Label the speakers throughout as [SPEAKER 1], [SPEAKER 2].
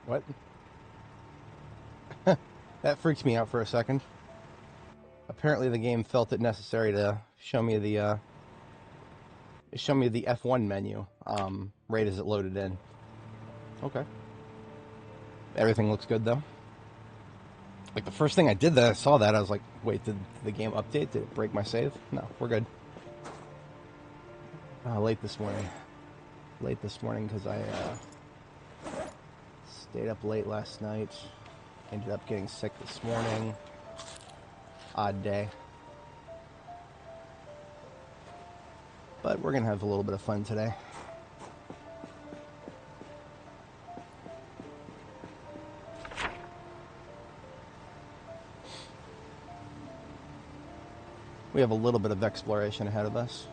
[SPEAKER 1] What? That freaked me out for a second. Apparently the game felt it necessary to show me the F1 menu, right as it loaded in. Okay. Everything looks good, though. Like, the first thing I did that I saw that, I was like, wait, did the game update? Did it break my save? No, we're good. Late this morning. Late this morning because I stayed up late last night. Ended up getting sick this morning. Odd day. But we're going to have a little bit of fun today. We have a little bit of exploration ahead of us.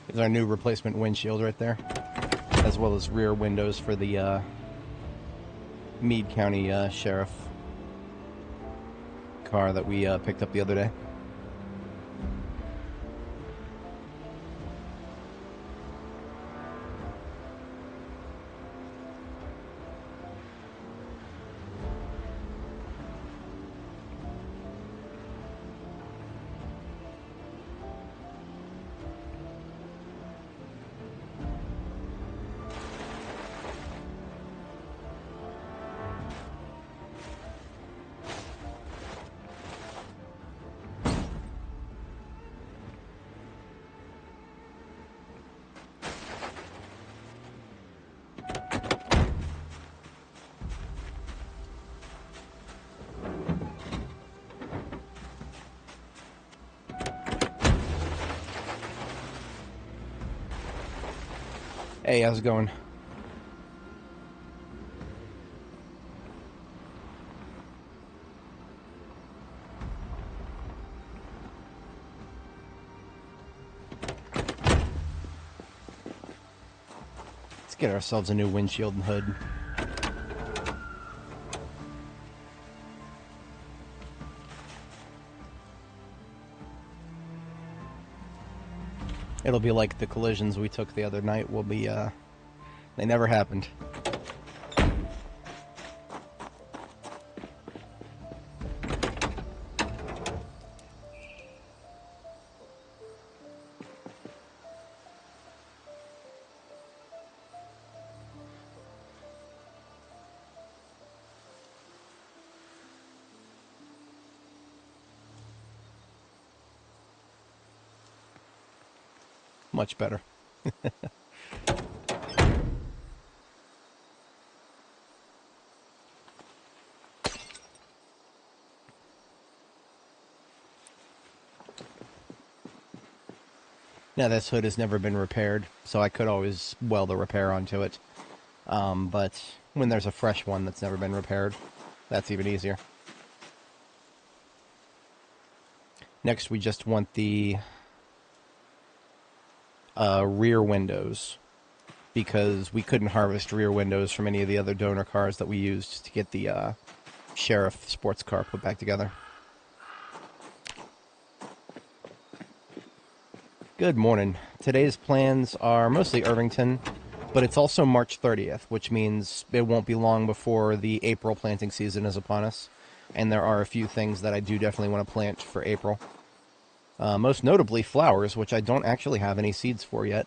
[SPEAKER 1] There's our new replacement windshield right there, as well as rear windows for the Meade County Sheriff car that we picked up the other day. Hey, how's it going? Let's get ourselves a new windshield and hood. It'll be like the collisions we took the other night will be, they never happened. Much better. Now this hood has never been repaired, so I could always weld a repair onto it. But when there's a fresh one that's never been repaired, that's even easier. Next, we just want the rear windows, because we couldn't harvest rear windows from any of the other donor cars that we used to get the Sheriff sports car put back together. Good morning. Today's plans are mostly Irvington, but it's also March 30th, which means it won't be long before the April planting season is upon us. And there are a few things that I do definitely want to plant for April. Most notably flowers, which I don't actually have any seeds for yet.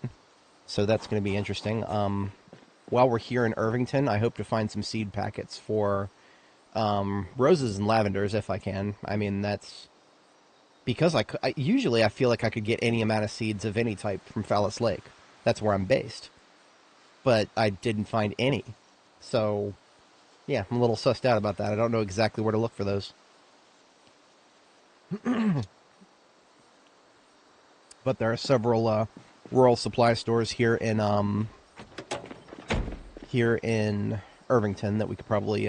[SPEAKER 1] So that's going to be interesting. While we're here in Irvington, I hope to find some seed packets for roses and lavenders if I can. I mean, that's because usually I feel like I could get any amount of seeds of any type from Fallis Lake. That's where I'm based. But I didn't find any. So, yeah, I'm a little sussed out about that. I don't know exactly where to look for those. But there are several rural supply stores here in Irvington that we could probably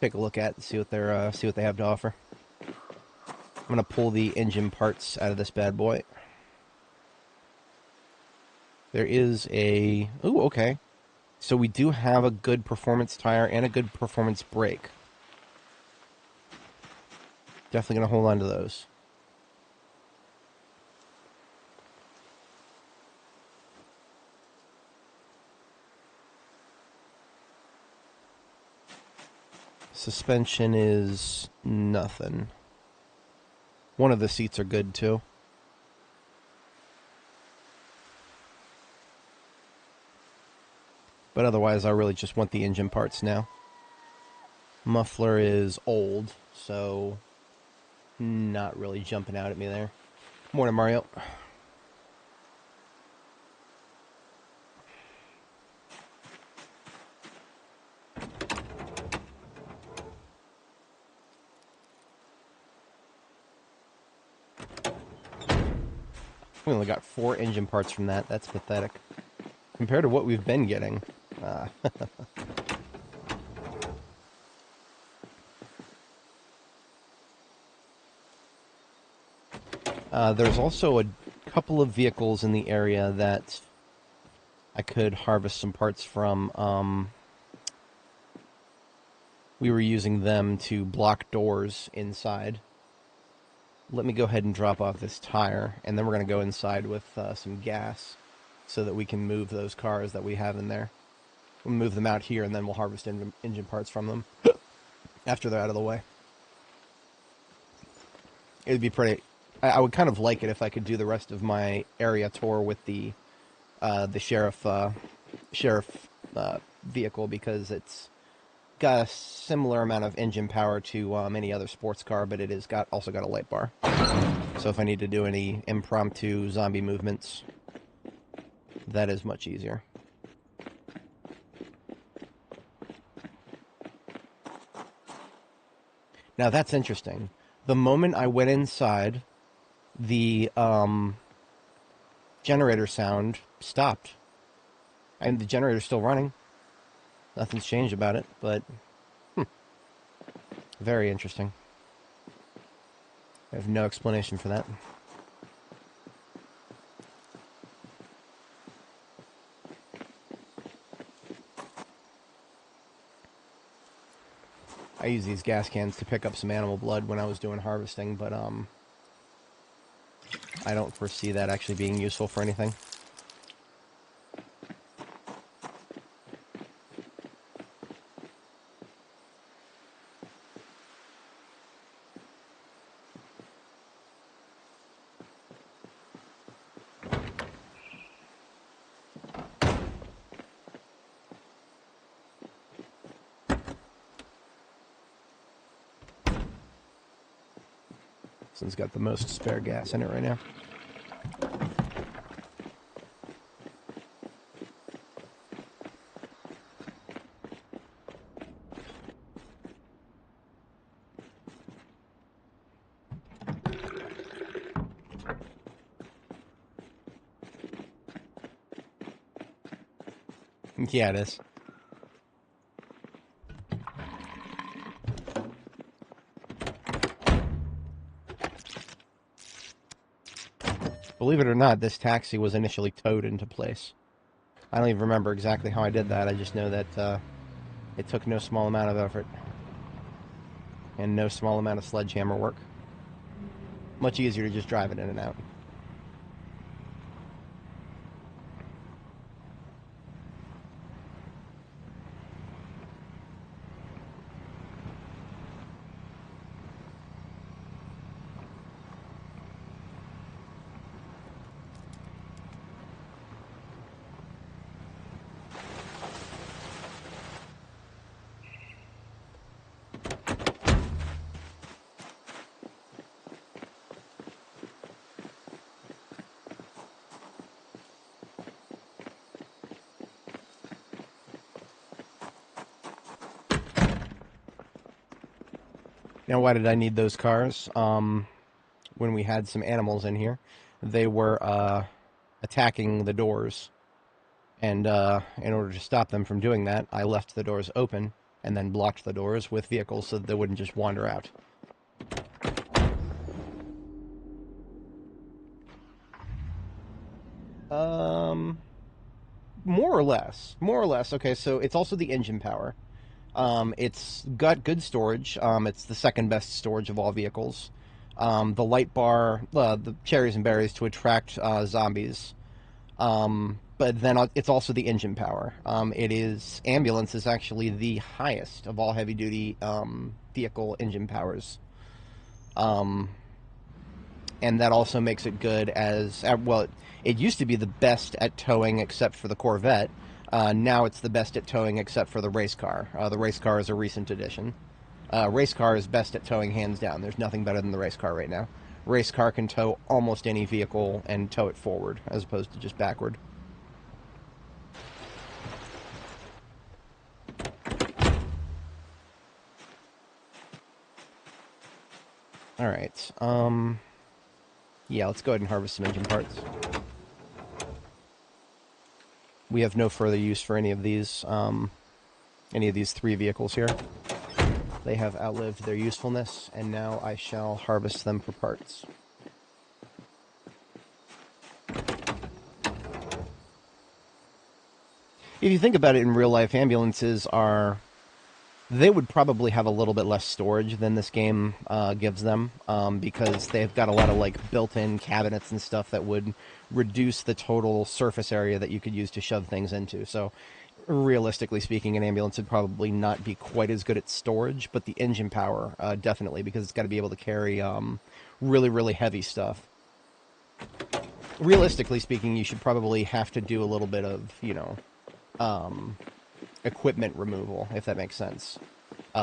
[SPEAKER 1] take a look at and see what they have to offer. I'm gonna pull the engine parts out of this bad boy. There is a okay. So we do have a good performance tire and a good performance brake. Definitely gonna hold on to those. Suspension is nothing. One of the seats are good too. But otherwise, I really just want the engine parts now. Muffler is old, so not really jumping out at me there. Morning, Mario. We only got 4 engine parts from that. That's pathetic. Compared to what we've been getting. There's also a couple of vehicles in the area that I could harvest some parts from. We were using them to block doors inside. Let me go ahead and drop off this tire, and then we're going to go inside with some gas so that we can move those cars that we have in there. We'll move them out here, and then we'll harvest engine parts from them after they're out of the way. It would be pretty... I would kind of like it if I could do the rest of my area tour with the sheriff vehicle, because it's got a similar amount of engine power to any other sports car, but it is also got a light bar. So if I need to do any impromptu zombie movements, that is much easier. Now that's interesting. The moment I went inside, the generator sound stopped. And the generator's still running. Nothing's changed about it, but very interesting. I have no explanation for that. I use these gas cans to pick up some animal blood when I was doing harvesting, but I don't foresee that actually being useful for anything. This one's got the most spare gas in it right now. Yeah, it is. Believe it or not, this taxi was initially towed into place. I don't even remember exactly how I did that. I just know that it took no small amount of effort and no small amount of sledgehammer work. Much easier to just drive it in and out. Now, why did I need those cars? When we had some animals in here, they were attacking the doors. And in order to stop them from doing that, I left the doors open and then blocked the doors with vehicles so that they wouldn't just wander out. More or less. More or less. Okay, so it's also the engine power. It's got good storage. It's the second best storage of all vehicles. The light bar, the cherries and berries to attract zombies. But then it's also the engine power. Ambulance is actually the highest of all heavy duty vehicle engine powers. And that also makes it good as, well, it used to be the best at towing except for the Corvette. Now it's the best at towing except for the race car. The race car is a recent addition. Race car is best at towing hands down. There's nothing better than the race car right now. Race car can tow almost any vehicle and tow it forward as opposed to just backward. All right. Yeah, let's go ahead and harvest some engine parts. We have no further use for any of these three vehicles here. They have outlived their usefulness, and now I shall harvest them for parts. If you think about it in real life, ambulances they would probably have a little bit less storage than this game gives them, because they've got a lot of like built-in cabinets and stuff that would reduce the total surface area that you could use to shove things into. So realistically speaking, an ambulance would probably not be quite as good at storage, but the engine power, definitely, because it's got to be able to carry really, really heavy stuff. Realistically speaking, you should probably have to do a little bit of, equipment removal, if that makes sense,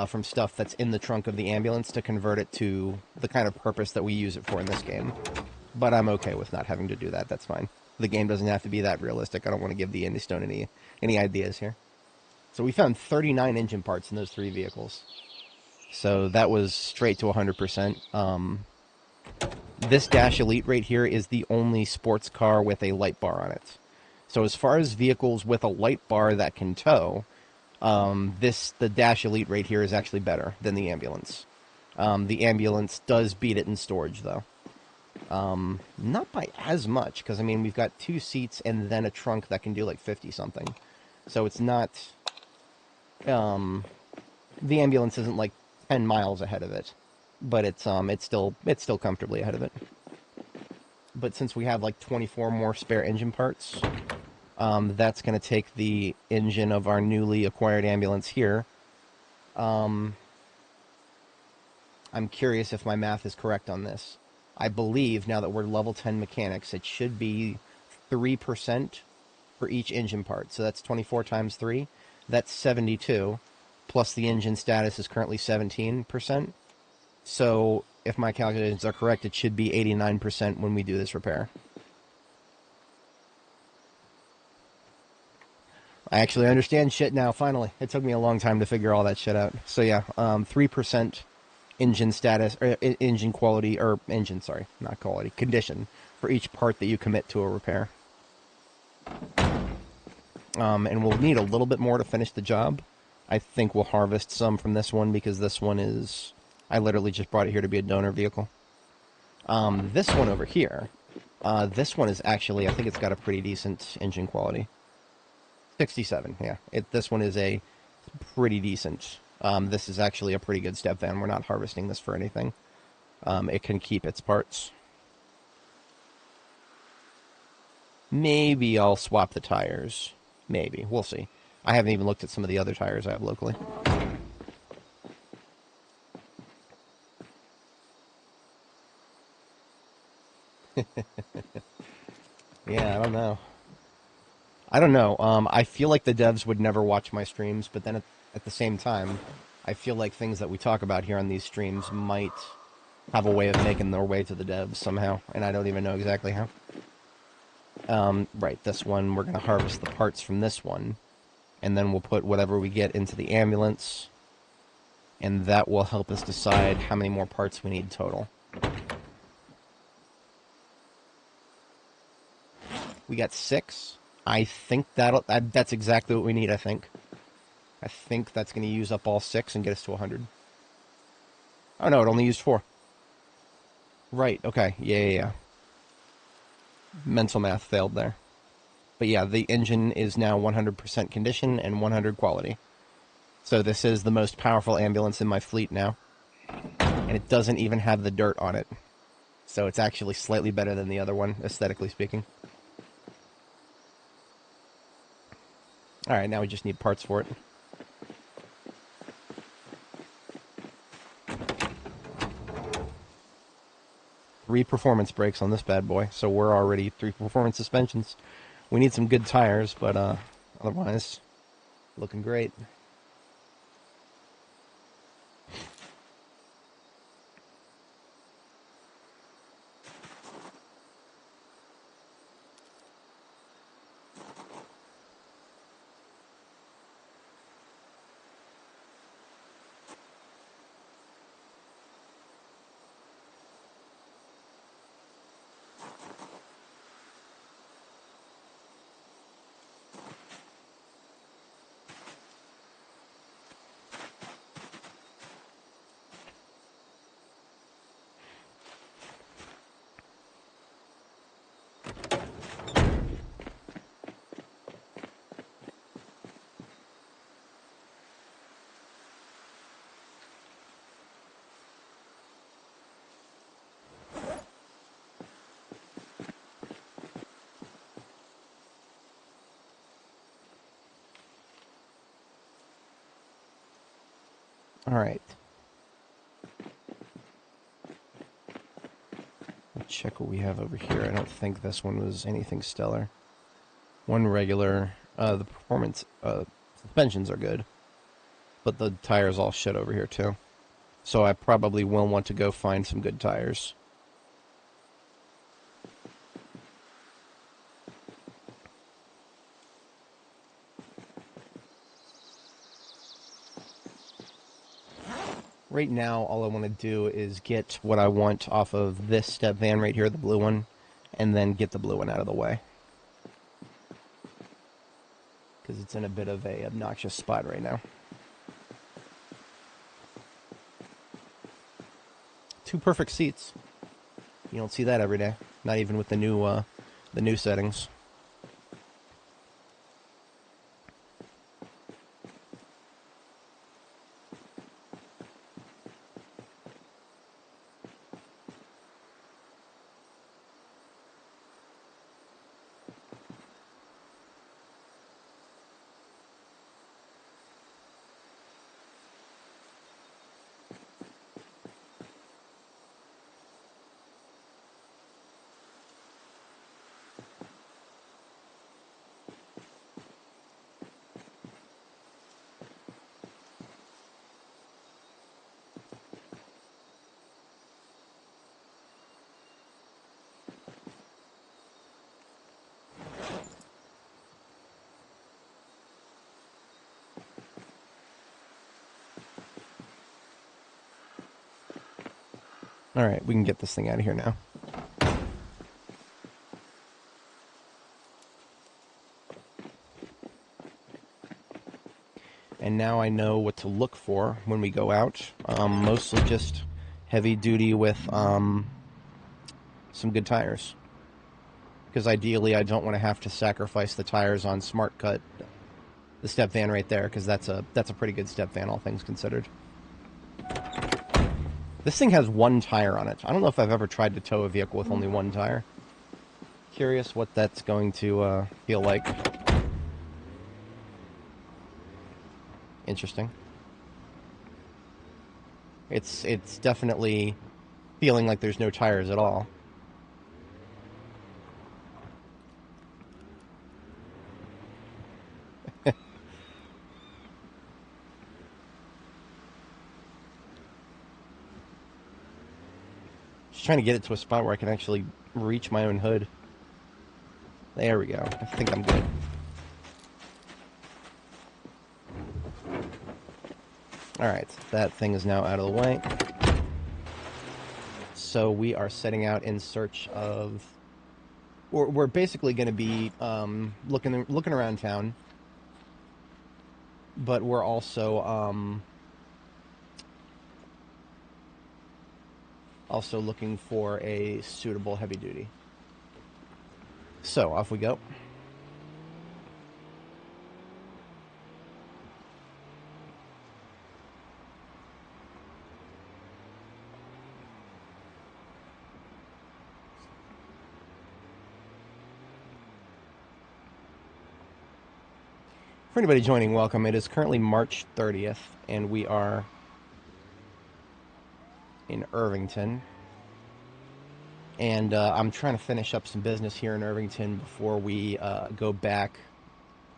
[SPEAKER 1] from stuff that's in the trunk of the ambulance to convert it to the kind of purpose that we use it for in this game. But I'm okay with not having to do that. That's fine. The game doesn't have to be that realistic. I don't want to give the Indie Stone any ideas here. So we found 39 engine parts in those three vehicles. So that was straight to 100%. This Dash Elite right here is the only sports car with a light bar on it. So as far as vehicles with a light bar that can tow, the Dash Elite right here is actually better than the ambulance. The ambulance does beat it in storage, though. Not by as much, because, I mean, we've got 2 seats and then a trunk that can do, like, 50-something. So it's not... the ambulance isn't, like, 10 miles ahead of it. But it's still comfortably ahead of it. But since we have, like, 24 more spare engine parts... that's going to take the engine of our newly acquired ambulance here. I'm curious if my math is correct on this. I believe, now that we're level 10 mechanics, it should be 3% for each engine part. So that's 24 times 3. That's 72. Plus the engine status is currently 17%. So if my calculations are correct, it should be 89% when we do this repair. I actually understand shit now, finally. It took me a long time to figure all that shit out. So yeah, 3% engine status, or engine quality, or engine, sorry, not quality, condition, for each part that you commit to a repair. And we'll need a little bit more to finish the job. I think we'll harvest some from this one, because this one is... I literally just brought it here to be a donor vehicle. This one over here, this one is actually, I think it's got a pretty decent engine quality. 67, yeah. This one is a pretty decent. This is actually a pretty good step van. We're not harvesting this for anything. It can keep its parts. Maybe I'll swap the tires. Maybe. We'll see. I haven't even looked at some of the other tires I have locally. Yeah, I don't know. I feel like the devs would never watch my streams, but then at the same time, I feel like things that we talk about here on these streams might have a way of making their way to the devs somehow, and I don't even know exactly how. Right, this one, we're going to harvest the parts from this one, and then we'll put whatever we get into the ambulance. and that will help us decide how many more parts we need total. We got 6. I think that's exactly what we need, I think. I think that's going to use up all 6 and get us to 100. Oh, no, it only used 4. Right, okay. Yeah. Mental math failed there. But yeah, the engine is now 100% condition and 100 quality. So this is the most powerful ambulance in my fleet now. And it doesn't even have the dirt on it. So it's actually slightly better than the other one, aesthetically speaking. Alright, now we just need parts for it. 3 performance brakes on this bad boy, so we're already 3 performance suspensions. We need some good tires, but otherwise, looking great. Alright. Let's check what we have over here. I don't think this one was anything stellar. 1 regular. The performance suspensions are good. But the tires all shit over here too. So I probably will want to go find some good tires. Right now, all I want to do is get what I want off of this step van right here, the blue one, and then get the blue one out of the way. Because it's in a bit of a obnoxious spot right now. 2 perfect seats. You don't see that every day. Not even with the new settings. Alright, we can get this thing out of here now. And now I know what to look for when we go out. Mostly just heavy duty with some good tires. Because ideally I don't want to have to sacrifice the tires on Smart Cut, the step van right there, because that's a pretty good step van, all things considered. This thing has 1 tire on it. I don't know if I've ever tried to tow a vehicle with only 1 tire. Curious what that's going to feel like. Interesting. It's definitely feeling like there's no tires at all. Just trying to get it to a spot where I can actually reach my own hood. There we go. I think I'm good. Alright, that thing is now out of the way. So we are setting out in search of... We're basically going to be looking around town. But we're also looking for a suitable heavy duty. So, off we go. For anybody joining, welcome. It is currently March 30th, and we are in Irvington. And I'm trying to finish up some business here in Irvington before we go back.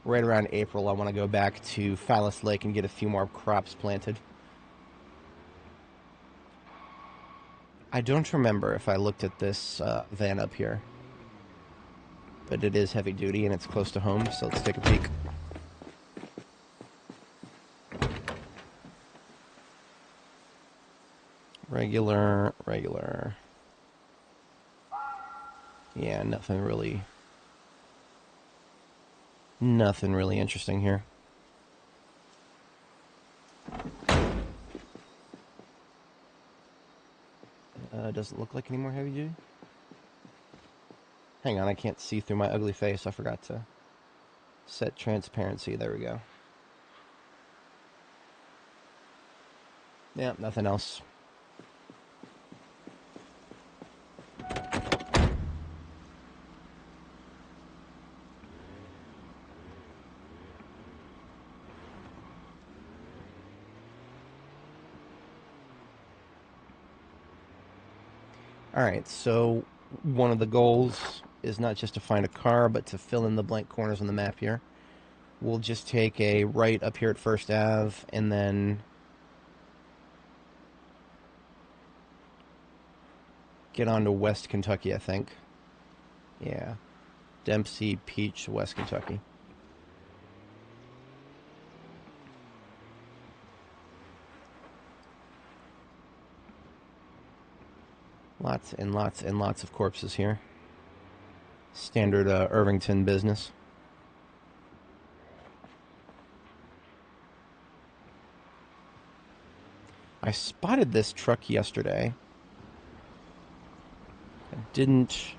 [SPEAKER 1] Right around April, I want to go back to Phallus Lake and get a few more crops planted. I don't remember if I looked at this van up here. But it is heavy duty and it's close to home, so let's take a peek. Regular. Yeah, nothing really interesting here. Doesn't look like any more heavy duty. Hang on, I can't see through my ugly face. I forgot to set transparency. There we go. Yeah, nothing else. Alright, so one of the goals is not just to find a car, but to fill in the blank corners on the map here. We'll just take a right up here at First Ave, and then get on to West Kentucky, I think. Yeah. Dempsey, Peach, West Kentucky. Lots and lots and lots of corpses here. Standard Irvington business. I spotted this truck yesterday. I didn't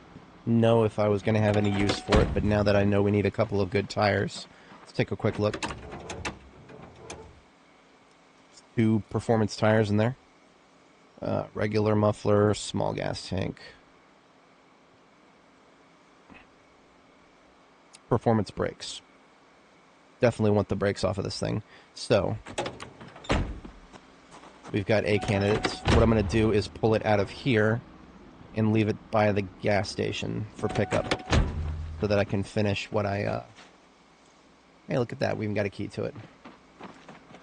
[SPEAKER 1] know if I was going to have any use for it, but now that I know we need a couple of good tires, let's take a quick look. 2 performance tires in there. Regular muffler, small gas tank. Performance brakes. Definitely want the brakes off of this thing. So, we've got A candidates. What I'm going to do is pull it out of here and leave it by the gas station for pickup so that I can finish what I... Hey, look at that. We even got a key to it.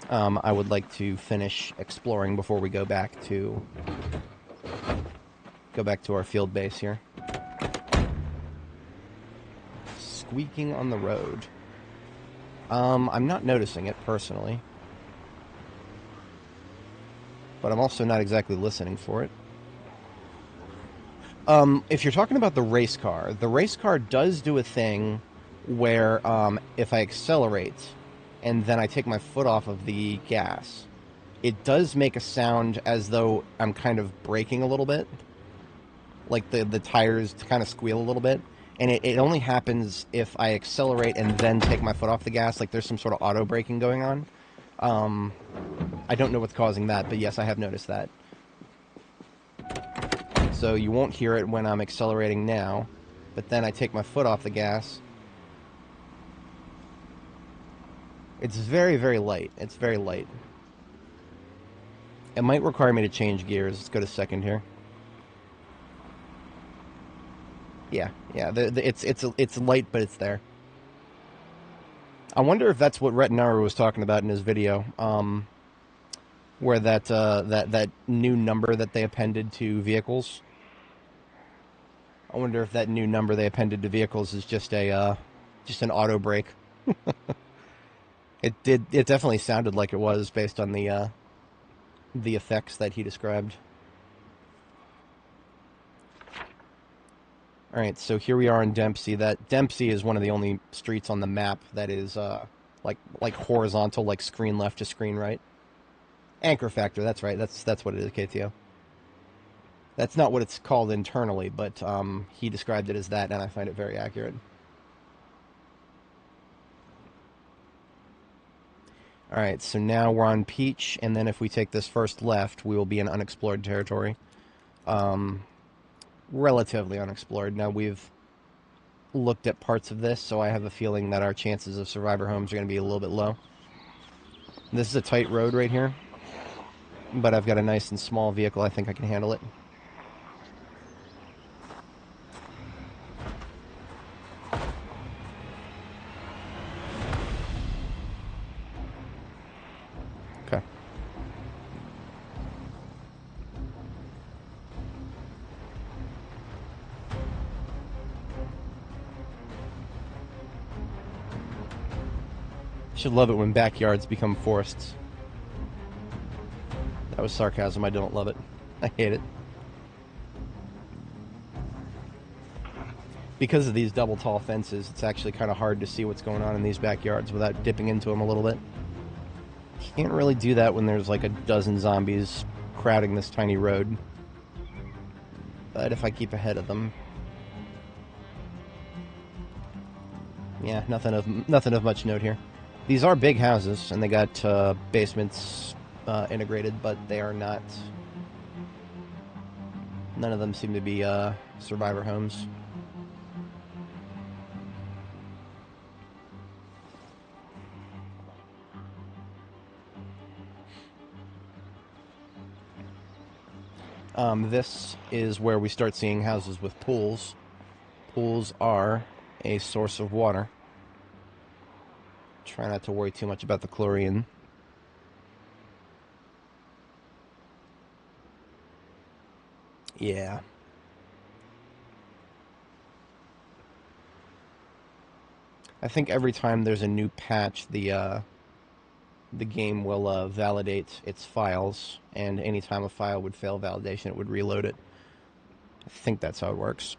[SPEAKER 1] I would like to finish exploring before we go back to our field base here. Squeaking on the road. I'm not noticing it personally, but I'm also not exactly listening for it. If you're talking about the race car does do a thing where if I accelerate and then I take my foot off of the gas, it does make a sound as though I'm kind of braking a little bit. Like the tires kind of squeal a little bit. And it only happens if I accelerate and then take my foot off the gas, like there's some sort of auto braking going on. I don't know what's causing that, but yes, I have noticed that. So you won't hear it when I'm accelerating now, but then I take my foot off the gas. It's very, very light. It's very light. It might require me to change gears. Let's go to second here. Yeah. It's light, but it's there. I wonder if that's what Retinara was talking about in his video, where that new number that they appended to vehicles. I wonder if that new number they appended to vehicles is just an auto brake. It definitely sounded like it was based on the the effects that he described. Alright, so here we are in Dempsey. That Dempsey is one of the only streets on the map that is like horizontal, like screen left to screen right. Anchor factor, that's right. That's what it is, KTO. That's not what it's called internally, but he described it as that, and I find it very accurate. Alright, so now we're on Peach, and then if we take this first left, we will be in unexplored territory. Relatively unexplored. Now, we've looked at parts of this, so I have a feeling that our chances of survivor homes are going to be a little bit low. This is a tight road right here, but I've got a nice and small vehicle. I think I can handle it. Okay. Should love it when backyards become forests. That was sarcasm. I don't love it. I hate it. Because of these double tall fences, it's actually kind of hard to see what's going on in these backyards without dipping into them a little bit. Can't really do that when there's like a dozen zombies crowding this tiny road. But if I keep ahead of them... Yeah, nothing of much note here. These are big houses, and they got basements integrated, but they are not... None of them seem to be survivor homes. This is where we start seeing houses with pools. Pools are a source of water. Try not to worry too much about the chlorine. Yeah. I think every time there's a new patch, the game will validate its files, and anytime a file would fail validation, it would reload it. I think that's how it works.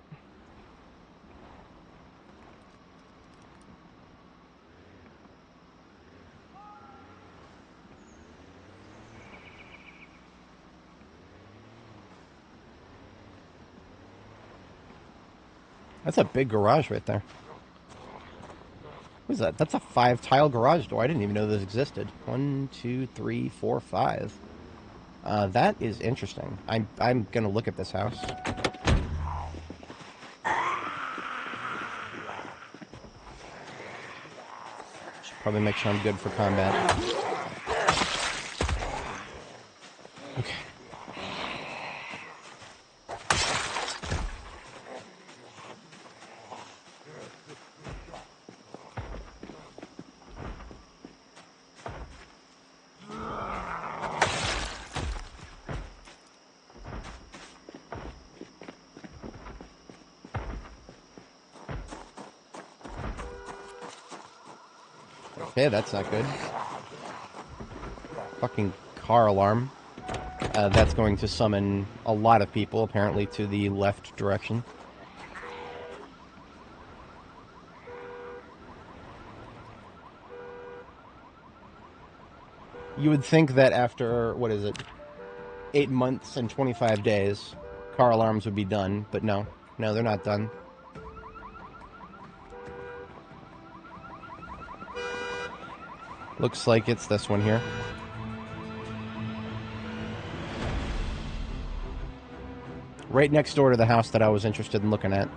[SPEAKER 1] That's a big garage right there. What is that? That's a 5-tile garage door. I didn't even know this existed. 1, 2, 3, 4, 5. That is interesting. I'm gonna look at this house. Should probably make sure I'm good for combat. Okay. Okay, that's not good. Fucking car alarm. That's going to summon a lot of people, apparently, to the left direction. You would think that after, what is it, 8 months and 25 days, car alarms would be done, but no. No, they're not done. Looks like it's this one here. Right next door to the house that I was interested in looking at.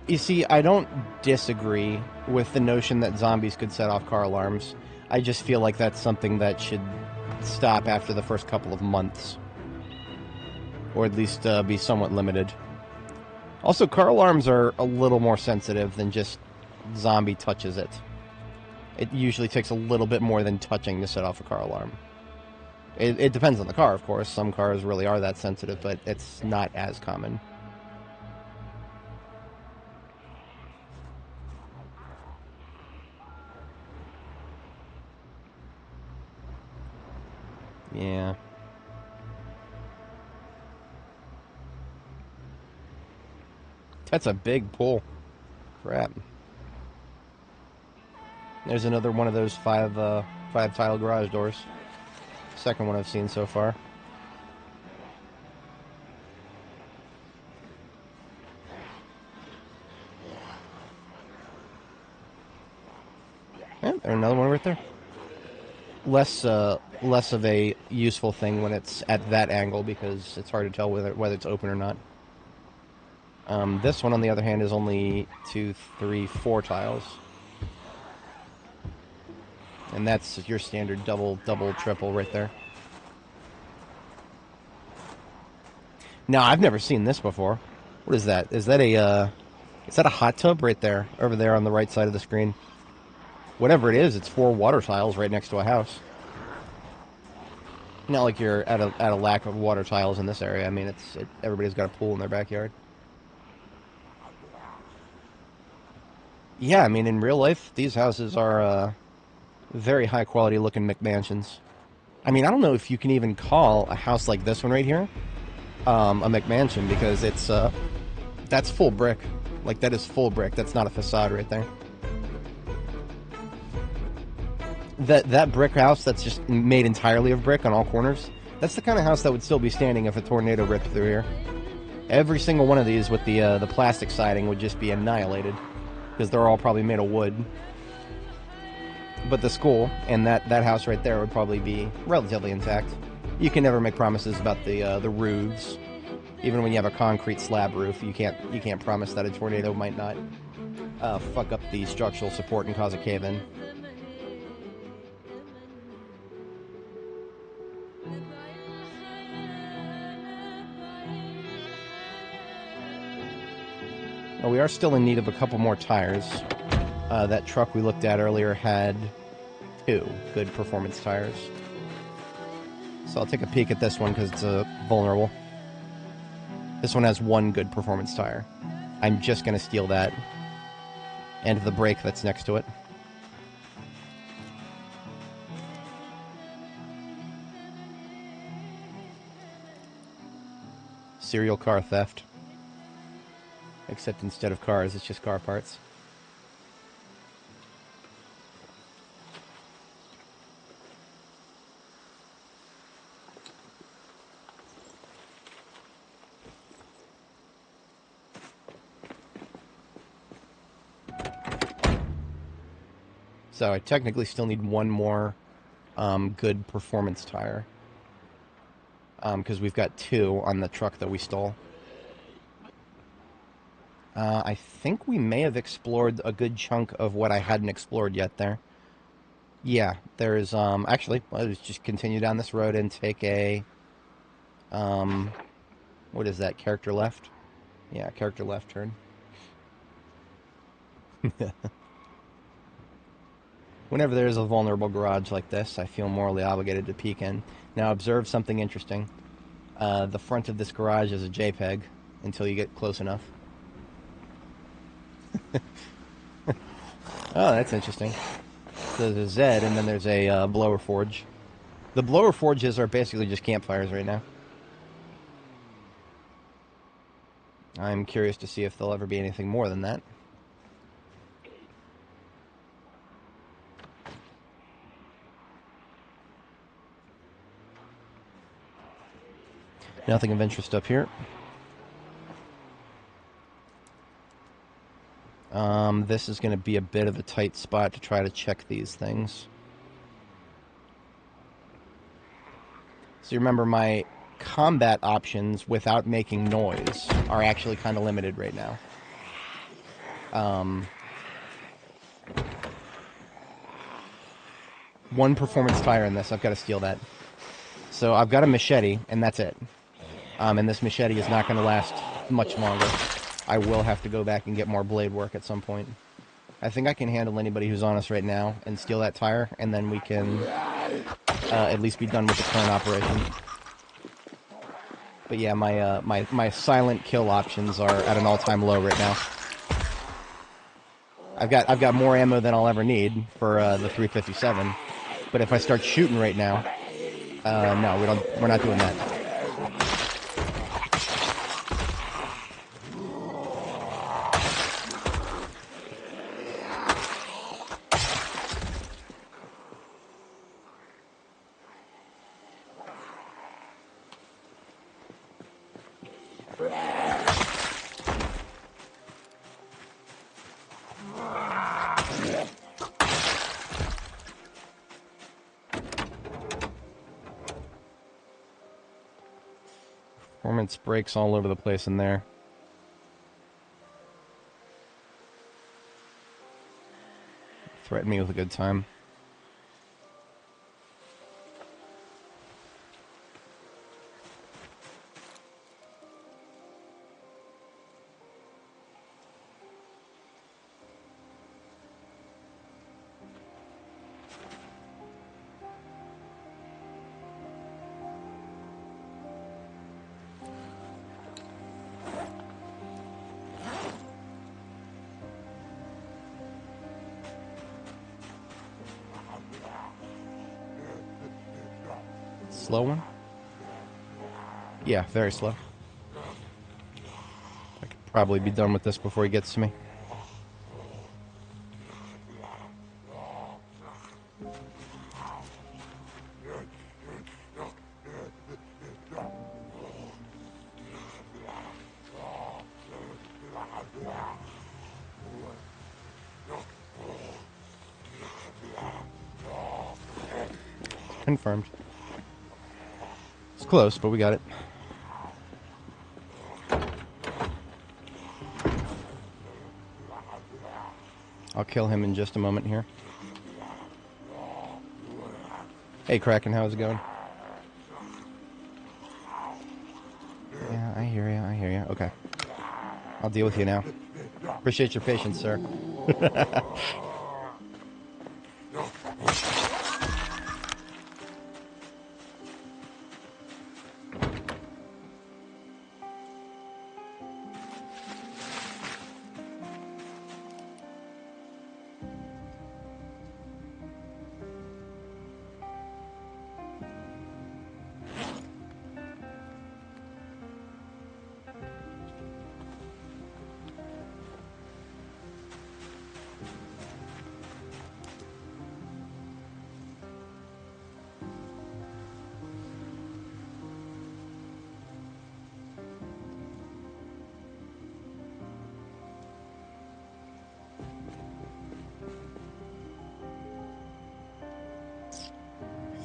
[SPEAKER 1] You see, I don't disagree with the notion that zombies could set off car alarms. I just feel like that's something that should stop after the first couple of months. Or at least be somewhat limited. Also, car alarms are a little more sensitive than just zombie touches it. It usually takes a little bit more than touching to set off a car alarm. It depends on the car, of course. Some cars really are that sensitive, but it's not as common. Yeah. That's a big pull. Crap. There's another one of those five tile garage doors. Second one I've seen so far. Yeah, there's another one right there. Less of a useful thing when it's at that angle because it's hard to tell whether it's open or not. This one, on the other hand, is only 2, 3, 4 tiles. And that's your standard double, triple right there. Now, I've never seen this before. What is that? Is that a hot tub right there, over there on the right side of the screen? Whatever it is, it's 4 water tiles right next to a house. Not like you're at a lack of water tiles in this area. I mean, everybody's got a pool in their backyard. Yeah, I mean, in real life, these houses are very high-quality looking McMansions. I mean, I don't know if you can even call a house like this one right here a McMansion, because that's full brick. Like, that is full brick. That's not a facade right there. That brick house that's just made entirely of brick on all corners, that's the kind of house that would still be standing if a tornado ripped through here. Every single one of these with the plastic siding would just be annihilated, because they're all probably made of wood. But the school and that house right there would probably be relatively intact. You can never make promises about the roofs. Even when you have a concrete slab roof, you can't promise that a tornado might not fuck up the structural support and cause a cave-in. Well, we are still in need of a couple more tires. That truck we looked at earlier had 2 good performance tires. So I'll take a peek at this one because it's vulnerable. This one has 1 good performance tire. I'm just going to steal that. And the brake that's next to it. Serial car theft. Except instead of cars, it's just car parts. So I technically still need 1 more good performance tire. Because we've got 2 on the truck that we stole. I think we may have explored a good chunk of what I hadn't explored yet there. Yeah, there's, actually, let's just continue down this road and take a, what is that, character left? Yeah, character left turn. Whenever there's a vulnerable garage like this, I feel morally obligated to peek in. Now, observe something interesting. The front of this garage is a JPEG until you get close enough. Oh, that's interesting. So there's a Z, and then there's a blower forge. The blower forges are basically just campfires right now. I'm curious to see if there'll ever be anything more than that. Nothing of interest up here. This is going to be a bit of a tight spot to try to check these things. So you remember my combat options without making noise are actually kind of limited right now. One performance tire in this, I've got to steal that. So I've got a machete, and that's it. And this machete is not going to last much longer. I will have to go back and get more blade work at some point. I think I can handle anybody who's on us right now and steal that tire, and then we can at least be done with the current operation. But yeah, my silent kill options are at an all-time low right now. I've got more ammo than I'll ever need for the 357, but if I start shooting right now, No, we're not doing that. Performance breaks all over the place in there. Threaten me with a good time. Slow one? Yeah, very slow. I could probably be done with this before he gets to me. Confirmed. It's close, but we got it. I'll kill him in just a moment here. Hey, Kraken, how's it going? Yeah, I hear you, I hear you. Okay. I'll deal with you now. Appreciate your patience, sir.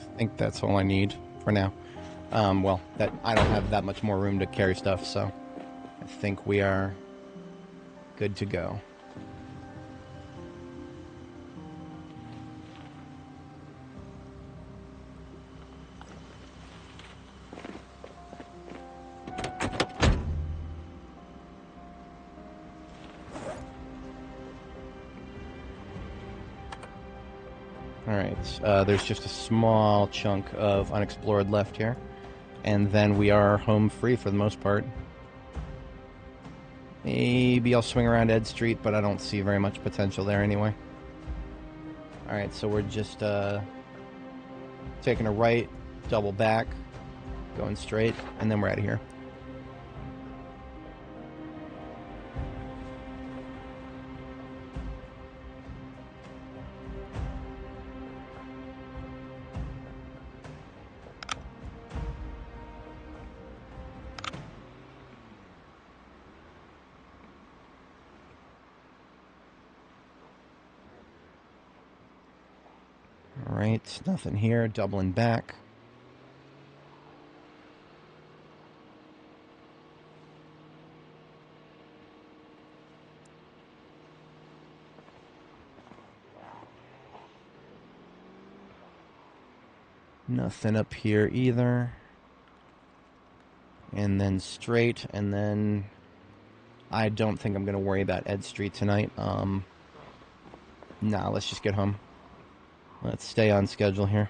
[SPEAKER 1] I think that's all I need for now. Well, I don't have that much more room to carry stuff, so I think we are good to go. Alright, there's just a small chunk of unexplored left here, and then we are home free for the most part. Maybe I'll swing around Ed Street, but I don't see very much potential there anyway. Alright, so we're just taking a right, double back, going straight, and then we're out of here. Alright, nothing here, doubling back. Nothing up here either. And then straight, and then I don't think I'm going to worry about Ed Street tonight. Nah, let's just get home. Let's stay on schedule here.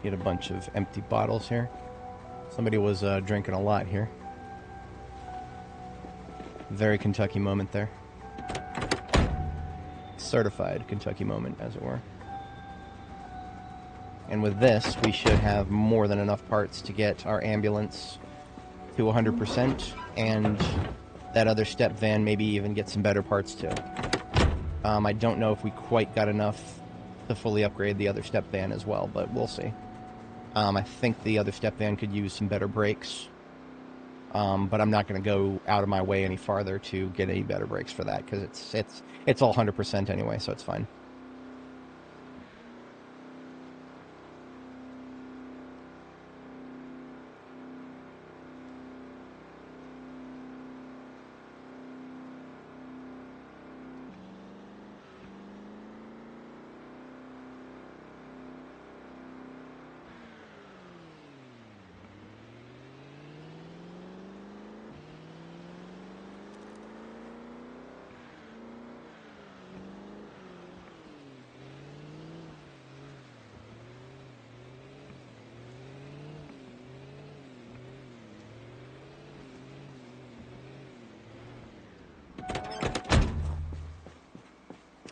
[SPEAKER 1] Get a bunch of empty bottles here. Somebody was drinking a lot here. Very Kentucky moment there. Certified Kentucky moment, as it were. And with this, we should have more than enough parts to get our ambulance to 100%, and that other step van maybe even get some better parts too. I don't know if we quite got enough to fully upgrade the other step van as well, but we'll see. I think the other step van could use some better brakes, but I'm not going to go out of my way any farther to get any better brakes for that, because it's all 100% anyway, so it's fine.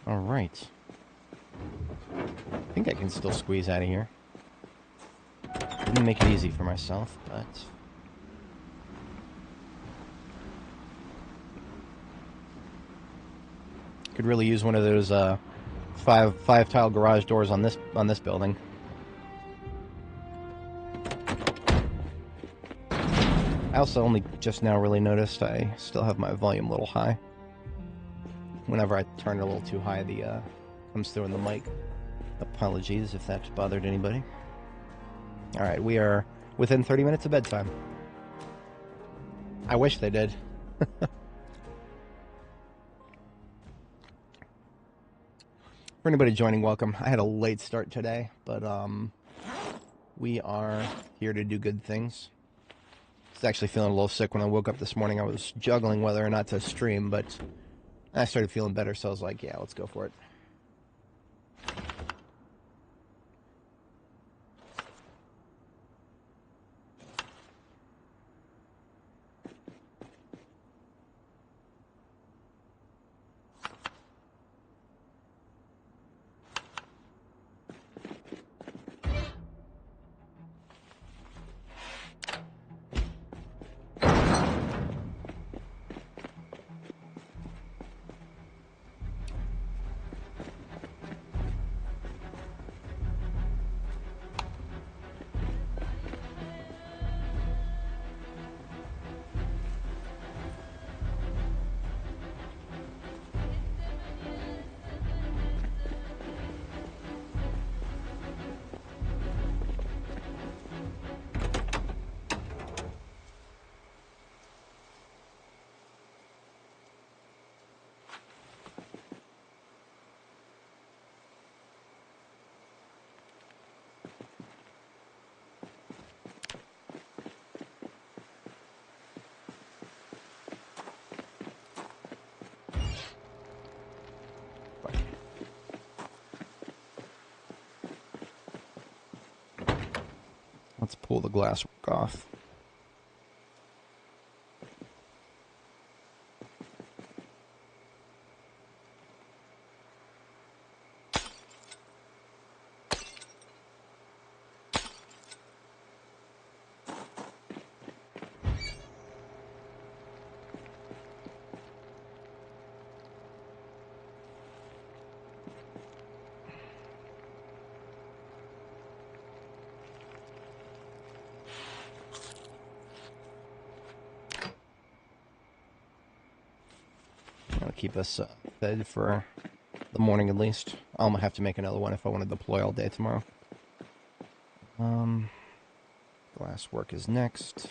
[SPEAKER 1] All right. I think I can still squeeze out of here. Didn't make it easy for myself, but... could really use one of those five tile garage doors on this building. I also only just now really noticed I still have my volume a little high. Whenever I turn it a little too high, the comes through in the mic. Apologies if that bothered anybody. Alright, we are within 30 minutes of bedtime. I wish they did. For anybody joining, welcome. I had a late start today, but we are here to do good things. I was actually feeling a little sick when I woke up this morning. I was juggling whether or not to stream, but I started feeling better, so I was like, yeah, let's go for it. Let's pull the glass off. That'll keep us fed for the morning at least. I'll have to make another one if I want to deploy all day tomorrow. Glass work is next.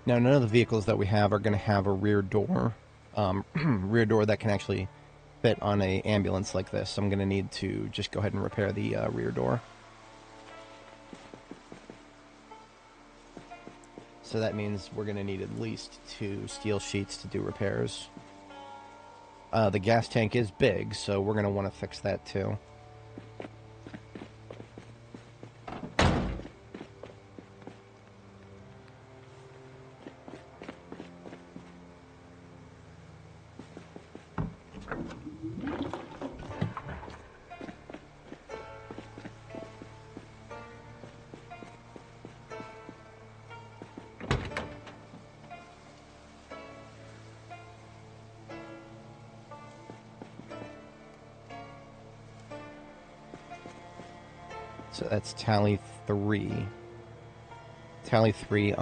[SPEAKER 1] Now, none of the vehicles that we have are going to have a rear door, rear door that can actually fit on a ambulance like this. So I'm going to need to just go ahead and repair the rear door. So that means we're going to need at least 2 steel sheets to do repairs. The gas tank is big, so we're going to want to fix that too. So that's tally 3. Tally 3,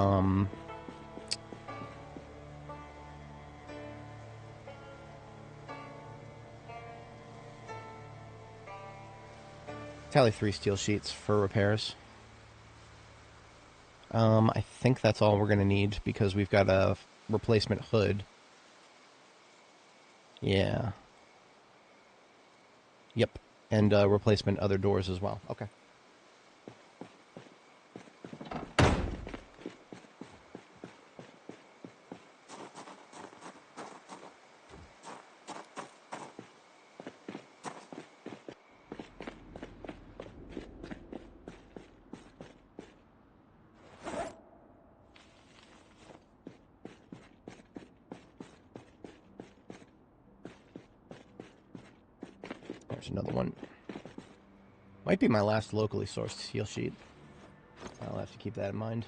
[SPEAKER 1] tally 3 steel sheets for repairs. I think that's all we're going to need because we've got a replacement hood. Yeah. Yep. And replacement other doors as well. Okay. There's another one. Might be my last locally sourced steel sheet. I'll have to keep that in mind.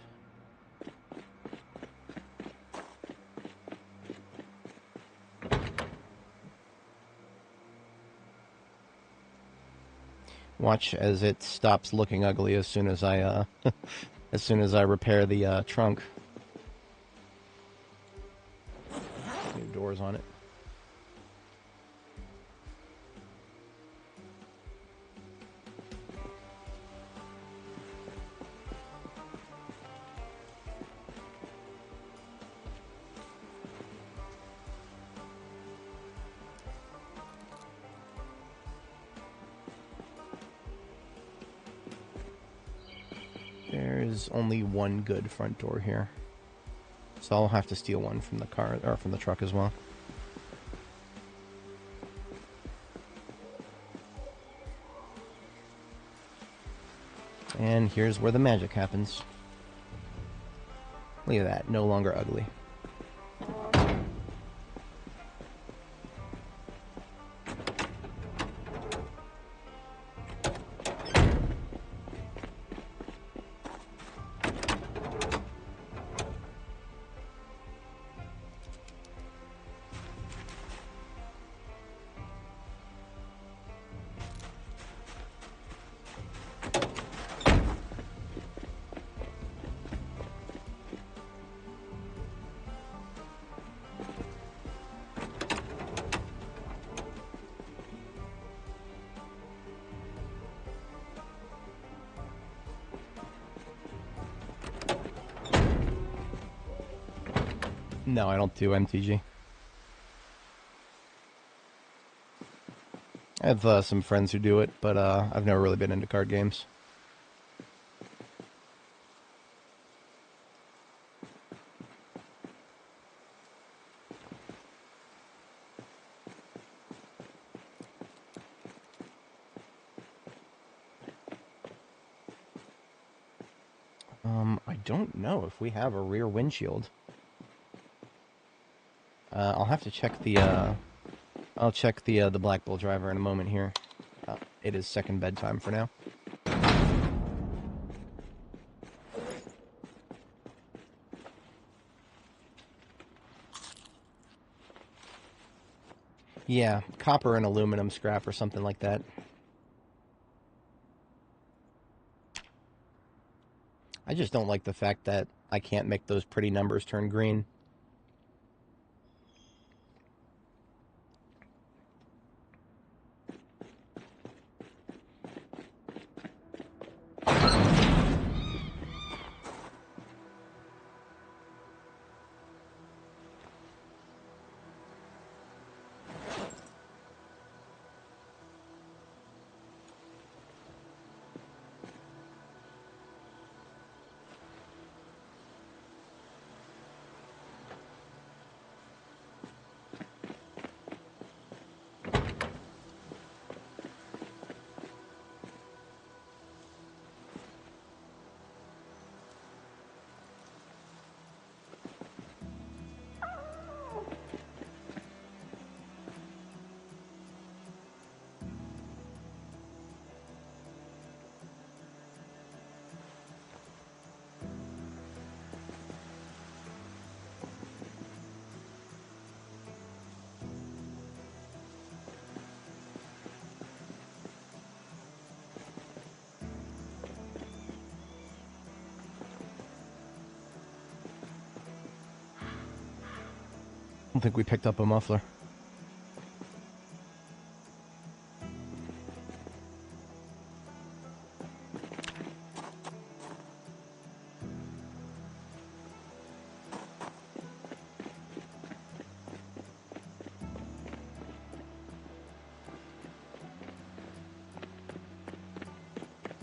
[SPEAKER 1] Watch as it stops looking ugly as soon as I as soon as I repair the trunk. New doors on it. There's only one good front door here, so I'll have to steal one from the car or from the truck as well. And here's where the magic happens. Look at that, no longer ugly. No, I don't do MTG. I have some friends who do it, but I've never really been into card games. I don't know if we have a rear windshield. I'll have to check the, I'll check the Black Bull driver in a moment here. It is second bedtime for now. Yeah, copper and aluminum scrap or something like that. I just don't like the fact that I can't make those pretty numbers turn green. don't think we picked up a muffler.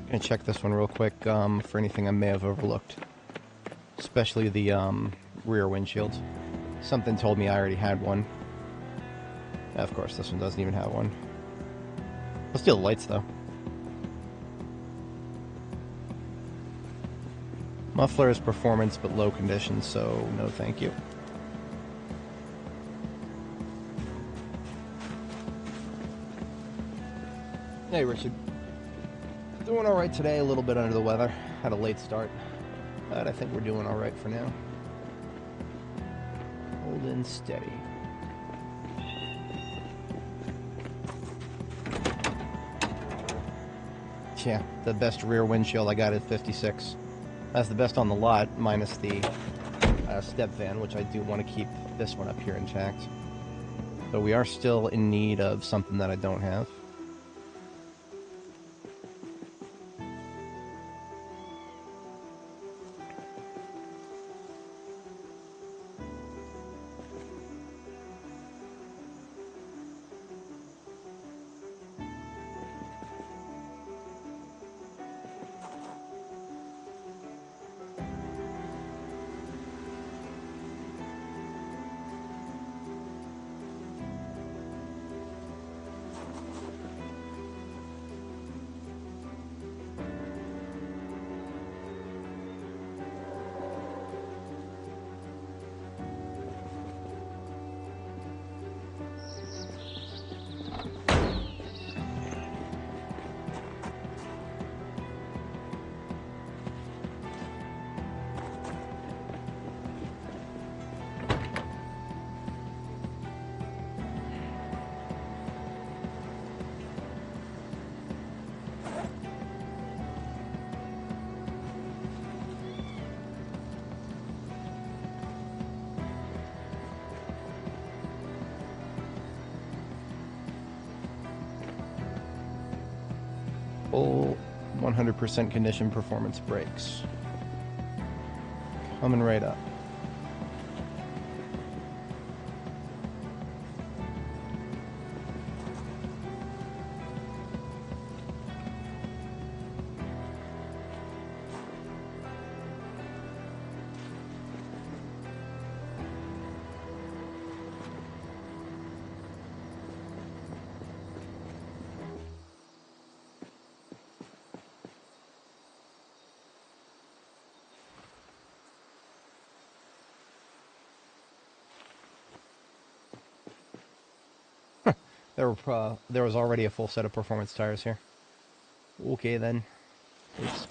[SPEAKER 1] Gonna check this one real quick for anything I may have overlooked, especially the rear windshield. Something told me I already had one. Of course, this one doesn't even have one. Let's do the lights, though. Muffler is performance, but low condition, so no thank you. Hey, Richard. Doing alright today, a little bit under the weather. Had a late start, but I think we're doing alright for now. Holding steady. Yeah, the best rear windshield I got is 56. That's the best on the lot, minus the step van, which I do want to keep this one up here intact. But we are still in need of something that I don't have. Full 100% condition performance brakes. Coming right up. There was already a full set of performance tires here. Okay then. Oops.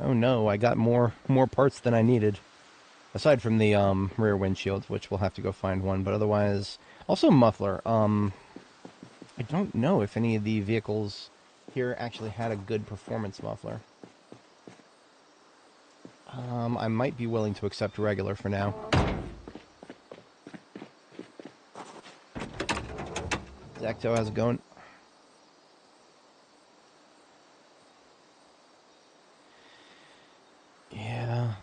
[SPEAKER 1] Oh no, I got more parts than I needed. Aside from the rear windshield, which we'll have to go find one, but otherwise... Also muffler. I don't know if any of the vehicles here actually had a good performance muffler. I might be willing to accept regular for now. Zacto, how's it going? Yeah.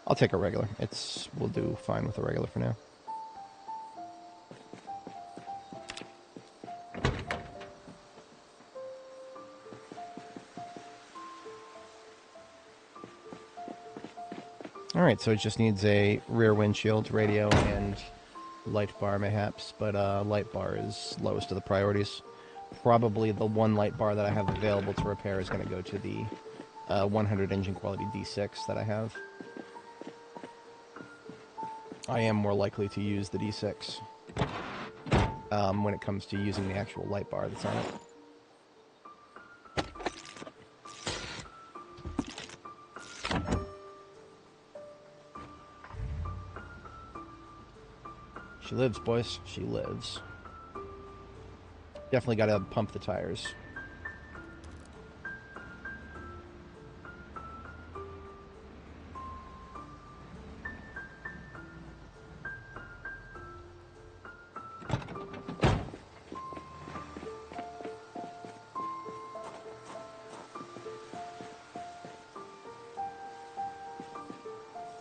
[SPEAKER 1] I'll take a regular. We'll do fine with a regular for now. Alright, so it just needs a rear windshield, radio, and light bar mayhaps, but light bar is lowest of the priorities. Probably the one light bar that I have available to repair is going to go to the 100 engine quality D6 that I have. I am more likely to use the D6 when it comes to using the actual light bar that's on it. She lives, boys. She lives. Definitely gotta pump the tires.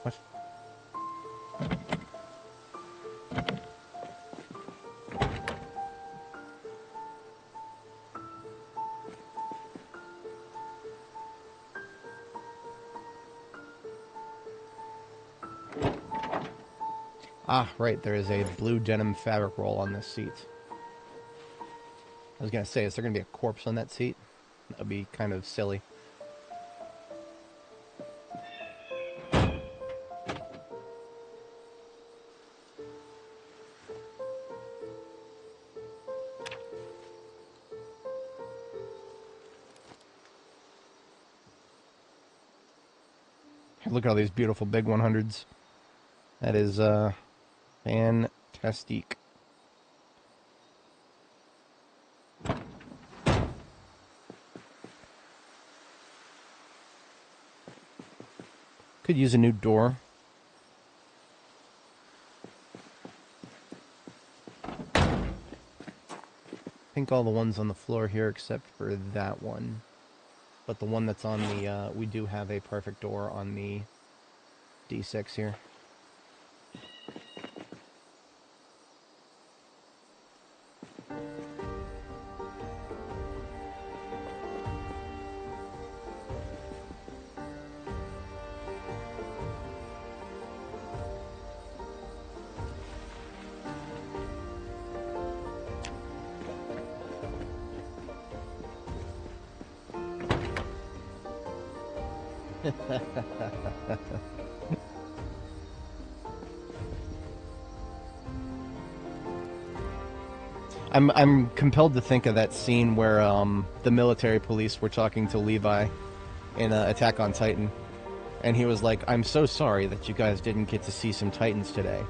[SPEAKER 1] What? Ah, right, there is a blue denim fabric roll on this seat. I was gonna say, is there gonna be a corpse on that seat? That would be kind of silly. Look at all these beautiful big 100s. That is, fantastic. Could use a new door. I think all the ones on the floor here except for that one. But the one that's on the, we do have a perfect door on the D6 here. I'm compelled to think of that scene where the military police were talking to Levi in Attack on Titan, and he was like, "I'm so sorry that you guys didn't get to see some Titans today.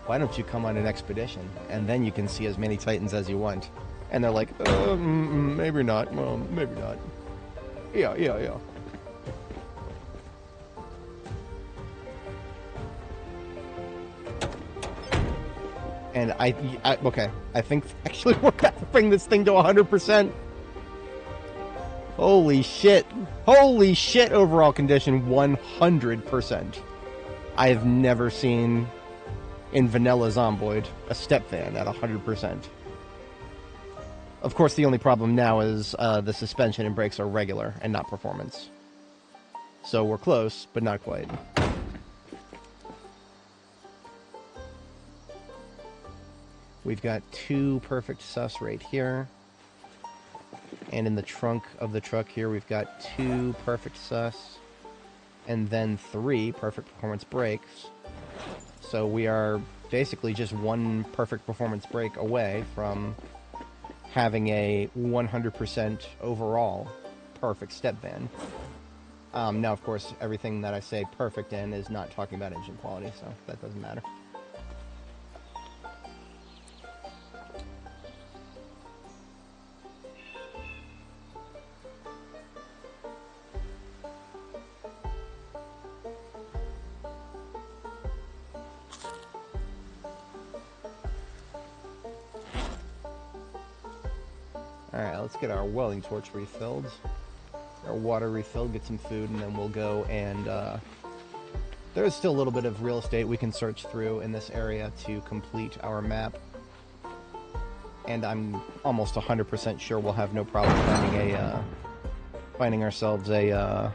[SPEAKER 1] Why don't you come on an expedition, and then you can see as many Titans as you want?" And they're like, maybe not. Well, maybe not. Yeah. And okay, I think actually we're going to bring this thing to 100%. Holy shit. Holy shit, overall condition, 100%. I've never seen, in vanilla Zomboid, a step van at 100%. Of course, the only problem now is the suspension and brakes are regular and not performance. So we're close, but not quite. We've got 2 perfect sus right here. And in the trunk of the truck here, we've got 2 perfect sus. And then 3 perfect performance brakes. So we are basically just 1 perfect performance brake away from having a 100% overall perfect step van. Now, of course, everything that I say perfect in is not talking about engine quality, so that doesn't matter. Alright, let's get our welding torch refilled. Our water refilled, get some food, and then we'll go and, there's still a little bit of real estate we can search through in this area to complete our map. And I'm almost 100% sure we'll have no problem finding ourselves a,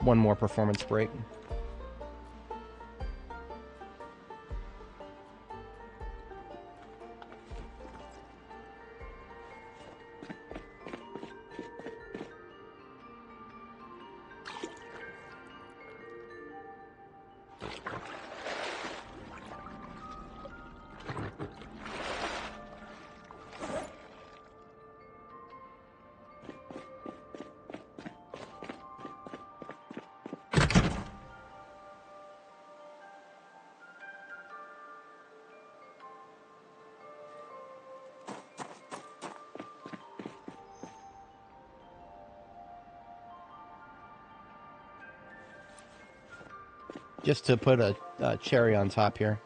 [SPEAKER 1] 1 more performance break. just to put a cherry on top here,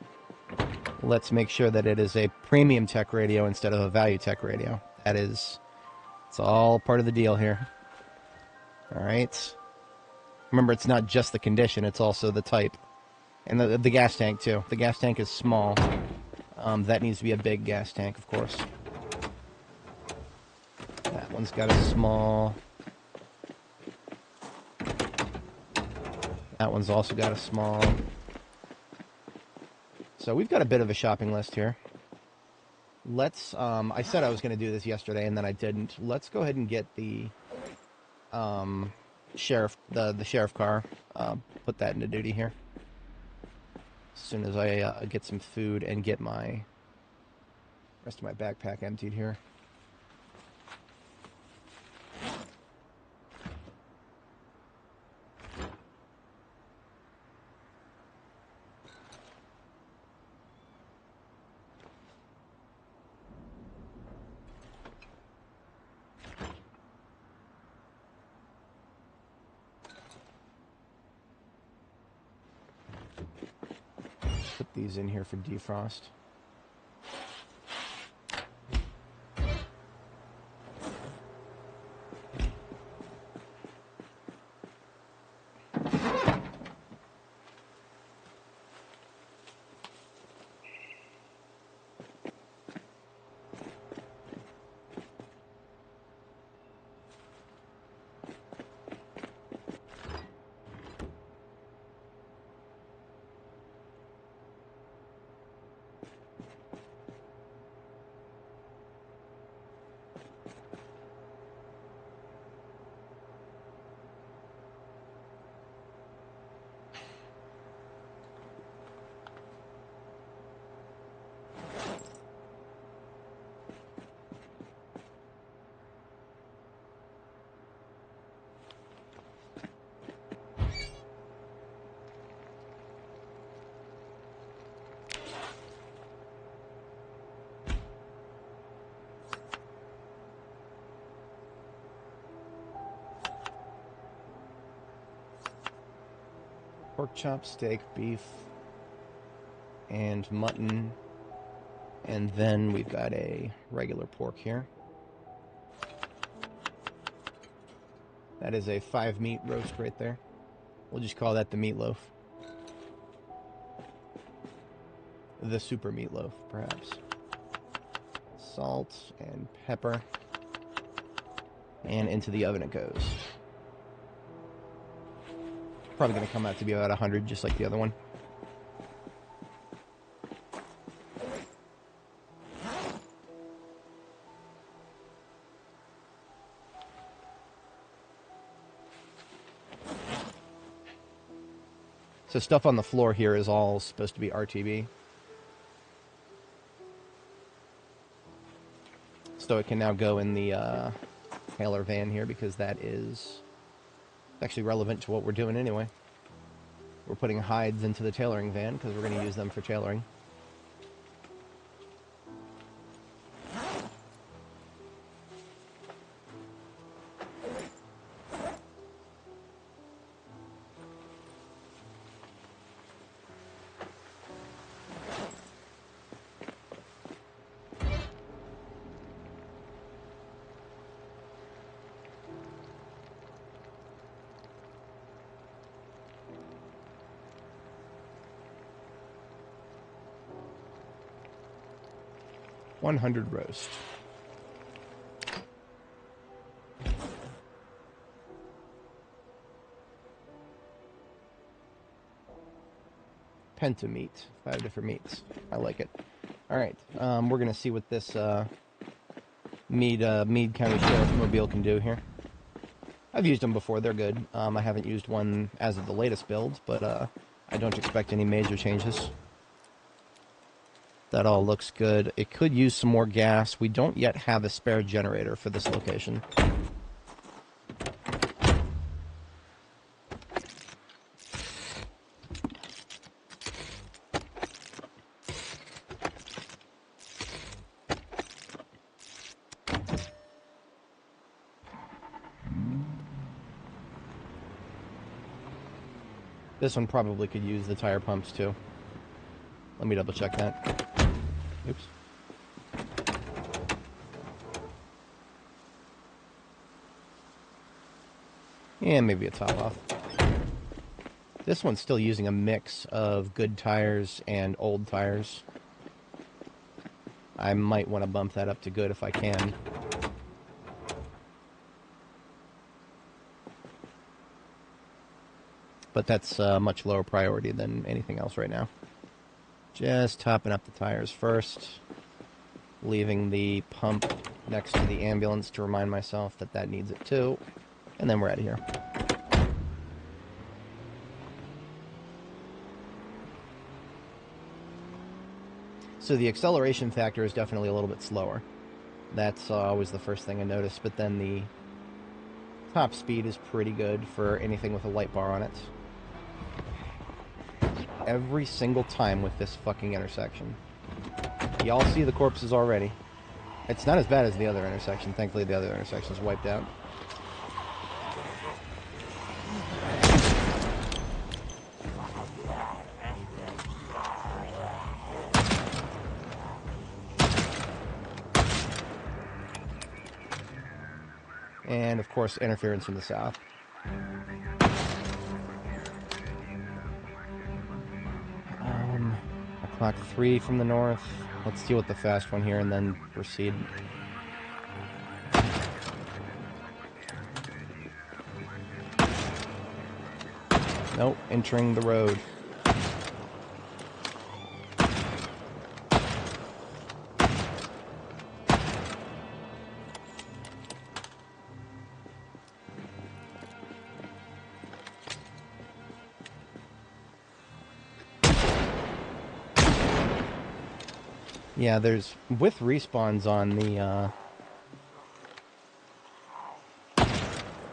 [SPEAKER 1] let's make sure that it is a premium tech radio instead of a value tech radio. It's all part of the deal here. All right. Remember, it's not just the condition, it's also the type. And the gas tank, too. The gas tank is small. That needs to be a big gas tank, of course. That one's got a small. That one's also got a small. So we've got a bit of a shopping list here. Let's, I said I was going to do this yesterday, and then I didn't. Let's go ahead and get the sheriff, the sheriff car. Put that into duty here. As soon as I get some food and get my rest of my backpack emptied here. Put these in here for defrost. Pork chop, steak, beef, and mutton. And then we've got a regular pork here. That is a 5-meat roast right there. We'll just call that the meatloaf. The super meatloaf, perhaps. Salt and pepper. And into the oven it goes. Probably going to come out to be about 100, just like the other one. So stuff on the floor here is all supposed to be RTB. So it can now go in the Taylor van here because that is actually relevant to what we're doing anyway. We're putting hides into the tailoring van because we're going to use them for tailoring. $100 roast. Penta meat. 5 different meats. I like it. Alright, we're going to see what this Meade County Sheriff Mobile can do here. I've used them before. They're good. I haven't used one as of the latest build, but I don't expect any major changes. That all looks good. It could use some more gas. We don't yet have a spare generator for this location. This one probably could use the tire pumps too. Let me double check that. Oops. And maybe a top off. This one's still using a mix of good tires and old tires. I might want to bump that up to good if I can. But that's much lower priority than anything else right now. Just topping up the tires first. Leaving the pump next to the ambulance to remind myself that that needs it too. And then we're out of here. So the acceleration factor is definitely a little bit slower. That's always the first thing I noticed. But then the top speed is pretty good for anything with a light bar on it. Every single time with this fucking intersection. Y'all see the corpses already. It's not as bad as the other intersection. Thankfully, the other intersection is wiped out. And, of course, interference from the south. I clocked 3 from the north. Let's deal with the fast one here and then proceed. Nope, entering the road. Yeah, there's, with respawns on the,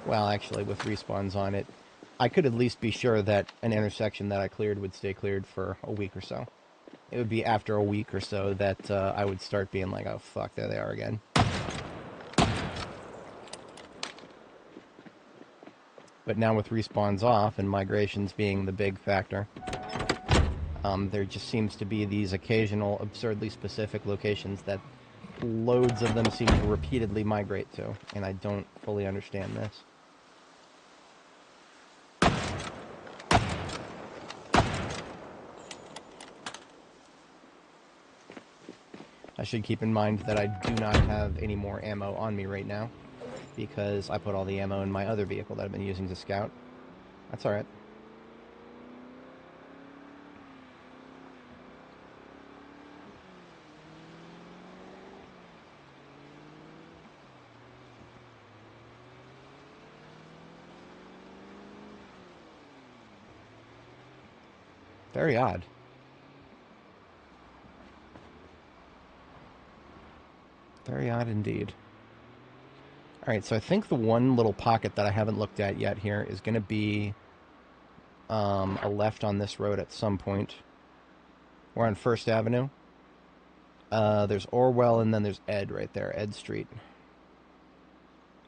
[SPEAKER 1] well, actually, with respawns on it, I could at least be sure that an intersection that I cleared would stay cleared for a week or so. It would be after a week or so that I would start being like, oh, fuck, there they are again. But now with respawns off and migrations being the big factor, there just seems to be these occasional absurdly specific locations that loads of them seem to repeatedly migrate to, and I don't fully understand this. I should keep in mind that I do not have any more ammo on me right now, because I put all the ammo in my other vehicle that I've been using to scout. That's alright. Very odd. Very odd indeed. Alright, so I think the one little pocket that I haven't looked at yet here is going to be a left on this road at some point. We're on 1st Avenue. There's Orwell, and then there's Ed right there, Ed Street.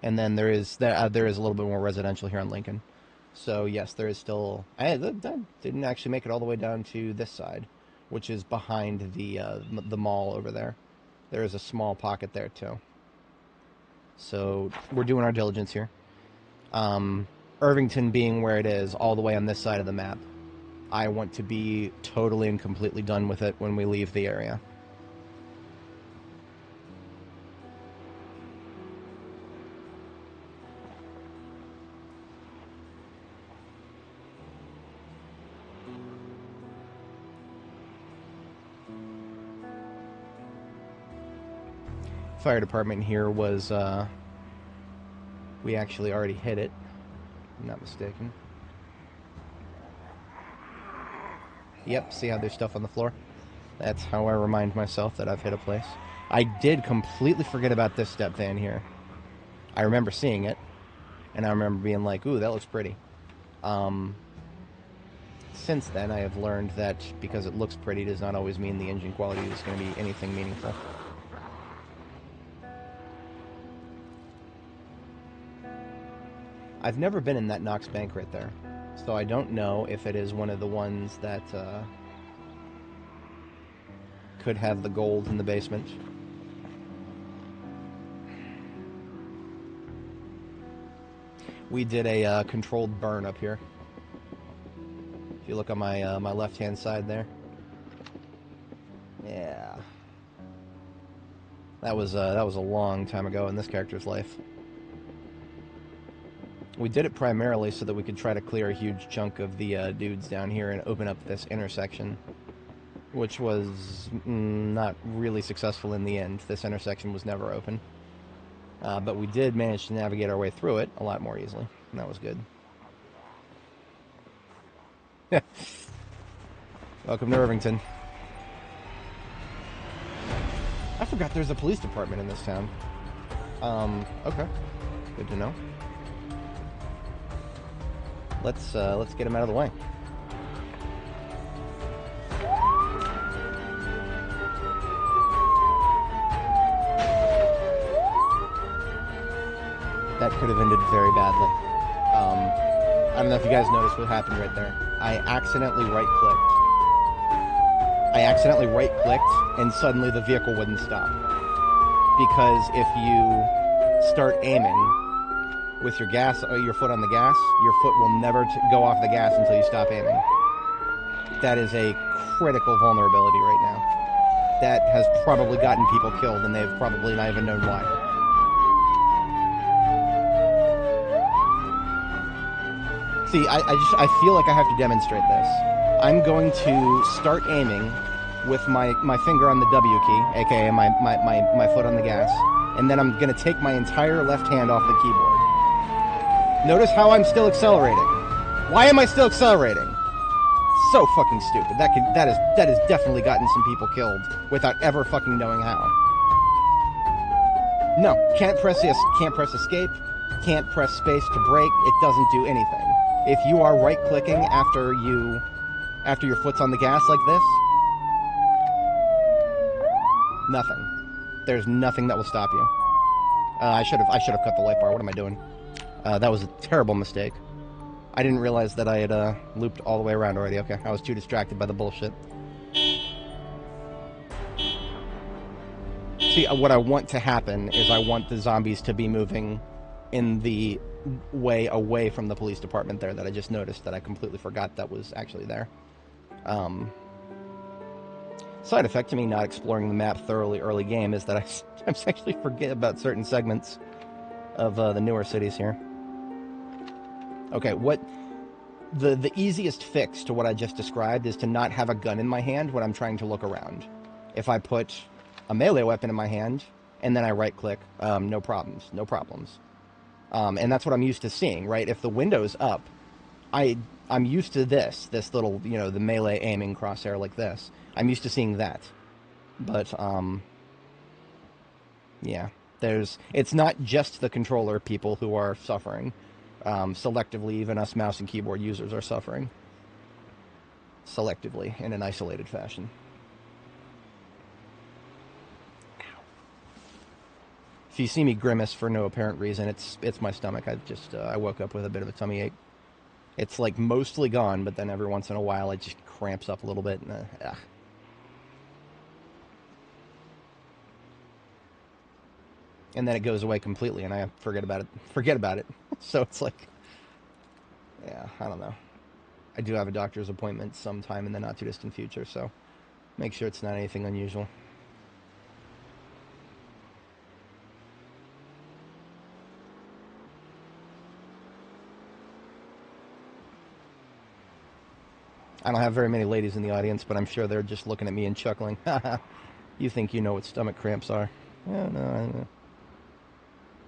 [SPEAKER 1] And then there is a little bit more residential here on Lincoln. So yes, there is still... I didn't actually make it all the way down to this side, which is behind the mall over there. There is a small pocket there too. So we're doing our diligence here. Irvington being where it is, all the way on this side of the map. I want to be totally and completely done with it when we leave the area. Fire department here was, we actually already hit it, if I'm not mistaken. Yep, see how there's stuff on the floor? That's how I remind myself that I've hit a place. I did completely forget about this step van here. I remember seeing it, and I remember being like, ooh, that looks pretty. Since then, I have learned that because it looks pretty does not always mean the engine quality is going to be anything meaningful. I've never been in that Knox bank right there, So I don't know if it is one of the ones that could have the gold in the basement. We did a controlled burn up here. If you look on my my left-hand side there. Yeah. That was a long time ago in this character's life. We did it primarily so that we could try to clear a huge chunk of the dudes down here and open up this intersection, which was not really successful in the end. This intersection was never open. But we did manage to navigate our way through it a lot more easily, and that was good. Welcome to Irvington. I forgot there's a police department in this town. Okay. Good to know. Let's get him out of the way. That could have ended very badly. I don't know if you guys noticed what happened right there. I accidentally right-clicked, and suddenly the vehicle wouldn't stop. Because if you start aiming with your foot on the gas, your foot will never go off the gas until you stop aiming. That is a critical vulnerability right now. That has probably gotten people killed, and they've probably not even known why. See, I feel like I have to demonstrate this. I'm going to start aiming with my finger on the W key, aka my foot on the gas, and then I'm going to take my entire left hand off the keyboard. Notice how I'm still accelerating. Why am I still accelerating? So fucking stupid. That has definitely gotten some people killed without ever fucking knowing how. No, can't press escape, can't press space to brake. It doesn't do anything. If you are right-clicking after your foot's on the gas like this, nothing. There's nothing that will stop you. I should have cut the light bar. What am I doing? That was a terrible mistake. I didn't realize that I had looped all the way around already. Okay, I was too distracted by the bullshit. See, what I want to happen is I want the zombies to be moving in the way away from the police department there that I just noticed that I completely forgot that was actually there. Side effect to me not exploring the map thoroughly early game is that I actually forget about certain segments of the newer cities here. Okay, what the easiest fix to what I just described is to not have a gun in my hand when I'm trying to look around. If I put a melee weapon in my hand and then I right-click, no problems. And that's what I'm used to seeing, right? If the window's up, I'm used to this little, the melee aiming crosshair like this. I'm used to seeing that. But, yeah. It's not just the controller people who are suffering. Selectively, even us mouse and keyboard users are suffering. Selectively, in an isolated fashion. If you see me grimace for no apparent reason, it's my stomach. I woke up with a bit of a tummy ache. It's like mostly gone, but then every once in a while it just cramps up a little bit. And, and then it goes away completely, and I forget about it. So it's like, yeah, I don't know. I do have a doctor's appointment sometime in the not too distant future, so make sure it's not anything unusual. I don't have very many ladies in the audience, but I'm sure they're just looking at me and chuckling. Haha, you think you know what stomach cramps are? Yeah, no, I know.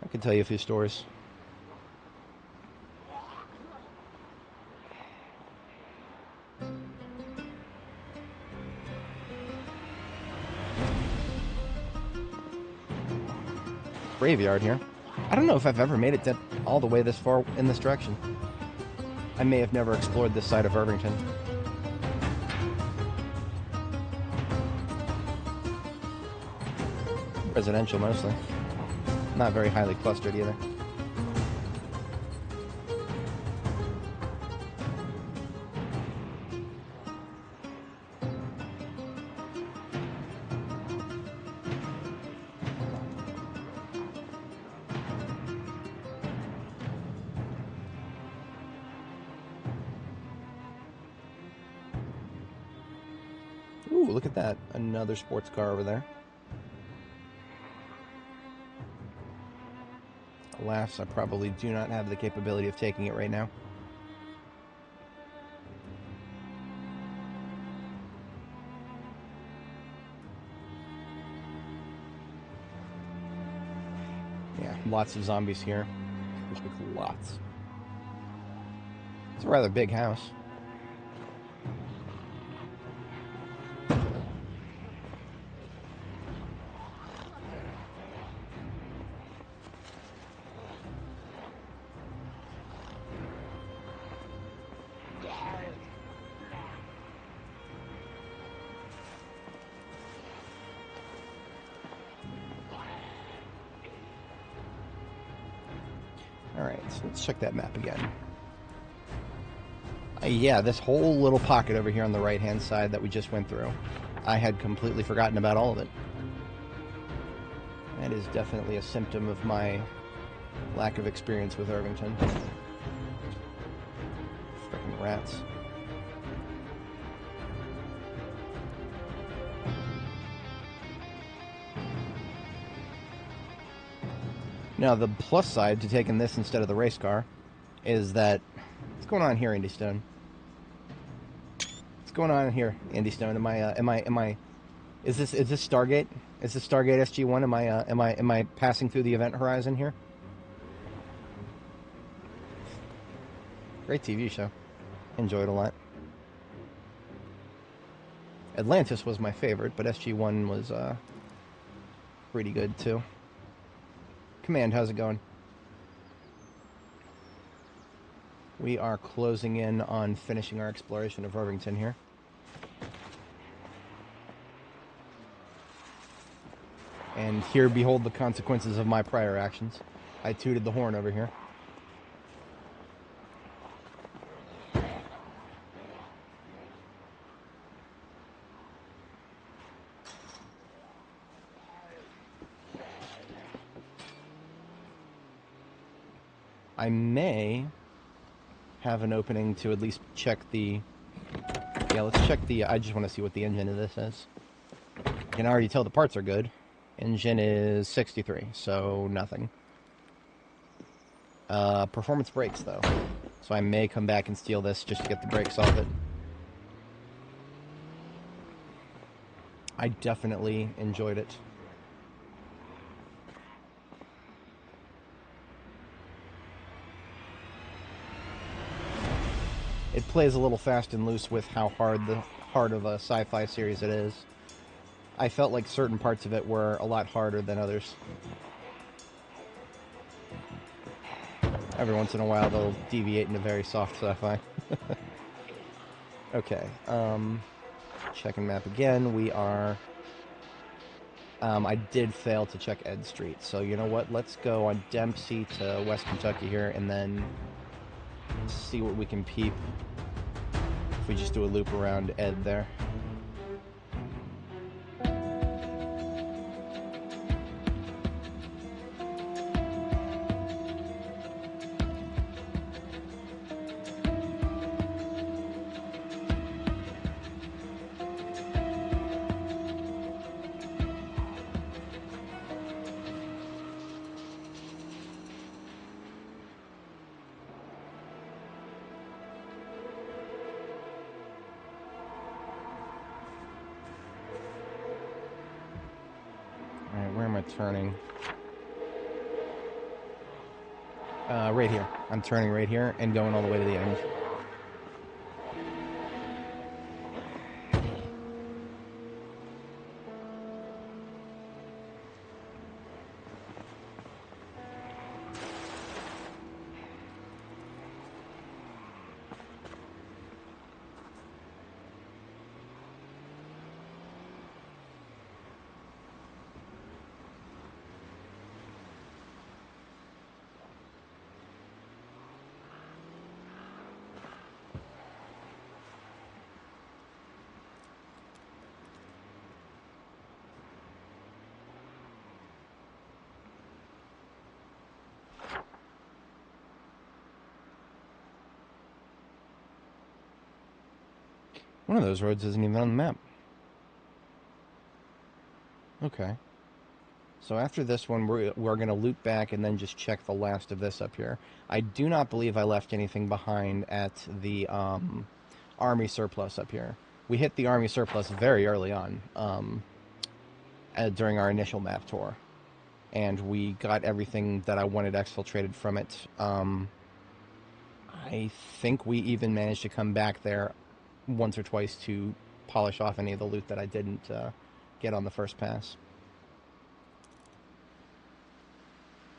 [SPEAKER 1] I can tell you a few stories. Graveyard here. I don't know if I've ever made it all the way this far in this direction. I may have never explored this side of Irvington. Residential mostly. Not very highly clustered either. Ooh, look at that. Another sports car over there. Alas, I probably do not have the capability of taking it right now. Yeah, lots of zombies here. Like, lots. It's a rather big house. Alright, so let's check that map again. Yeah, this whole little pocket over here on the right-hand side that we just went through, I had completely forgotten about all of it. That is definitely a symptom of my lack of experience with Irvington. Frickin' rats. Now, the plus side to taking this instead of the race car is that... What's going on here, Andy Stone? What's going on here, Andy Stone? Is this Stargate? Is this Stargate SG-1? Am I passing through the event horizon here? Great TV show. Enjoyed a lot. Atlantis was my favorite, but SG-1 was pretty good too. Command, how's it going? We are closing in on finishing our exploration of Irvington here. And here behold the consequences of my prior actions. I tooted the horn over here. I may have an opening to at least check the... Yeah, let's check the... I just want to see what the engine of this is. I can already tell the parts are good. Engine is 63, so nothing. Performance brakes, though. So I may come back and steal this just to get the brakes off it. I definitely enjoyed it. It plays a little fast and loose with how hard of a sci-fi series it is. I felt like certain parts of it were a lot harder than others. Every once in a while they'll deviate into very soft sci-fi. Okay, checking map again. We are... I did fail to check Ed Street, so you know what? Let's go on Dempsey to West Kentucky here, and then see what we can peep if we just do a loop around Ed there. Turning. Right here. I'm turning right here and going all the way to the end. One of those roads isn't even on the map. Okay. So after this one, we're going to loop back and then just check the last of this up here. I do not believe I left anything behind at the army surplus up here. We hit the army surplus very early on during our initial map tour. And we got everything that I wanted exfiltrated from it. I think we even managed to come back there once or twice to polish off any of the loot that I didn't get on the first pass.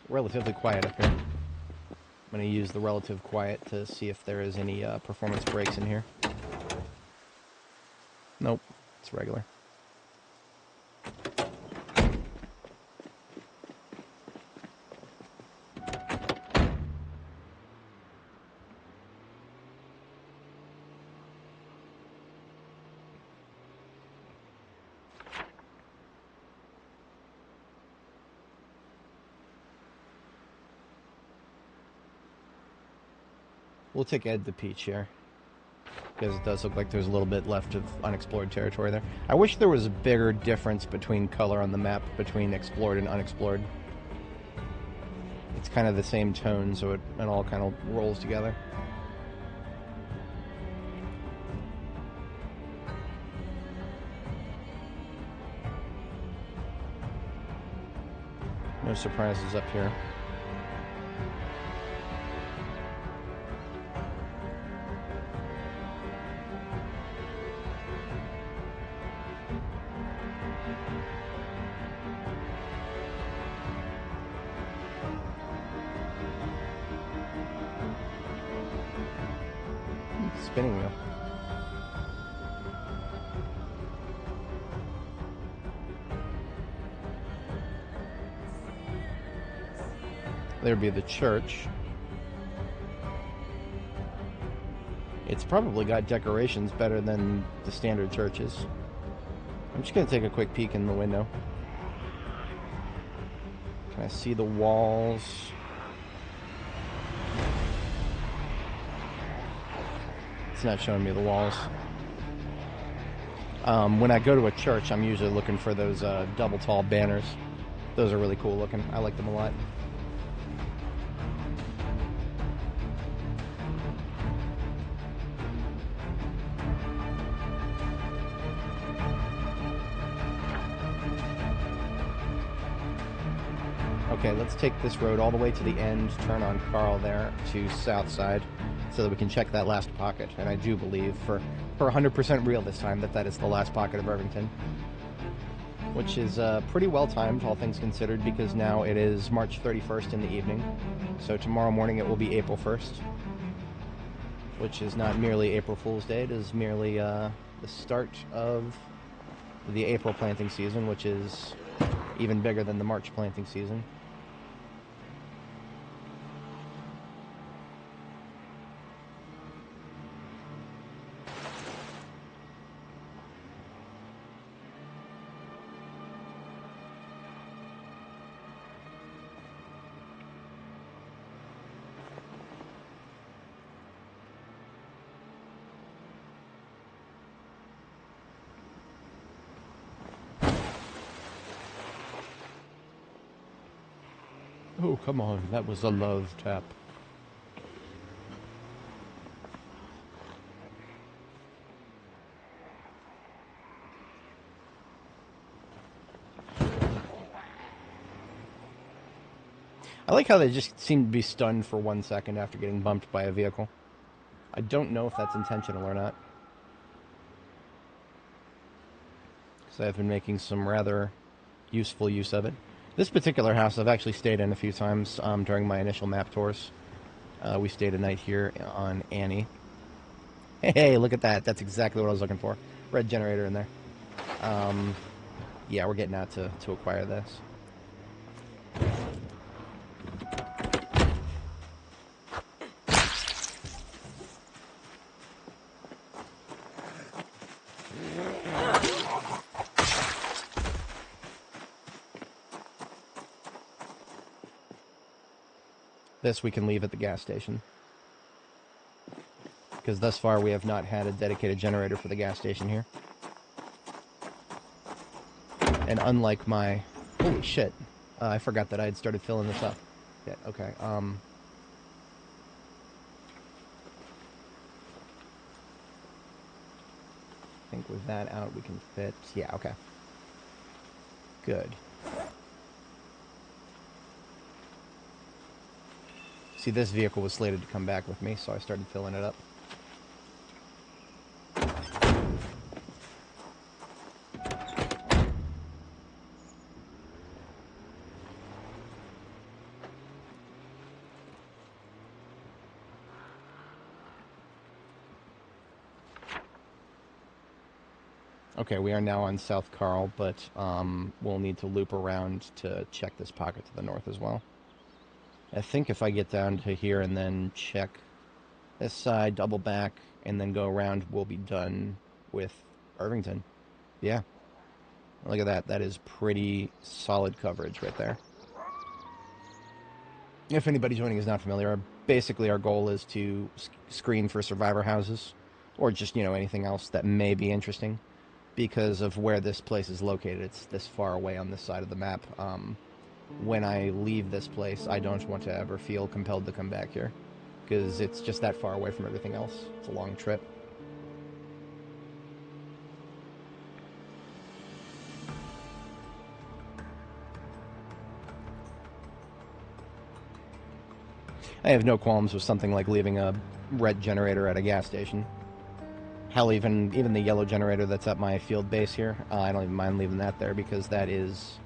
[SPEAKER 1] Relatively quiet up here. I'm going to use the relative quiet to see if there is any performance breaks in here. Nope, it's regular. We'll take Ed the Peach here, because it does look like there's a little bit left of unexplored territory there. I wish there was a bigger difference between color on the map between explored and unexplored. It's kind of the same tone, so it all kind of rolls together. No surprises up here. Spinning wheel. There'd be the church. It's probably got decorations better than the standard churches. I'm just going to take a quick peek in the window. Can I see the walls? It's not showing me the walls. When I go to a church, I'm usually looking for those double tall banners. Those are really cool looking. I like them a lot. Okay, let's take this road all the way to the end, turn on Carl there to south side, so that we can check that last pocket. And I do believe, for 100% real this time, that is the last pocket of Irvington. Which is pretty well timed, all things considered, because now it is March 31st in the evening. So tomorrow morning it will be April 1st. Which is not merely April Fool's Day, it is merely the start of the April planting season, which is even bigger than the March planting season. Oh, come on, that was a love tap. I like how they just seem to be stunned for 1 second after getting bumped by a vehicle. I don't know if that's intentional or not. Because I've been making some rather useful use of it. This particular house I've actually stayed in a few times during my initial map tours. We stayed a night here on Annie. Hey, look at that. That's exactly what I was looking for. Red generator in there. Yeah, we're getting out to acquire this. This we can leave at the gas station. Because thus far we have not had a dedicated generator for the gas station here. And unlike my... Holy shit. I forgot that I had started filling this up. Yeah, okay, I think with that out we can fit... Yeah, okay. Good. See, this vehicle was slated to come back with me, so I started filling it up. Okay, we are now on South Carl, but we'll need to loop around to check this pocket to the north as well. I think if I get down to here and then check this side, double back, and then go around, we'll be done with Irvington. Yeah. Look at that. That is pretty solid coverage right there. If anybody joining is not familiar, basically our goal is to screen for survivor houses, or just, you know, anything else that may be interesting. Because of where this place is located, it's this far away on this side of the map. When I leave this place, I don't want to ever feel compelled to come back here, because it's just that far away from everything else. It's a long trip. I have no qualms with something like leaving a red generator at a gas station. Hell, even the yellow generator that's at my field base here, I don't even mind leaving that there, because that is...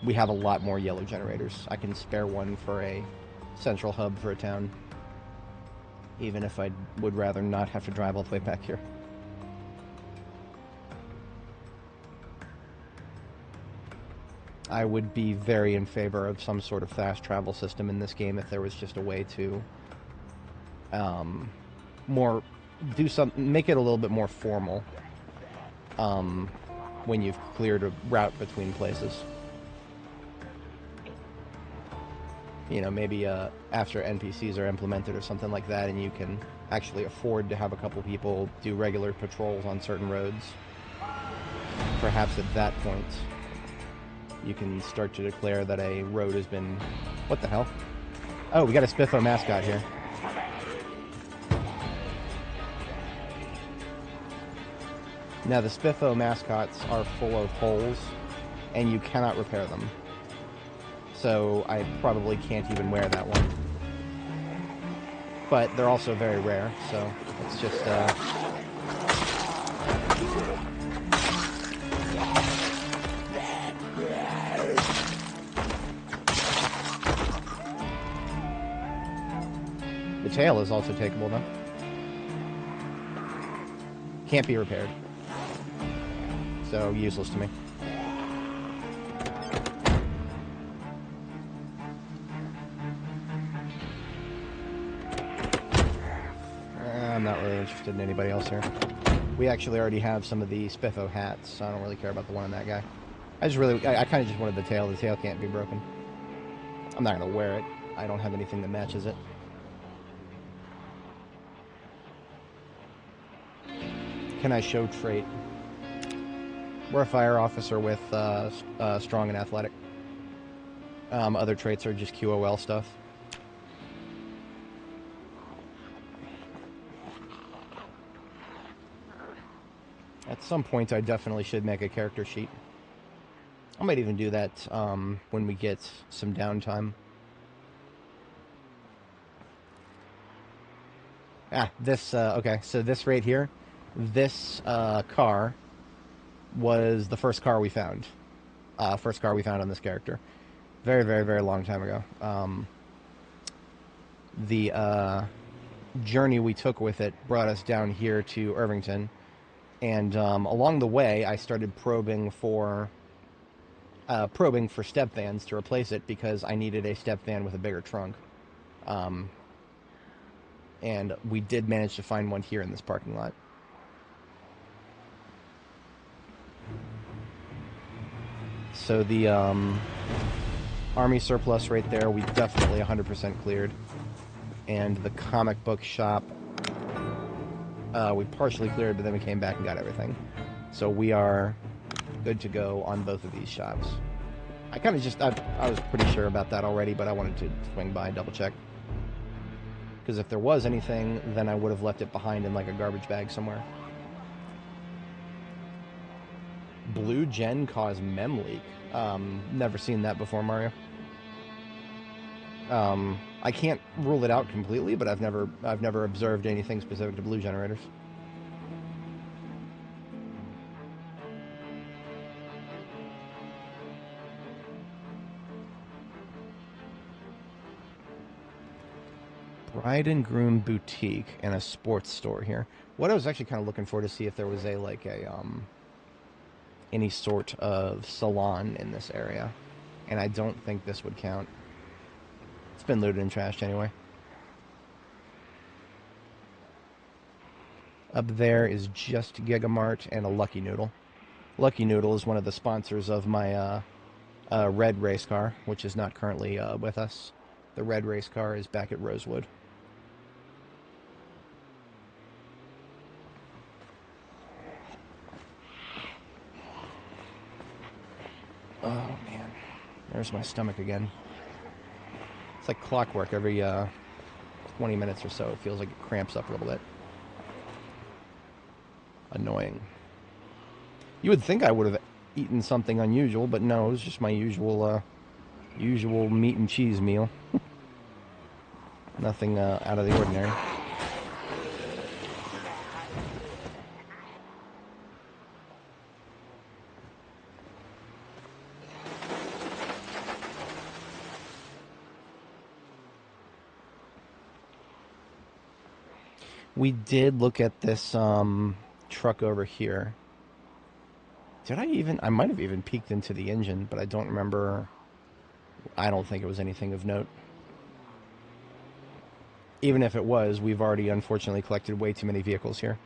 [SPEAKER 1] we have a lot more yellow generators. I can spare one for a central hub for a town, even if I would rather not have to drive all the way back here. I would be very in favor of some sort of fast travel system in this game if there was just a way to make it a little bit more formal when you've cleared a route between places. You know, maybe after NPCs are implemented or something like that, and you can actually afford to have a couple people do regular patrols on certain roads. Perhaps at that point, you can start to declare that a road has been... What the hell? Oh, we got a Spiffo mascot here. Now, the Spiffo mascots are full of holes, and you cannot repair them. So I probably can't even wear that one. But they're also very rare, so it's just... The tail is also takeable, though. Can't be repaired. So, useless to me. I'm not really interested in anybody else here. We actually already have some of the Spiffo hats, so I don't really care about the one on that guy. I kind of just wanted the tail. The tail can't be broken. I'm not going to wear it. I don't have anything that matches it. Can I show trait? We're a fire officer with strong and athletic. Other traits are just QOL stuff. At some point, I definitely should make a character sheet. I might even do that when we get some downtime. Okay, so this right here, this car was the first car we found. First car we found on this character. Very, very, very long time ago. The journey we took with it brought us down here to Irvington. And along the way, I started probing for step vans to replace it, because I needed a step van with a bigger trunk. And we did manage to find one here in this parking lot. So the army surplus right there, we definitely 100% cleared. And the comic book shop, we partially cleared, but then we came back and got everything. So we are good to go on both of these shops. I kind of just, I was pretty sure about that already, but I wanted to swing by and double check. Because if there was anything, then I would have left it behind in like a garbage bag somewhere. Blue gen cause mem leak. Never seen that before, Mario. I can't rule it out completely, but I've never observed anything specific to blue generators. Bride and Groom Boutique and a sports store here. What I was actually kind of looking for to see if there was a any sort of salon in this area, and I don't think this would count. It's been looted and trashed anyway. Up there is just Gigamart and a Lucky Noodle. Lucky Noodle is one of the sponsors of my red race car, which is not currently with us. The red race car is back at Rosewood. Oh, man. There's my stomach again. It's like clockwork. Every 20 minutes or so, it feels like it cramps up a little bit. Annoying. You would think I would have eaten something unusual, but no, it was just my usual meat and cheese meal. Nothing out of the ordinary. We did look at this truck over here. Did I even... I might have even peeked into the engine, but I don't remember. I don't think it was anything of note. Even if it was, we've already unfortunately collected way too many vehicles here.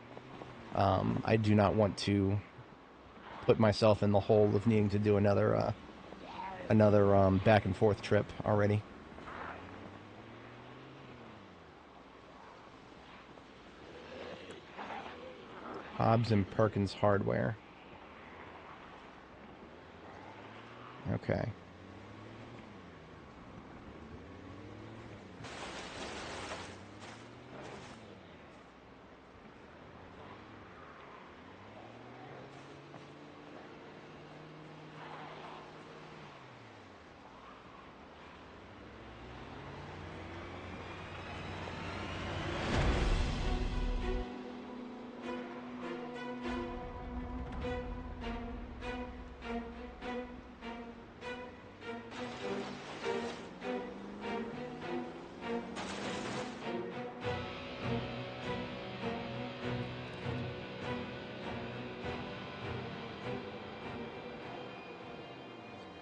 [SPEAKER 1] I do not want to put myself in the hole of needing to do another back and forth trip already. Hobbs and Perkins Hardware. Okay.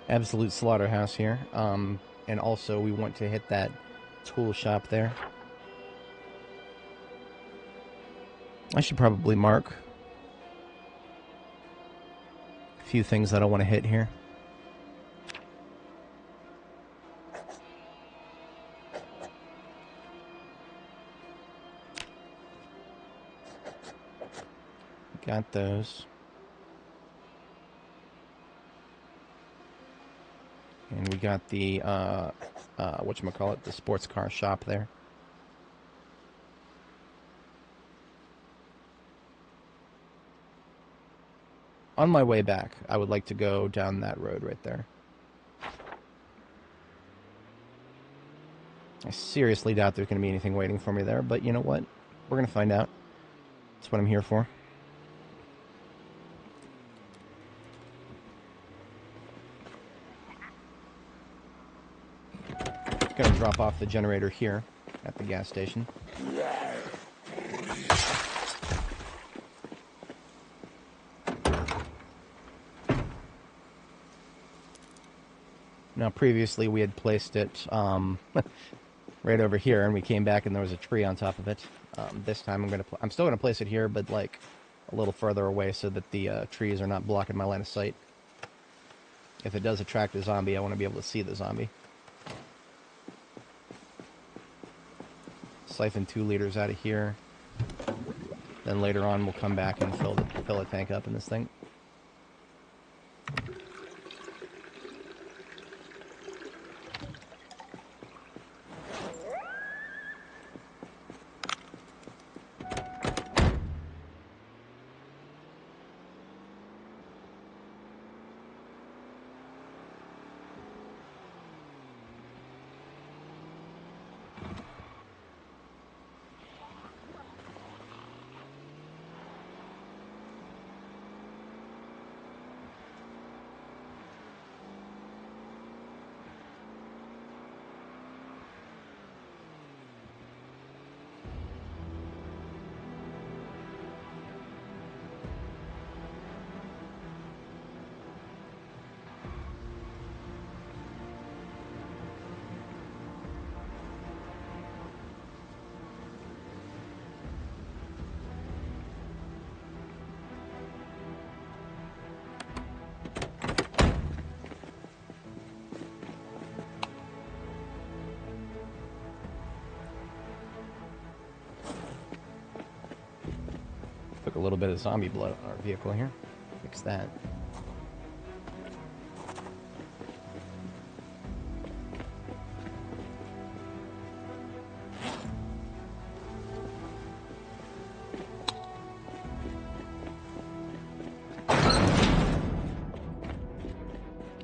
[SPEAKER 1] Absolute Slaughterhouse here. And also we want to hit that tool shop there. I should probably mark a few things that I want to hit here. Got those. And we got the, whatchamacallit, the sports car shop there. On my way back, I would like to go down that road right there. I seriously doubt there's going to be anything waiting for me there, but you know what? We're going to find out. That's what I'm here for. Going to drop off the generator here at the gas station. Now, previously we had placed it right over here, and we came back and there was a tree on top of it. This time I'm still gonna place it here, but like a little further away so that the trees are not blocking my line of sight. If it does attract a zombie, I want to be able to see the zombie. Siphon 2 liters out of here. Then later on we'll come back and fill the tank up in this thing. a little bit of zombie blood on our vehicle here. Fix that.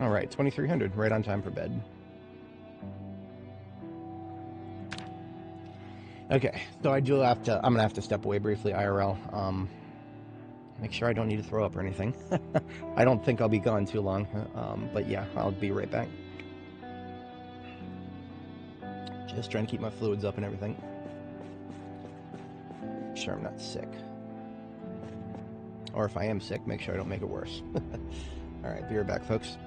[SPEAKER 1] All right, 2300, right on time for bed. Okay, so I'm gonna have to step away briefly, IRL. Make sure I don't need to throw up or anything. I don't think I'll be gone too long, but yeah, I'll be right back. Just trying to keep my fluids up and everything. Make sure I'm not sick. Or if I am sick, make sure I don't make it worse. All right, be right back, folks.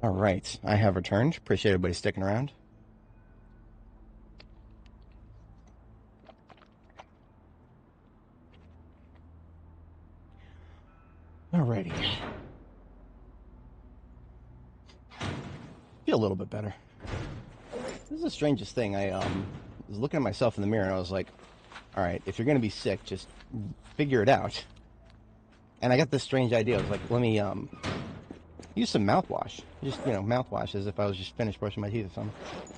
[SPEAKER 1] All right, I have returned. Appreciate everybody sticking around. Alrighty. Feel a little bit better. This is the strangest thing. I was looking at myself in the mirror and I was like, all right, if you're going to be sick, just figure it out. And I got this strange idea. I was like, let me use some mouthwash. Just, you know, mouthwash as if I was just finished brushing my teeth or something.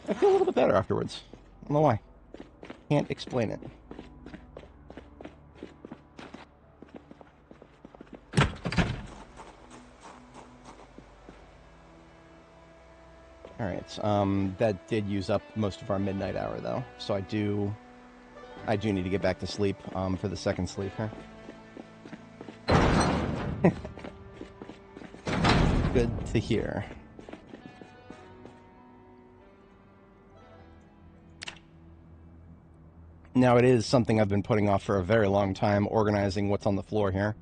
[SPEAKER 1] I feel a little bit better afterwards. I don't know why. Can't explain it. All right, that did use up most of our midnight hour though, so I do need to get back to sleep for the second sleep here. Good to hear. Now it is something I've been putting off for a very long time, organizing what's on the floor here.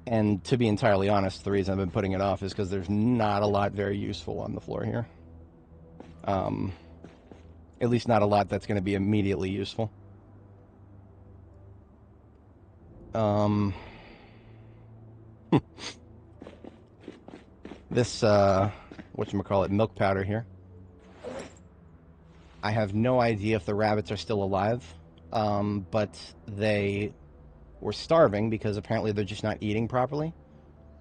[SPEAKER 1] And to be entirely honest, the reason I've been putting it off is because there's not a lot very useful on the floor here. At least not a lot that's going to be immediately useful. This, whatchamacallit, milk powder here. I have no idea if the rabbits are still alive, but they were starving because apparently they're just not eating properly.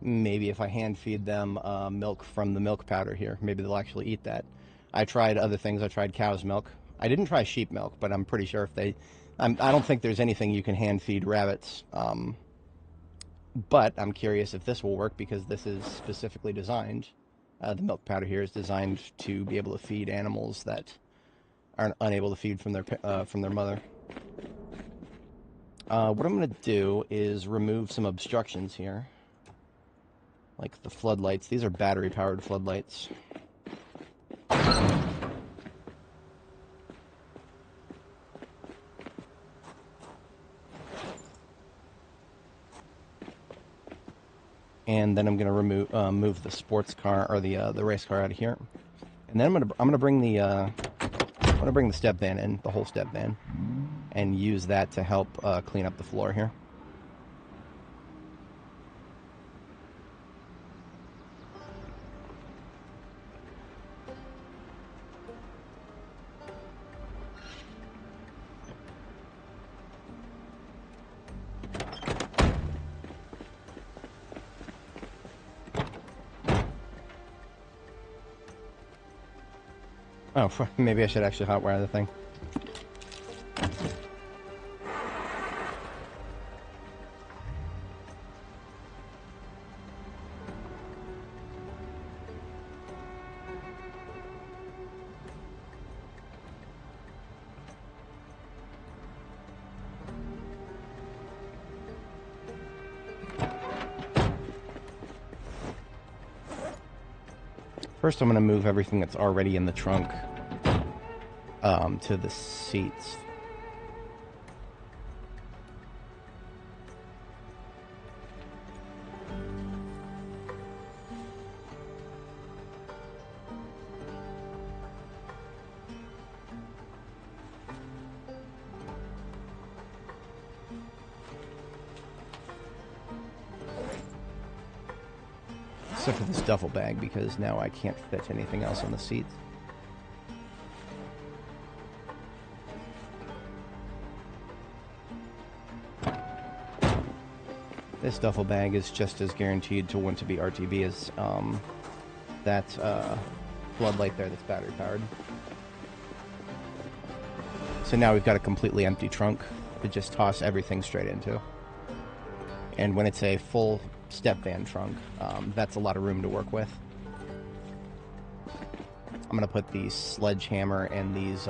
[SPEAKER 1] Maybe if I hand feed them milk from the milk powder here, maybe they'll actually eat that. I tried other things. I tried cow's milk. I didn't try sheep milk, but I'm pretty sure if they... I don't think there's anything you can hand feed rabbits. But I'm curious if this will work because this is specifically designed. The milk powder here is designed to be able to feed animals that are unable to feed from their mother. What I'm going to do is remove some obstructions here. Like the floodlights. These are battery-powered floodlights. And then I'm going to move the sports car or the race car out of here. And then I'm going to bring the step van in, the whole step van, and use that to help clean up the floor here. Oh, maybe I should actually hotwire the thing. First, I'm going to move everything that's already in the trunk to the seats. Except for this duffel bag, because now I can't fit anything else on the seats. This duffel bag is just as guaranteed to want to be RTB as that floodlight there that's battery powered. So now we've got a completely empty trunk to just toss everything straight into. And when it's a full step van trunk, that's a lot of room to work with. I'm going to put the sledgehammer and these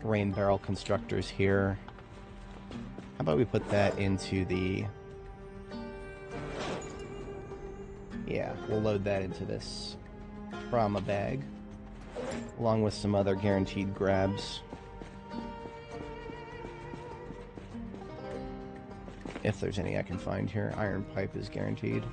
[SPEAKER 1] rain barrel constructors here. How about we put that into the... Yeah, we'll load that into this trauma bag, along with some other guaranteed grabs. If there's any I can find here. Iron pipe is guaranteed.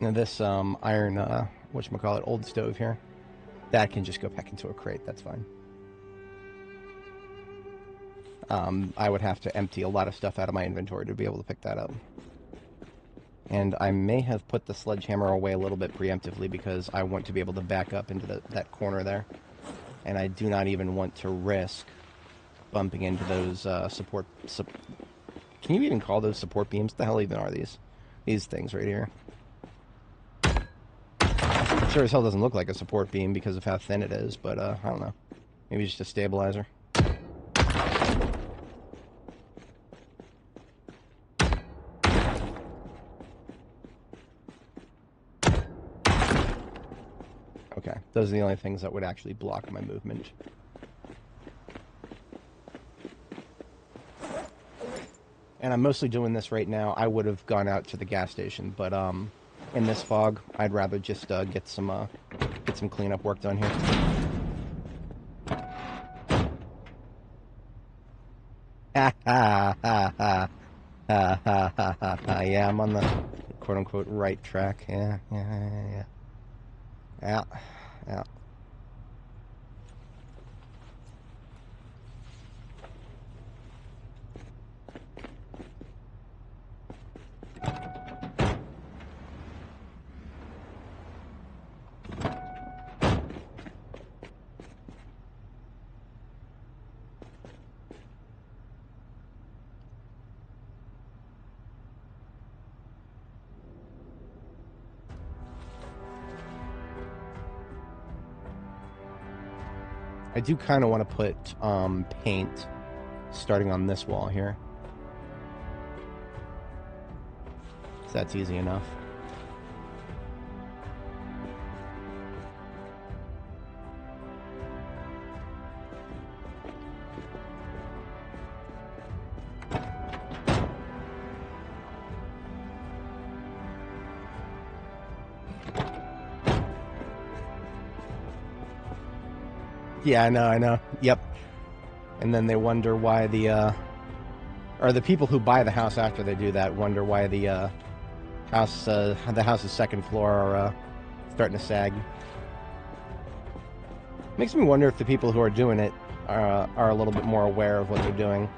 [SPEAKER 1] Now this iron, whatchamacallit, old stove here, that can just go back into a crate, that's fine. I would have to empty a lot of stuff out of my inventory to be able to pick that up. And I may have put the sledgehammer away a little bit preemptively because I want to be able to back up into that corner there. And I do not even want to risk bumping into those can you even call those support beams? What the hell even are these? These things right here. Sure as hell doesn't look like a support beam because of how thin it is, but I don't know. Maybe just a stabilizer. Okay, those are the only things that would actually block my movement. And I'm mostly doing this right now. I would have gone out to the gas station, but in this fog, I'd rather just get some cleanup work done here. Ha ha ha ha ha ha ha ha. Yeah, I'm on the quote-unquote right track. Yeah. Yeah. I do kind of want to put paint starting on this wall here. So that's easy enough. Yeah, I know. Yep. And then they wonder why or the people who buy the house after they do that wonder why the house's second floor are starting to sag. Makes me wonder if the people who are doing it are a little bit more aware of what they're doing.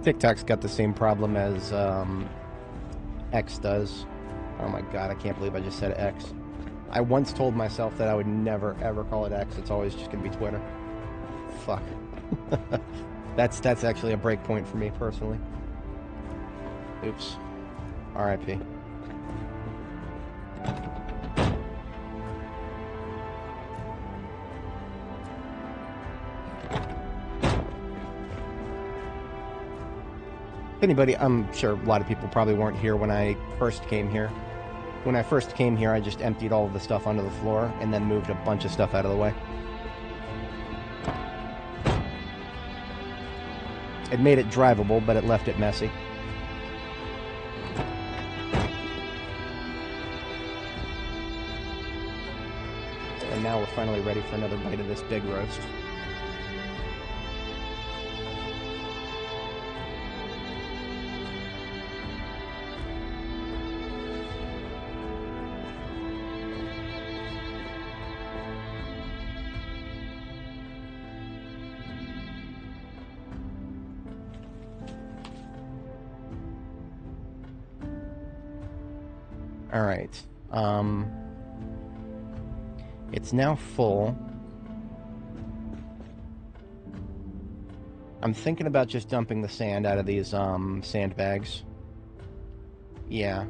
[SPEAKER 1] TikTok's got the same problem as X does. Oh my god, I can't believe I just said X. I once told myself that I would never ever call it X. It's always just gonna be Twitter. Fuck. That's actually a break point for me personally. Oops. R.I.P. If anybody, I'm sure a lot of people probably weren't here when I first came here. When I first came here, I just emptied all of the stuff onto the floor and then moved a bunch of stuff out of the way. It made it drivable, but it left it messy. And now we're finally ready for another bite of this big roast. All right. It's now full. I'm thinking about just dumping the sand out of these sandbags. Yeah.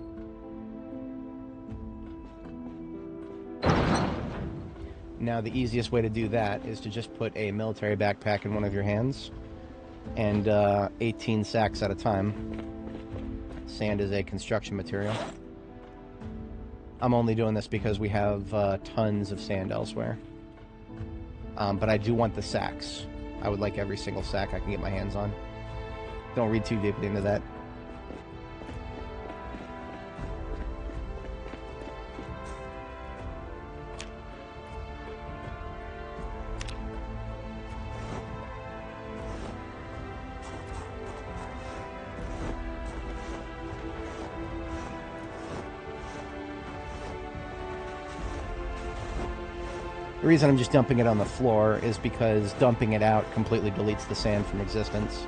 [SPEAKER 1] Now the easiest way to do that is to just put a military backpack in one of your hands and 18 sacks at a time. Sand is a construction material. I'm only doing this because we have tons of sand elsewhere. But I do want the sacks. I would like every single sack I can get my hands on. Don't read too deeply into that. The reason I'm just dumping it on the floor is because dumping it out completely deletes the sand from existence.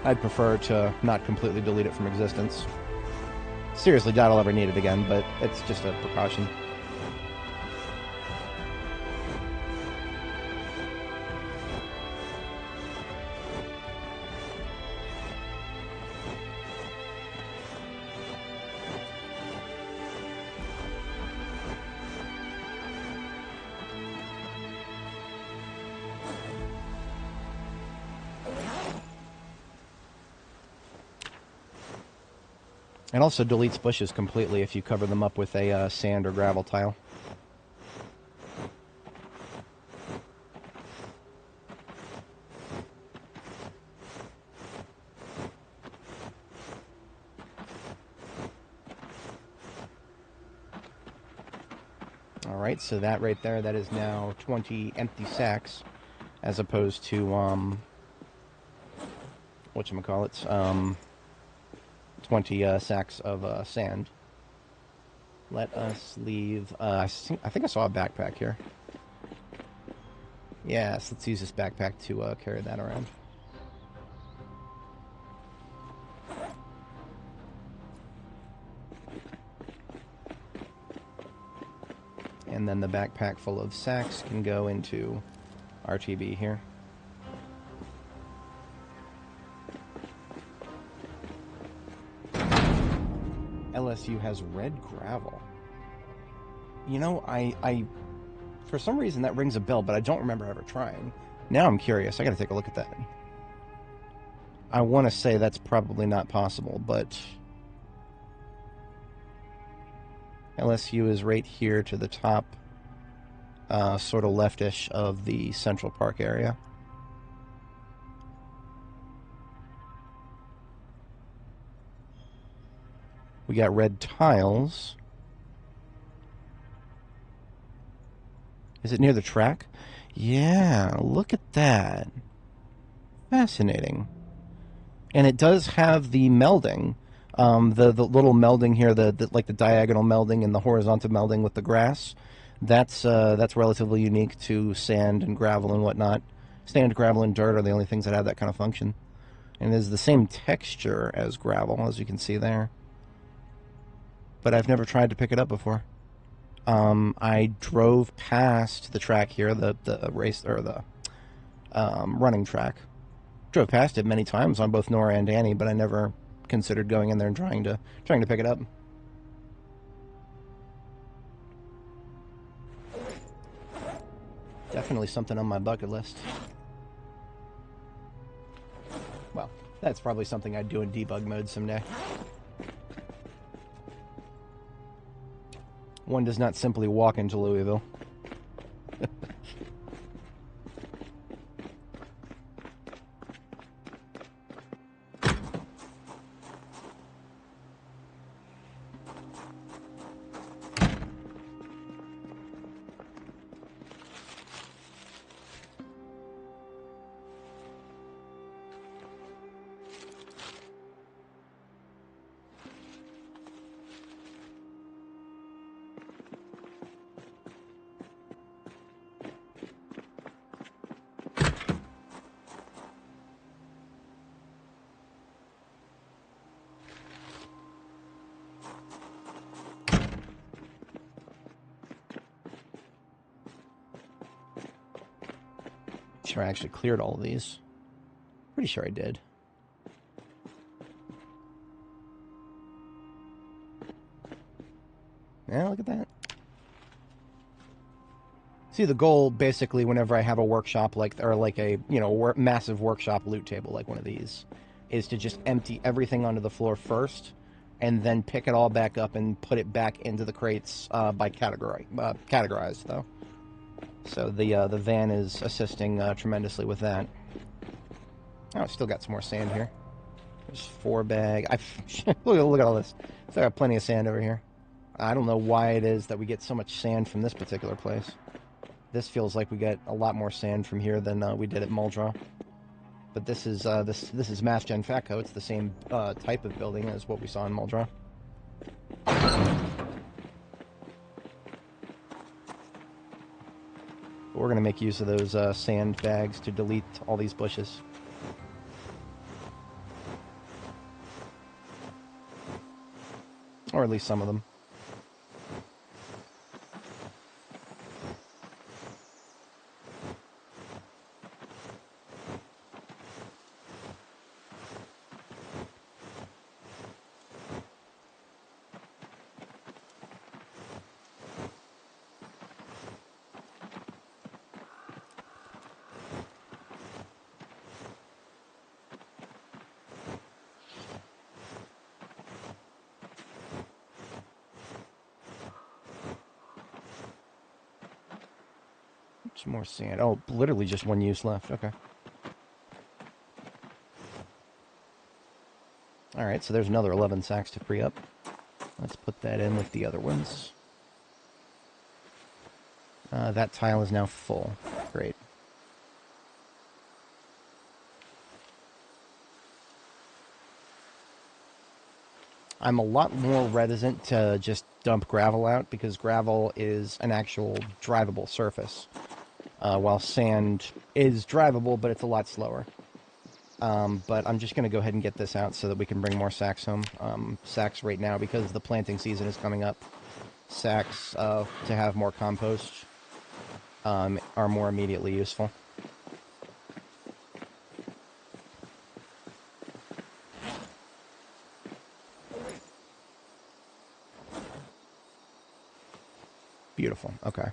[SPEAKER 1] I'd prefer to not completely delete it from existence. Seriously, doubt I'll ever need it again, but it's just a precaution. It also deletes bushes completely if you cover them up with a sand or gravel tile. Alright, so that right there, that is now 20 empty sacks, as opposed to, whatchamacallit, 20 sacks of sand. Let us leave, I think I saw a backpack here. Yes, let's use this backpack to carry that around. And then the backpack full of sacks can go into RTB here. LSU has red gravel. You know, I for some reason that rings a bell, but I don't remember ever trying. Now I'm curious. I gotta take a look at that. I want to say that's probably not possible, but LSU is right here to the top, sort of leftish of the Central Park area. We got red tiles. Is it near the track? Yeah, look at that. Fascinating. And it does have the melding. The little melding here, like the diagonal melding and the horizontal melding with the grass. That's relatively unique to sand and gravel and whatnot. Sand, gravel, and dirt are the only things that have that kind of function. And it is the same texture as gravel, as you can see there. But I've never tried to pick it up before. I drove past the track here, the race or the running track. Drove past it many times on both Nora and Dani, but I never considered going in there and trying to pick it up. Definitely something on my bucket list. Well, that's probably something I'd do in debug mode someday. One does not simply walk into Louisville. Sure, I actually cleared all of these. Pretty sure I did. Yeah, look at that. See, the goal, basically, whenever I have a workshop like, or like a, you know, massive workshop loot table like one of these, is to just empty everything onto the floor first, and then pick it all back up and put it back into the crates by categorized, though. So the van is assisting tremendously with that. Oh, I still got some more sand here. There's 4 bag. Look at all this. So I got plenty of sand over here. I don't know why it is that we get so much sand from this particular place. This feels like we get a lot more sand from here than we did at Muldraw. But this is this is Mass Gen Fatco. It's the same type of building as what we saw in Muldraw. We're gonna make use of those sand bags to delete all these bushes. Or at least some of them. Some more sand. Oh, literally just 1 use left. Okay. Alright, so there's another 11 sacks to free up. Let's put that in with the other ones. That tile is now full. Great. I'm a lot more reticent to just dump gravel out because gravel is an actual drivable surface. While sand is drivable, but it's a lot slower. But I'm just going to go ahead and get this out so that we can bring more sacks home. Sacks right now, because the planting season is coming up, sacks to have more compost are more immediately useful. Beautiful. Okay.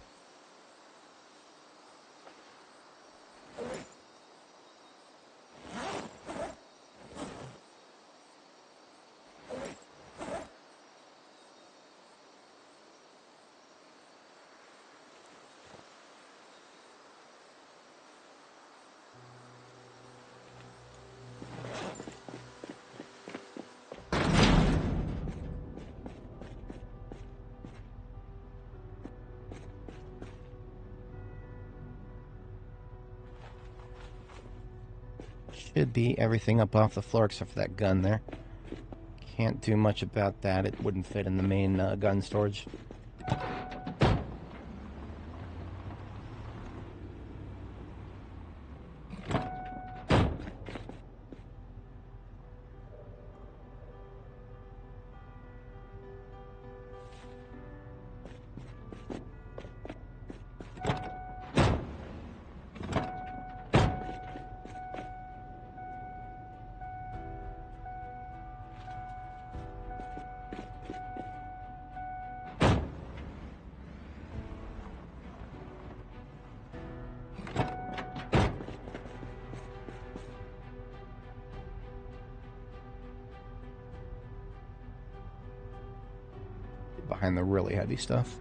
[SPEAKER 1] Should be everything up off the floor except for that gun there. Can't do much about that. It wouldn't fit in the main gun storage. Behind the really heavy stuff.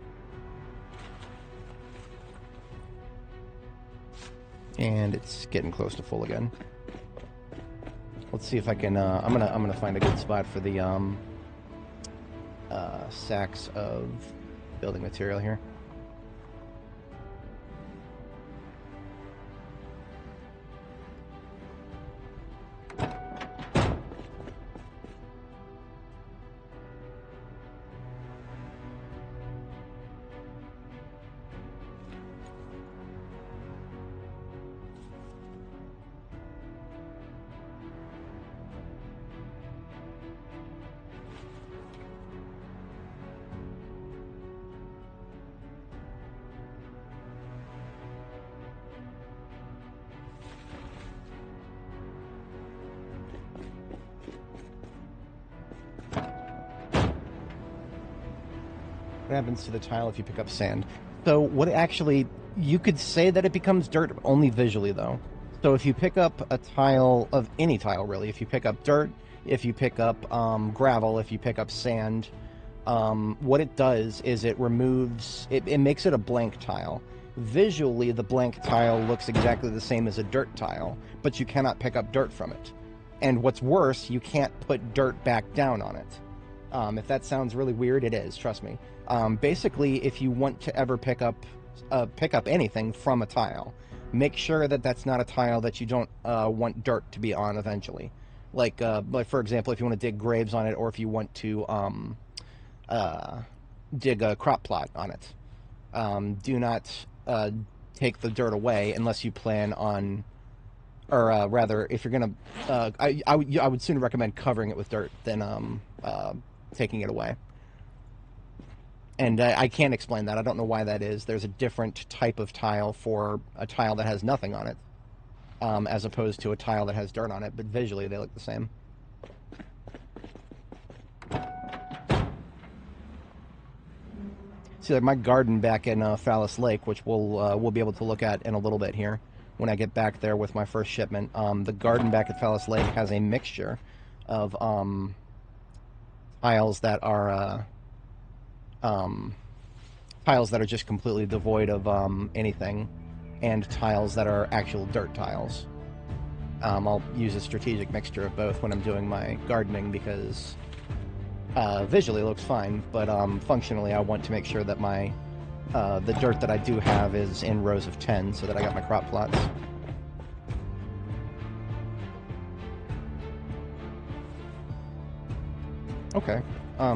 [SPEAKER 1] And it's getting close to full again. Let's see if I can I'm gonna find a good spot for the sacks of building material here. What happens to the tile if you pick up sand? So what actually, you could say that it becomes dirt only visually though. So if you pick up a tile of any tile really, if you pick up dirt, if you pick up gravel, if you pick up sand, what it does is it removes, it makes it a blank tile. Visually, the blank tile looks exactly the same as a dirt tile, but you cannot pick up dirt from it. And what's worse, you can't put dirt back down on it. If that sounds really weird, it is, trust me. Basically, if you want to ever pick up anything from a tile, make sure that that's not a tile that you don't want dirt to be on eventually. Like for example, if you want to dig graves on it, or if you want to dig a crop plot on it. Do not take the dirt away unless you plan on, or rather, if you're gonna, I would sooner recommend covering it with dirt than taking it away. And I can't explain that. I don't know why that is. There's a different type of tile for a tile that has nothing on it, as opposed to a tile that has dirt on it, but visually they look the same. See, like my garden back in Phallus Lake, which we'll be able to look at in a little bit here when I get back there with my first shipment. The garden back at Phallus Lake has a mixture of tiles that are just completely devoid of anything, and tiles that are actual dirt tiles. I'll use a strategic mixture of both when I'm doing my gardening because visually it looks fine, but functionally I want to make sure that my the dirt that I do have is in rows of 10 so that I got my crop plots. Okay,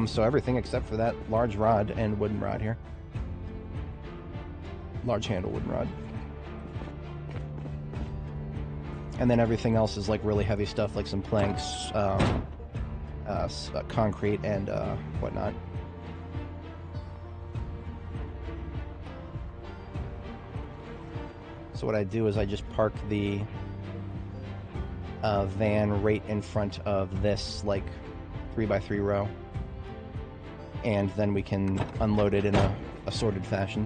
[SPEAKER 1] so everything except for that large rod and wooden rod here. Large handle wooden rod. And then everything else is like really heavy stuff, like some planks, concrete, and whatnot. So what I do is I just park the van right in front of this like 3x3 row, and then we can unload it in a sorted fashion.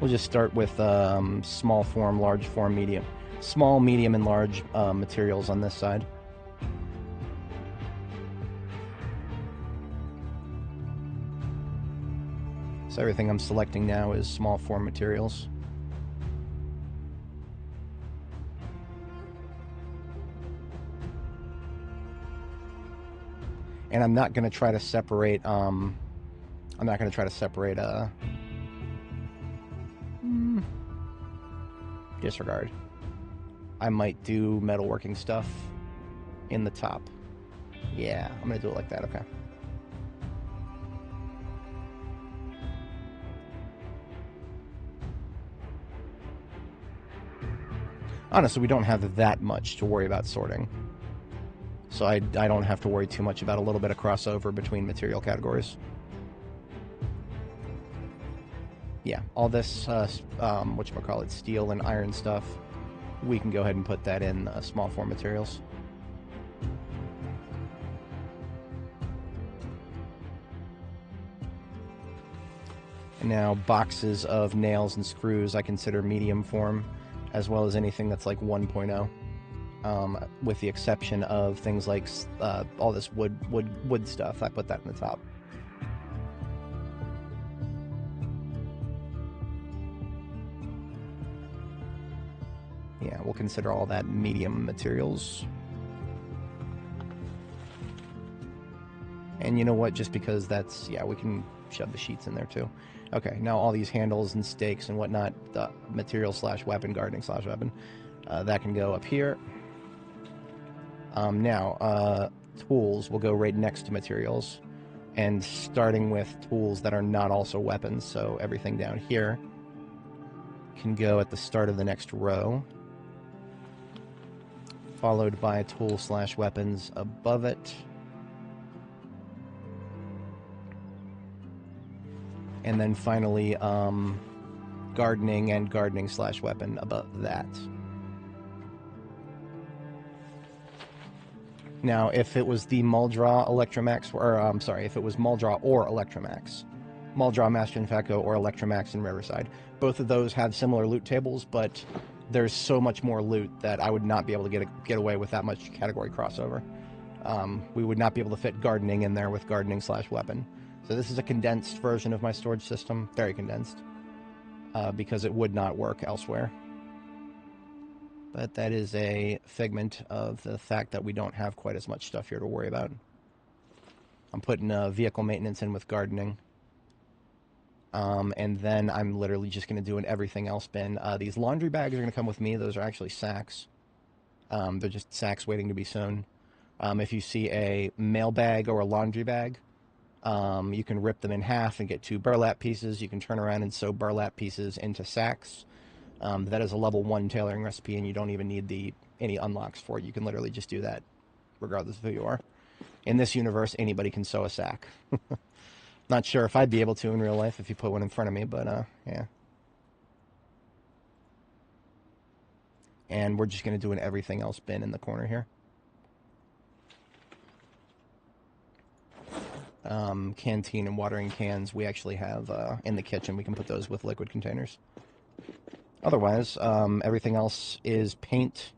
[SPEAKER 1] We'll just start with small form, large form, medium. Small, medium, and large materials on this side. So everything I'm selecting now is small form materials. And I'm not going to try to separate, disregard. I might do metalworking stuff in the top. Yeah, I'm going to do it like that, okay. Honestly, we don't have that much to worry about sorting. So I don't have to worry too much about a little bit of crossover between material categories. Yeah, all this, whatchamacallit, steel and iron stuff, we can go ahead and put that in small form materials. And now boxes of nails and screws I consider medium form, as well as anything that's like 1.0. With the exception of things like all this wood stuff, I put that in the top. Yeah, we'll consider all that medium materials. And you know what, just because that's, yeah, we can shove the sheets in there too. Okay, now all these handles and stakes and whatnot, the material slash weapon, gardening slash weapon, that can go up here. Now, tools will go right next to materials, and starting with tools that are not also weapons, so everything down here can go at the start of the next row, followed by tool slash weapons above it, and then finally gardening and gardening slash weapon above that. Now, if it was the Muldraw Electromax, or I'm sorry, if it was Muldraw or Electromax, Muldraw Master Infeco or Electromax in Riverside, both of those have similar loot tables, but there's so much more loot that I would not be able to get away with that much category crossover. We would not be able to fit gardening in there with gardening/weapon. So this is a condensed version of my storage system, very condensed, because it would not work elsewhere. But that is a figment of the fact that we don't have quite as much stuff here to worry about. I'm putting vehicle maintenance in with gardening. And then I'm literally just going to do an everything else bin. These laundry bags are going to come with me. Those are actually sacks. They're just sacks waiting to be sewn. If you see a mail bag or a laundry bag, you can rip them in half and get 2 burlap pieces. You can turn around and sew burlap pieces into sacks. That is a level 1 tailoring recipe, and you don't even need any unlocks for it. You can literally just do that, regardless of who you are. In this universe, anybody can sew a sack. Not sure if I'd be able to in real life if you put one in front of me, but yeah. And we're just going to do an everything else bin in the corner here. Canteen and watering cans we actually have in the kitchen. We can put those with liquid containers. Otherwise, everything else is paint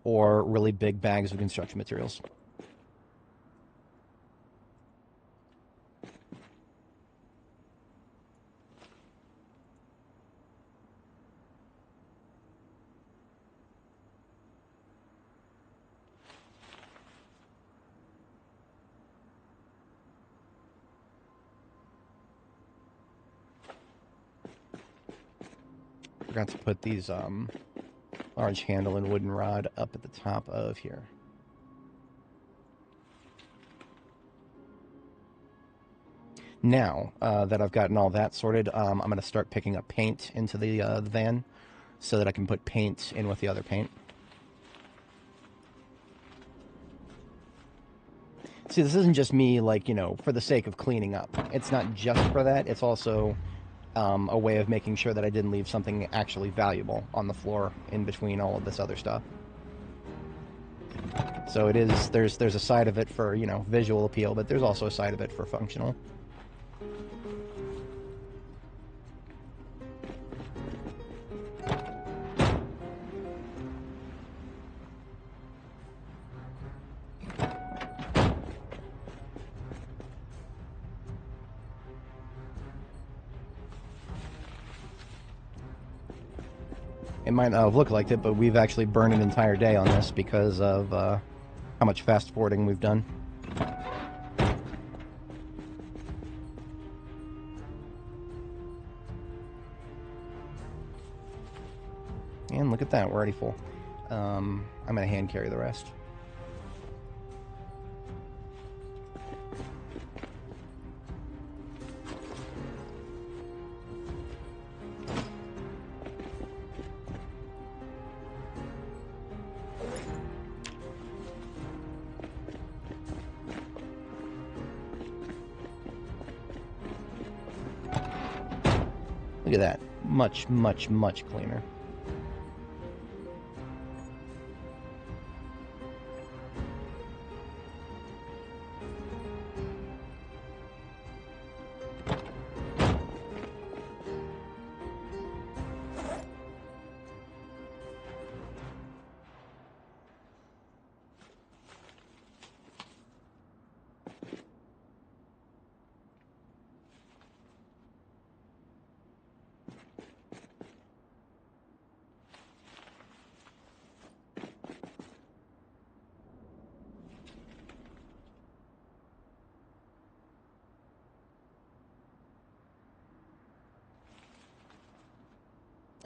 [SPEAKER 1] or really big bags of construction materials. Forgot to put these large handle and wooden rod up at the top of here. Now that I've gotten all that sorted, I'm going to start picking up paint into the van so that I can put paint in with the other paint. See, this isn't just me, like, you know, for the sake of cleaning up. It's not just for that. It's also a way of making sure that I didn't leave something actually valuable on the floor in between all of this other stuff. So it is, there's a side of it for, you know, visual appeal, but there's also a side of it for functional. It might not have looked like it, but we've actually burned an entire day on this because of how much fast forwarding we've done. And look at that, we're already full. I'm going to hand carry the rest. Look at that. Much, much, much cleaner.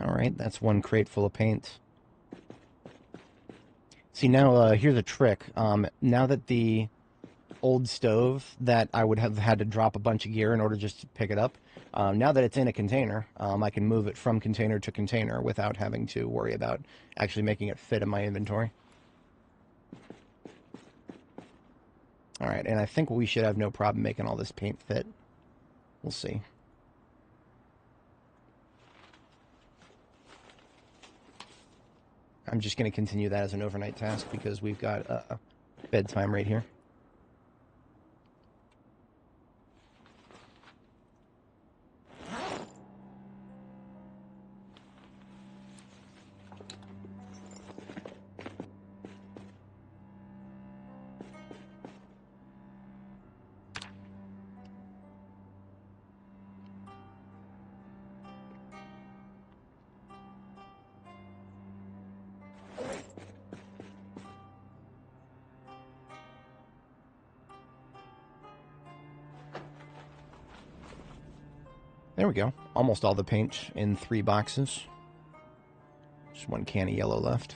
[SPEAKER 1] Alright, that's one crate full of paint. See, now, here's a trick. Now that the old stove that I would have had to drop a bunch of gear in order just to pick it up, now that it's in a container, I can move it from container to container without having to worry about actually making it fit in my inventory. Alright, and I think we should have no problem making all this paint fit. We'll see. I'm just going to continue that as an overnight task because we've got bedtime right here. There we go. Almost all the paint in 3 boxes. Just 1 can of yellow left.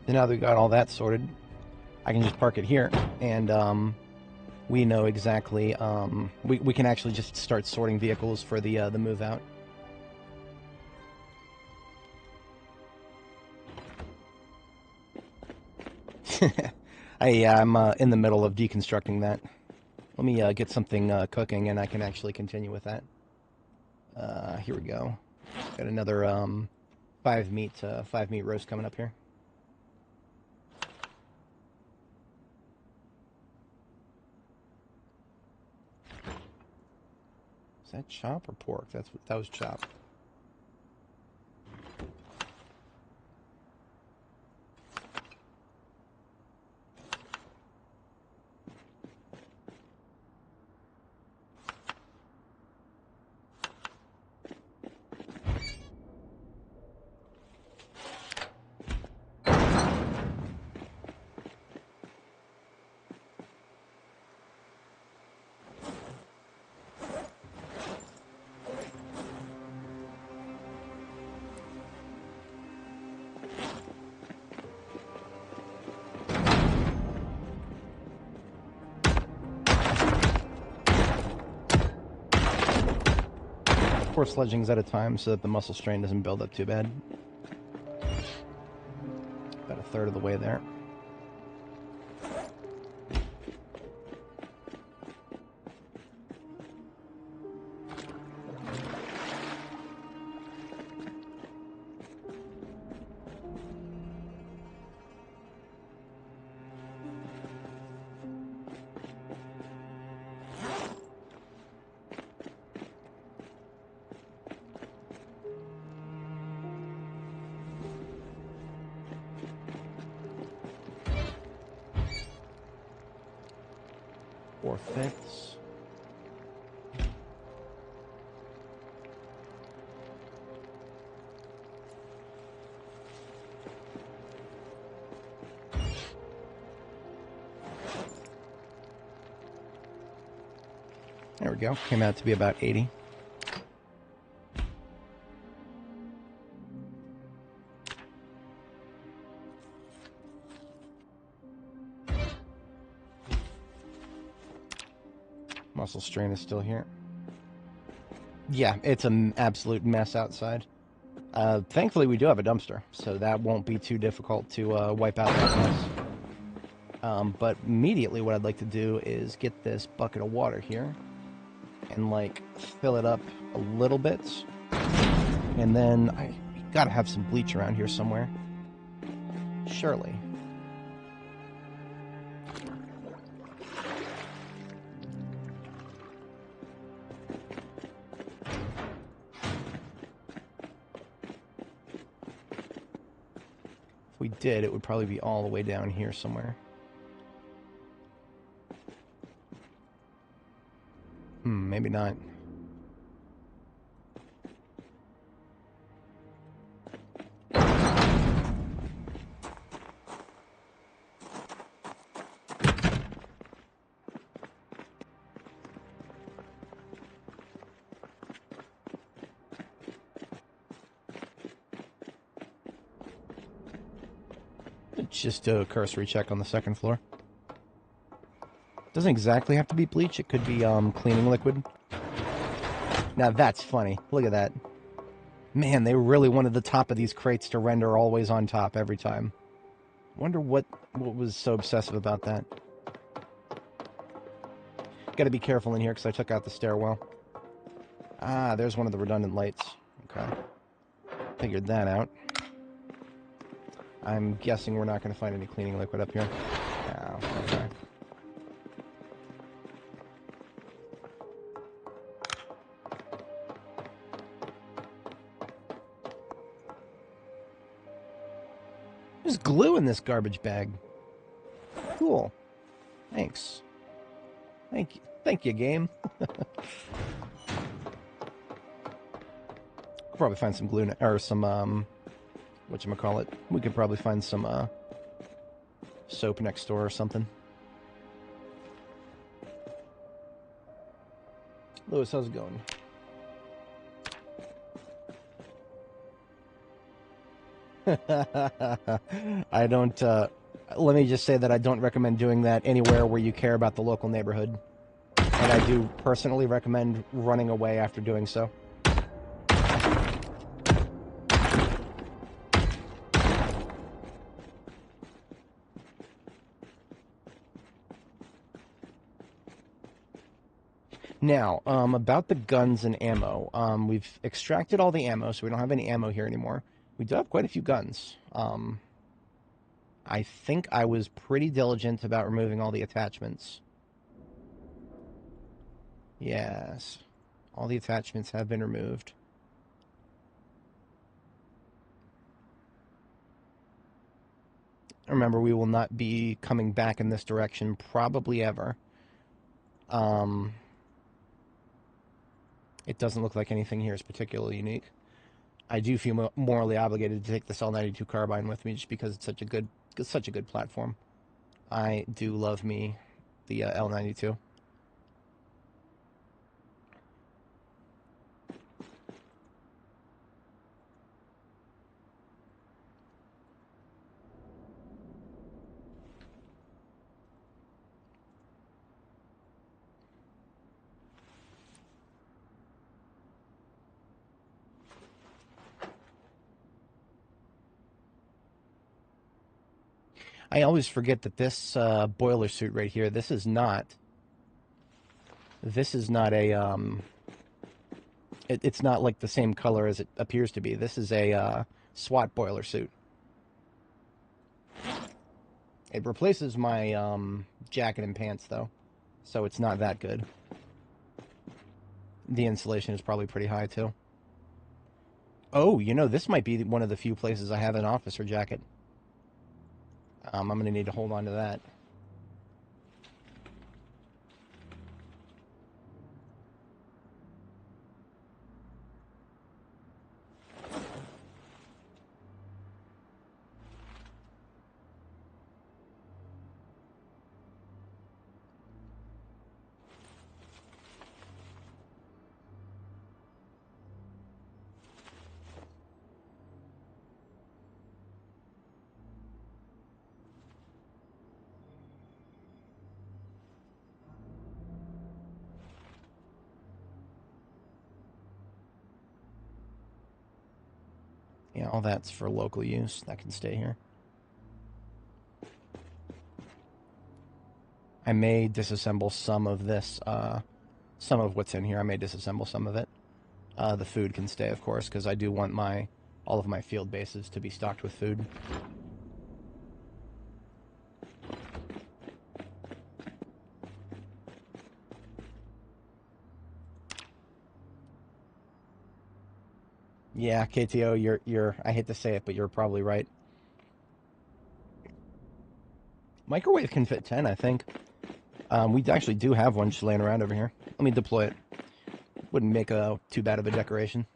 [SPEAKER 1] And now that we got all that sorted, I can just park it here, and we know exactly. We can actually just start sorting vehicles for the move out. I'm in the middle of deconstructing that. Let me get something cooking, and I can actually continue with that. Here we go. Got another 5 meat roast coming up here. Is that chop or pork? That was chop. Four sledgings at a time so that the muscle strain doesn't build up too bad. About a third of the way there. Four-fifths. There we go. Came out to be about 80. Muscle strain is still here. Yeah, it's an absolute mess outside. Thankfully, we do have a dumpster, so that won't be too difficult to wipe out that mess. But immediately what I'd like to do is get this bucket of water here and, like, fill it up a little bit. And then I gotta have some bleach around here somewhere. Surely. If we did, it would probably be all the way down here somewhere. maybe not. Just do a cursory check on the second floor. Doesn't exactly have to be bleach. It could be cleaning liquid. Now that's funny. Look at that. Man, they really wanted the top of these crates to render always on top every time. Wonder what was so obsessive about that. Got to be careful in here because I took out the stairwell. Ah, there's one of the redundant lights. Okay. Figured that out. I'm guessing we're not going to find any cleaning liquid up here. Oh, okay. There's glue in this garbage bag. Cool. Thanks. Thank you, game. Could probably find some glue or some whatchamacallit. We could probably find some soap next door or something. Lewis, how's it going? I don't, let me just say that I don't recommend doing that anywhere where you care about the local neighborhood. And I do personally recommend running away after doing so. Now, about the guns and ammo. We've extracted all the ammo, so we don't have any ammo here anymore. We do have quite a few guns. I think I was pretty diligent about removing all the attachments. Yes. All the attachments have been removed. Remember, we will not be coming back in this direction probably ever. It doesn't look like anything here is particularly unique. I do feel morally obligated to take this L92 carbine with me just because it's such a good platform. I do love me the L92. I always forget that this boiler suit right here, this is not a, it's not like the same color as it appears to be. This is a SWAT boiler suit. It replaces my jacket and pants, though, so it's not that good. The insulation is probably pretty high, too. Oh, you know, this might be one of the few places I have an officer jacket. I'm going to need to hold on to that. Yeah, all that's for local use. That can stay here. I may disassemble some of this, some of what's in here. I may disassemble some of it. The food can stay, of course, because I do want all of my field bases to be stocked with food. Yeah, KTO, you're I hate to say it, but you're probably right. Microwave can fit 10, I think. We actually do have one just laying around over here. Let me deploy it. Wouldn't make too bad of a decoration.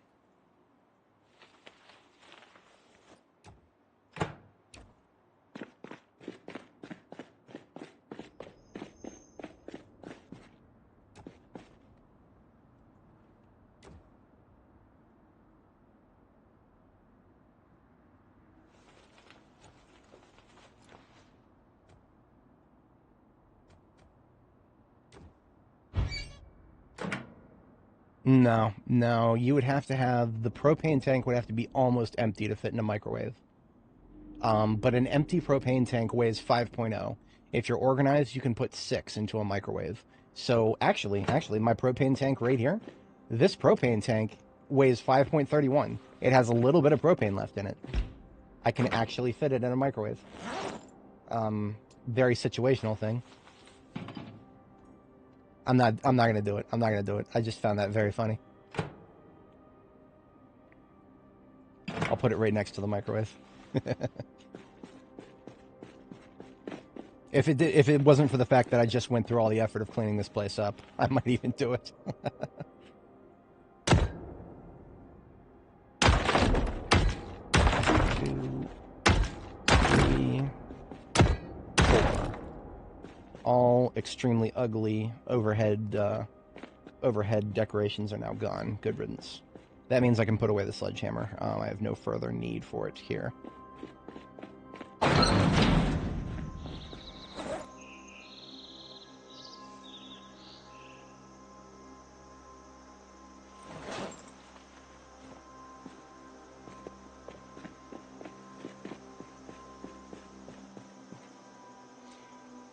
[SPEAKER 1] No, you would have to have, the propane tank would have to be almost empty to fit in a microwave. But an empty propane tank weighs 5.0. If you're organized, you can put 6 into a microwave. So actually, my propane tank right here, this propane tank weighs 5.31. It has a little bit of propane left in it. I can actually fit it in a microwave. Very situational thing. I'm not gonna do it. I'm not gonna do it. I just found that very funny. I'll put it right next to the microwave. If it wasn't for the fact that I just went through all the effort of cleaning this place up, I might even do it. 2, 3, 4. All extremely ugly overhead decorations are now gone. Good riddance. That means I can put away the sledgehammer. I have no further need for it here.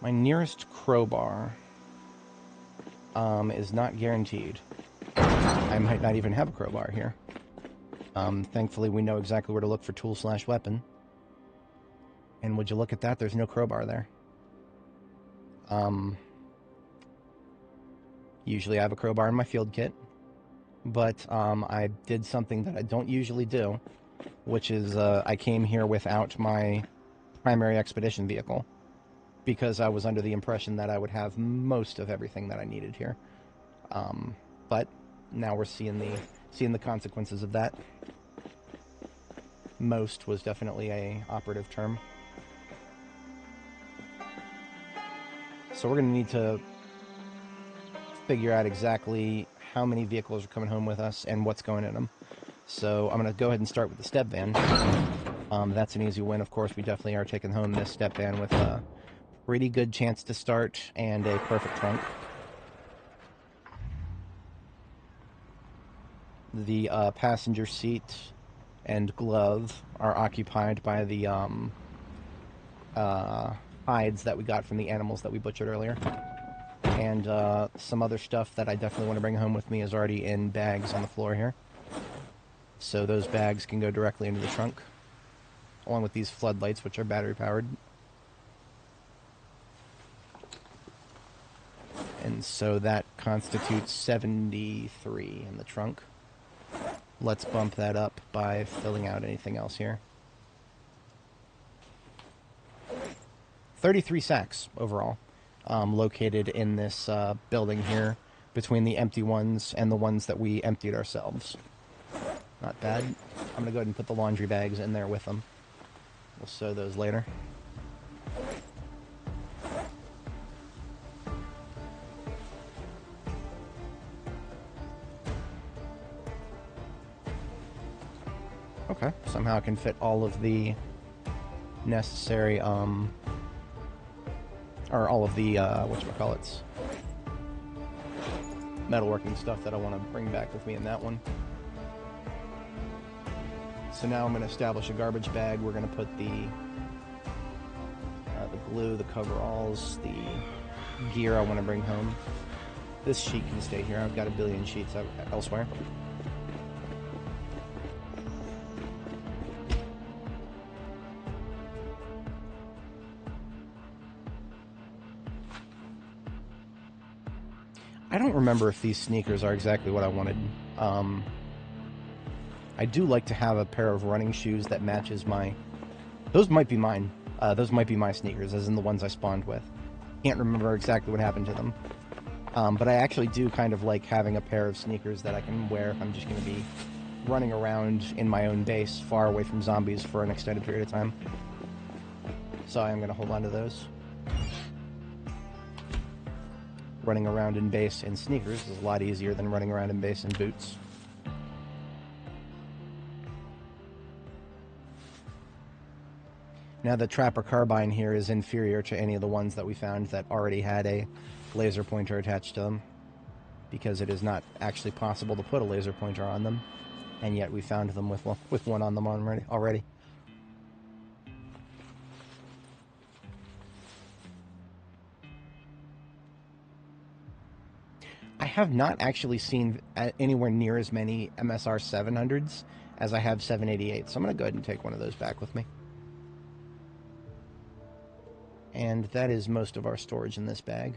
[SPEAKER 1] My nearest crowbar is not guaranteed. I might not even have a crowbar here. Thankfully, we know exactly where to look for tool/weapon. And would you look at that, there's no crowbar there. Usually I have a crowbar in my field kit, but I did something that I don't usually do, which is I came here without my primary expedition vehicle, because I was under the impression that I would have most of everything that I needed here. But now we're seeing the consequences of that. Most was definitely a operative term. So we're going to need to figure out exactly how many vehicles are coming home with us and what's going in them. So I'm going to go ahead and start with the step van. That's an easy win. Of course, we definitely are taking home this step van with a pretty good chance to start and a perfect trunk. The passenger seat and glove are occupied by the hides that we got from the animals that we butchered earlier. And some other stuff that I definitely want to bring home with me is already in bags on the floor here. So those bags can go directly into the trunk, along with these floodlights, which are battery powered. And so that constitutes 73 in the trunk. Let's bump that up by filling out anything else here. 33 sacks overall, located in this building here, between the empty ones and the ones that we emptied ourselves. Not bad. I'm going to go ahead and put the laundry bags in there with them. We'll sew those later. Okay, somehow I can fit all of the necessary, or all of the, whatchamacallits, metalworking stuff that I want to bring back with me in that one. So now I'm going to establish a garbage bag. We're going to put the glue, the coveralls, the gear I want to bring home. This sheet can stay here. I've got a billion sheets elsewhere. I don't remember if these sneakers are exactly what I wanted. I do like to have a pair of running shoes that matches my... Those might be mine. Those might be my sneakers, as in the ones I spawned with. Can't remember exactly what happened to them. But I actually do kind of like having a pair of sneakers that I can wear if I'm just going to be running around in my own base, far away from zombies for an extended period of time. So I am going to hold on to those. Running around in base in sneakers is a lot easier than running around in base in boots. Now the Trapper Carbine here is inferior to any of the ones that we found that already had a laser pointer attached to them, because it is not actually possible to put a laser pointer on them, and yet we found them with one on them already. I have not actually seen anywhere near as many MSR 700s as I have 788s, so I'm going to go ahead and take one of those back with me. And that is most of our storage in this bag.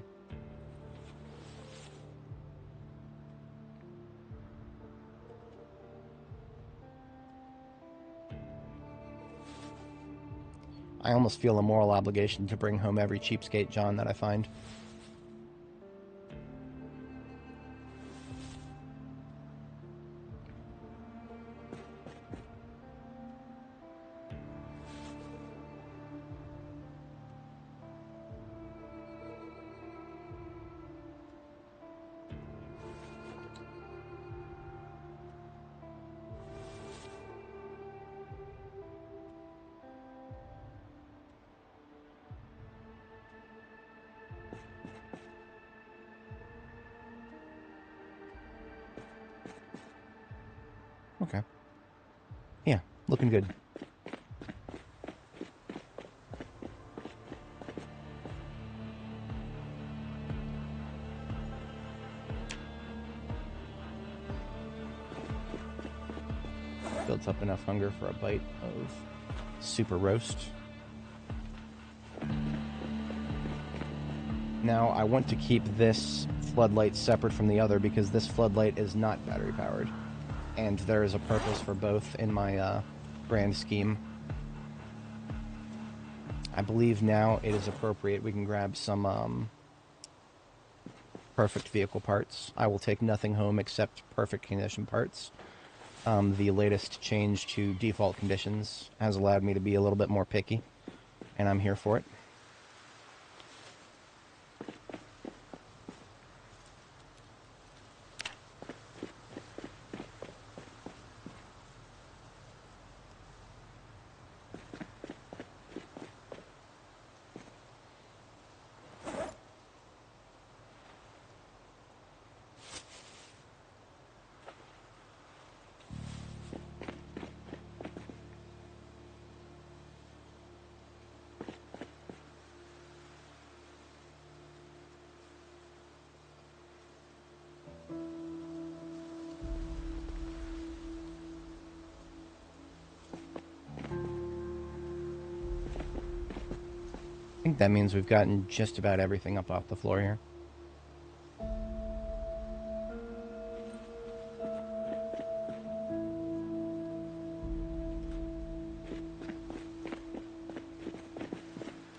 [SPEAKER 1] I almost feel a moral obligation to bring home every cheapskate John that I find. Okay. Yeah, looking good. Builds up enough hunger for a bite of super roast. Now I want to keep this floodlight separate from the other because this floodlight is not battery powered. And there is a purpose for both in my brand scheme. I believe now it is appropriate we can grab some perfect vehicle parts. I will take nothing home except perfect condition parts. The latest change to default conditions has allowed me to be a little bit more picky, and I'm here for it. I think that means we've gotten just about everything up off the floor here.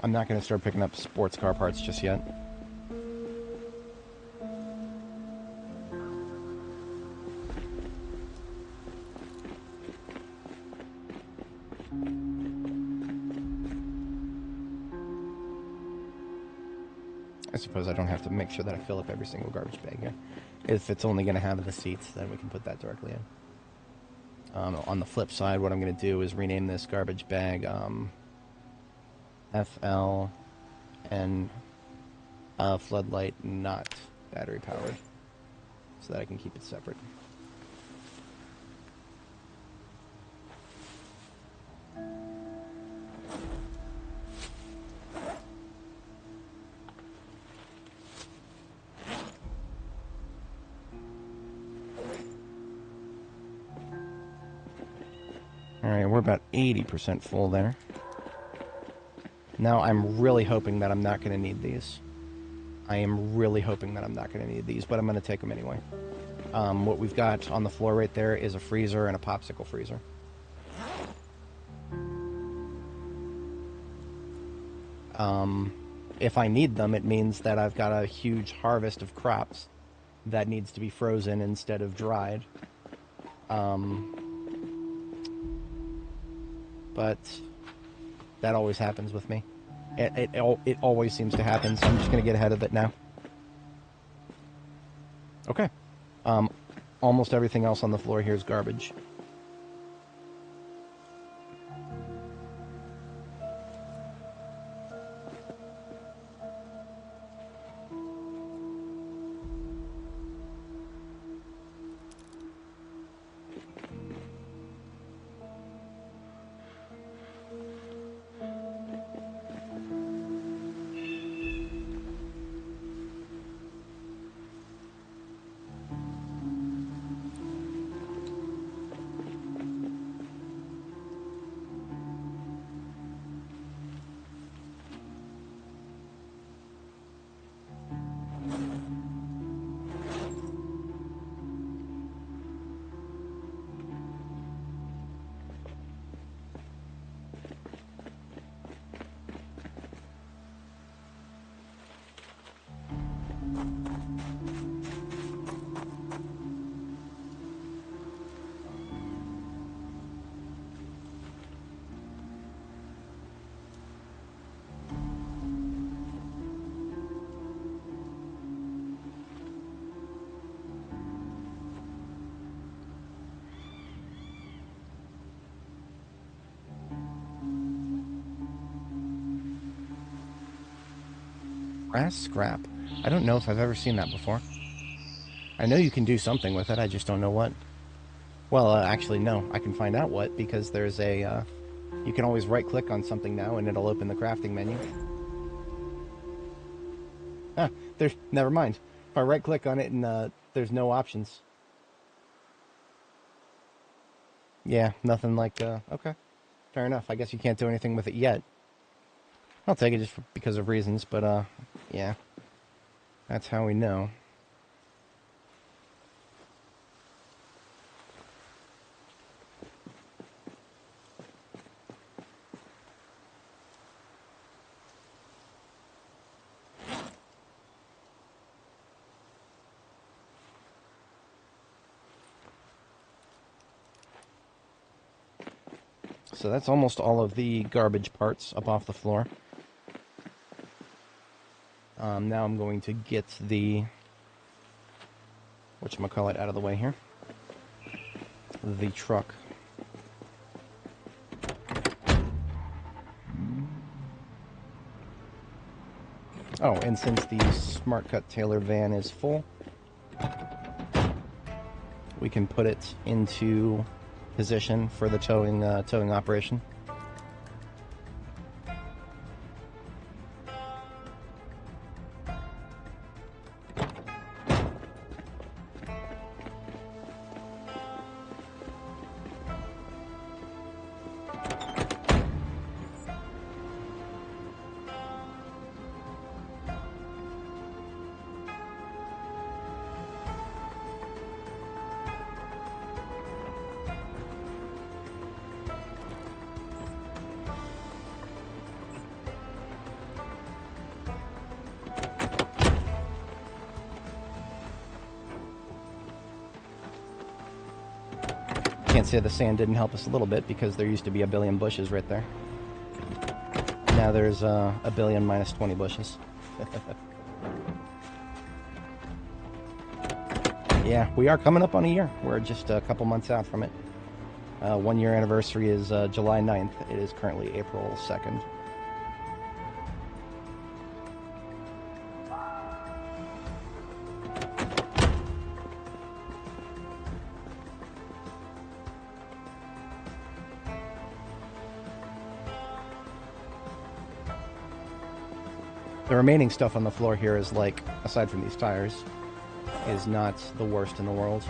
[SPEAKER 1] I'm not going to start picking up sports car parts just yet. I suppose I don't have to make sure that I fill up every single garbage bag here. If it's only going to have the seats, then we can put that directly in. On the flip side, what I'm going to do is rename this garbage bag FL and floodlight not battery powered, so that I can keep it separate. Alright, we're about 80% full there. Now I'm really hoping that I'm not going to need these. I am really hoping that I'm not going to need these, but I'm going to take them anyway. What we've got on the floor right there is a freezer and a popsicle freezer. if I need them, it means that I've got a huge harvest of crops that needs to be frozen instead of dried. But that always happens with me. It always seems to happen, so I'm just going to get ahead of it now. Okay. Almost everything else on the floor here is garbage. Brass scrap. I don't know if I've ever seen that before. I know you can do something with it, I just don't know what. Well, actually, no. I can find out what, because there's a... you can always right-click on something now, and it'll open the crafting menu. Ah, there's... Never mind. If I right-click on it, and there's no options. Yeah, nothing like... okay. Fair enough. I guess you can't do anything with it yet. I'll take it just because of reasons, but, yeah. That's how we know. So that's almost all of the garbage parts up off the floor. Now I'm going to get the... whatchamacallit out of the way here. The truck. Oh, and since the Smart Cut Taylor van is full, we can put it into position for the towing operation. Can't say the sand didn't help us a little bit, because there used to be a billion bushes right there. Now there's a billion minus 20 bushes. Yeah, we are coming up on a year. We're just a couple months out from it. 1 year anniversary is July 9th. It is currently April 2nd. The remaining stuff on the floor here is, like, aside from these tires, is not the worst in the world.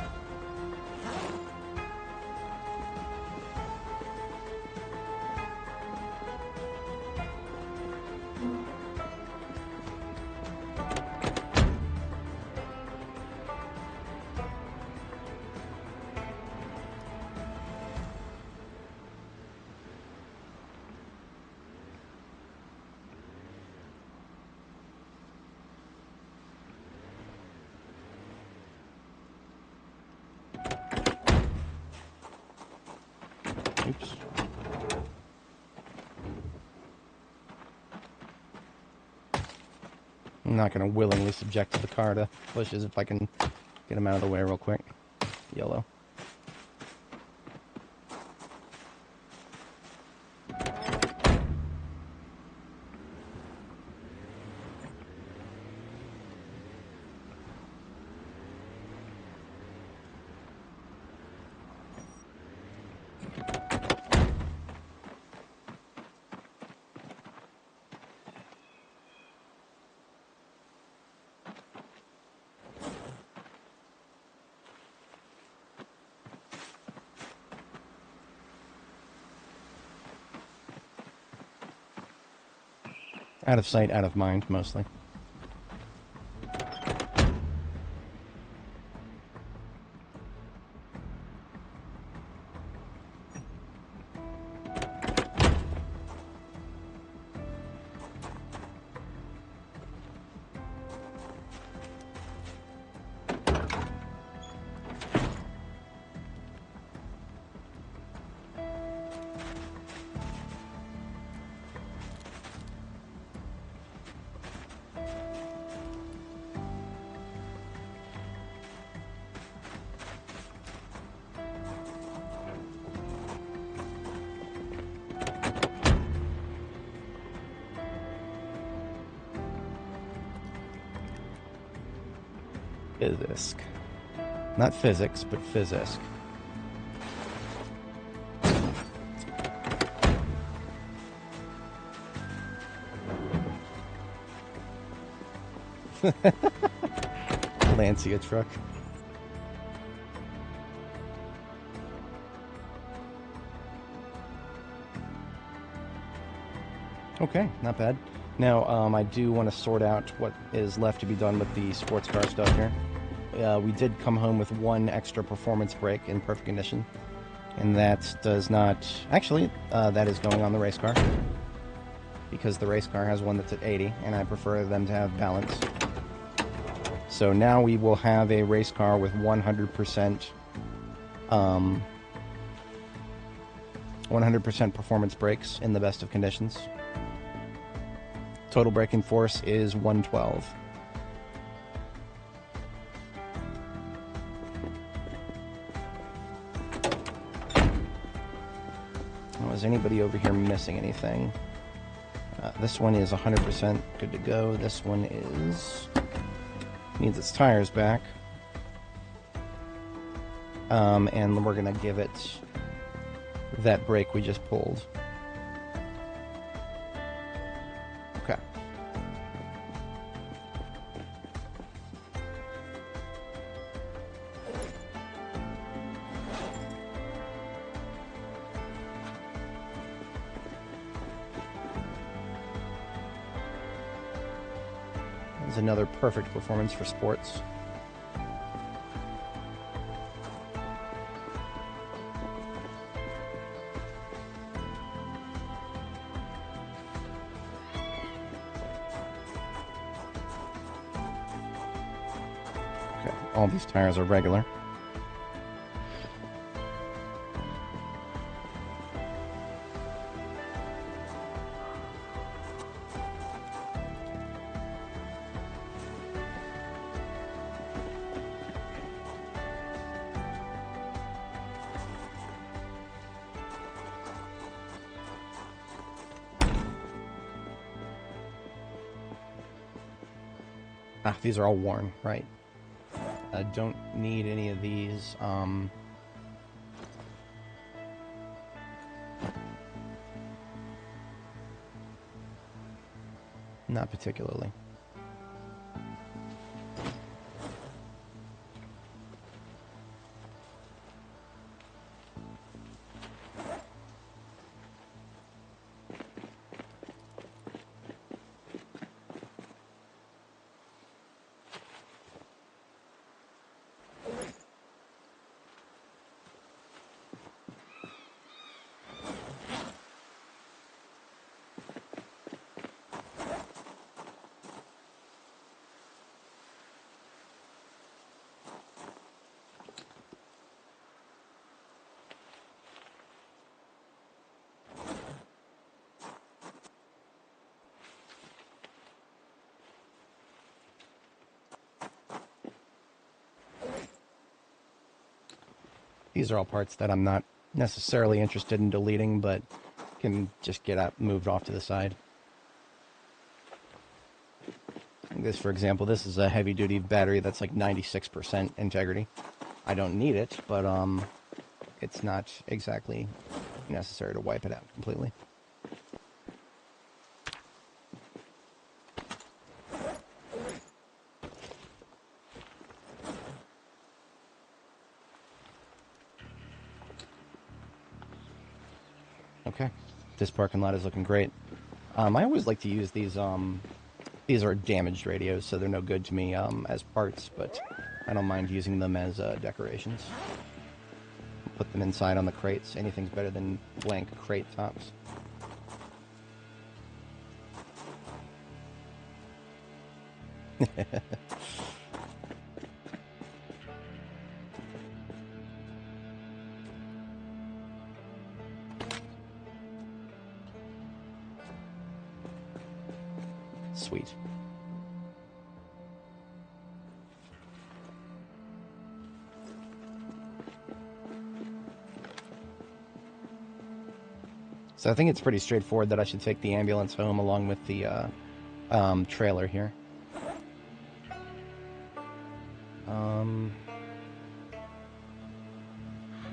[SPEAKER 1] I'm not going to willingly subject the car to bushes if I can get him out of the way real quick. YOLO. Out of sight, out of mind, mostly. Physisk. Not physics, but physisk. Lancia truck. Okay, not bad. Now, I do want to sort out what is left to be done with the sports car stuff here. We did come home with one extra performance brake in perfect condition. And that does not... Actually, that is going on the race car. Because the race car has one that's at 80, and I prefer them to have balance. So now we will have a race car with 100%... 100% performance brakes in the best of conditions. Total braking force is 112. Oh, is anybody over here missing anything? This one is 100% good to go. This one is... needs its tires back. And we're going to give it that brake we just pulled. Okay. There's another perfect performance for sports. All these tires are regular. Ah, these are all worn, right. I don't need any of these. Not particularly. These are all parts that I'm not necessarily interested in deleting, but can just get moved off to the side. This, for example, this is a heavy-duty battery that's like 96% integrity. I don't need it, but it's not exactly necessary to wipe it out completely. Okay, this parking lot is looking great. I always like to use these. These are damaged radios, so they're no good to me as parts, but I don't mind using them as decorations. Put them inside on the crates. Anything's better than blank crate tops. Sweet. So I think it's pretty straightforward that I should take the ambulance home along with the trailer here.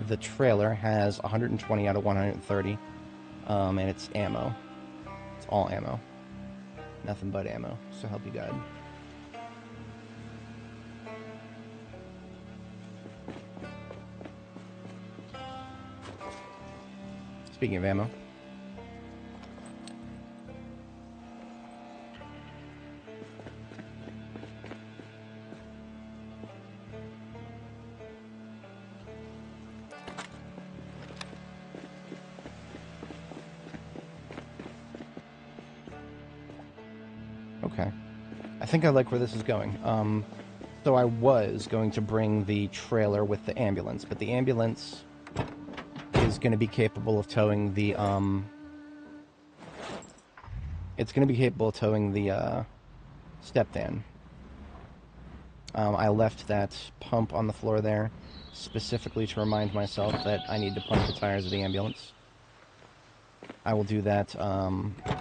[SPEAKER 1] The trailer has 120 out of 130, and it's ammo. It's all ammo. Nothing but ammo, so help you God. Speaking of ammo. Okay. I think I like where this is going. So I was going to bring the trailer with the ambulance, but the ambulance is going to be capable of towing the, it's going to be capable of towing the, step van. I left that pump on the floor there specifically to remind myself that I need to pump the tires of the ambulance. I will do that,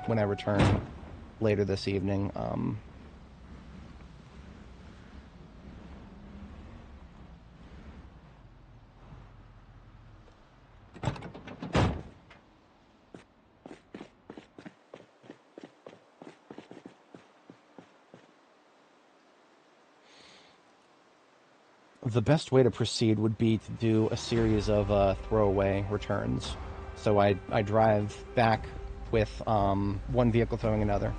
[SPEAKER 1] when I return later this evening. The best way to proceed would be to do a series of throwaway returns. So I drive back with one vehicle towing another.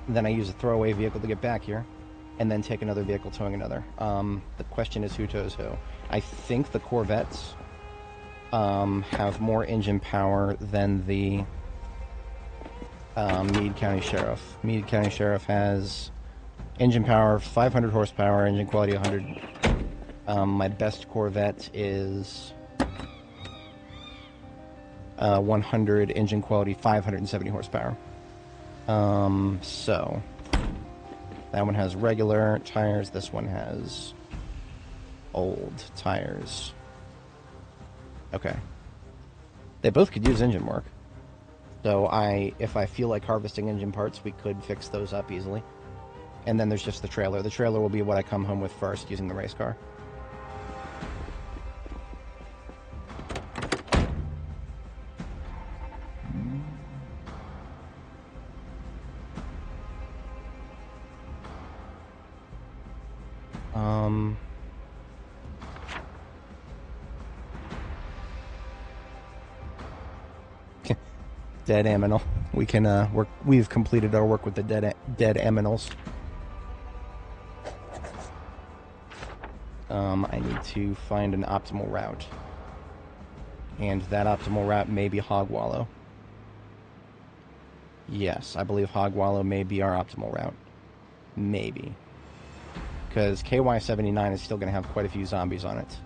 [SPEAKER 1] Then I use a throwaway vehicle to get back here, and then take another vehicle towing another. The question is who tows who. I think the Corvettes have more engine power than the Meade County Sheriff. Meade County Sheriff has engine power 500 horsepower, engine quality 100. My best Corvette is 100, engine quality 570 horsepower. So that one has regular tires, this one has old tires. Okay. They both could use engine work. So if I feel like harvesting engine parts, we could fix those up easily. And then there's just the trailer. The trailer will be what I come home with first using the race car. Dead aminal. We can work. We've completed our work with the dead aminals. I need to find an optimal route, and that optimal route may be Hog Wallow. Yes, I believe Hog Wallow may be our optimal route. Maybe, because KY-79 is still going to have quite a few zombies on it.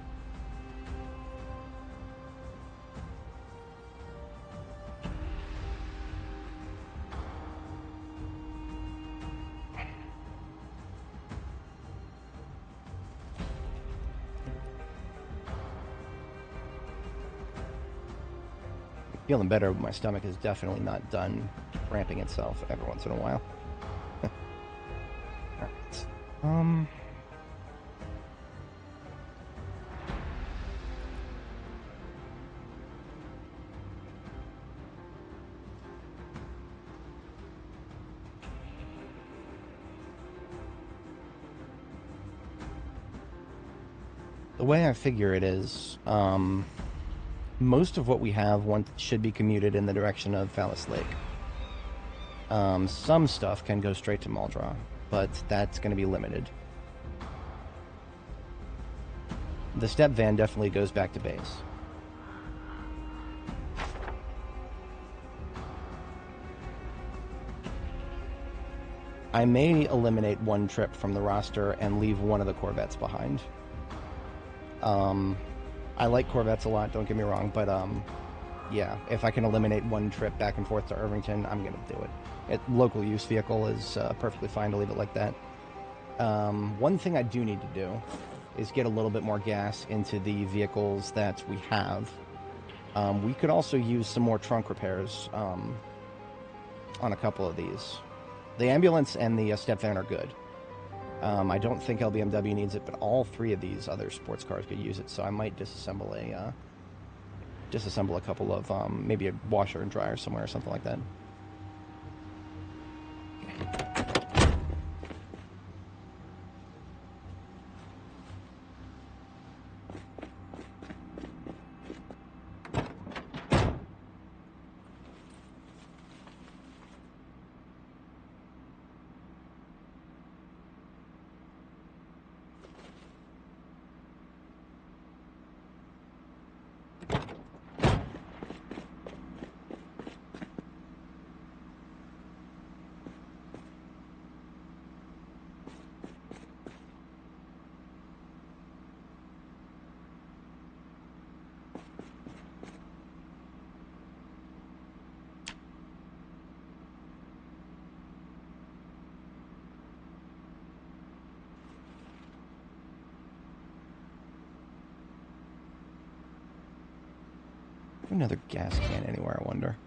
[SPEAKER 1] Feeling better, but my stomach is definitely not done ramping itself every once in a while. Alright. The way I figure it is, most of what we have should be commuted in the direction of Phallus Lake. Some stuff can go straight to Maldra, but that's going to be limited. The step van definitely goes back to base. I may eliminate one trip from the roster and leave one of the Corvettes behind. I like Corvettes a lot, don't get me wrong, but yeah, if I can eliminate one trip back and forth to Irvington, I'm going to do it. Local use vehicle is perfectly fine to leave it like that. One thing I do need to do is get a little bit more gas into the vehicles that we have. We could also use some more trunk repairs on a couple of these. The ambulance and the step van are good. I don't think LBMW needs it, but all three of these other sports cars could use it, so I might disassemble a couple of, maybe a washer and dryer somewhere or something like that. Another gas can anywhere, I wonder.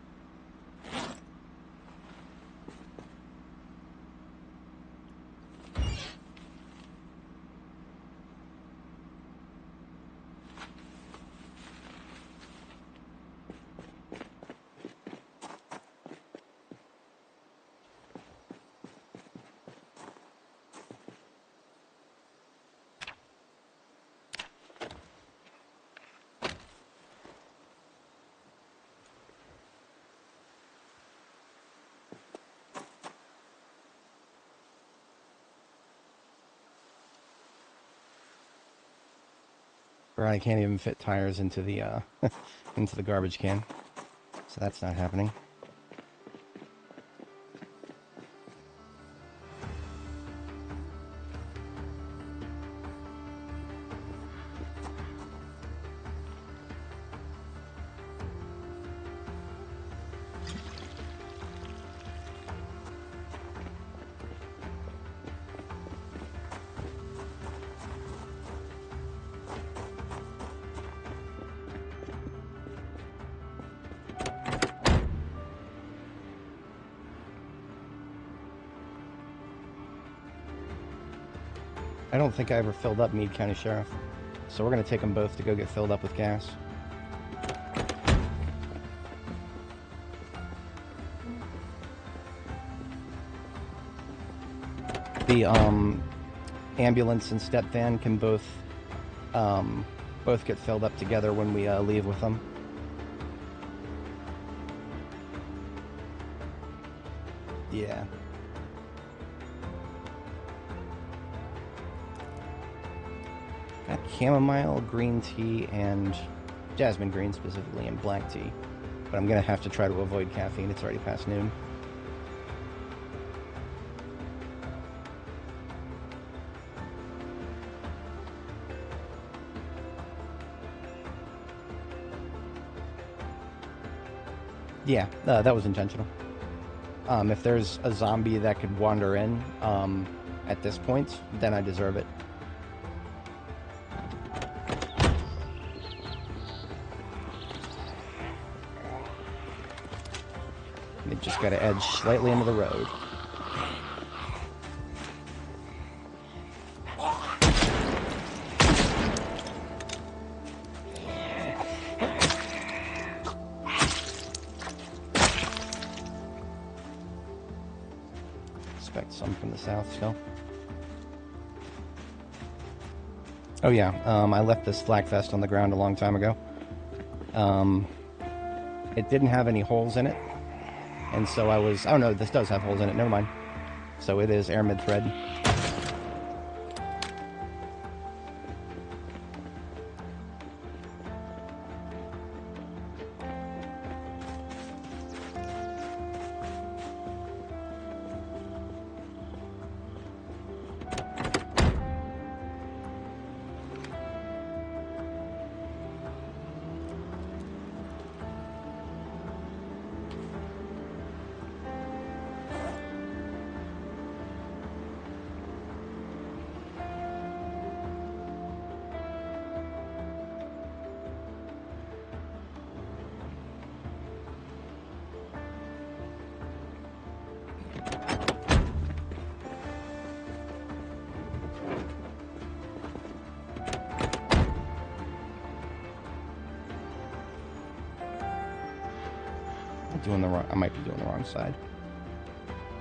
[SPEAKER 1] I can't even fit tires into the into the garbage can, so that's not happening. I don't think I ever filled up Meade County Sheriff, so we're going to take them both to go get filled up with gas. The ambulance and step van can both get filled up together when we leave with them. Yeah. Got chamomile, green tea, and jasmine green specifically, and black tea. But I'm going to have to try to avoid caffeine. It's already past noon. Yeah, that was intentional. If there's a zombie that could wander in at this point, then I deserve it. It just got to edge slightly into the road. Expect some from the south still. Oh yeah, I left this flak vest on the ground a long time ago. It didn't have any holes in it, and so I was... Oh no, this does have holes in it, never mind. So it is air mid-thread. I might be doing the wrong side.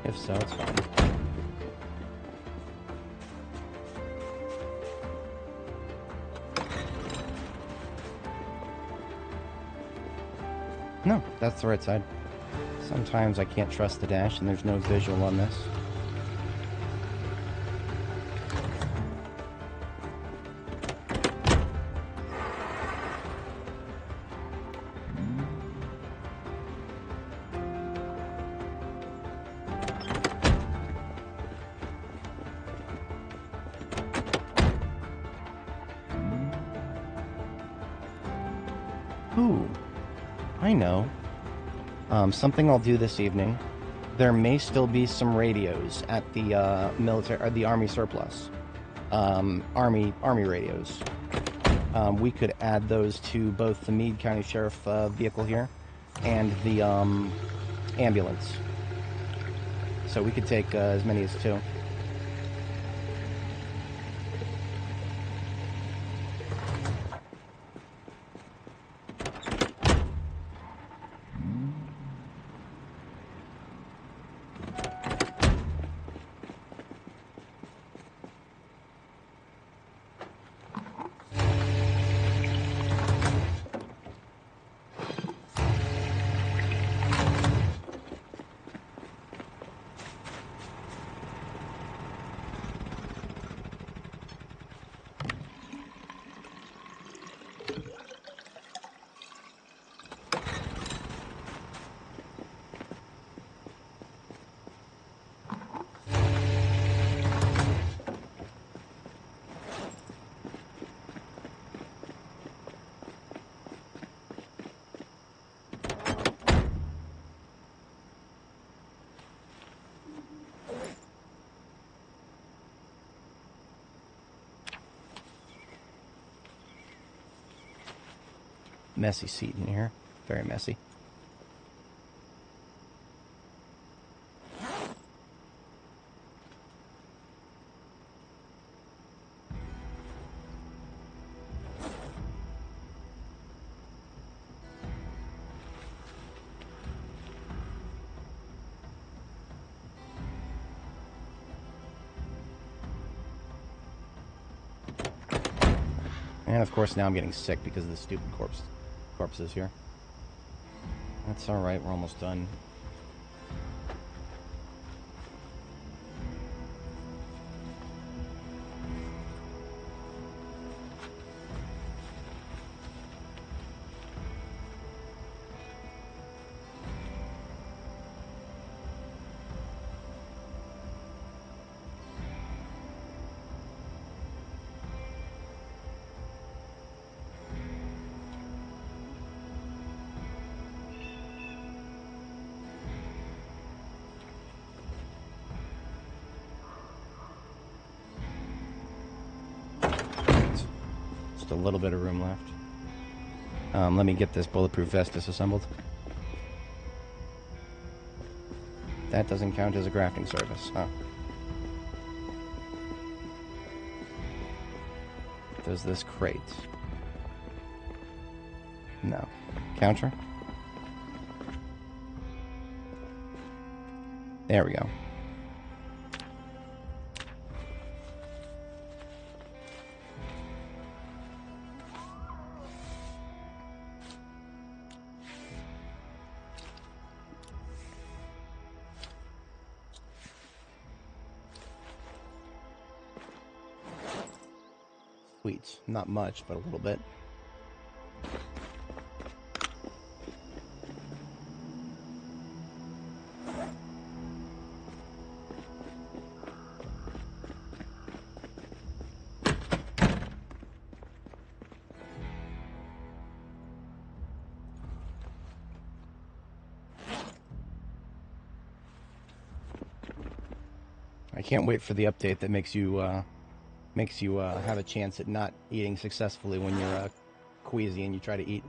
[SPEAKER 1] If so, it's fine. No, that's the right side. Sometimes I can't trust the dash and there's no visual on this. Ooh, I know. Something I'll do this evening. There may still be some radios at the military or the army surplus. Army radios. We could add those to both the Meade County Sheriff vehicle here and the ambulance. So we could take as many as 2. Messy seat in here. Very messy. And of course now I'm getting sick because of the stupid corpses here. That's alright, we're almost done. Just a little bit of room left. Let me get this bulletproof vest disassembled. That doesn't count as a crafting service, huh? Does this crate? No. Counter? There we go. Sweet. Not much, but a little bit. I can't wait for the update that makes you have a chance at not eating successfully when you're queasy and you try to eat.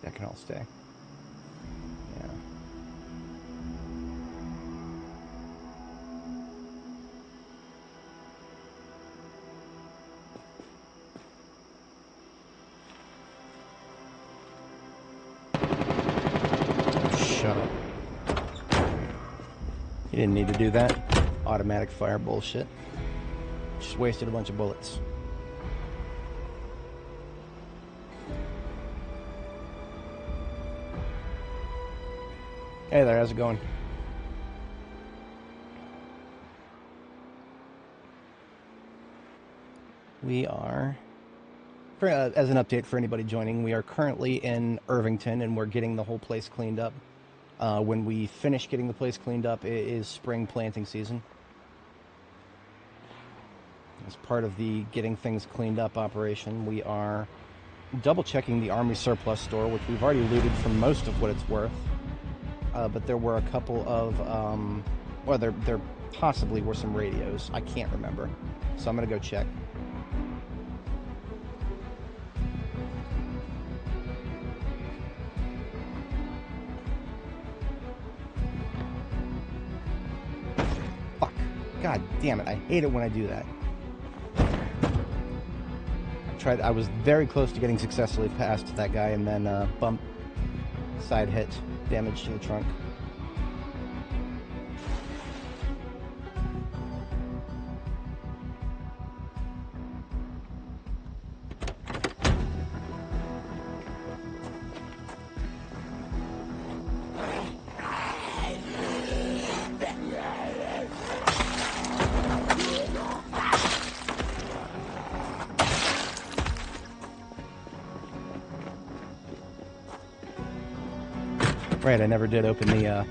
[SPEAKER 1] That can all stay. Yeah. Shut up. You didn't need to do that. Automatic fire bullshit. Just wasted a bunch of bullets. Hey there, how's it going? We are, as an update for anybody joining, we are currently in Irvington and we're getting the whole place cleaned up. When we finish getting the place cleaned up, it is spring planting season. As part of the getting things cleaned up operation, we are double checking the Army surplus store, which we've already looted for most of what it's worth. But there were a couple of, well, there possibly were some radios. I can't remember. So I'm going to go check. Fuck. God damn it. I hate it when I do that. I was very close to getting successfully past that guy and then bump, side hit, damage to the trunk. Right, I never did open the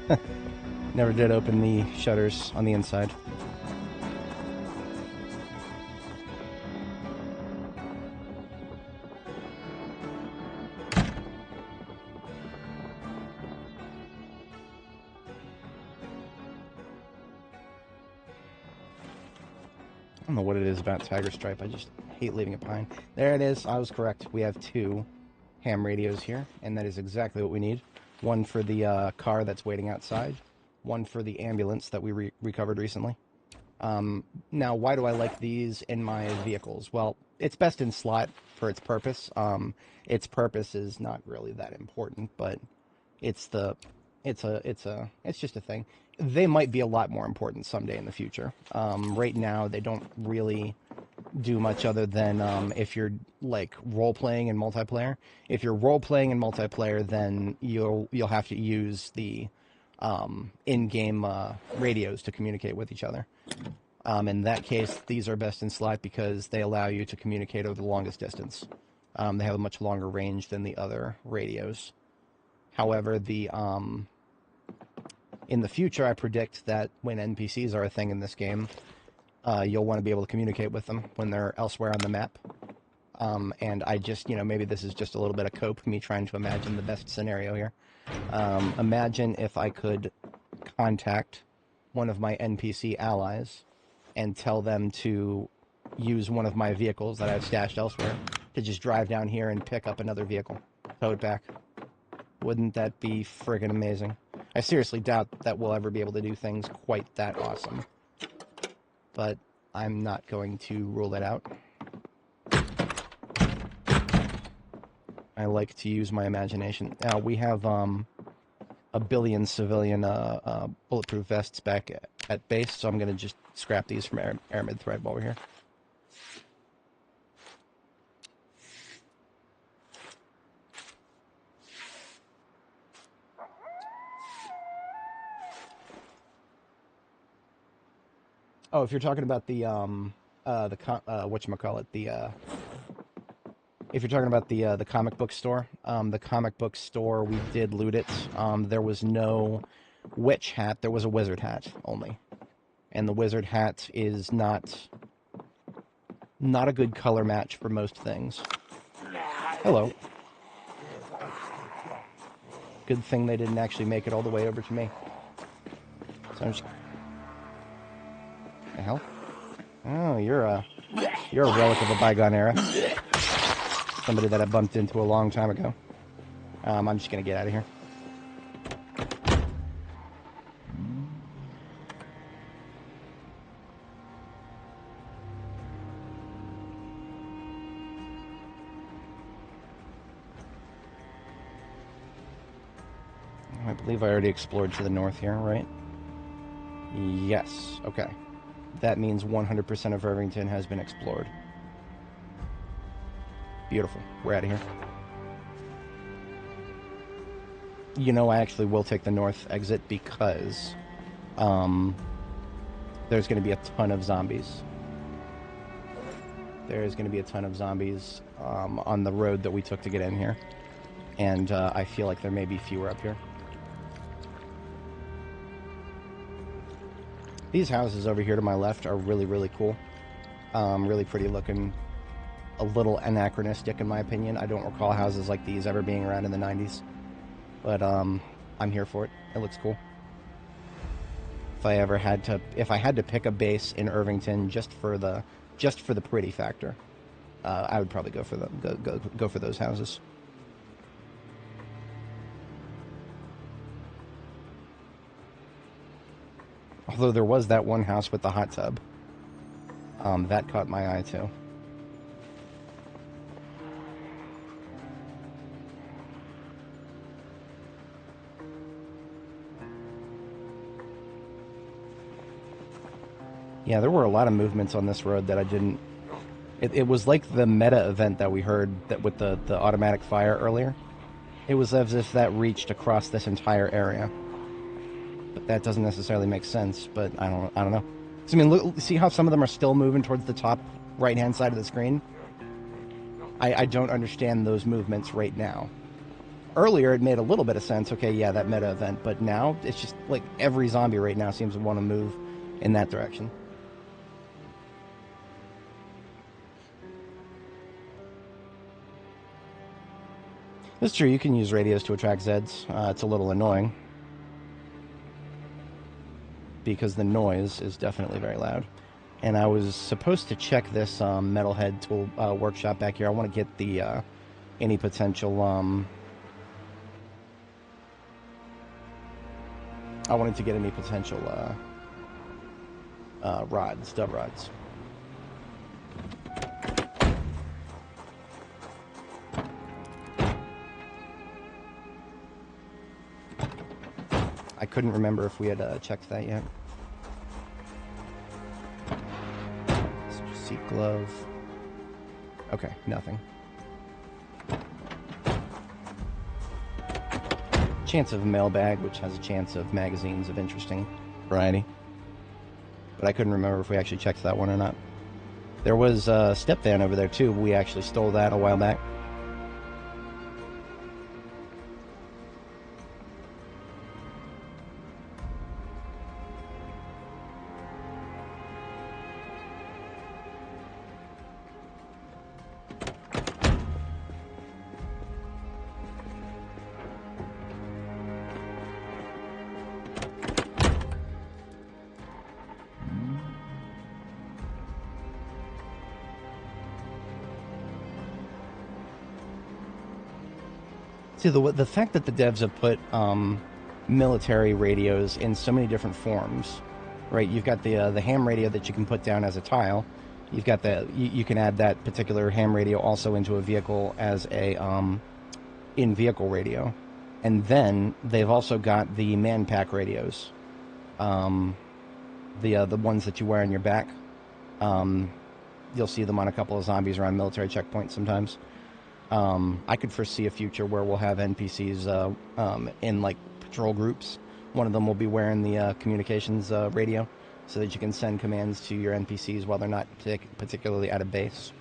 [SPEAKER 1] never did open the shutters on the inside. I don't know what it is about Tiger Stripe. I just hate leaving it behind. There it is. I was correct. We have 2 ham radios here, and that is exactly what we need. One for the car that's waiting outside, one for the ambulance that we recovered recently. Now, why do I like these in my vehicles? Well, it's best in slot for its purpose. Its purpose is not really that important, but it's the it's just a thing. They might be a lot more important someday in the future. Right now, they don't really do much other than if you're like role playing in multiplayer. If you're role playing in multiplayer, then you'll have to use the in-game radios to communicate with each other. In that case, these are best in slot because they allow you to communicate over the longest distance. They have a much longer range than the other radios. However, in the future, I predict that when NPCs are a thing in this game, you'll want to be able to communicate with them when they're elsewhere on the map. And I just, maybe this is just a little bit of cope, me trying to imagine the best scenario here. Imagine if I could contact one of my NPC allies and tell them to use one of my vehicles that I've stashed elsewhere to just drive down here and pick up another vehicle, tow it back. Wouldn't that be friggin' amazing? I seriously doubt that we'll ever be able to do things quite that awesome. But I'm not going to rule it out. I like to use my imagination. Now, we have a billion civilian bulletproof vests back at base, so I'm going to just scrap these from Aramid Thread while we're here. Oh, if you're talking about the whatchamacallit, if you're talking about the comic book store, we did loot it. There was no witch hat. There was a wizard hat only, and the wizard hat is not a good color match for most things. Hello. Good thing they didn't actually make it all the way over to me. So I'm just... The hell? Oh, you're a relic of a bygone era. Somebody that I bumped into a long time ago. I'm just gonna get out of here. I believe I already explored to the north here, right? Yes. Okay. That means 100% of Irvington has been explored. Beautiful. We're out of here. I actually will take the north exit because there's going to be a ton of zombies. There's going to be a ton of zombies on the road that we took to get in here. And I feel like there may be fewer up here. These houses over here to my left are really, really cool. Really pretty looking. A little anachronistic in my opinion. I don't recall houses like these ever being around in the 90s. But I'm here for it. It looks cool. If I had to pick a base in Irvington just for the pretty factor, I would probably go for go for those houses. Although there was that one house with the hot tub. That caught my eye too. Yeah, there were a lot of movements on this road that I didn't... It was like the meta event that we heard that with the automatic fire earlier. It was as if that reached across this entire area. But that doesn't necessarily make sense, but I don't know. So, I mean, look, see how some of them are still moving towards the top right-hand side of the screen? I don't understand those movements right now. Earlier, it made a little bit of sense. Okay, yeah, that meta event. But now, it's just like every zombie right now seems to want to move in that direction. It's true, you can use radios to attract Zeds. It's a little annoying. Because the noise is definitely very loud. And I was supposed to check this metalhead tool workshop back here. I want to get the any potential I wanted to get any potential rods, dub rods. I couldn't remember if we had checked that yet. Seat glove. Okay, nothing. Chance of a mailbag, which has a chance of magazines of interesting variety. But I couldn't remember if we actually checked that one or not. There was a step van over there too. We actually stole that a while back. See, the fact that the devs have put military radios in so many different forms, right? You've got the ham radio that you can put down as a tile. You've got you can add that particular ham radio also into a vehicle as a in-vehicle radio, and then they've also got the man pack radios, the ones that you wear on your back. You'll see them on a couple of zombies around military checkpoints sometimes. I could foresee a future where we'll have NPCs in like patrol groups. One of them will be wearing the communications radio, so that you can send commands to your NPCs while they're not particularly at a base.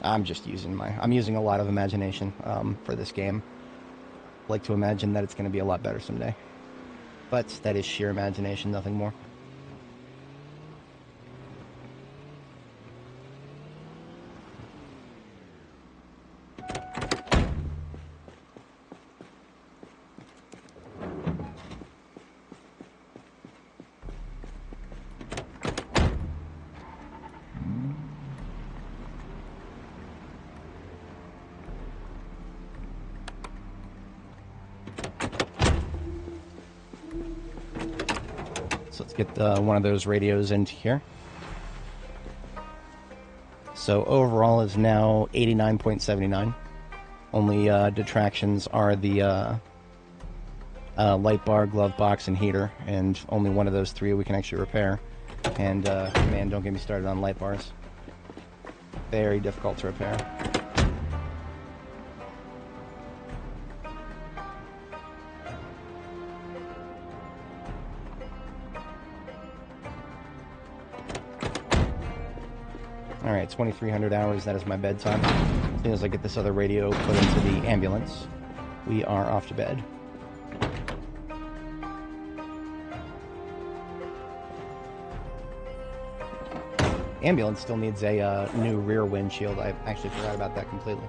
[SPEAKER 1] I'm using a lot of imagination for this game. I like to imagine that it's going to be a lot better someday, but that is sheer imagination, nothing more. Get one of those radios into here. So overall is now 89.79. Only detractions are the light bar, glove box, and heater, and only one of those three we can actually repair. And man, don't get me started on light bars. Very difficult to repair. Alright, 2,300 hours, that is my bedtime. As soon as I get this other radio put into the ambulance, we are off to bed. Ambulance still needs a new rear windshield. I actually forgot about that completely.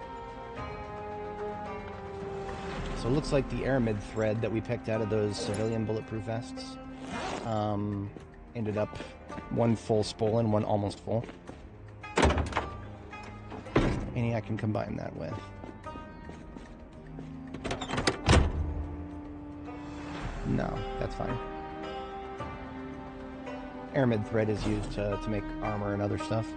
[SPEAKER 1] So it looks like the aramid thread that we picked out of those civilian bulletproof vests ended up one full spool and one almost full. Any I can combine that with. No, that's fine. Aramid thread is used to make armor and other stuff.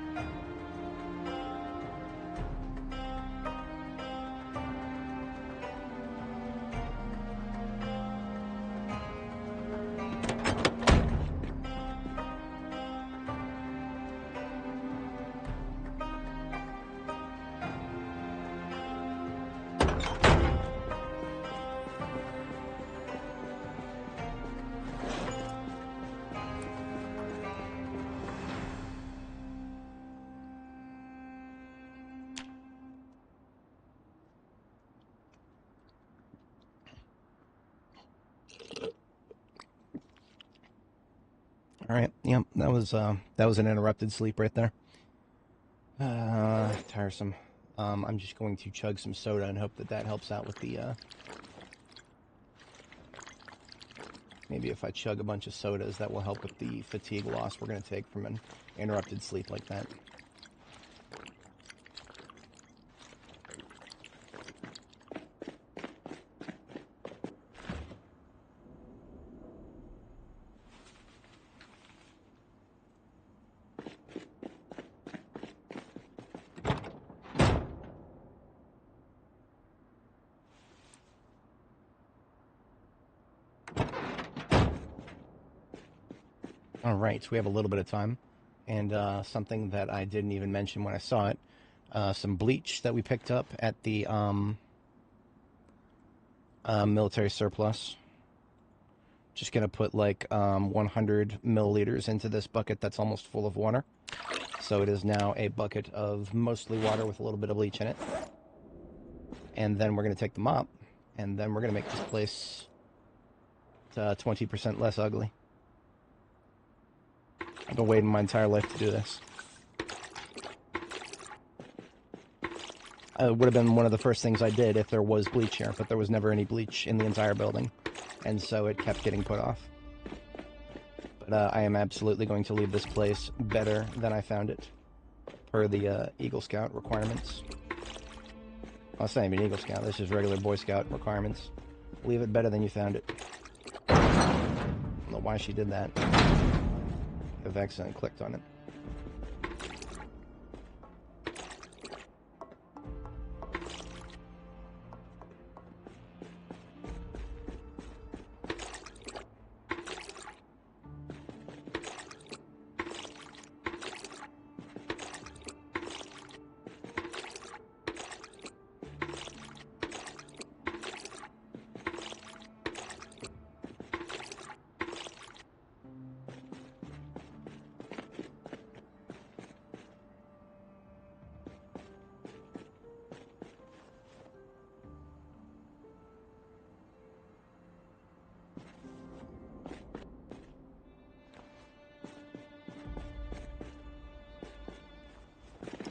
[SPEAKER 1] All right, yep, that was an interrupted sleep right there. Tiresome. I'm just going to chug some soda and hope that helps out with the, maybe if I chug a bunch of sodas, that will help with the fatigue loss we're going to take from an interrupted sleep like that. All right, so we have a little bit of time, and something that I didn't even mention when I saw it, some bleach that we picked up at the military surplus. Just gonna put like 100 milliliters into this bucket that's almost full of water. So it is now a bucket of mostly water with a little bit of bleach in it. And then we're gonna take the mop, and then we're gonna make this place 20% less ugly. I've been waiting my entire life to do this. It would have been one of the first things I did if there was bleach here, but there was never any bleach in the entire building, and so it kept getting put off. But I am absolutely going to leave this place better than I found it, per the Eagle Scout requirements. Well, it's not even Eagle Scout, this is regular Boy Scout requirements. Leave it better than you found it. I don't know why she did that. I've accidentally clicked on it.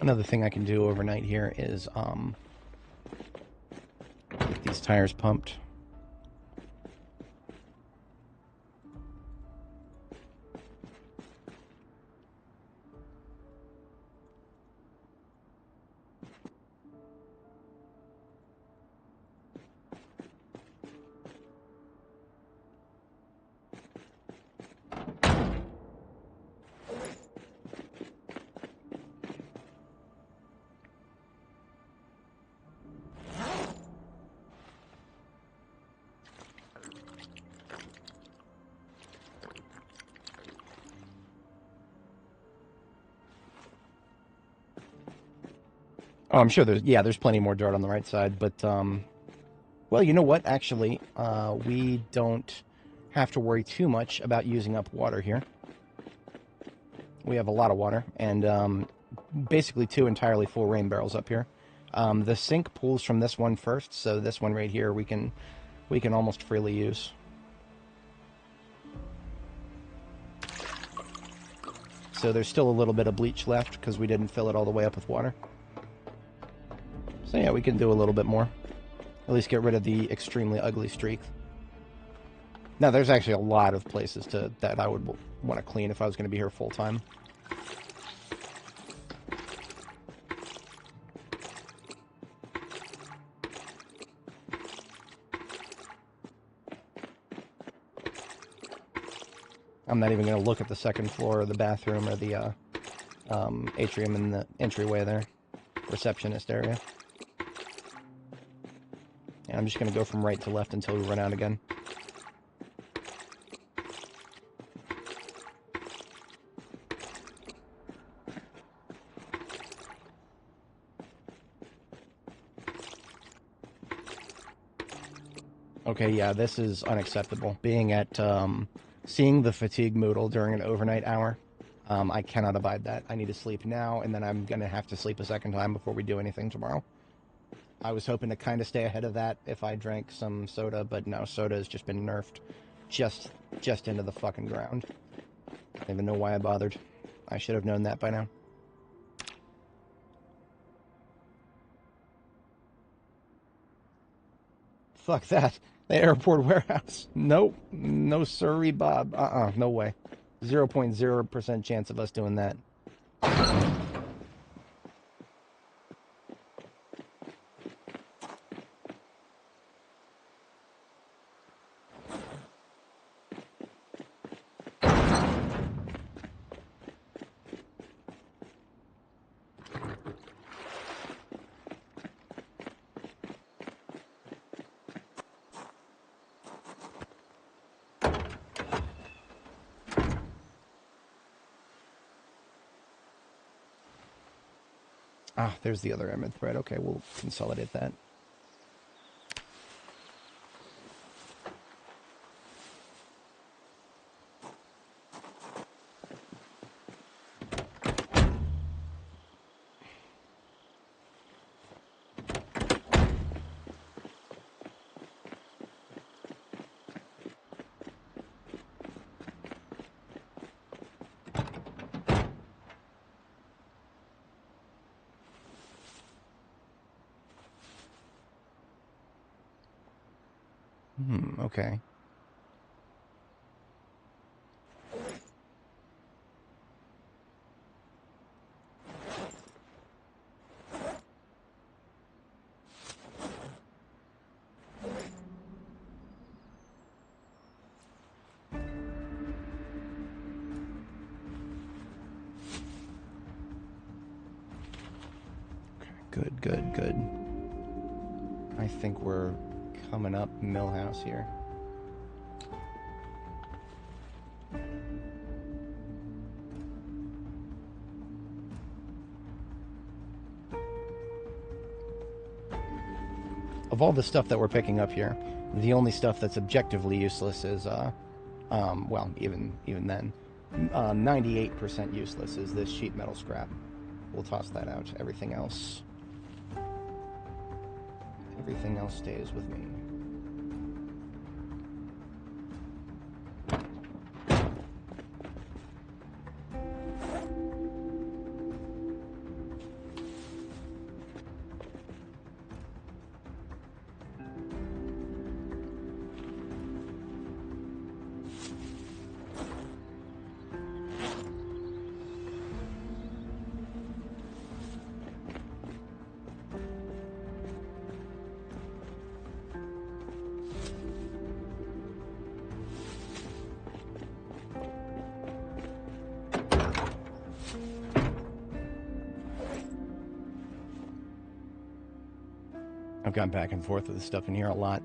[SPEAKER 1] Another thing I can do overnight here is get these tires pumped. Oh, I'm sure there's plenty more dirt on the right side, but, well, you know what, actually, we don't have to worry too much about using up water here. We have a lot of water, and, basically 2 entirely full rain barrels up here. The sink pulls from this one first, so this one right here we can almost freely use. So there's still a little bit of bleach left, because we didn't fill it all the way up with water. So yeah, we can do a little bit more. At least get rid of the extremely ugly streak. Now, there's actually a lot of places that I would want to clean if I was going to be here full time. I'm not even going to look at the second floor or the bathroom or the atrium in the entryway there. Receptionist area. And I'm just going to go from right to left until we run out again. Okay, yeah, this is unacceptable. Being at, seeing the fatigue moodle during an overnight hour, I cannot abide that. I need to sleep now, and then I'm going to have to sleep a second time before we do anything tomorrow. I was hoping to kind of stay ahead of that if I drank some soda, but no, soda has just been nerfed just into the fucking ground. I don't even know why I bothered. I should have known that by now. Fuck that. The airport warehouse. Nope. No sirree, Bob. No way. 0.0% chance of us doing that. Ah, there's the other image thread. Okay, we'll consolidate that. Okay. Good, good, good. I think we're coming up Millhouse here. Of all the stuff that we're picking up here, the only stuff that's objectively useless is, well, even then, 98% useless is this sheet metal scrap. We'll toss that out. Everything else stays with me. I've gone back and forth with the stuff in here a lot.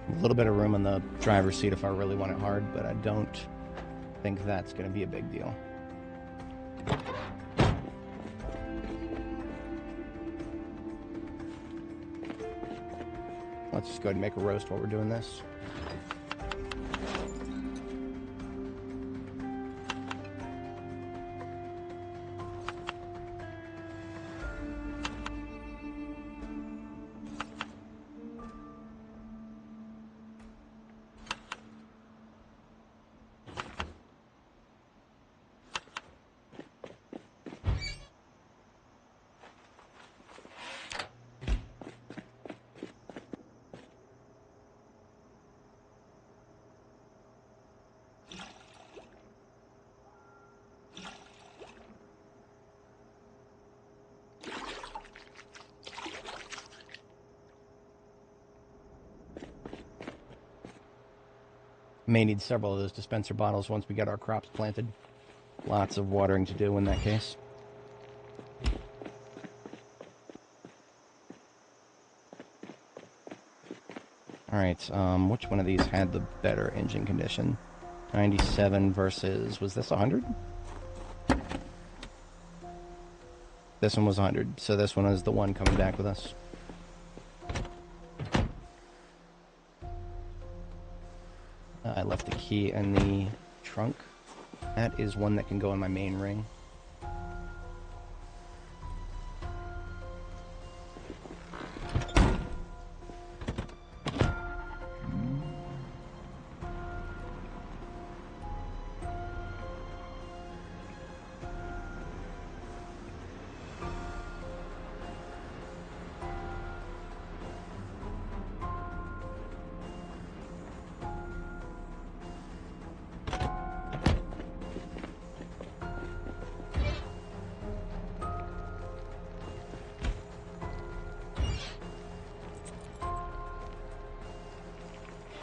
[SPEAKER 1] A little bit of room in the driver's seat if I really want it hard, but I don't think that's going to be a big deal. Let's just go ahead and make a roast while we're doing this. May need several of those dispenser bottles once we get our crops planted. Lots of watering to do in that case. Alright, which one of these had the better engine condition? 97 versus... was this 100? This one was 100, so this one is the one coming back with us. I left the key in the trunk. That is one that can go in my main ring.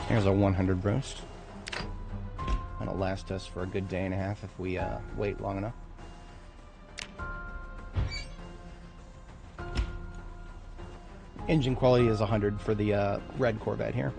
[SPEAKER 1] Here's a 100 roast. That'll last us for a good day and a half if we wait long enough. Engine quality is 100 for the red Corvette here.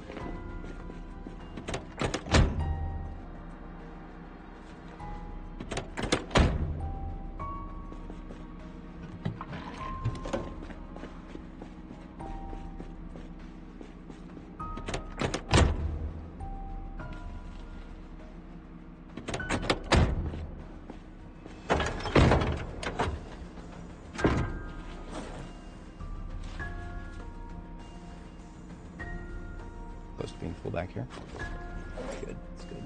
[SPEAKER 1] Close to being full back here. Good, that's good.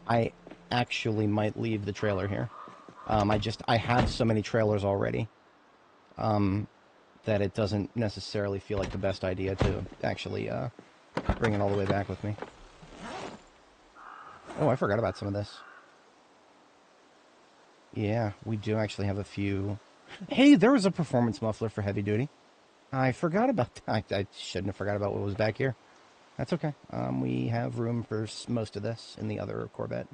[SPEAKER 1] I actually might leave the trailer here. I have so many trailers already that it doesn't necessarily feel like the best idea to actually bring it all the way back with me. Oh, I forgot about some of this. Yeah, we do actually have a few. Hey, there was a performance muffler for heavy duty. I forgot about that. I shouldn't have forgot about what was back here. That's okay. We have room for most of this in the other Corvette.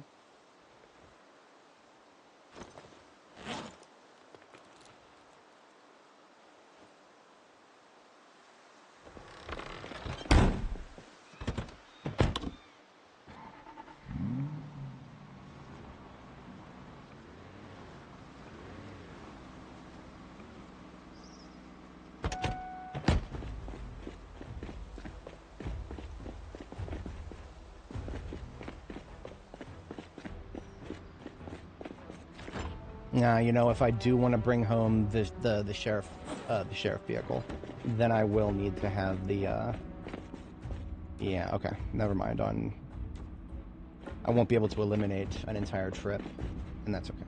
[SPEAKER 1] Now, you know, if I do want to bring home the sheriff vehicle, then I will need to have the yeah, okay, never mind. I won't be able to eliminate an entire trip, and that's okay.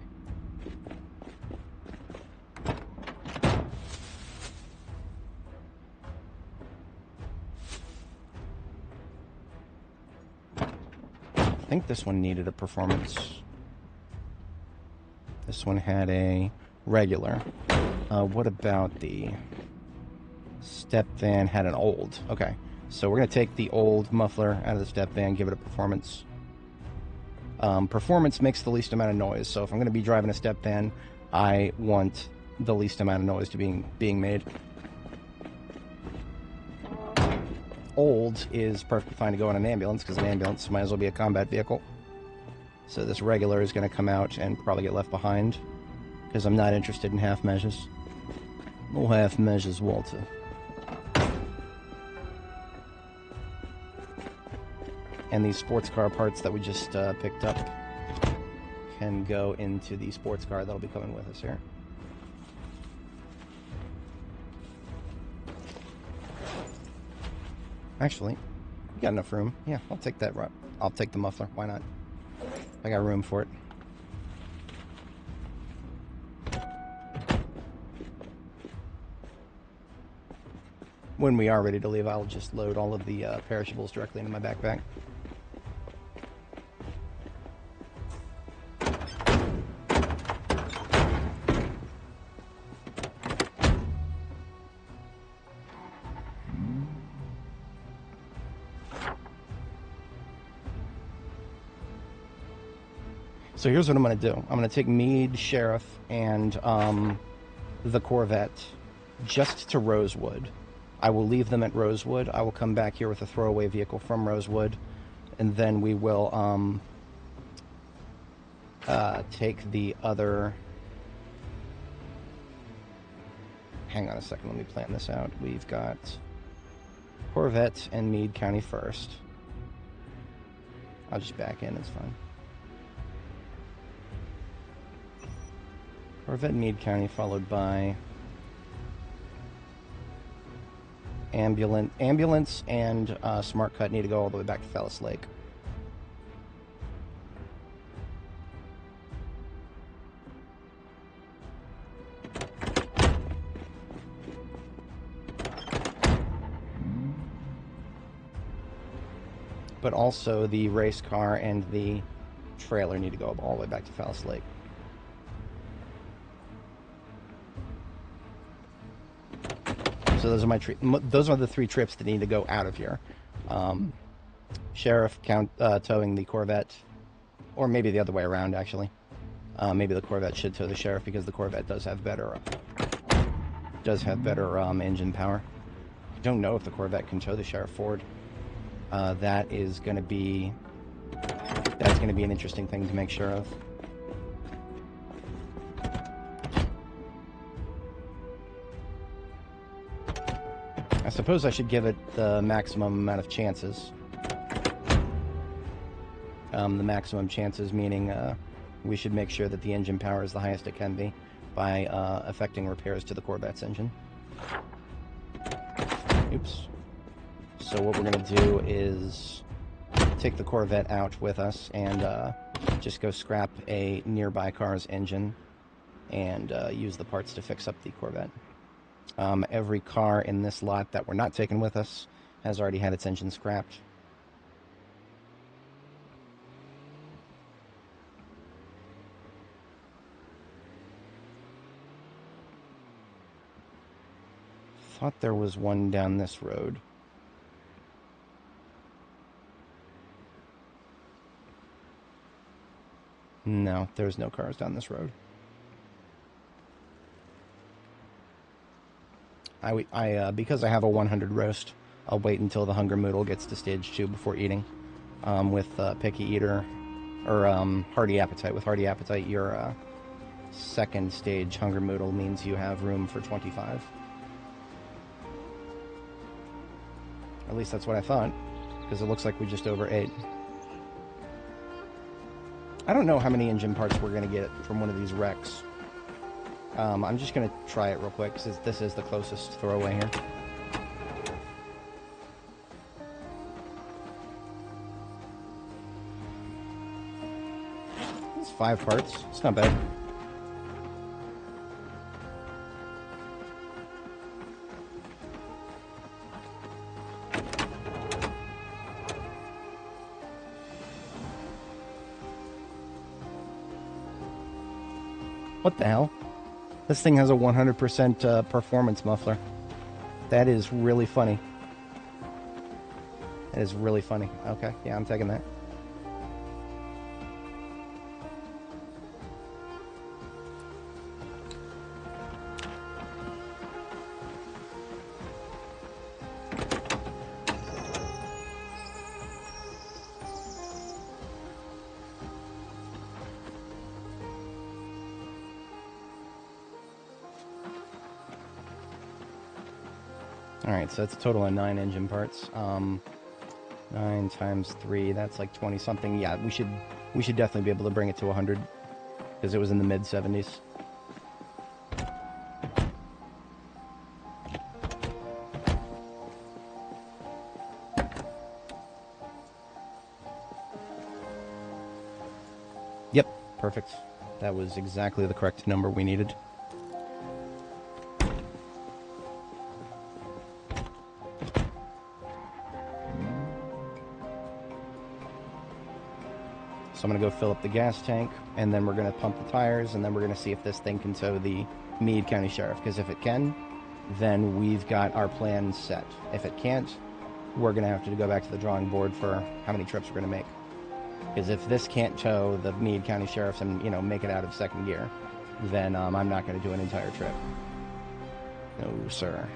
[SPEAKER 1] I think this one needed a performance. This one had a regular. What about the step van? Had an old. Okay, so we're going to take the old muffler out of the step van, give it a performance. Performance makes the least amount of noise, so if I'm going to be driving a step van, I want the least amount of noise to being made. Old is perfectly fine to go in an ambulance, because an ambulance might as well be a combat vehicle. So this regular is going to come out and probably get left behind, because I'm not interested in half measures. No half measures, Walter. And these sports car parts that we just picked up can go into the sports car that'll be coming with us here. Actually, we got enough room. Yeah, I'll take that. I'll take the muffler. Why not? I got room for it. When we are ready to leave, I'll just load all of the perishables directly into my backpack. So here's what I'm going to do. I'm going to take Meade, Sheriff, and the Corvette just to Rosewood. I will leave them at Rosewood. I will come back here with a throwaway vehicle from Rosewood, and then we will take the other... Hang on a second, let me plan this out. We've got Corvette and Meade County first. I'll just back in, it's fine. Corvette and Meade County, followed by Ambulance and Smart Cut need to go all the way back to Fellis Lake. But also the race car and the trailer need to go all the way back to Fellis Lake. So those are those are the 3 trips that need to go out of here. Sheriff towing the Corvette, or maybe the other way around actually. Maybe the Corvette should tow the Sheriff because the Corvette does have better engine power. I don't know if the Corvette can tow the Sheriff forward. That's going to be an interesting thing to make sure of. I suppose I should give it the maximum amount of chances. The maximum chances meaning we should make sure that the engine power is the highest it can be by effecting repairs to the Corvette's engine. Oops. So what we're going to do is take the Corvette out with us and just go scrap a nearby car's engine and use the parts to fix up the Corvette. Every car in this lot that we're not taking with us has already had its engine scrapped. Thought there was one down this road. No, there's no cars down this road. Because I have a 100 roast, I'll wait until the hunger moodle gets to stage 2 before eating. With picky eater, or hearty appetite. With hearty appetite, your second stage hunger moodle means you have room for 25. At least that's what I thought, because it looks like we just overate. I don't know how many engine parts we're going to get from one of these wrecks. I'm just going to try it real quick, because this is the closest throwaway here. It's 5 parts. It's not bad. What the hell? This thing has a 100% performance muffler. That is really funny. That is really funny. Okay, yeah, I'm taking that. Alright, so that's a total of 9 engine parts. 9 times 3, that's like 20 something. Yeah, we should definitely be able to bring it to 100, because it was in the mid 70s. Yep, perfect. That was exactly the correct number we needed. So I'm going to go fill up the gas tank, and then we're going to pump the tires, and then we're going to see if this thing can tow the Meade County Sheriff, because if it can, then we've got our plan set. If it can't, we're going to have to go back to the drawing board for how many trips we're going to make. Because if this can't tow the Meade County Sheriff's and, you know, make it out of second gear, then I'm not going to do an entire trip. No, sir.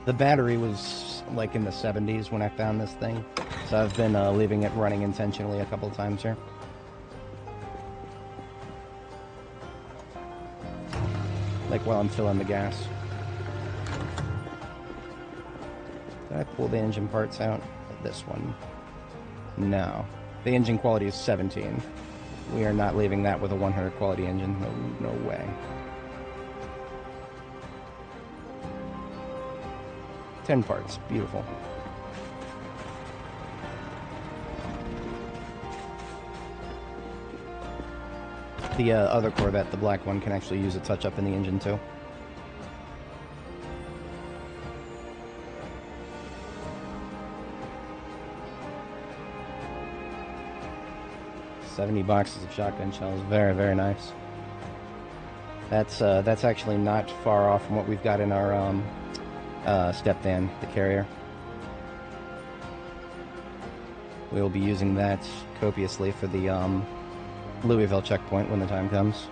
[SPEAKER 1] The battery was like in the 70s when I found this thing, so I've been leaving it running intentionally a couple times here. Like while I'm filling the gas. Did I pull the engine parts out? This one. No. The engine quality is 17. We are not leaving that with a 100 quality engine. No way. Ten parts. Beautiful. The other Corvette, the black one, can actually use a touch-up in the engine, too. $70 boxes of shotgun shells. Very, very nice. That's actually not far off from what we've got in our step van, the carrier. We will be using that copiously for the Louisville checkpoint when the time comes.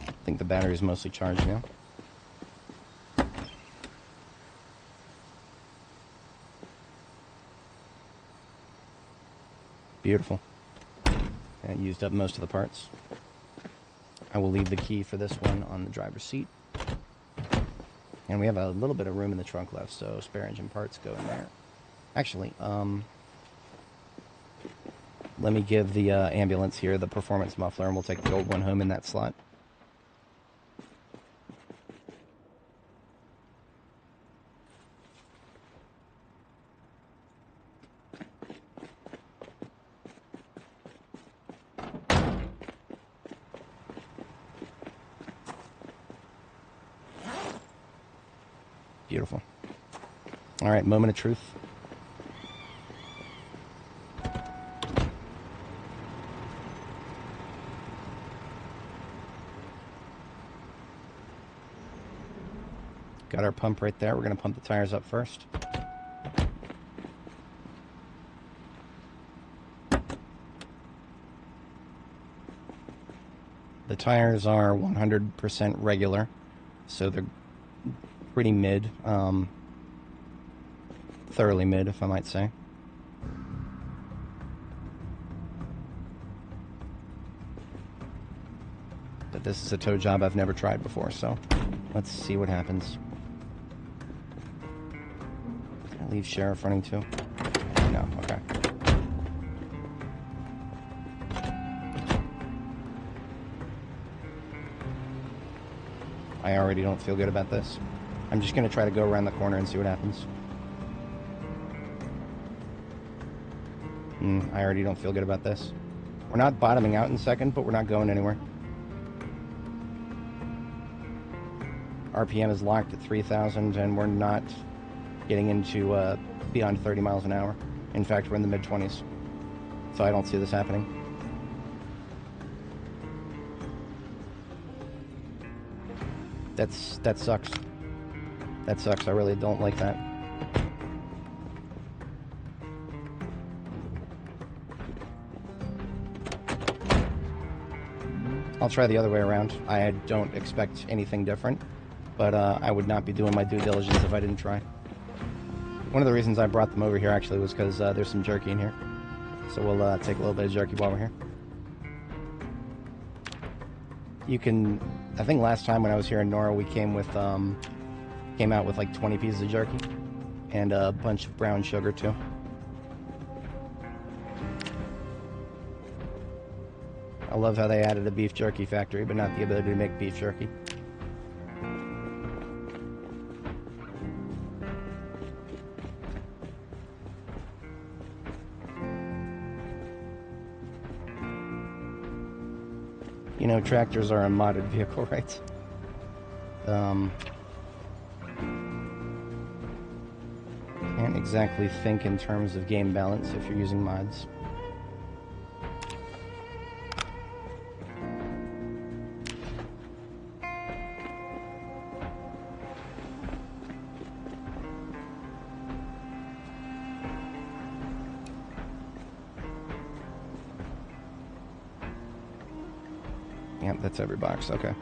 [SPEAKER 1] I think the battery is mostly charged now. Beautiful. And used up most of the parts. I will leave the key for this one on the driver's seat. And we have a little bit of room in the trunk left, so spare engine parts go in there. Actually, let me give the ambulance here the performance muffler, and we'll take the gold one home in that slot. Beautiful. All right, moment of truth. Got our pump right there. We're going to pump the tires up first. The tires are 100% regular, so they're pretty mid, thoroughly mid, if I might say. But this is a tow job I've never tried before, so let's see what happens. Can I leave Sheriff running too? No, okay. I already don't feel good about this. I'm just going to try to go around the corner and see what happens. I already don't feel good about this. We're not bottoming out in second, but we're not going anywhere. RPM is locked at 3,000, and we're not getting into beyond 30 miles an hour. In fact, we're in the mid-20s. So I don't see this happening. That sucks. That sucks. I really don't like that. I'll try the other way around. I don't expect anything different, but I would not be doing my due diligence if I didn't try. One of the reasons I brought them over here actually was because there's some jerky in here. So we'll take a little bit of jerky while we're here. You can, I think last time when I was here in Nora, we came out with like 20 pieces of jerky and a bunch of brown sugar too. I love how they added a beef jerky factory, but not the ability to make beef jerky. You know, tractors are a modded vehicle, right? Can't exactly think in terms of game balance if you're using mods. Yep, that's every box, okay.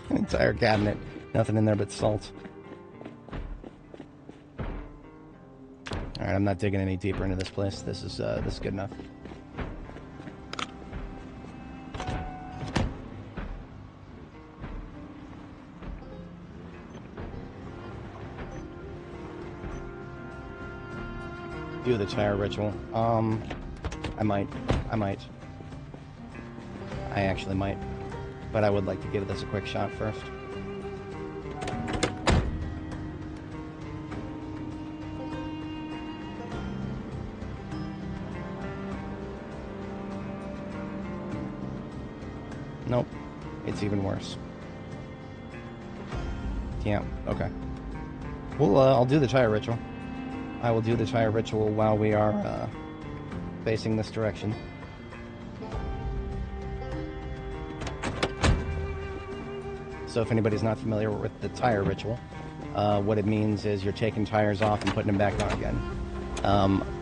[SPEAKER 1] An entire cabinet, nothing in there but salt. Alright, I'm not digging any deeper into this place. This is good enough. Do the tire ritual. I might. I actually might. But I would like to give this a quick shot first. Nope. It's even worse. Yeah, okay. Well, I'll do the tire ritual. I will do the tire ritual while we are facing this direction. So if anybody's not familiar with the tire ritual, what it means is you're taking tires off and putting them back on again.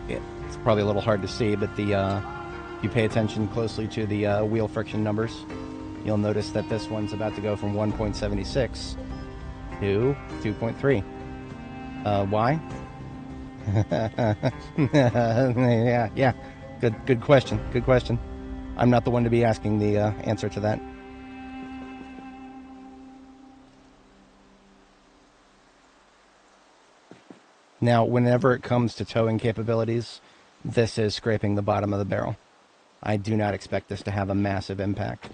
[SPEAKER 1] It's probably a little hard to see, but if you pay attention closely to the wheel friction numbers, you'll notice that this one's about to go from 1.76 to 2.3. Why? yeah. Good question. I'm not the one to be asking the answer to that. Now, whenever it comes to towing capabilities, this is scraping the bottom of the barrel. I do not expect this to have a massive impact,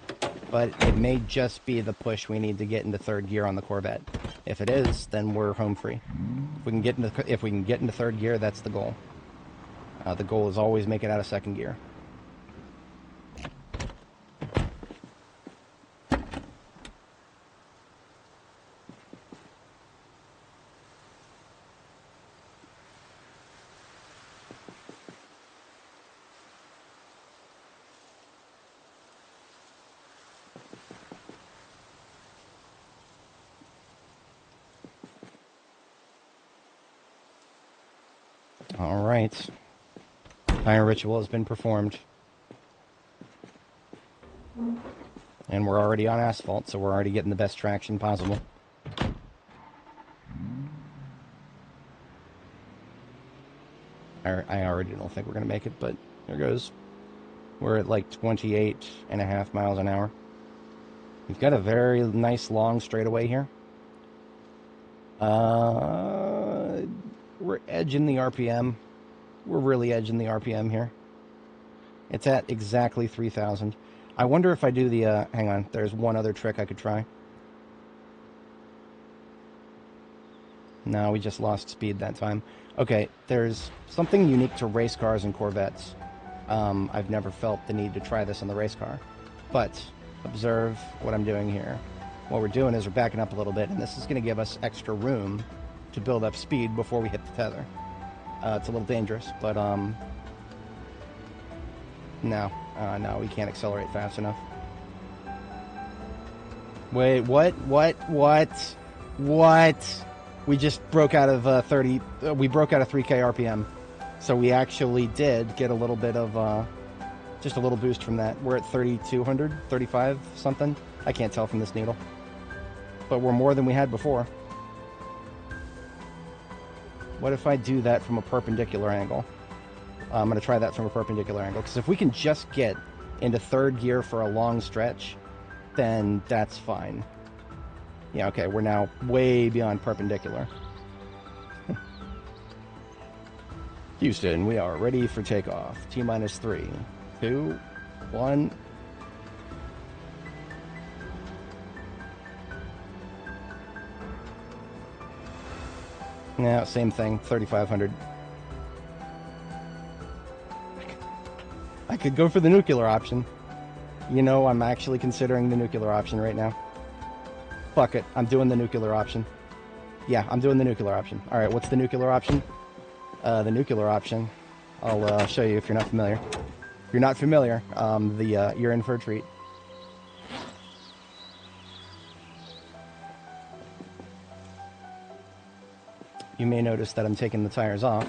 [SPEAKER 1] but it may just be the push we need to get into third gear on the Corvette. If it is, then we're home free. If we can get into third gear, that's the goal. The goal is always make it out of second gear. All right. Tire ritual has been performed. And we're already on asphalt, so we're already getting the best traction possible. I already don't think we're going to make it, but there goes. We're at like 28.5 miles an hour. We've got a very nice long straightaway here. We're edging the RPM. We're really edging the RPM here. It's at exactly 3,000. I wonder if I do the, hang on, there's one other trick I could try. No, we just lost speed that time. Okay, there's something unique to race cars and Corvettes. I've never felt the need to try this on the race car. But observe what I'm doing here. What we're doing is we're backing up a little bit, and this is going to give us extra room to build up speed before we hit the tether. It's a little dangerous, but no, we can't accelerate fast enough. Wait, what? We just broke out of 30. We broke out of 3K RPM, so we actually did get a little bit of just a little boost from that. We're at 3,200, 35 something. I can't tell from this needle, but we're more than we had before. What if I do that from a perpendicular angle? I'm going to try that from a perpendicular angle, because if we can just get into third gear for a long stretch, then that's fine. Yeah, okay, we're now way beyond perpendicular. Houston, we are ready for takeoff. T-minus 3, 2, 1. Yeah, same thing, 3,500. I could go for the nuclear option. You know, I'm actually considering the nuclear option right now. Fuck it, I'm doing the nuclear option. Yeah, I'm doing the nuclear option. Alright, what's the nuclear option? The nuclear option, I'll show you if you're not familiar. If you're not familiar, you're in for a treat. You may notice that I'm taking the tires off.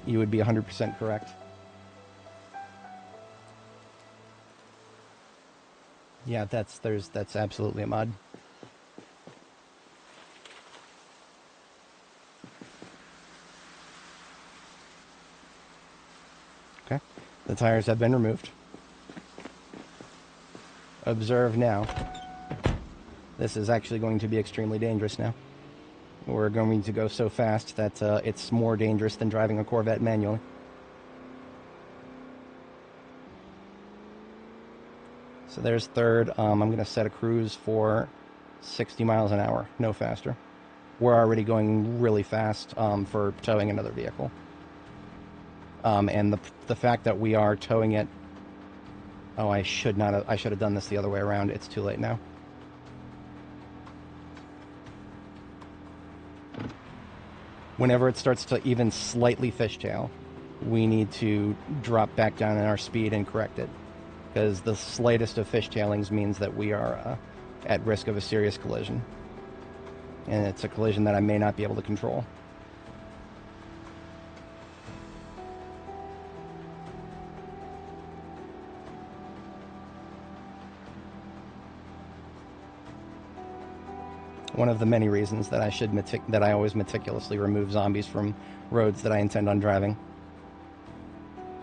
[SPEAKER 1] You would be 100% correct. Yeah, that's absolutely a mod. Okay, the tires have been removed. Observe now. This is actually going to be extremely dangerous now. We're going to go so fast that it's more dangerous than driving a Corvette manually. So there's third. I'm going to set a cruise for 60 miles an hour, no faster. We're already going really fast for towing another vehicle. And the fact that we are towing it... Oh, I should have done this the other way around. It's too late now. Whenever it starts to even slightly fishtail, we need to drop back down in our speed and correct it. Because the slightest of fishtailings means that we are at risk of a serious collision. And it's a collision that I may not be able to control. One of the many reasons that I always meticulously remove zombies from roads that I intend on driving.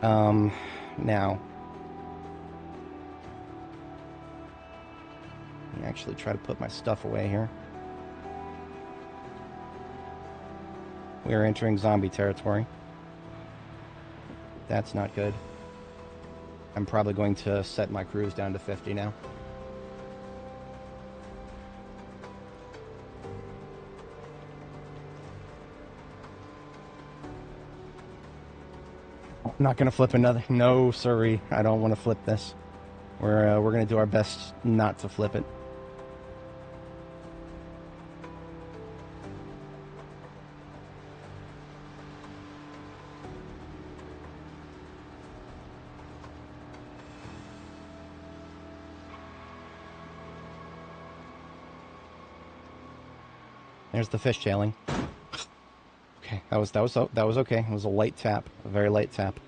[SPEAKER 1] Now, let me actually try to put my stuff away here. We are entering zombie territory. That's not good. I'm probably going to set my cruise down to 50 now. I'm not going to flip another. No, sorry. I don't want to flip this. We're going to do our best not to flip it. There's the fishtailing. Okay, that was okay. It was a light tap, a very light tap.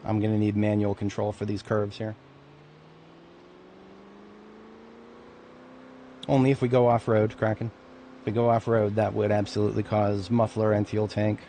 [SPEAKER 1] I'm gonna need manual control for these curves here. Only if we go off-road, Kraken. If we go off-road, that would absolutely cause muffler and fuel tank.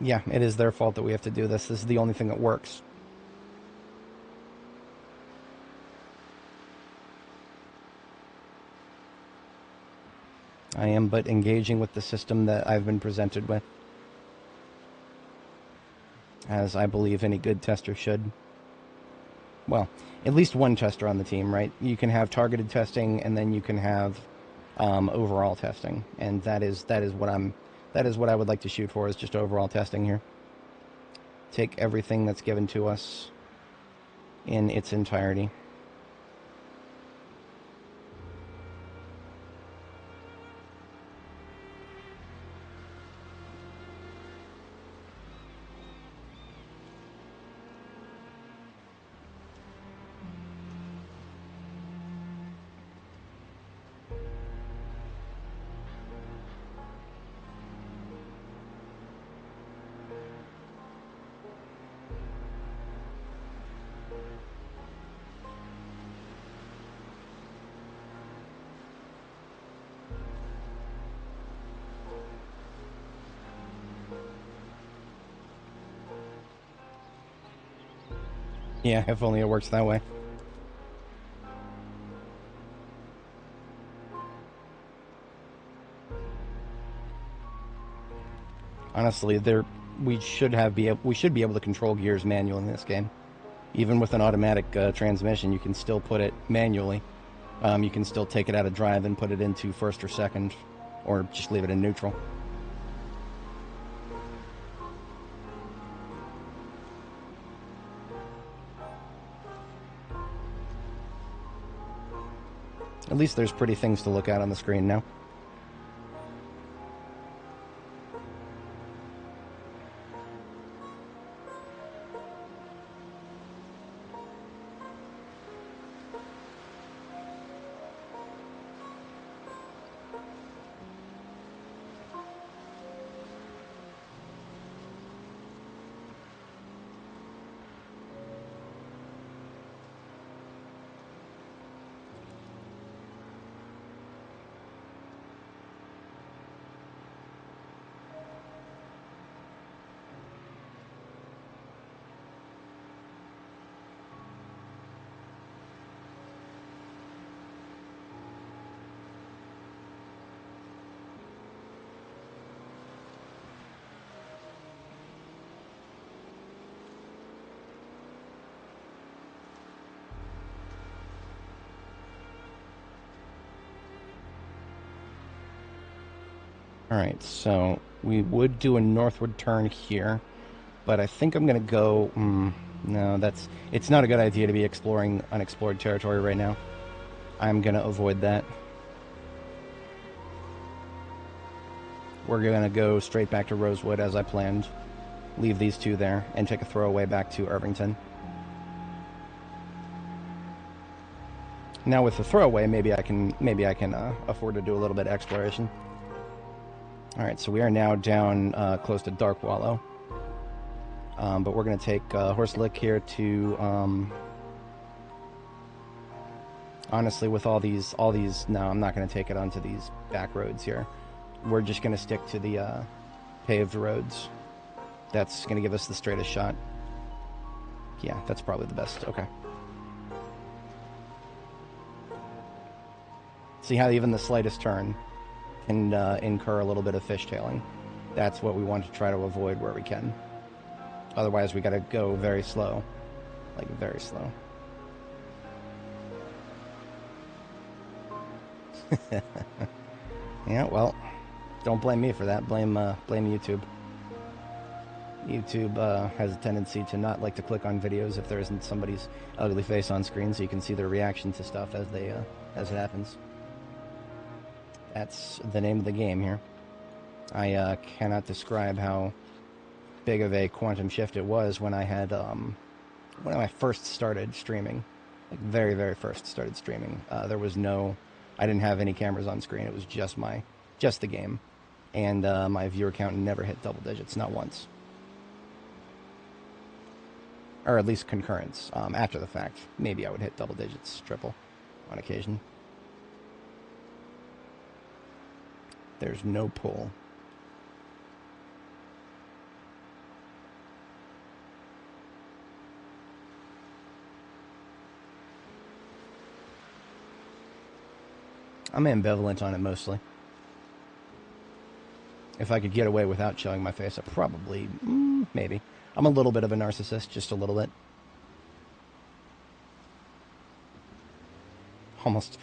[SPEAKER 1] Yeah, it is their fault that we have to do this. This is the only thing that works. I am but engaging with the system that I've been presented with, as I believe any good tester should. Well, at least one tester on the team, right? You can have targeted testing, and then you can have overall testing, and that is what I would like to shoot for, is just overall testing here. Take everything that's given to us in its entirety. Yeah, if only it works that way. Honestly, we should be able to control gears manually in this game. Even with an automatic transmission, you can still put it manually. You can still take it out of drive and put it into first or second, or just leave it in neutral. At least there's pretty things to look at on the screen now. Alright, so we would do a northward turn here, but I think I'm going to go... no, it's not a good idea to be exploring unexplored territory right now. I'm going to avoid that. We're going to go straight back to Rosewood as I planned. Leave these two there, and take a throwaway back to Irvington. Now with the throwaway, maybe I can afford to do a little bit of exploration. Alright, so we are now down close to Dark Wallow. But we're going to take Horse Lick here to... honestly, with all these... No, I'm not going to take it onto these back roads here. We're just going to stick to the paved roads. That's going to give us the straightest shot. Yeah, that's probably the best. Okay. See how even the slightest turn can incur a little bit of fishtailing. That's what we want to try to avoid where we can. Otherwise, we gotta go very slow. Like, very slow. Yeah, well, don't blame me for that. Blame YouTube. YouTube has a tendency to not like to click on videos if there isn't somebody's ugly face on screen, so you can see their reaction to stuff as it happens. That's the name of the game here. I cannot describe how big of a quantum shift it was when I had when I first started streaming, like very, very first started streaming. There was I didn't have any cameras on screen. It was just the game, and my viewer count never hit double digits, not once, or at least concurrence. After the fact, maybe I would hit double digits, triple, on occasion. There's no pull. I'm ambivalent on it mostly. If I could get away without showing my face, I probably, maybe. I'm a little bit of a narcissist, just a little bit. Almost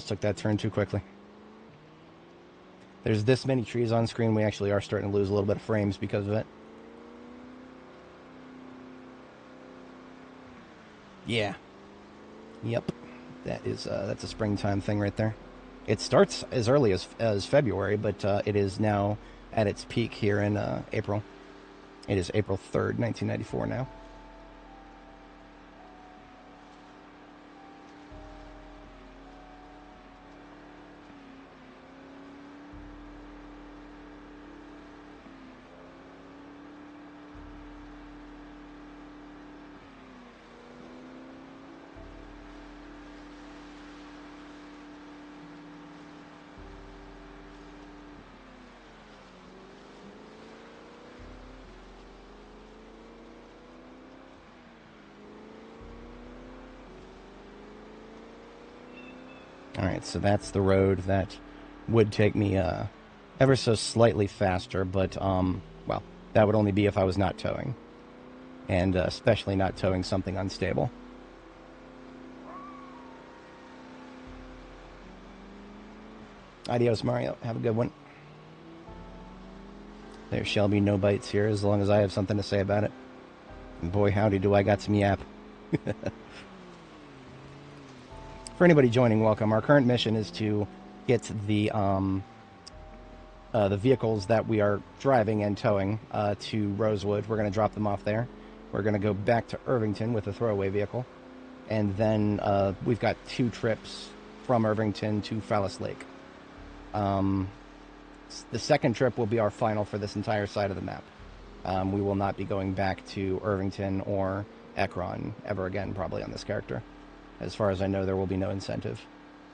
[SPEAKER 1] took that turn too quickly. There's this many trees on screen, we actually are starting to lose a little bit of frames because of it. Yeah. Yep. That's a springtime thing right there. It starts as early as February, but it is now at its peak here in April. It is April 3rd, 1994 now. Alright, so that's the road that would take me ever so slightly faster, but, well, that would only be if I was not towing. And especially not towing something unstable. Adios, Mario. Have a good one. There shall be no bites here as long as I have something to say about it. And boy, howdy, do I got some yap. For anybody joining, welcome. Our current mission is to get the vehicles that we are driving and towing to Rosewood. We're going to drop them off there. We're going to go back to Irvington with a throwaway vehicle. And then we've got 2 trips from Irvington to Fallis Lake. The second trip will be our final for this entire side of the map. We will not be going back to Irvington or Ekron ever again, probably, on this character. As far as I know, there will be no incentive,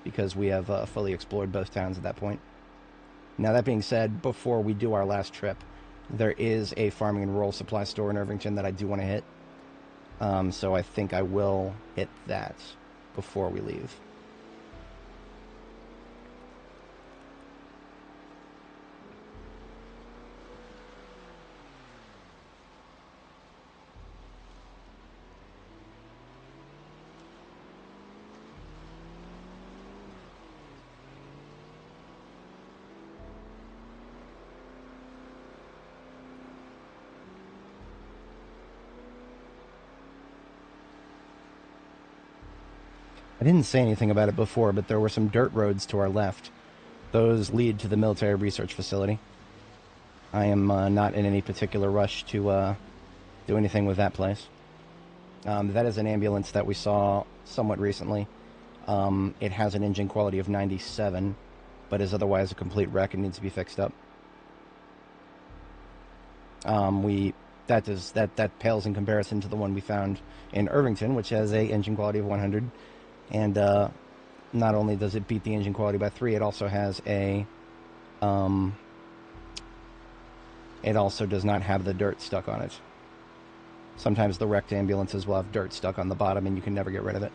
[SPEAKER 1] because we have fully explored both towns at that point. Now, that being said, before we do our last trip, there is a farming and rural supply store in Irvington that I do want to hit. So I think I will hit that before we leave. I didn't say anything about it before, but there were some dirt roads to our left. Those lead to the military research facility. I am not in any particular rush to do anything with that place. That is an ambulance that we saw somewhat recently. It has an engine quality of 97, but is otherwise a complete wreck and needs to be fixed up. That pales in comparison to the one we found in Irvington, which has a engine quality of 100. And not only does it beat the engine quality by 3, it also has a... it also does not have the dirt stuck on it. Sometimes the wrecked ambulances will have dirt stuck on the bottom and you can never get rid of it.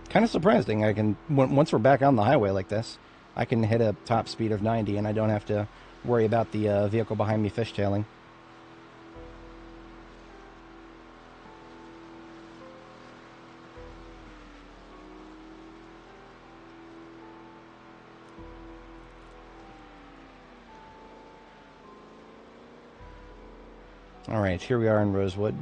[SPEAKER 1] Kind of surprising. I can, once we're back on the highway like this, I can hit a top speed of 90 and I don't have to worry about the vehicle behind me fishtailing. Alright, here we are in Rosewood.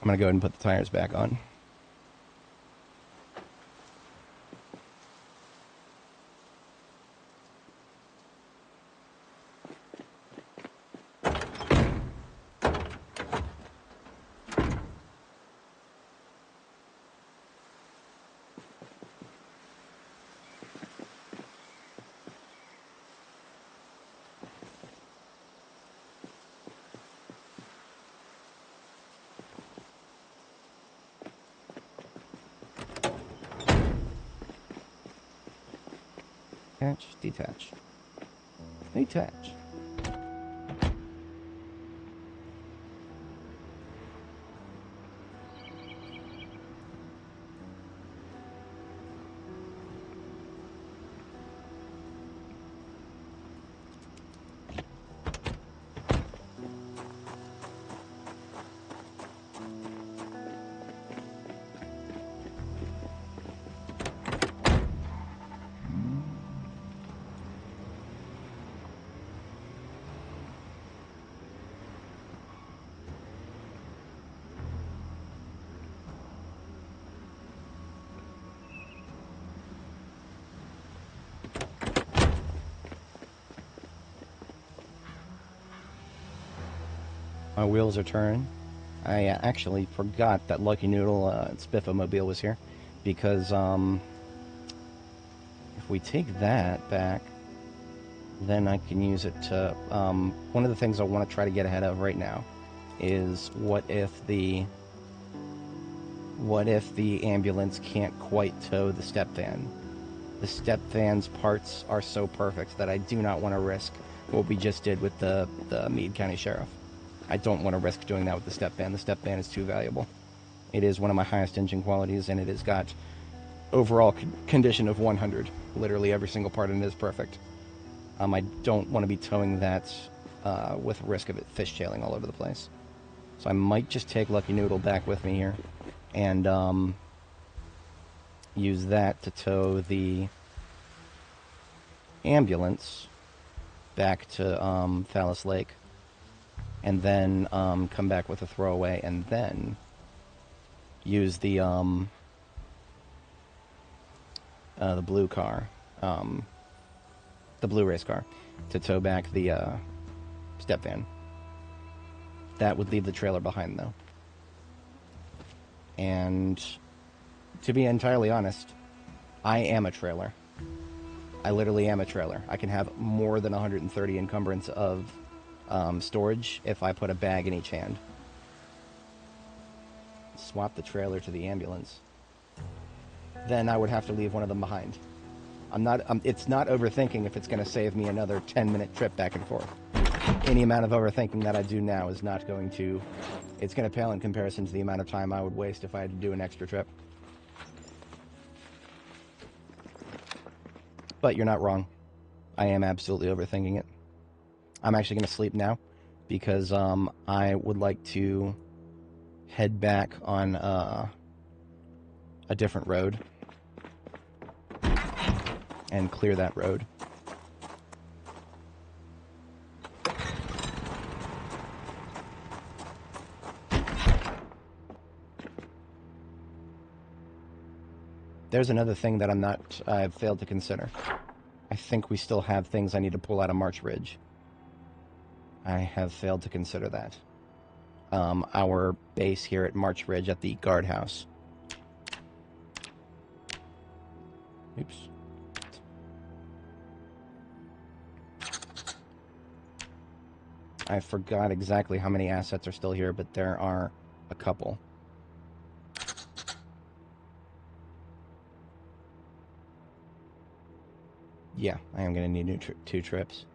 [SPEAKER 1] I'm going to go ahead and put the tires back on. Detach, detach, detach. My wheels are turning. I actually forgot that Lucky Noodle Spiffomobile was here, because if If we take that back, then I can use it to... one of the things I want to try to get ahead of right now is what if the ambulance can't quite tow the step van? The step van's parts are so perfect that I do not want to risk what we just did with the Meade County Sheriff. I don't want to risk doing that with the step van. The step van is too valuable. It is one of my highest engine qualities, and it has got overall condition of 100. Literally every single part in it is perfect. I don't want to be towing that with risk of it fishtailing all over the place. So I might just take Lucky Noodle back with me here and use that to tow the ambulance back to Phallus Lake, and then come back with a throwaway, and then use the blue car, the blue race car, to tow back the step van. That would leave the trailer behind, though. And to be entirely honest, I am a trailer. I literally am a trailer. I can have more than 130 encumbrance of storage if I put a bag in each hand. Swap the trailer to the ambulance. Then I would have to leave one of them behind. It's not overthinking if it's going to save me another 10-minute trip back and forth. Any amount of overthinking that I do now is not going to... It's going to pale in comparison to the amount of time I would waste if I had to do an extra trip. But you're not wrong. I am absolutely overthinking it. I'm actually going to sleep now because I would like to head back on a different road and clear that road. There's another thing that I've failed to consider. I think we still have things I need to pull out of March Ridge. I have failed to consider that. Our base here at March Ridge at the guardhouse. Oops. I forgot exactly how many assets are still here, but there are a couple. Yeah, I am going to need two trips.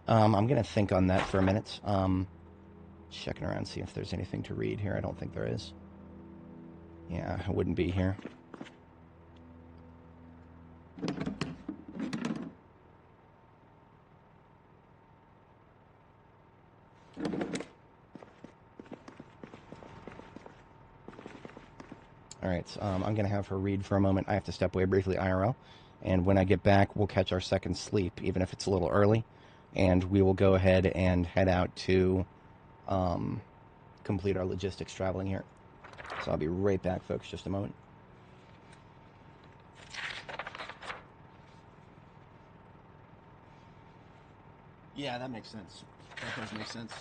[SPEAKER 1] I'm going to think on that for a minute. Checking around, see if there's anything to read here. I don't think there is. Yeah, it wouldn't be here. Alright, I'm going to have her read for a moment. I have to step away briefly IRL. And when I get back, we'll catch our second sleep, even if it's a little early. And we will go ahead and head out to complete our logistics traveling here. So I'll be right back, folks, just a moment. Yeah, that makes sense. That does make sense.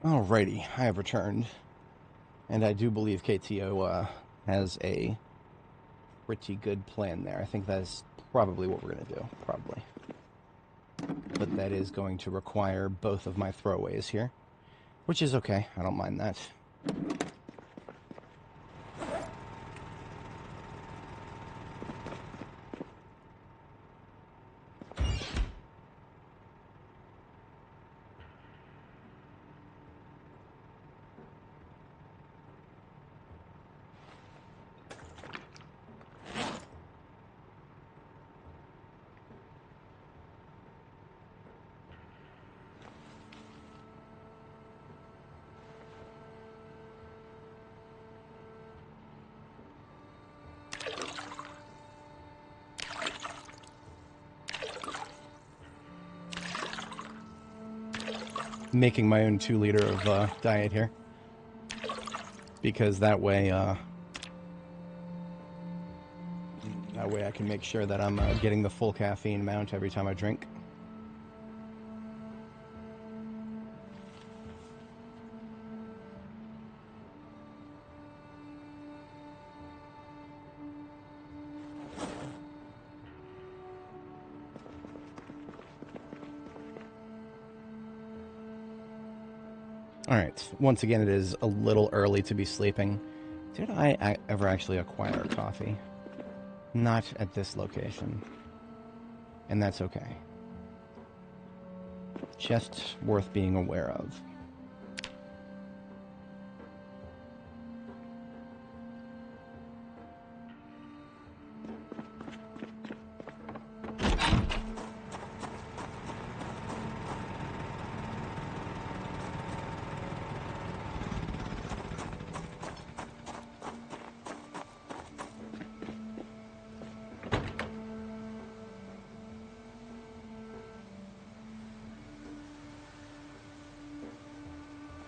[SPEAKER 1] Alrighty, I have returned, and I do believe KTO has a pretty good plan there. I think that's probably what we're going to do, probably. But that is going to require both of my throwaways here, which is okay. I don't mind that. Making my own 2-liter of diet here, because that way I can make sure that I'm getting the full caffeine amount every time I drink. Alright, once again it is a little early to be sleeping. Did I ever actually acquire coffee? Not at this location. And that's okay. Just worth being aware of.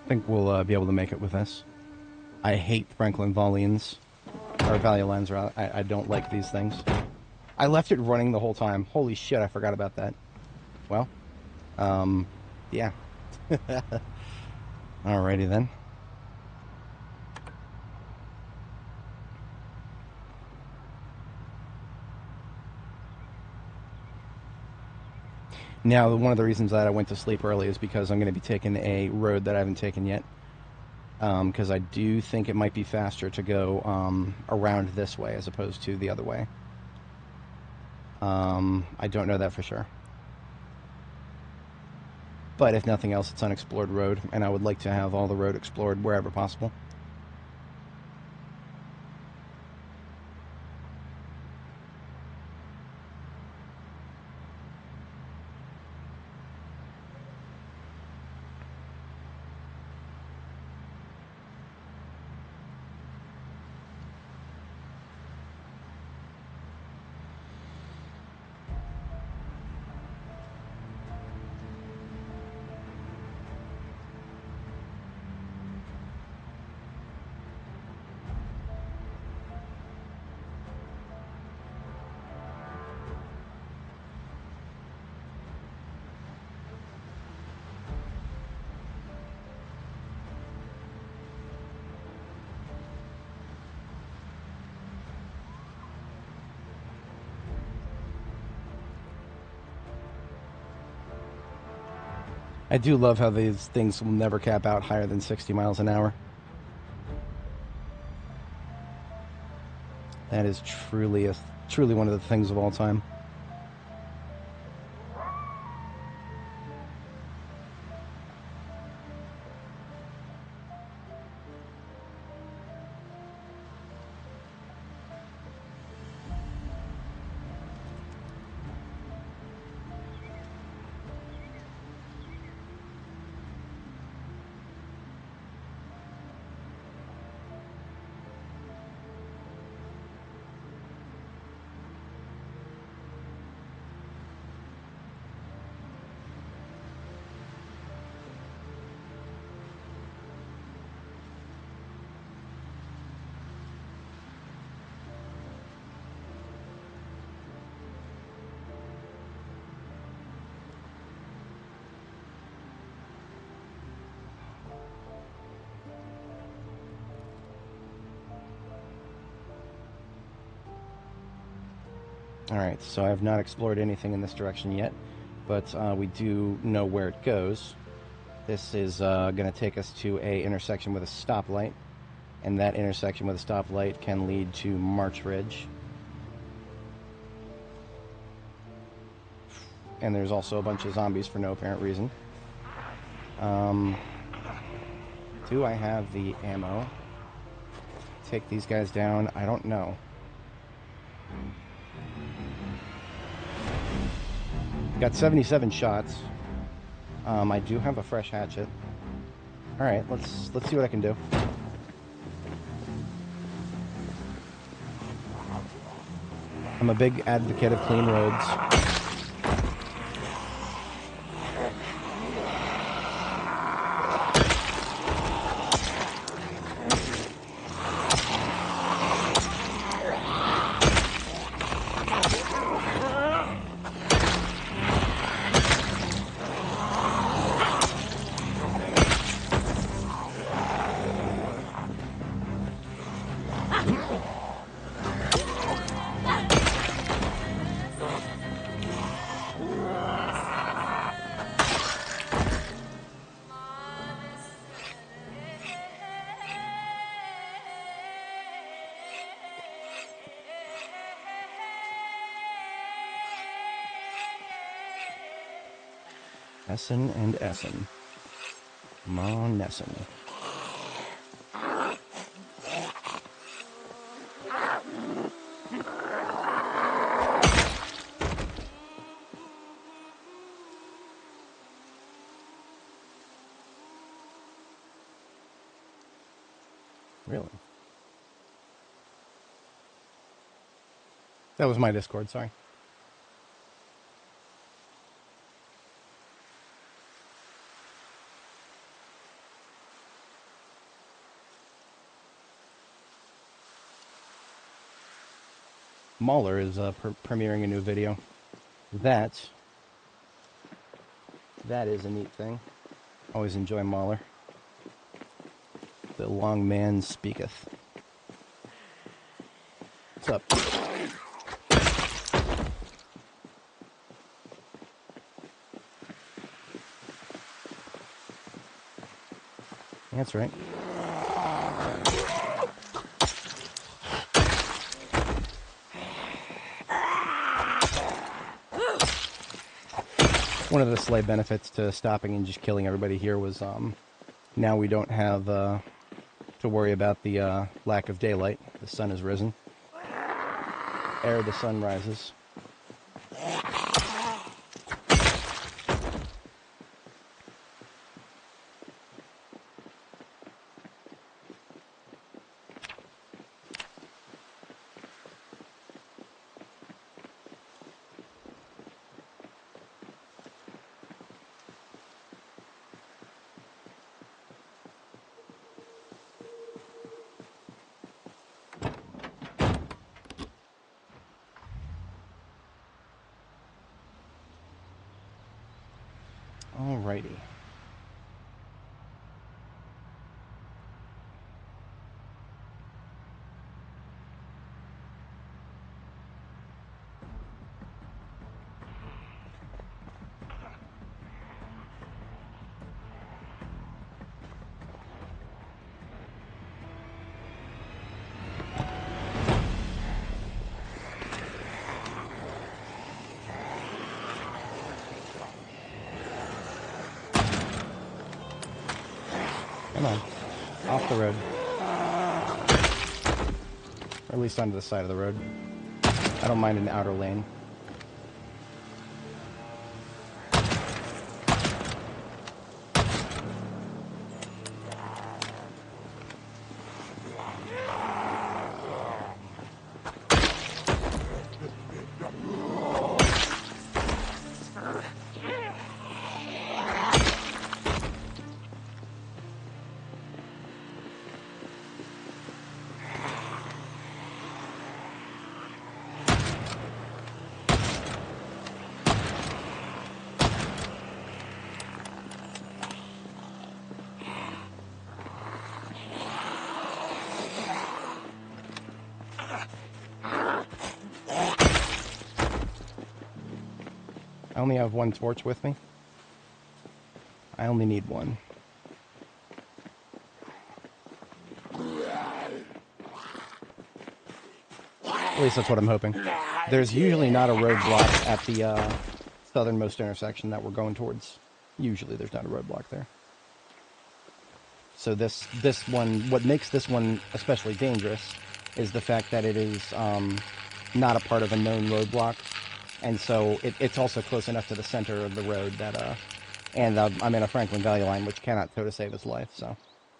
[SPEAKER 1] I think we'll be able to make it with this. I hate Franklin Volines, or Valuelens, rather. I don't like these things. I left it running the whole time. Holy shit, I forgot about that. Well, yeah. Alrighty then. Now, one of the reasons that I went to sleep early is because I'm going to be taking a road that I haven't taken yet. Because I do think it might be faster to go around this way as opposed to the other way. I don't know that for sure. But if nothing else, it's unexplored road, and I would like to have all the road explored wherever possible. I do love how these things will never cap out higher than 60 miles an hour. That is truly one of the things of all time. Alright, so I have not explored anything in this direction yet, but we do know where it goes. This is going to take us to a intersection with a stoplight, and that intersection with a stoplight can lead to March Ridge. And there's also a bunch of zombies for no apparent reason. Do I have the ammo? Take these guys down? I don't know. Got 77 shots. I do have a fresh hatchet. Alright, let's see what I can do. I'm a big advocate of clean roads. Essen and Essen. Mon Essen. Really? That was my Discord, sorry. Mauler is premiering a new video. That is a neat thing. Always enjoy Mauler. The long man speaketh. What's up? That's right. One of the slight benefits to stopping and just killing everybody here was now we don't have to worry about the lack of daylight. The sun has risen. Ere the sun rises. Alrighty. Come on. Off the road. Or at least onto the side of the road. I don't mind an outer lane. I only have one torch with me. I only need one. At least that's what I'm hoping. There's usually not a roadblock at the southernmost intersection that we're going towards. Usually there's not a roadblock there. So this one, what makes this one especially dangerous is the fact that it is not a part of a known roadblock. And so it's also close enough to the center of the road that, and I'm in a Franklin Valley line, which cannot tow to save his life. So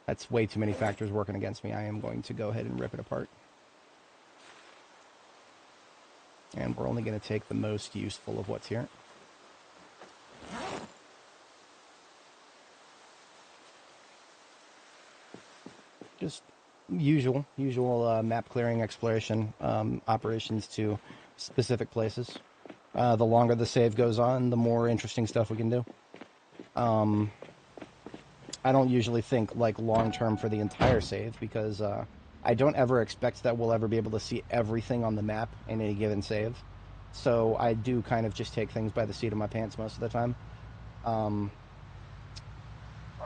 [SPEAKER 1] that's way too many factors working against me. I am going to go ahead and rip it apart. And we're only going to take the most useful of what's here. Just usual map clearing exploration operations to specific places. The longer the save goes on, the more interesting stuff we can do. I don't usually think like long term for the entire save because I don't ever expect that we'll ever be able to see everything on the map in any given save. So I do kind of just take things by the seat of my pants most of the time.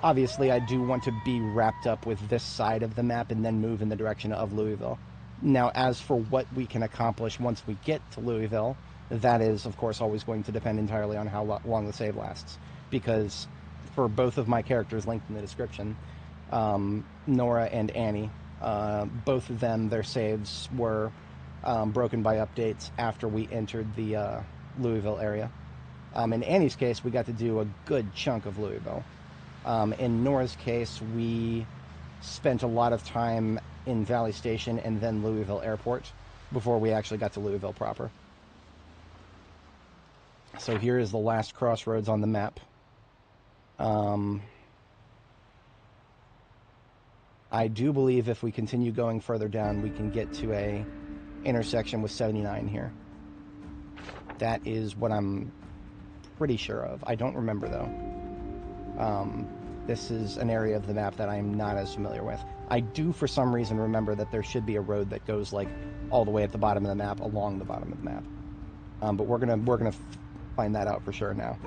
[SPEAKER 1] Obviously, I do want to be wrapped up with this side of the map and then move in the direction of Louisville. Now, as for what we can accomplish once we get to Louisville, that is, of course, always going to depend entirely on how long the save lasts. Because for both of my characters linked in the description, Nora and Annie, both of them, their saves were broken by updates after we entered the Louisville area. In Annie's case, we got to do a good chunk of Louisville. In Nora's case, we spent a lot of time in Valley Station and then Louisville Airport before we actually got to Louisville proper. So here is the last crossroads on the map. I do believe if we continue going further down, we can get to a intersection with 79 here. That is what I'm pretty sure of. I don't remember, though. This is an area of the map that I'm not as familiar with. I do, for some reason, remember that there should be a road that goes like all the way at the bottom of the map, along the bottom of the map. But we're gonna find that out for sure now.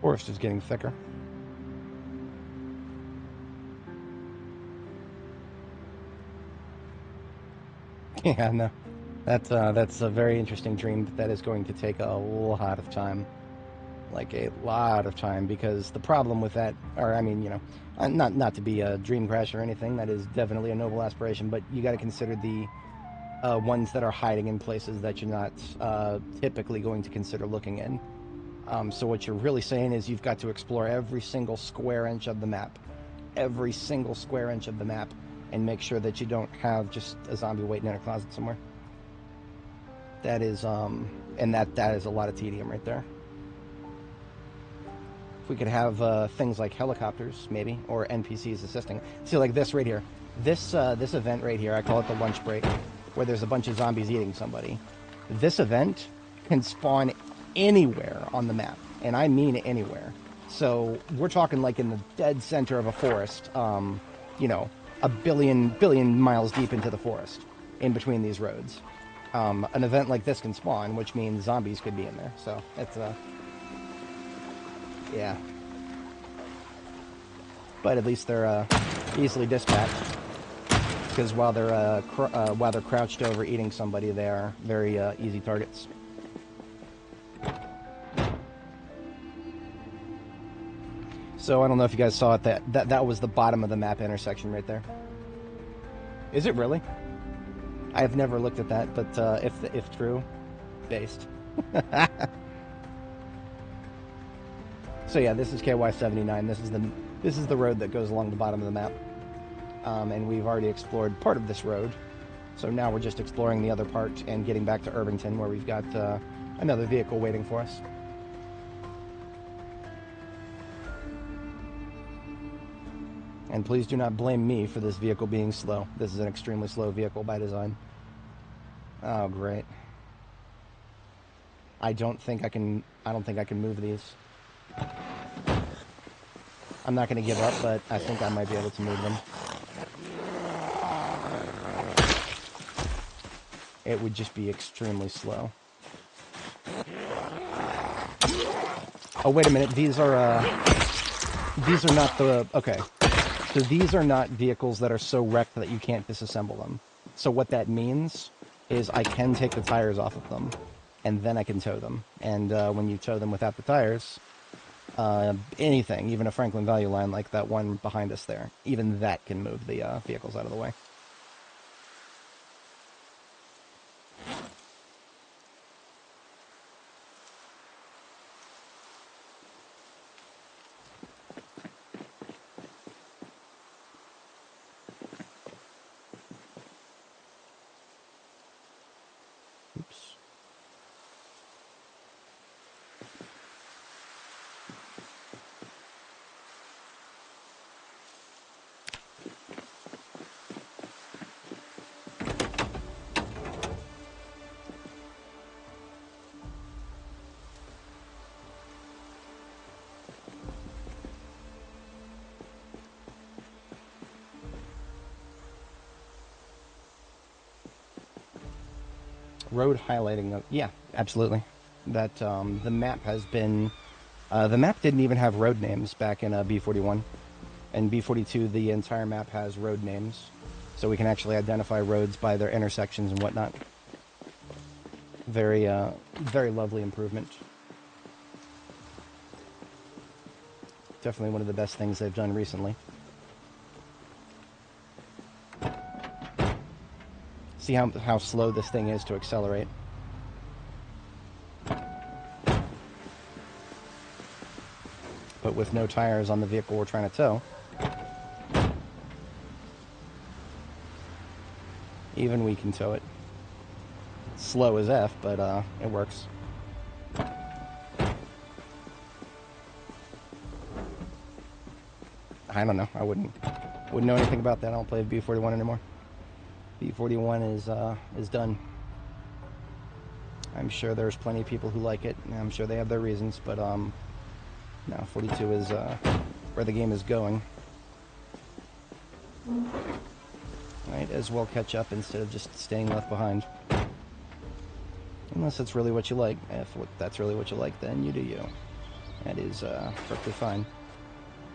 [SPEAKER 1] Forest is getting thicker. Yeah, no. That's a very interesting dream, but that is going to take a lot of time. Like, a lot of time, because the problem with that, or, I mean, you know, not to be a dream crash or anything, that is definitely a noble aspiration, but you gotta consider the ones that are hiding in places that you're not typically going to consider looking in. So what you're really saying is you've got to explore every single square inch of the map. Every single square inch of the map, and make sure that you don't have just a zombie waiting in a closet somewhere. That is, and that is a lot of tedium right there. If we could have things like helicopters, maybe, or NPCs assisting. See, like this right here. This event right here, I call it the lunch break, where there's a bunch of zombies eating somebody. This event can spawn anywhere on the map, and I mean anywhere. So we're talking like in the dead center of a forest, you know, a billion miles deep into the forest, in between these roads. An event like this can spawn, which means zombies could be in there. So it's yeah. but at least they're easily dispatched. Because while they're crouched over eating somebody, they are very easy targets. So I don't know if you guys saw it. That was the bottom of the map intersection right there. Is it really? I have never looked at that, but if true, based. So yeah, this is KY79. This is the road that goes along the bottom of the map, and we've already explored part of this road. So now we're just exploring the other part and getting back to Irvington, where we've got another vehicle waiting for us. And please do not blame me for this vehicle being slow. This is an extremely slow vehicle by design. Oh, great. I don't think I can move these. I'm not going to give up, but I think I might be able to move them. It would just be extremely slow. Oh, wait a minute. These are not the... Okay. So these are not vehicles that are so wrecked that you can't disassemble them. So what that means is I can take the tires off of them, and then I can tow them. And when you tow them without the tires, anything, even a Franklin value line like that one behind us there, even that can move the vehicles out of the way. Oops. Road highlighting, yeah, absolutely. That the map has been, the map didn't even have road names back in B41. In B42, the entire map has road names, so we can actually identify roads by their intersections and whatnot. Very, very lovely improvement. Definitely one of the best things they've done recently. See how slow this thing is to accelerate. But with no tires on the vehicle we're trying to tow, even we can tow it. Slow as F, but it works. I don't know. I wouldn't know anything about that. I don't play B41 anymore. B41 is done. I'm sure there's plenty of people who like it, and I'm sure they have their reasons, but no, 42 is where the game is going. Might as well catch up instead of just staying left behind. Unless it's really what you like. If that's really what you like, then you do you. That is perfectly fine.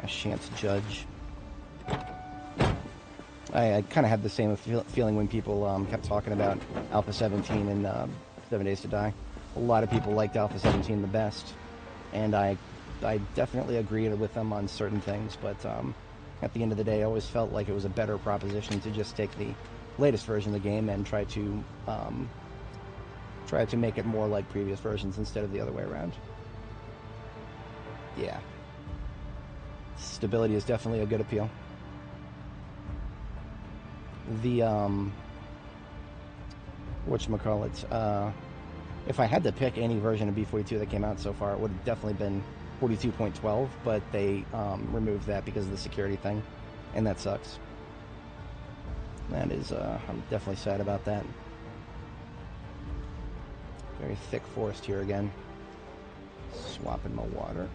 [SPEAKER 1] I shan't judge. I kind of had the same feeling when people kept talking about Alpha 17 and 7 Days to Die. A lot of people liked Alpha 17 the best, and I definitely agreed with them on certain things, but at the end of the day, I always felt like it was a better proposition to just take the latest version of the game and try to make it more like previous versions instead of the other way around. Yeah. Stability is definitely a good appeal. The whatchamacallit, if I had to pick any version of B42 that came out so far, it would have definitely been 42.12, but they removed that because of the security thing, and that sucks. That is, I'm definitely sad about that. Very thick forest here again. Swapping my water.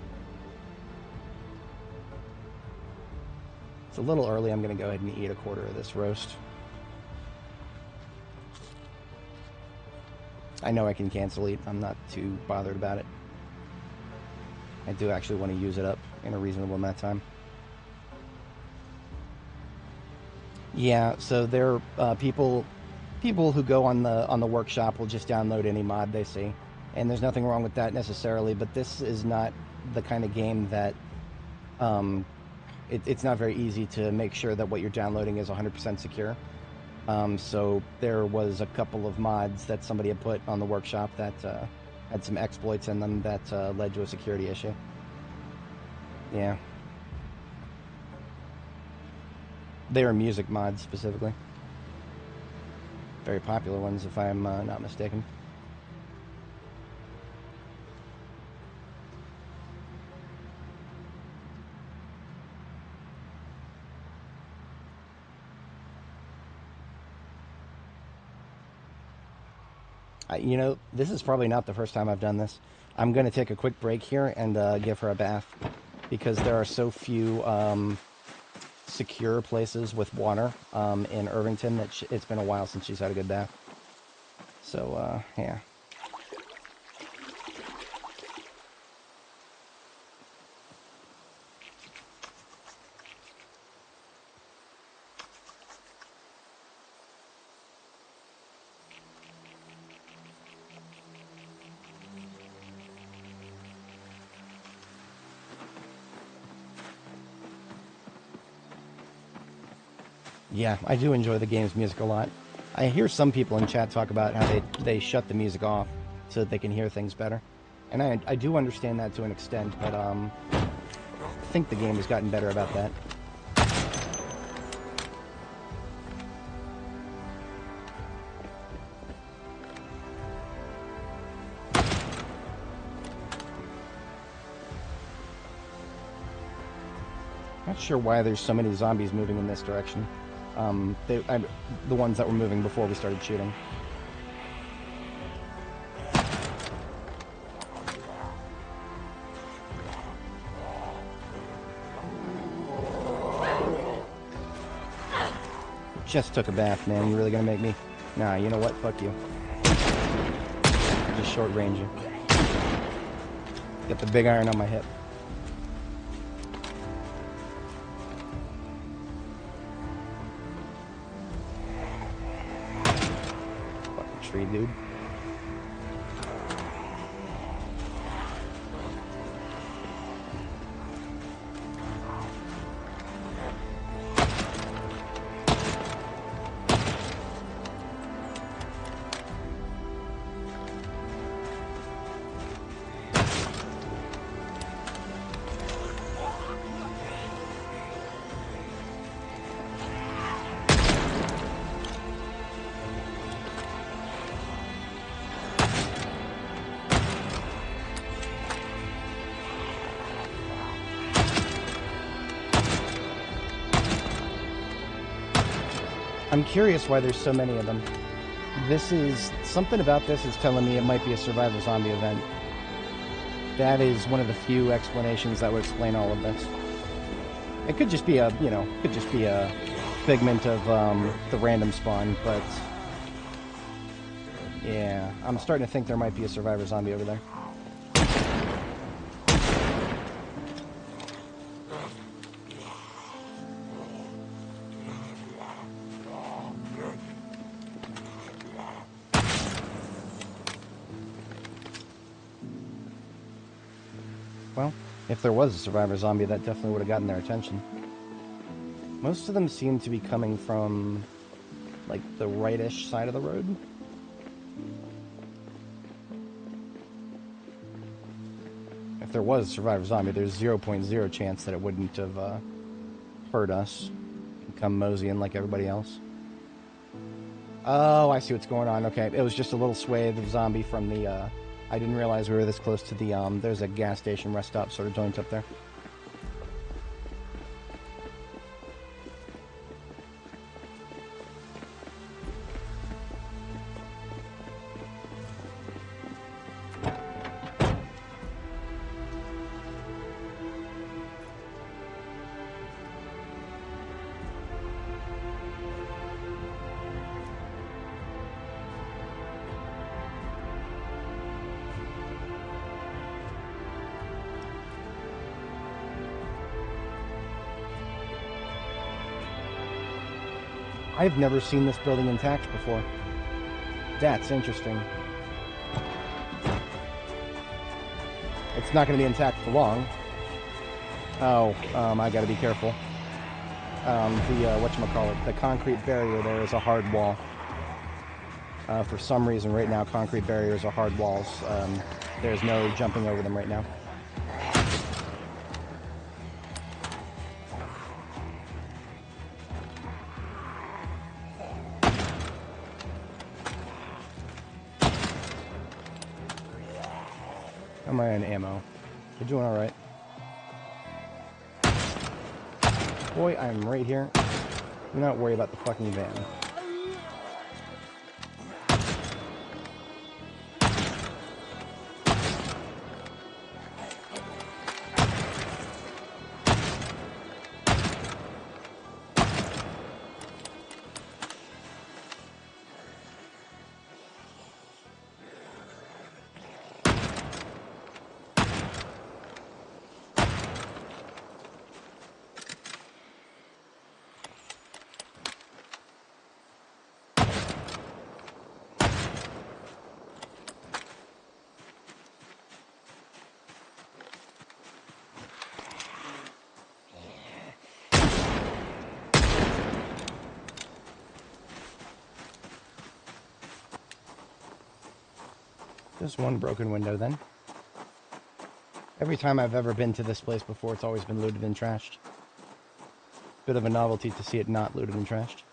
[SPEAKER 1] It's a little early. I'm going to go ahead and eat a quarter of this roast. I know I can cancel eat. I'm not too bothered about it. I do actually want to use it up in a reasonable amount of time. Yeah, so there are people who go on the workshop will just download any mod they see, and there's nothing wrong with that necessarily. But this is not the kind of game that um, it's not very easy to make sure that what you're downloading is 100% secure. So there was a couple of mods that somebody had put on the workshop that had some exploits in them that led to a security issue. Yeah, they were music mods specifically. Very popular ones, if I'm not mistaken. You know, this is probably not the first time I've done this. I'm going to take a quick break here and give her a bath because there are so few secure places with water in Irvington that it's been a while since she's had a good bath. So, yeah. Yeah, I do enjoy the game's music a lot. I hear some people in chat talk about how they shut the music off so that they can hear things better. And I do understand that to an extent, but I think the game has gotten better about that. Not sure why there's so many zombies moving in this direction. The ones that were moving before we started shooting. Just took a bath, man. You really gonna make me? Nah, you know what? Fuck you. Just short range you. Get the big iron on my hip. Fucking tree, dude. I'm curious why there's so many of them. Something about this is telling me it might be a survivor zombie event. That is one of the few explanations that would explain all of this. It could just be a figment of the random spawn, but yeah, I'm starting to think there might be a survivor zombie over there. Well, if there was a survivor zombie, that definitely would have gotten their attention. Most of them seem to be coming from, like, the right-ish side of the road. If there was a survivor zombie, there's 0.0 chance that it wouldn't have heard us and come moseying like everybody else. Oh, I see what's going on. Okay, it was just a little swathe of zombie from the, I didn't realize we were this close to the, there's a gas station rest stop sort of joint up there. I've never seen this building intact before. That's interesting. It's not going to be intact for long. Oh, I gotta be careful. Whatchamacallit, the concrete barrier there is a hard wall. For some reason right now, concrete barriers are hard walls. There's no jumping over them right now. How am I on ammo? You're doing alright. Boy, I'm right here. Do not worry about the fucking van. Just one broken window, then. Every time I've ever been to this place before, it's always been looted and trashed. Bit of a novelty to see it not looted and trashed.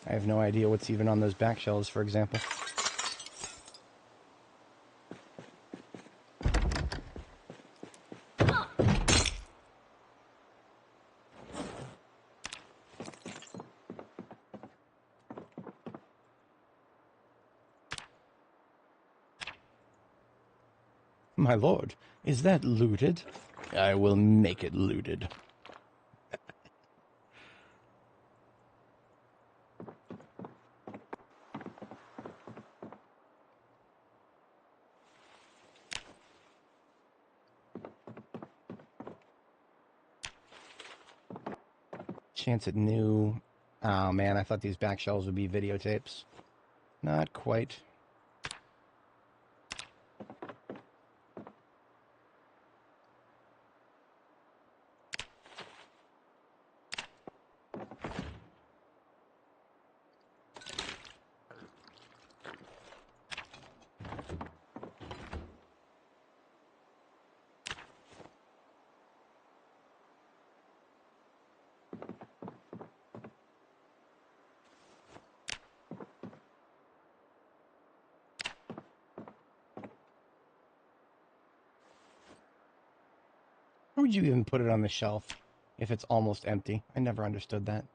[SPEAKER 1] I have no idea what's even on those back shelves, for example. My lord, is that looted? I will make it looted. Chance at new... Oh man, I thought these back shelves would be videotapes. Not quite. Why would you even put it on the shelf if it's almost empty? I never understood that.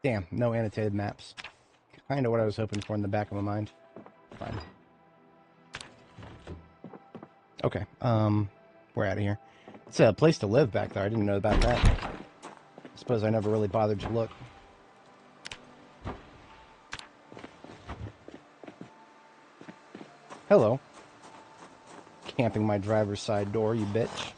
[SPEAKER 1] Damn, no annotated maps. Kind of what I was hoping for in the back of my mind. Fine. Okay, we're out of here. It's a place to live back there. I didn't know about that. I suppose I never really bothered to look. Hello. Camping my driver's side door, you bitch.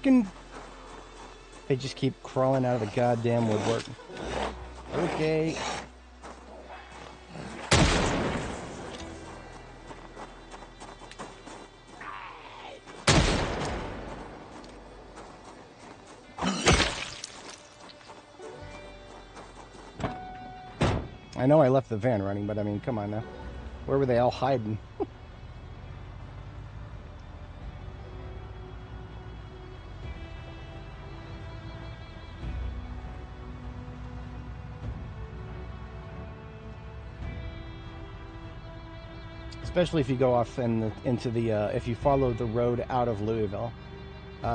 [SPEAKER 1] fucking... They just keep crawling out of the goddamn woodwork. Okay. I know I left the van running, but I mean, come on now. Where were they all hiding? Especially if you go off into the, if you follow the road out of Louisville,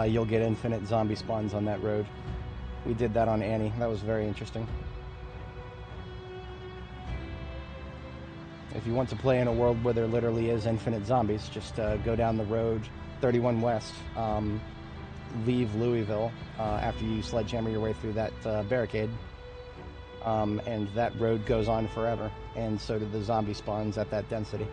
[SPEAKER 1] you'll get infinite zombie spawns on that road. We did that on Annie. That was very interesting. If you want to play in a world where there literally is infinite zombies, just go down the road 31 West, leave Louisville after you sledgehammer your way through that barricade, and that road goes on forever, and so do the zombie spawns at that density.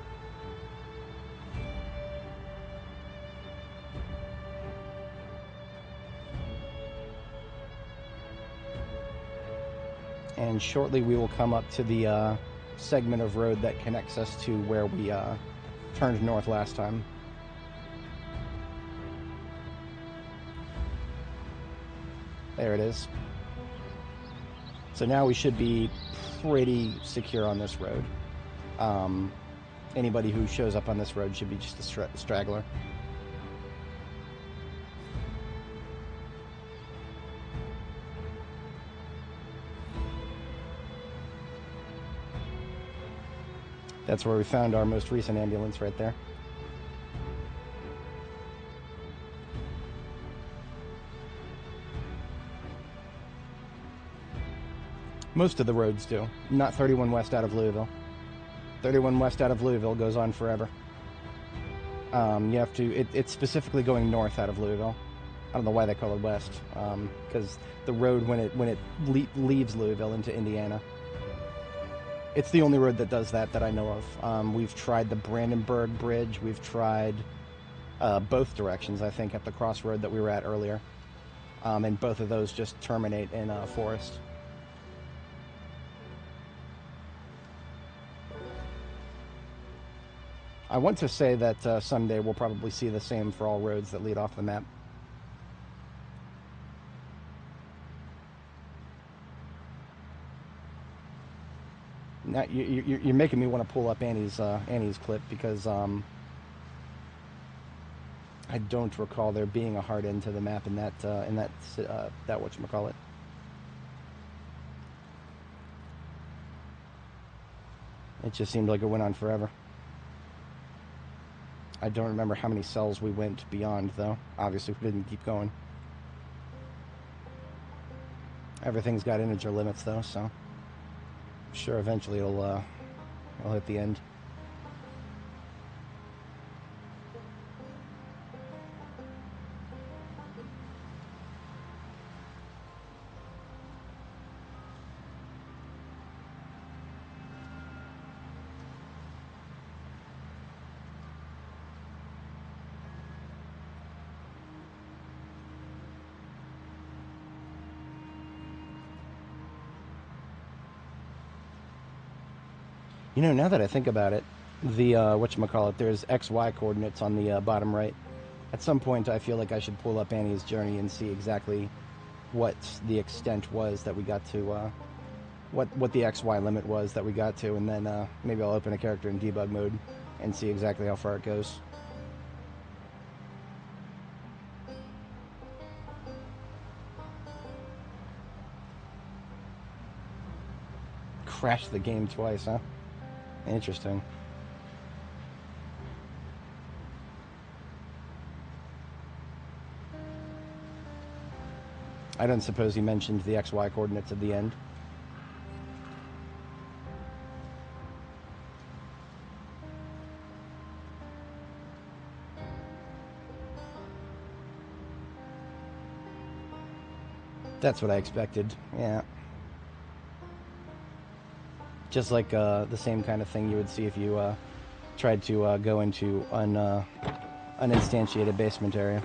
[SPEAKER 1] And shortly we will come up to the segment of road that connects us to where we turned north last time. There it is. So now we should be pretty secure on this road. Anybody who shows up on this road should be just a straggler. That's where we found our most recent ambulance right there. Most of the roads do. Not 31 West out of Louisville. 31 West out of Louisville goes on forever. You have to... It's specifically going north out of Louisville. I don't know why they call it west. Because the road, when it leaves Louisville into Indiana... It's the only road that does that I know of. We've tried the Brandenburg Bridge. We've tried both directions, I think, at the crossroad that we were at earlier. And both of those just terminate in a forest. I want to say that someday we'll probably see the same for all roads that lead off the map. Now, you're making me want to pull up Annie's clip because I don't recall there being a hard end to the map in that whatchamacallit. It just seemed like it went on forever. I don't remember how many cells we went beyond, though. Obviously, we didn't keep going. Everything's got integer limits, though, so I'm sure eventually it'll hit the end. You know, now that I think about it, the, whatchamacallit, there's XY coordinates on the bottom right. At some point, I feel like I should pull up Annie's journey and see exactly what the extent was that we got to, what the XY limit was that we got to, and then maybe I'll open a character in debug mode and see exactly how far it goes. Crashed the game twice, huh? Interesting. I don't suppose he mentioned the XY coordinates at the end. That's what I expected, yeah. Just like the same kind of thing you would see if you tried to go into an uninstantiated basement area.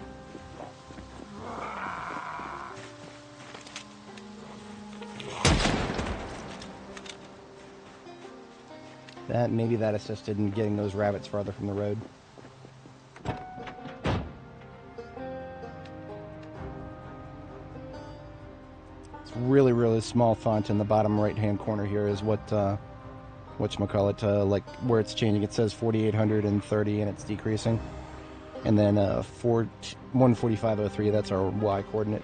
[SPEAKER 1] Maybe that assisted in getting those rabbits farther from the road. It's really, really small font in the bottom right-hand corner here is whatchamacallit, like where it's changing. It says 4830 and it's decreasing. And then 14503, that's our Y coordinate.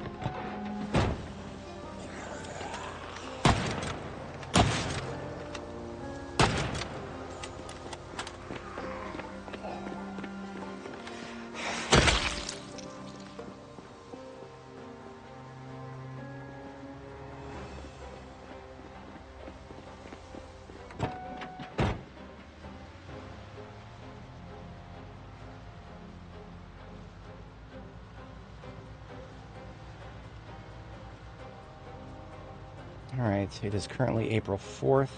[SPEAKER 1] Alright, it is currently April 4th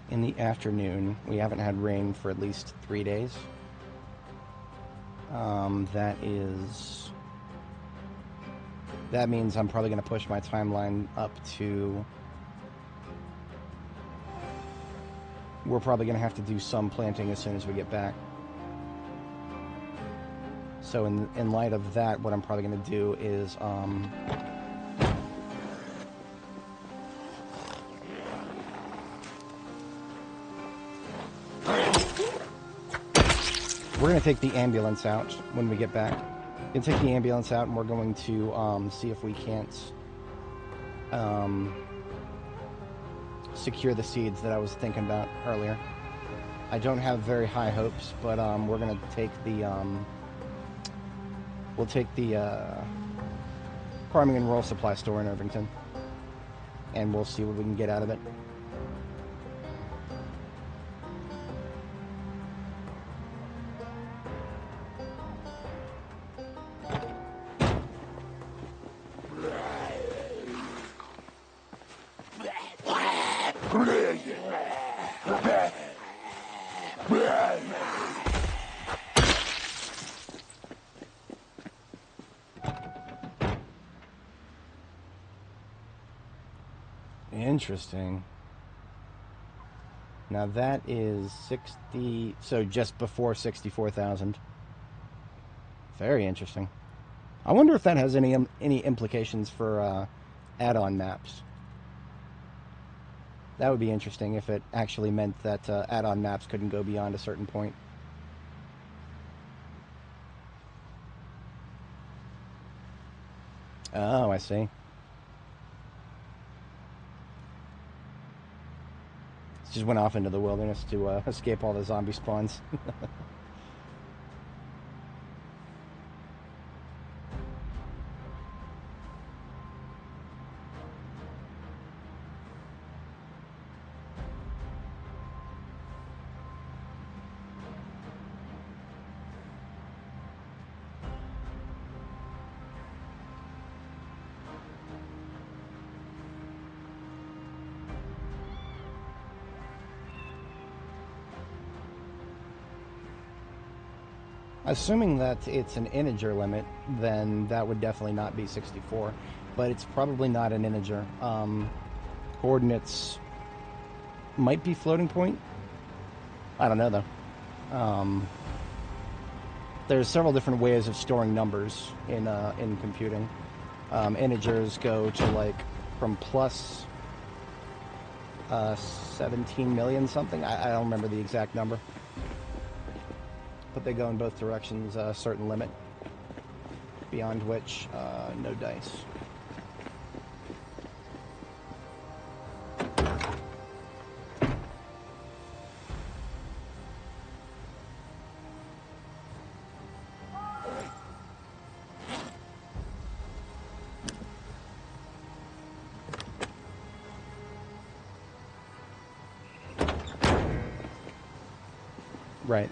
[SPEAKER 1] in the afternoon. We haven't had rain for at least 3 days. That means I'm probably going to push my timeline up to... We're probably going to have to do some planting as soon as we get back. So in light of that, what I'm probably going to do is... we're going to take the ambulance out when we get back. We're going to take the ambulance out and we're going to see if we can't secure the seeds that I was thinking about earlier. I don't have very high hopes, but we're going to take the... we'll take the farming and rural supply store in Irvington. And we'll see what we can get out of it. Interesting. Now that is 60, so just before 64,000. Very interesting. I wonder if that has any implications for add-on maps. That would be interesting if it actually meant that add-on maps couldn't go beyond a certain point. Oh, I see. Just went off into the wilderness to escape all the zombie spawns. Assuming that it's an integer limit, then that would definitely not be 64, but it's probably not an integer. Coordinates might be floating point. I don't know though. There's several different ways of storing numbers in computing. Integers go to like from plus 17 million something. I don't remember the exact number. But they go in both directions, a certain limit, beyond which, no dice. Right.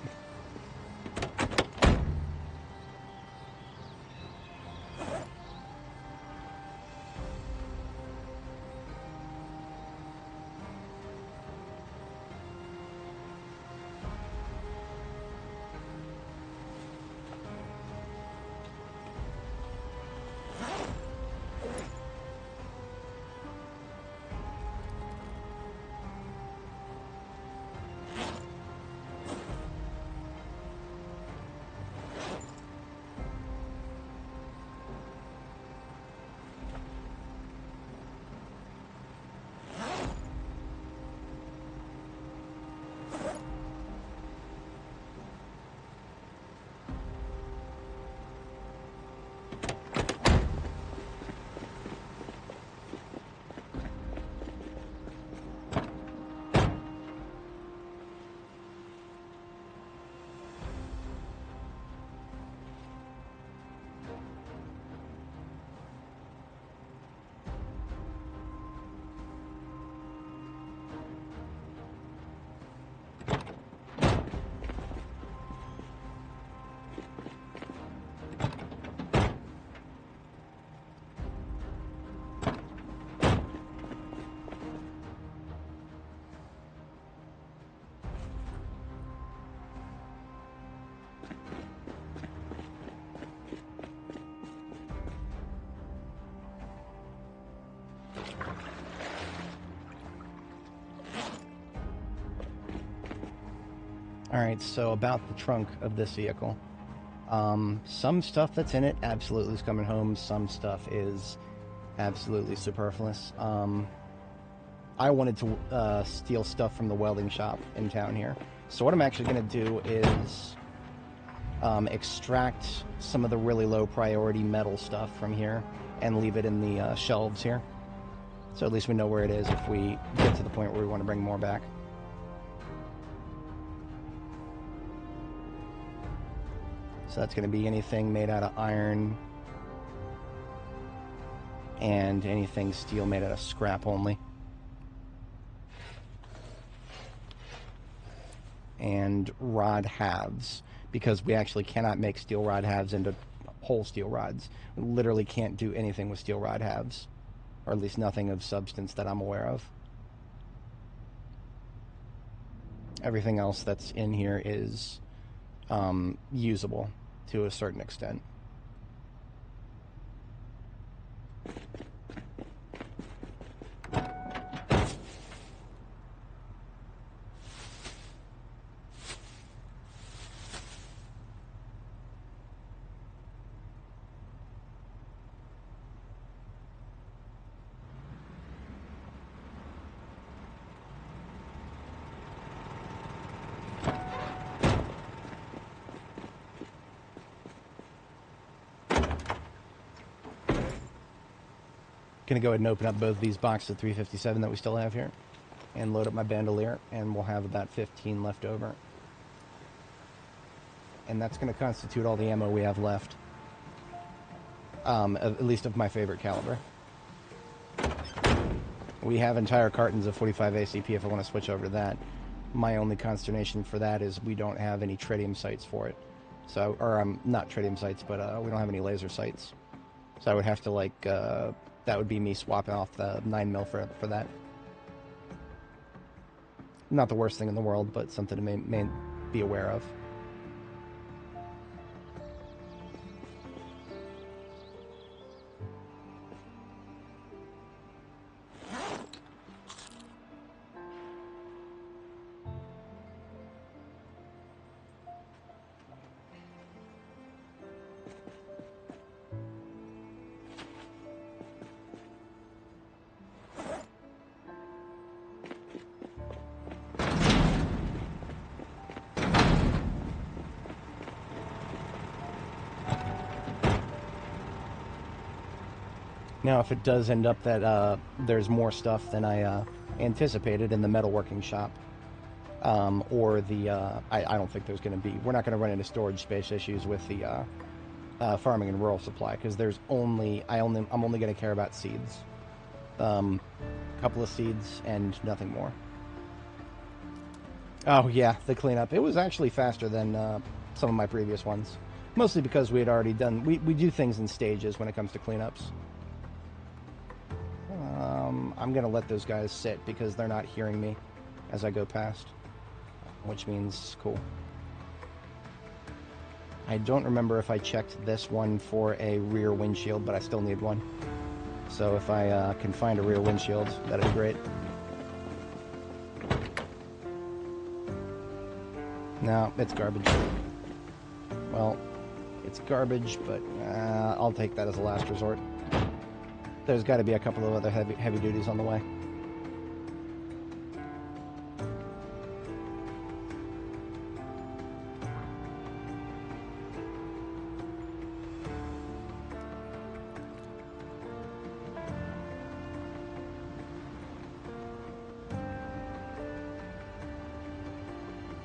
[SPEAKER 1] Alright, so about the trunk of this vehicle. Some stuff that's in it absolutely is coming home. Some stuff is absolutely superfluous. I wanted to steal stuff from the welding shop in town here. So what I'm actually going to do is extract some of the really low priority metal stuff from here and leave it in the shelves here. So at least we know where it is if we get to the point where we want to bring more back. So that's going to be anything made out of iron and anything steel made out of scrap only. And rod halves, because we actually cannot make steel rod halves into whole steel rods. We literally can't do anything with steel rod halves, or at least nothing of substance that I'm aware of. Everything else that's in here is usable to a certain extent. Gonna go ahead and open up both these boxes of 357 that we still have here and load up my bandolier, and we'll have about 15 left over. And that's gonna constitute all the ammo we have left. At least of my favorite caliber. We have entire cartons of 45 ACP if I want to switch over to that. My only consternation for that is we don't have any tritium sights for it. So, or not tritium sights, but we don't have any laser sights. So I would have to like, that would be me swapping off the 9mm for that. Not the worst thing in the world, but something to may be aware of. Now, if it does end up that there's more stuff than I anticipated in the metalworking shop, or the, I don't think there's going to be, we're not going to run into storage space issues with the farming and rural supply, because there's only, I'm only going to care about seeds. A couple of seeds and nothing more. Oh yeah, the cleanup. It was actually faster than some of my previous ones. Mostly because we had already done, we do things in stages when it comes to cleanups. I'm going to let those guys sit because they're not hearing me as I go past, which means cool. I don't remember if I checked this one for a rear windshield, but I still need one. So if I can find a rear windshield, that'd be great. No, it's garbage. Well, it's garbage, but I'll take that as a last resort. There's got to be a couple of other heavy duties on the way.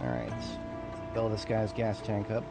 [SPEAKER 1] All right, let's fill this guy's gas tank up.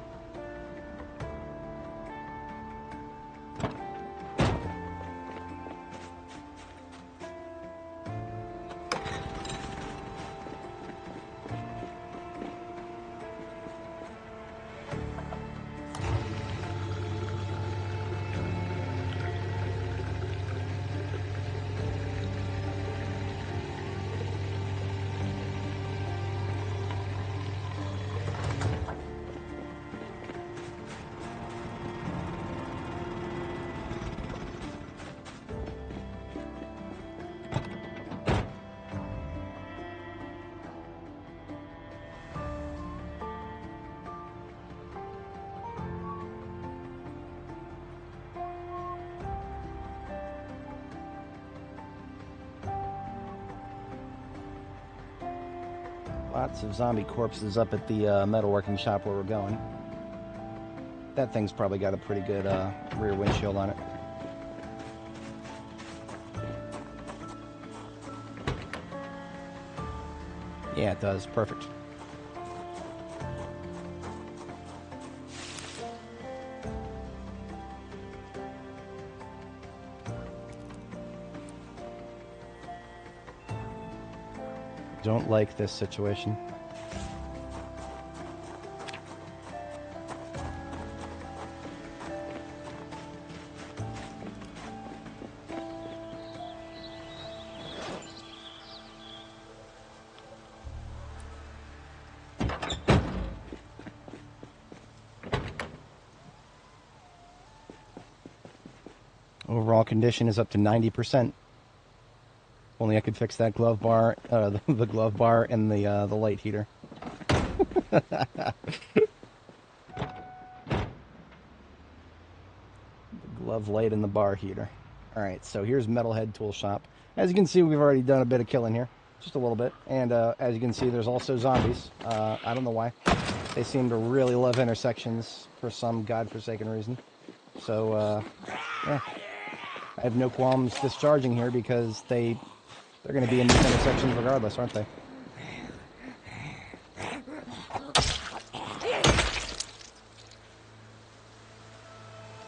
[SPEAKER 1] Lots of zombie corpses up at the metalworking shop where we're going. That thing's probably got a pretty good rear windshield on it. Yeah, it does. Perfect. Don't like this situation. Overall condition is up to 90%. Only I could fix that glove bar, the glove bar, and the light heater. The glove light and the bar heater. All right, so here's Metalhead Tool Shop. As you can see, we've already done a bit of killing here, just a little bit. And as you can see, there's also zombies. I don't know why. They seem to really love intersections for some godforsaken reason. So, yeah. I have no qualms discharging here because they're going to be in these intersections regardless, aren't they?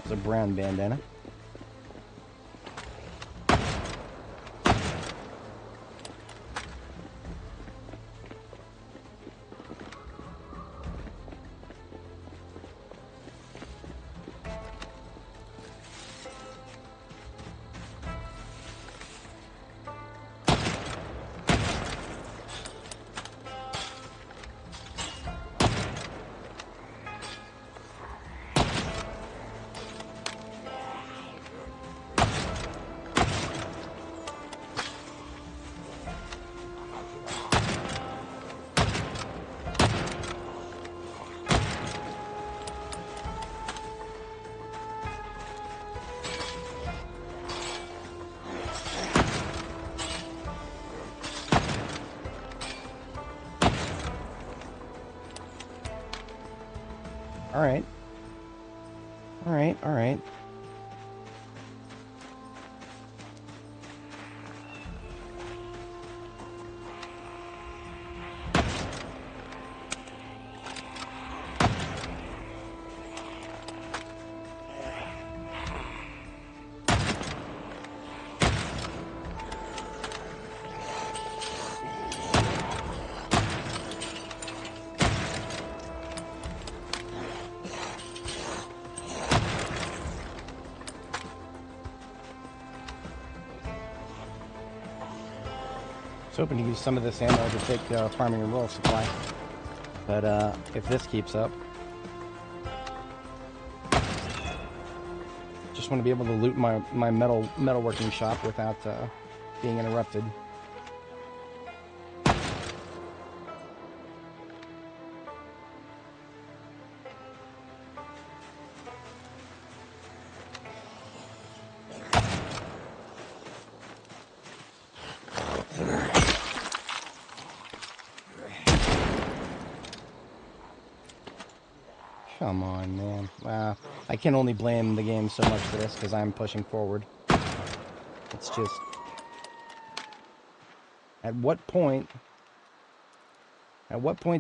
[SPEAKER 1] There's a brown bandana. Alright. Alright, alright. I was hoping to use some of this ammo to take farming and rural supply, but if this keeps up, just want to be able to loot my metalworking shop without being interrupted. Come on, man. I can only blame the game so much for this because I'm pushing forward. It's just... At what point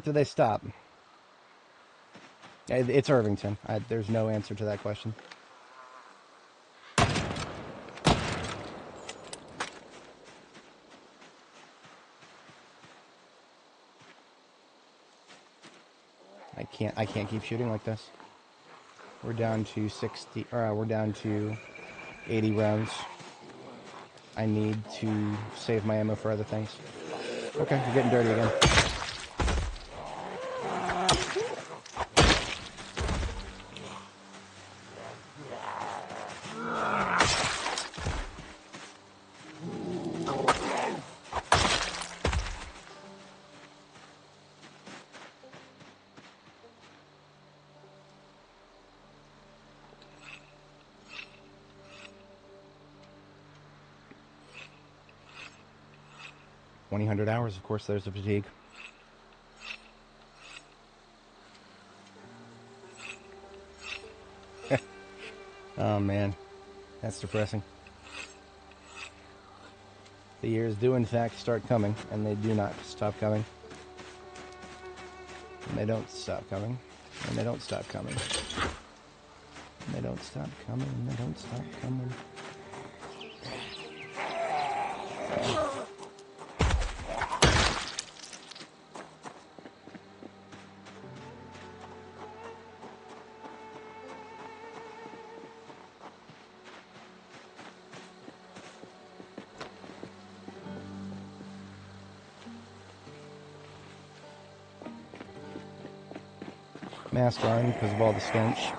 [SPEAKER 1] do they stop? It's Irvington. There's no answer to that question. I can't keep shooting like this. We're down to 60, or we're down to 80 rounds. I need to save my ammo for other things. Okay, you're getting dirty again. $2,000 hours, of course, there's the fatigue. Oh man, that's depressing. The years do in fact start coming, and they do not stop coming. And they don't stop coming, and they don't stop coming. And they don't stop coming, and they don't stop coming. Mask on because of all the stench.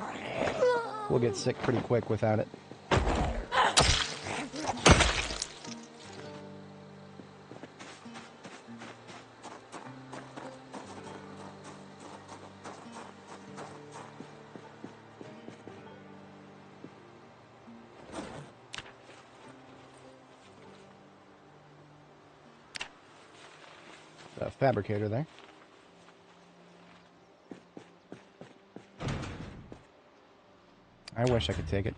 [SPEAKER 1] We'll get sick pretty quick without it. The fabricator there. I wish I could take it.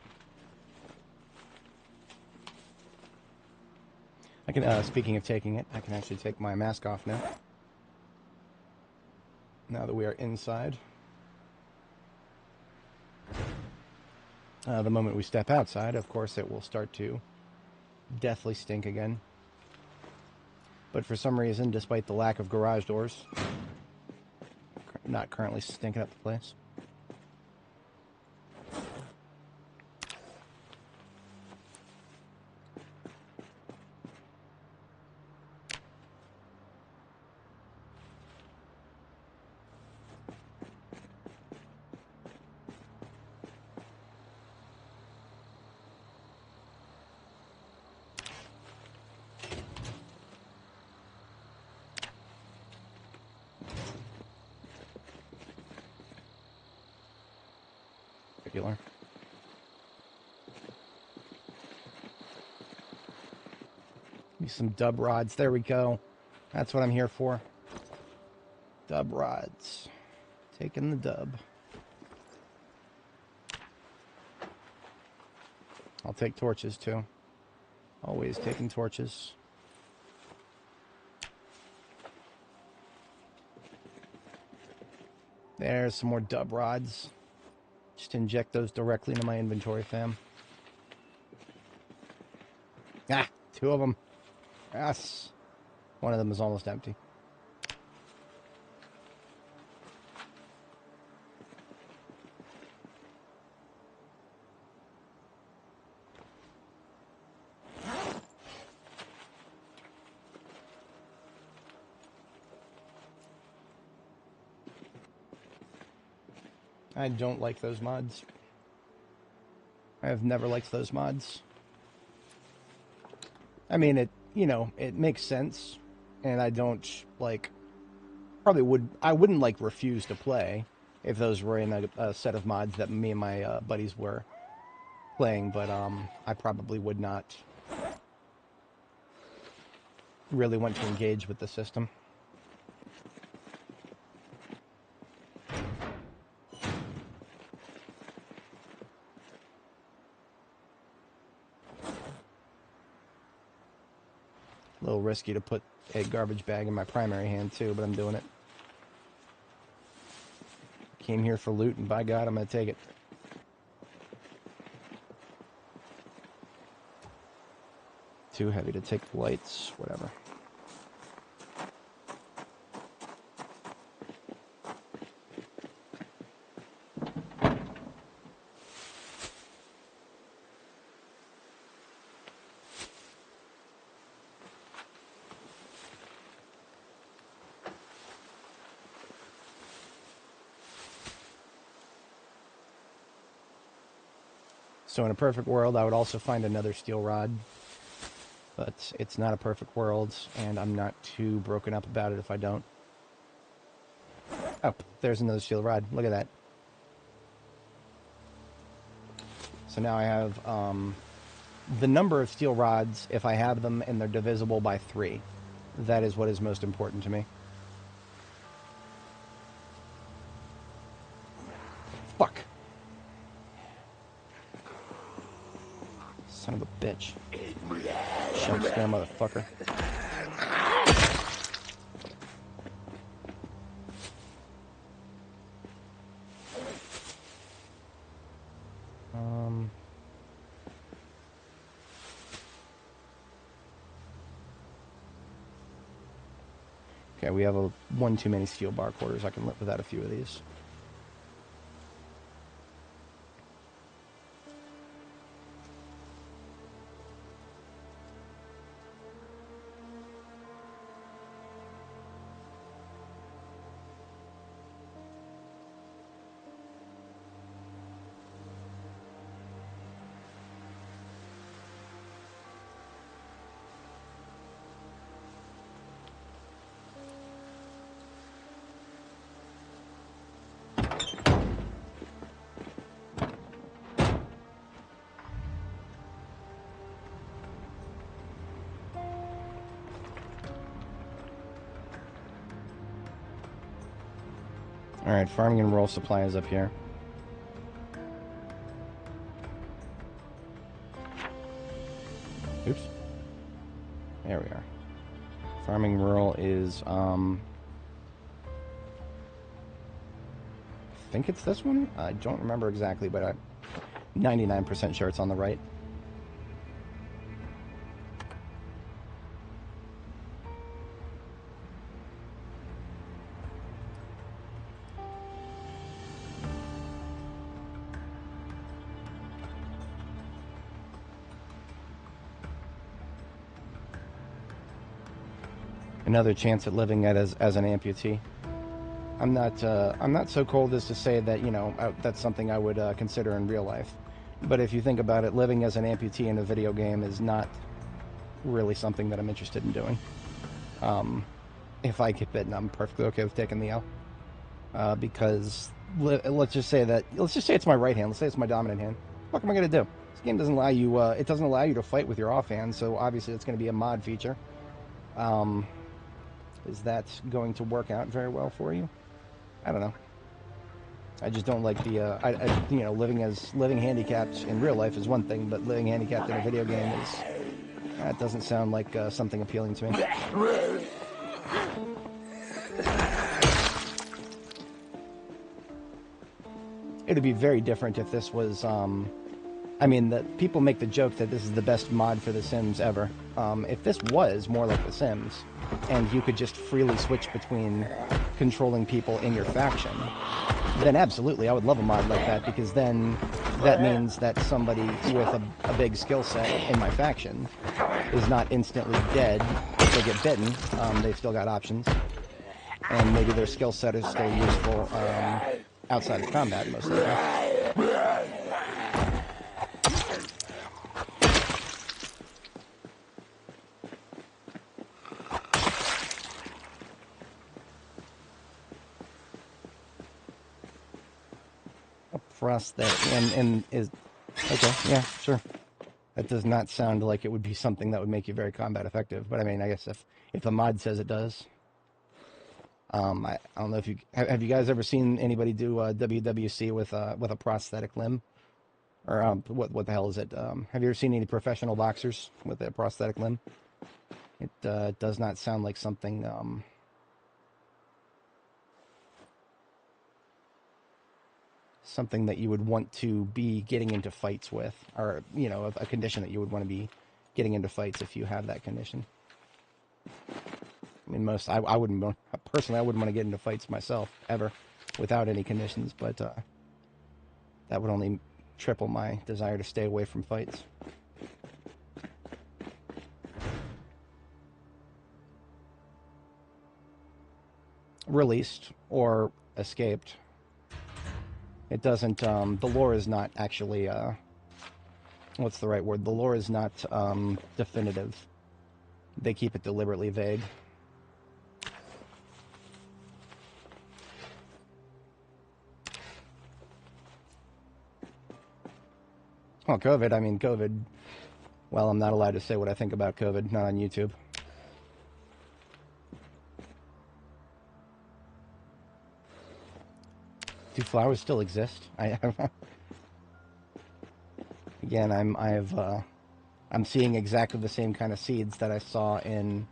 [SPEAKER 1] I can, speaking of taking it, I can actually take my mask off now. Now that we are inside. The moment we step outside, of course, it will start to deathly stink again. But for some reason, despite the lack of garage doors, not currently stinking up the place. Regular. Give me some dub rods. There we go. That's what I'm here for. Dub rods. Taking the dub. I'll take torches too. Always taking torches. There's some more dub rods. Just inject those directly into my inventory, fam. Ah, 2 of them. Yes. One of them is almost empty. I don't like those mods. I have never liked those mods. I mean, it makes sense, and I don't, like, I wouldn't, like, refuse to play if those were in a set of mods that me and my buddies were playing, but, I probably would not really want to engage with the system. A little risky to put a garbage bag in my primary hand too, but I'm doing it. Came here for loot, and by God, I'm going to take it. Too heavy to take the lights, whatever. So in a perfect world, I would also find another steel rod. But it's not a perfect world, and I'm not too broken up about it if I don't. Oh, there's another steel rod. Look at that. So now I have the number of steel rods, if I have them, and they're divisible by 3. That is what is most important to me. Fuck. motherfucker. Okay, we have one too many steel bar quarters. I can live without a few of these. Alright, farming and rural supply is up here. Oops. There we are. Farming rural is, I think it's this one? I don't remember exactly, but I'm 99% sure it's on the right. Another chance at living as an amputee. I'm not so cold as to say that, you know, that's something I would consider in real life. But if you think about it, living as an amputee in a video game is not really something that I'm interested in doing. If I get bitten, I'm perfectly okay with taking the L. Because let's just say it's my right hand. Let's say it's my dominant hand. What am I gonna do? This game doesn't allow you. It doesn't allow you to fight with your offhand. So obviously, it's going to be a mod feature. Is that going to work out very well for you? I don't know. I just don't like the, you know, living handicapped in real life is one thing, but living handicapped in a video game that doesn't sound like something appealing to me. It'd be very different if this was, I mean, that people make the joke that this is the best mod for The Sims ever. If this was more like The Sims, and you could just freely switch between controlling people in your faction, then absolutely, I would love a mod like that, because then that means that somebody with a big skill set in my faction is not instantly dead if they get bitten. They've still got options, and maybe their skill set is still useful outside of combat most of the time. Prosthetic and is okay. Yeah, sure. That does not sound like it would be something that would make you very combat effective. But I mean, I guess if the mod says it does. I don't know if you have you guys ever seen anybody do WWC with a prosthetic limb, or what the hell is it? Have you ever seen any professional boxers with a prosthetic limb? It does not sound like something. Something that you would want to be getting into fights with, or, you know, a condition that you would want to be getting into fights if you have that condition. I mean, I wouldn't, personally, I wouldn't want to get into fights myself, ever, without any conditions, but that would only triple my desire to stay away from fights. Released, or escaped. It doesn't, the lore is not actually, what's the right word? The lore is not, definitive. They keep it deliberately vague. Well, COVID, I mean, COVID, well, I'm not allowed to say what I think about COVID, not on YouTube. Do flowers still exist? Again, I'm seeing exactly the same kind of seeds that I saw in...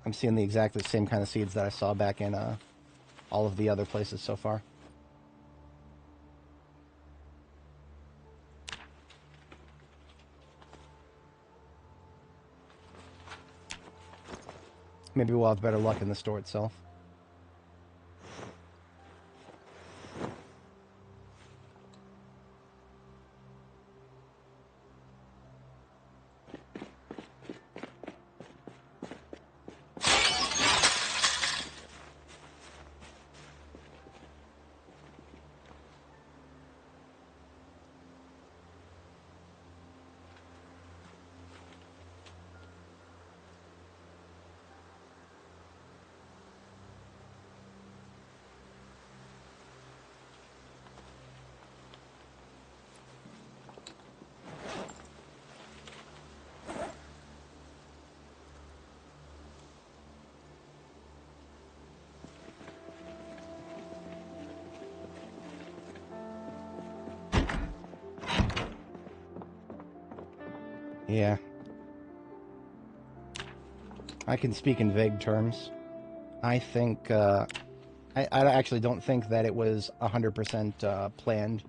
[SPEAKER 1] I'm seeing the exactly same kind of seeds that I saw back in all of the other places so far. Maybe we'll have better luck in the store itself. Yeah. I can speak in vague terms. I think, I actually don't think that it was 100% planned,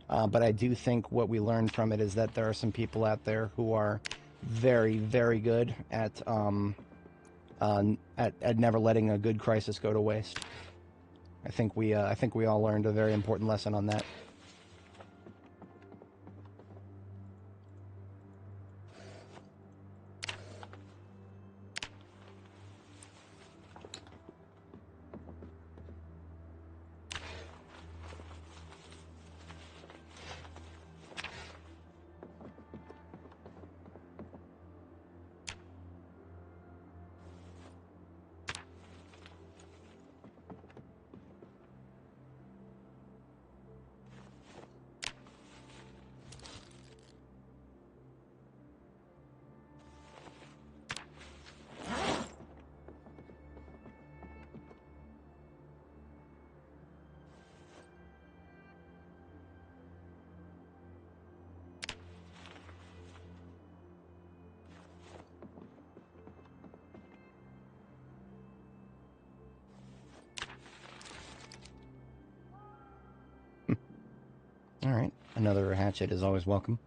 [SPEAKER 1] but I do think what we learned from it is that there are some people out there who are very, very good at never letting a good crisis go to waste. I think we all learned a very important lesson on that. Alright, another hatchet is always welcome.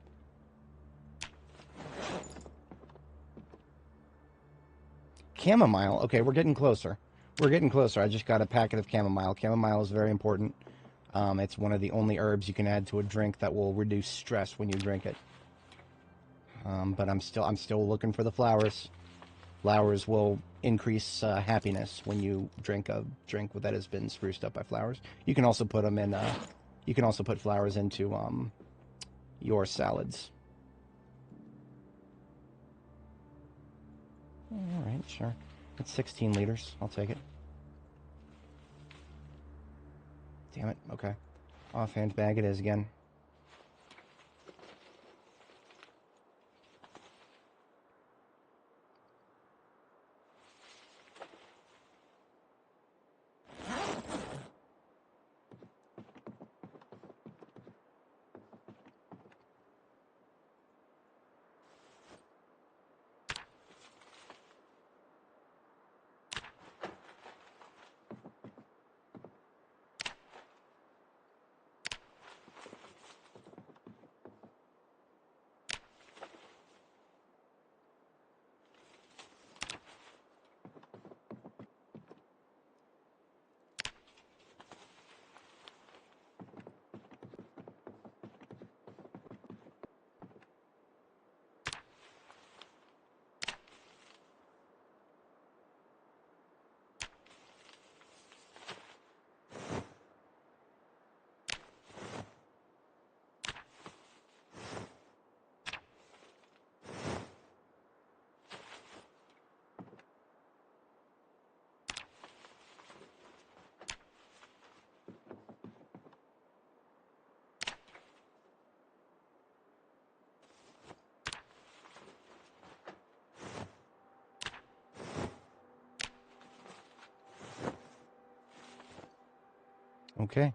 [SPEAKER 1] Chamomile. Okay, we're getting closer. We're getting closer. I just got a packet of chamomile. Chamomile is very important. It's one of the only herbs you can add to a drink that will reduce stress when you drink it. But I'm still looking for the flowers. Flowers will increase happiness when you drink a drink that has been spruced up by flowers. You can also put them in. You can also put flowers into your salads. All right, sure. It's 16 liters. I'll take it. Damn it. Okay. Offhand bag it is again. Okay.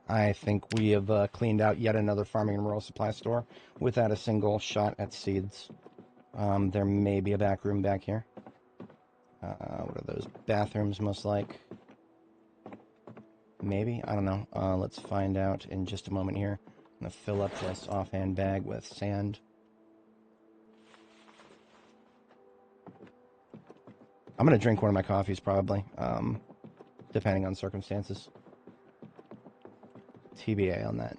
[SPEAKER 1] I think we have cleaned out yet another farming and rural supply store without a single shot at seeds. There may be a back room back here. What are those bathrooms most like? Maybe? I don't know. Let's find out in just a moment here. I'm going to fill up this offhand bag with sand. I'm going to drink one of my coffees probably, depending on circumstances. TBA on that.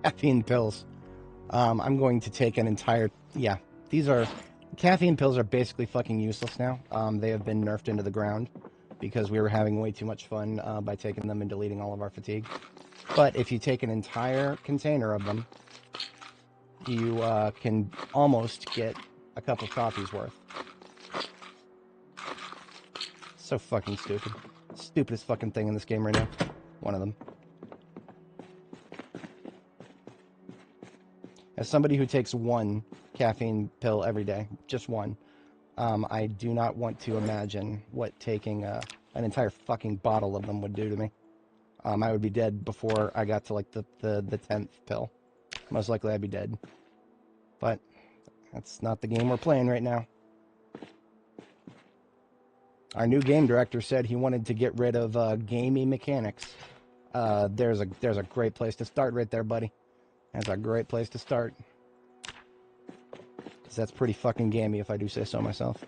[SPEAKER 1] Caffeine pills. I'm going to take an entire... Yeah, caffeine pills are basically fucking useless now. They have been nerfed into the ground because we were having way too much fun by taking them and deleting all of our fatigue. But if you take an entire container of them, you can almost get a cup of coffee's worth. So fucking stupid. Stupidest fucking thing in this game right now. One of them. As somebody who takes one caffeine pill every day, just one, I do not want to imagine what taking an entire fucking bottle of them would do to me. I would be dead before I got to like the 10th pill. Most likely I'd be dead. But that's not the game we're playing right now. Our new game director said he wanted to get rid of gamey mechanics. There's a great place to start right there, buddy. That's a great place to start. Because that's pretty fucking gamey, if I do say so myself.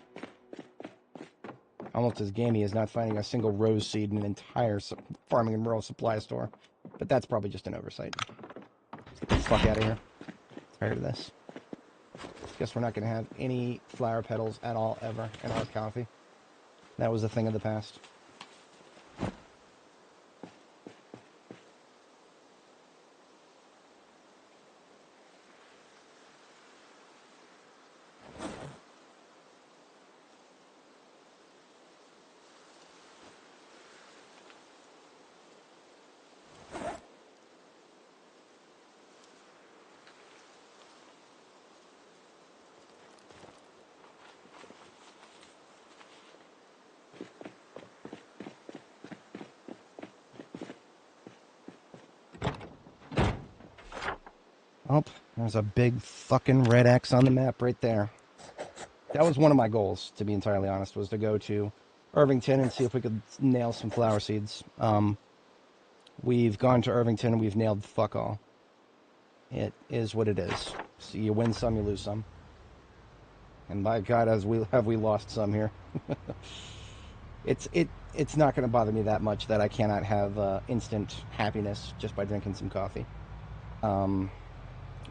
[SPEAKER 1] Almost as gamey as not finding a single rose seed in an entire farming and rural supply store. But that's probably just an oversight. Let's get the fuck out of here. Tired of this. Guess we're not going to have any flower petals at all, ever, in our coffee. That was a thing of the past. Oh, there's a big fucking red X on the map right there. That was one of my goals, to be entirely honest, was to go to Irvington and see if we could nail some flower seeds. We've gone to Irvington and we've nailed fuck all. It is what it is. So you win some, you lose some. And by God, have we lost some here. It's not going to bother me that much that I cannot have instant happiness just by drinking some coffee.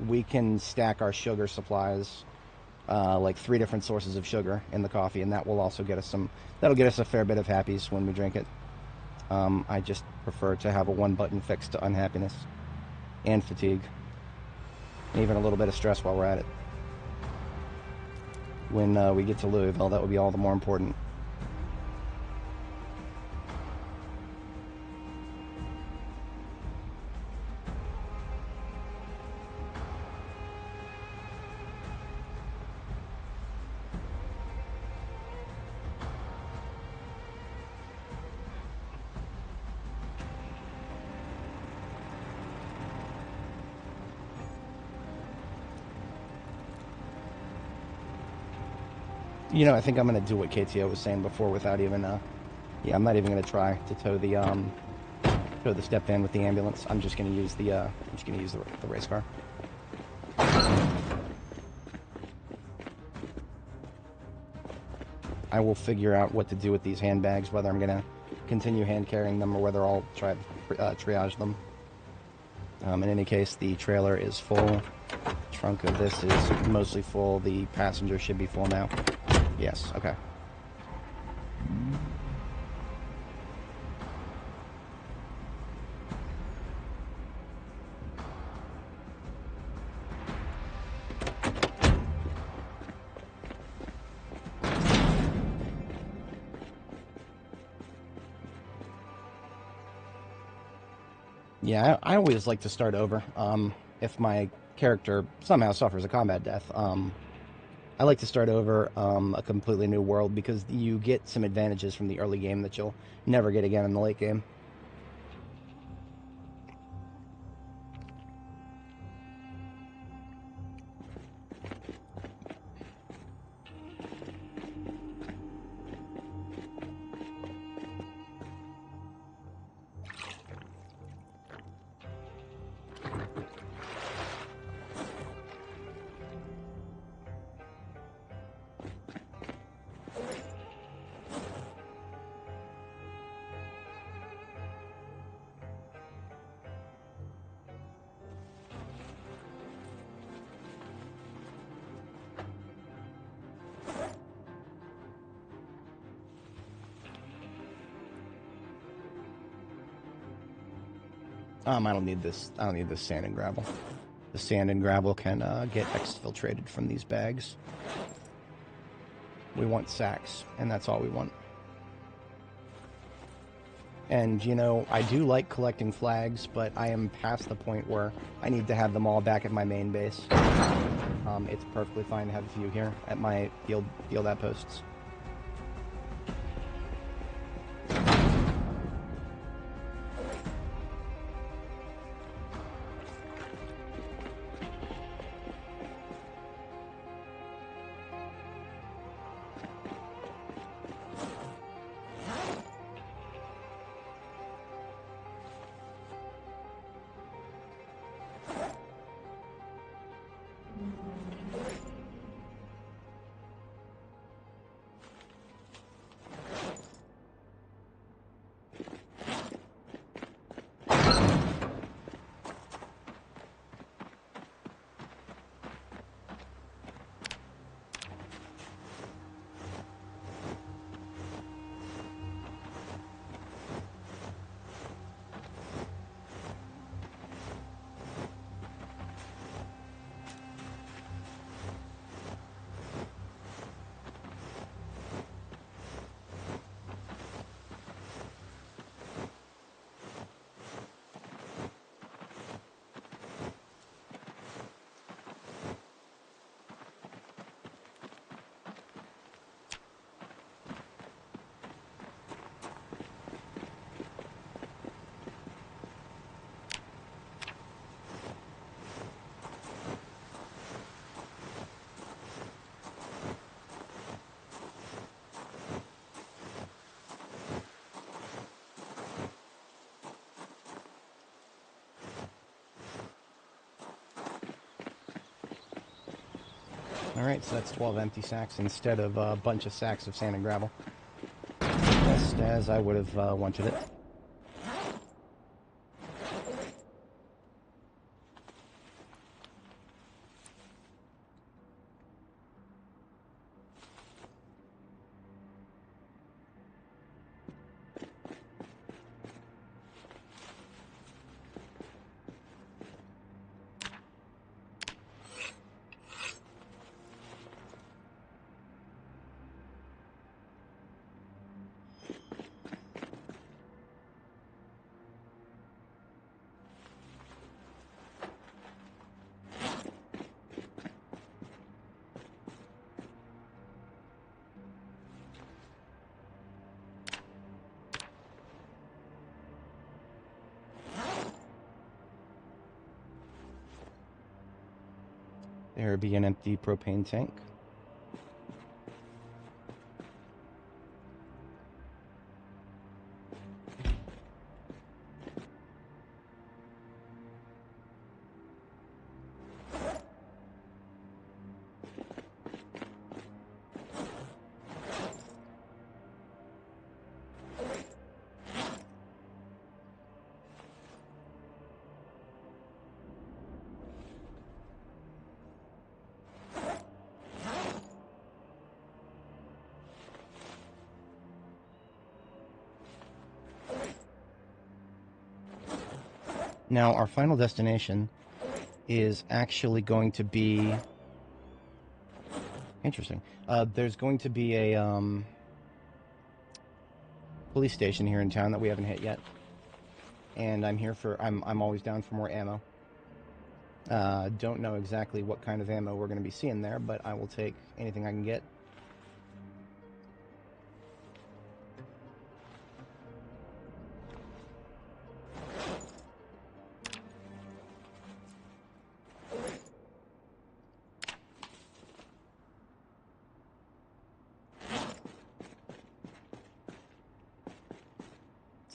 [SPEAKER 1] We can stack our sugar supplies, like 3 different sources of sugar in the coffee, and that will also get us that'll get us a fair bit of happies when we drink it. I just prefer to have a one-button fix to unhappiness and fatigue, even a little bit of stress while we're at it. When we get to Louisville, that would be all the more important. You know, I think I'm going to do what KTO was saying before without even Yeah, I'm not even gonna try to tow the step van with the ambulance. I'm just gonna use the race car. I will figure out what to do with these handbags, whether I'm gonna continue hand carrying them or whether I'll try to triage them. In any case, the trailer is full. Trunk of this is mostly full. The passenger should be full now. Yes, okay. Yeah, I always like to start over. If my character somehow suffers a combat death, I like to start over a completely new world because you get some advantages from the early game that you'll never get again in the late game. I don't need this. I don't need this sand and gravel. The sand and gravel can get exfiltrated from these bags. We want sacks, and that's all we want. And, you know, I do like collecting flags, but I am past the point where I need to have them all back at my main base. It's perfectly fine to have a few here at my field outposts. Alright, so that's 12 empty sacks instead of a bunch of sacks of sand and gravel. Just as I would have wanted it. There be an empty propane tank. Now, our final destination is actually going to be... Interesting. There's going to be a police station here in town that we haven't hit yet. And I'm here for... I'm always down for more ammo. Don't know exactly what kind of ammo we're going to be seeing there, but I will take anything I can get.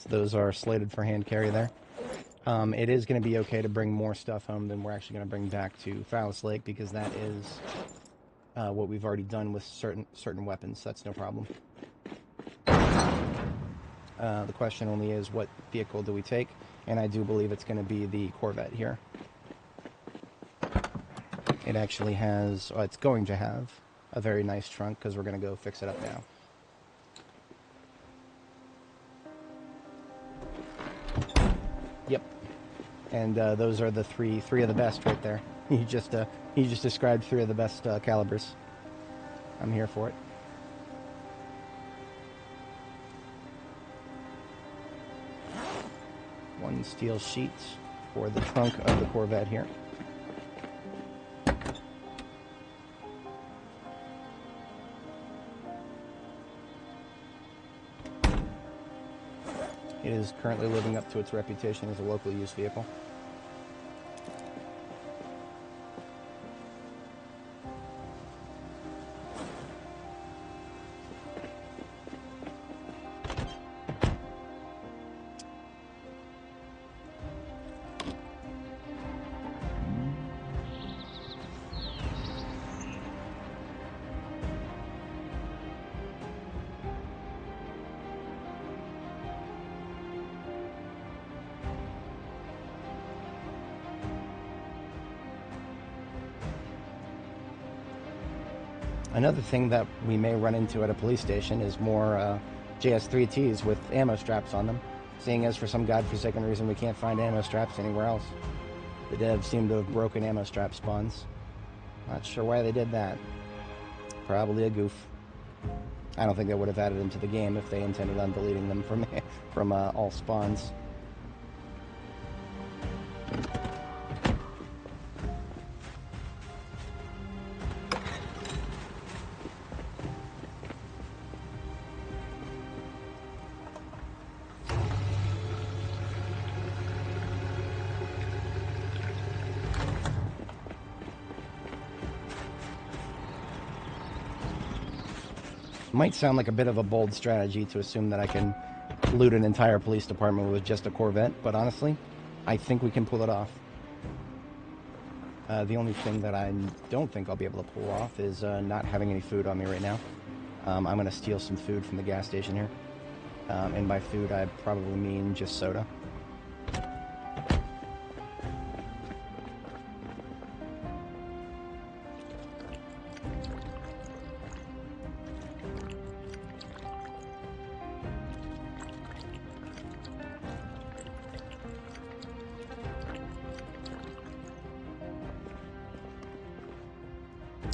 [SPEAKER 1] Those are slated for hand carry there. It is going to be okay to bring more stuff home than we're actually going to bring back to Phallus Lake, because that is what we've already done with certain weapons. So that's no problem. The question only is, what vehicle do we take? And I do believe it's going to be the Corvette here. It actually has, it's going to have a very nice trunk, because we're going to go fix it up now. Yep. And those are the three of the best right there. You just described three of the best calibers. I'm here for it. One steel sheet for the trunk of the Corvette here. It is currently living up to its reputation as a local use vehicle. Another thing that we may run into at a police station is more JS3Ts with ammo straps on them, seeing as for some godforsaken reason we can't find ammo straps anywhere else. The devs seem to have broken ammo strap spawns. Not sure why they did that. Probably a goof. I don't think they would have added them to the game if they intended on deleting them from all spawns. Might sound like a bit of a bold strategy to assume that I can loot an entire police department with just a Corvette, but honestly, I think we can pull it off. The only thing that I don't think I'll be able to pull off is not having any food on me right now. I'm going to steal some food from the gas station here. And by food, I probably mean just soda.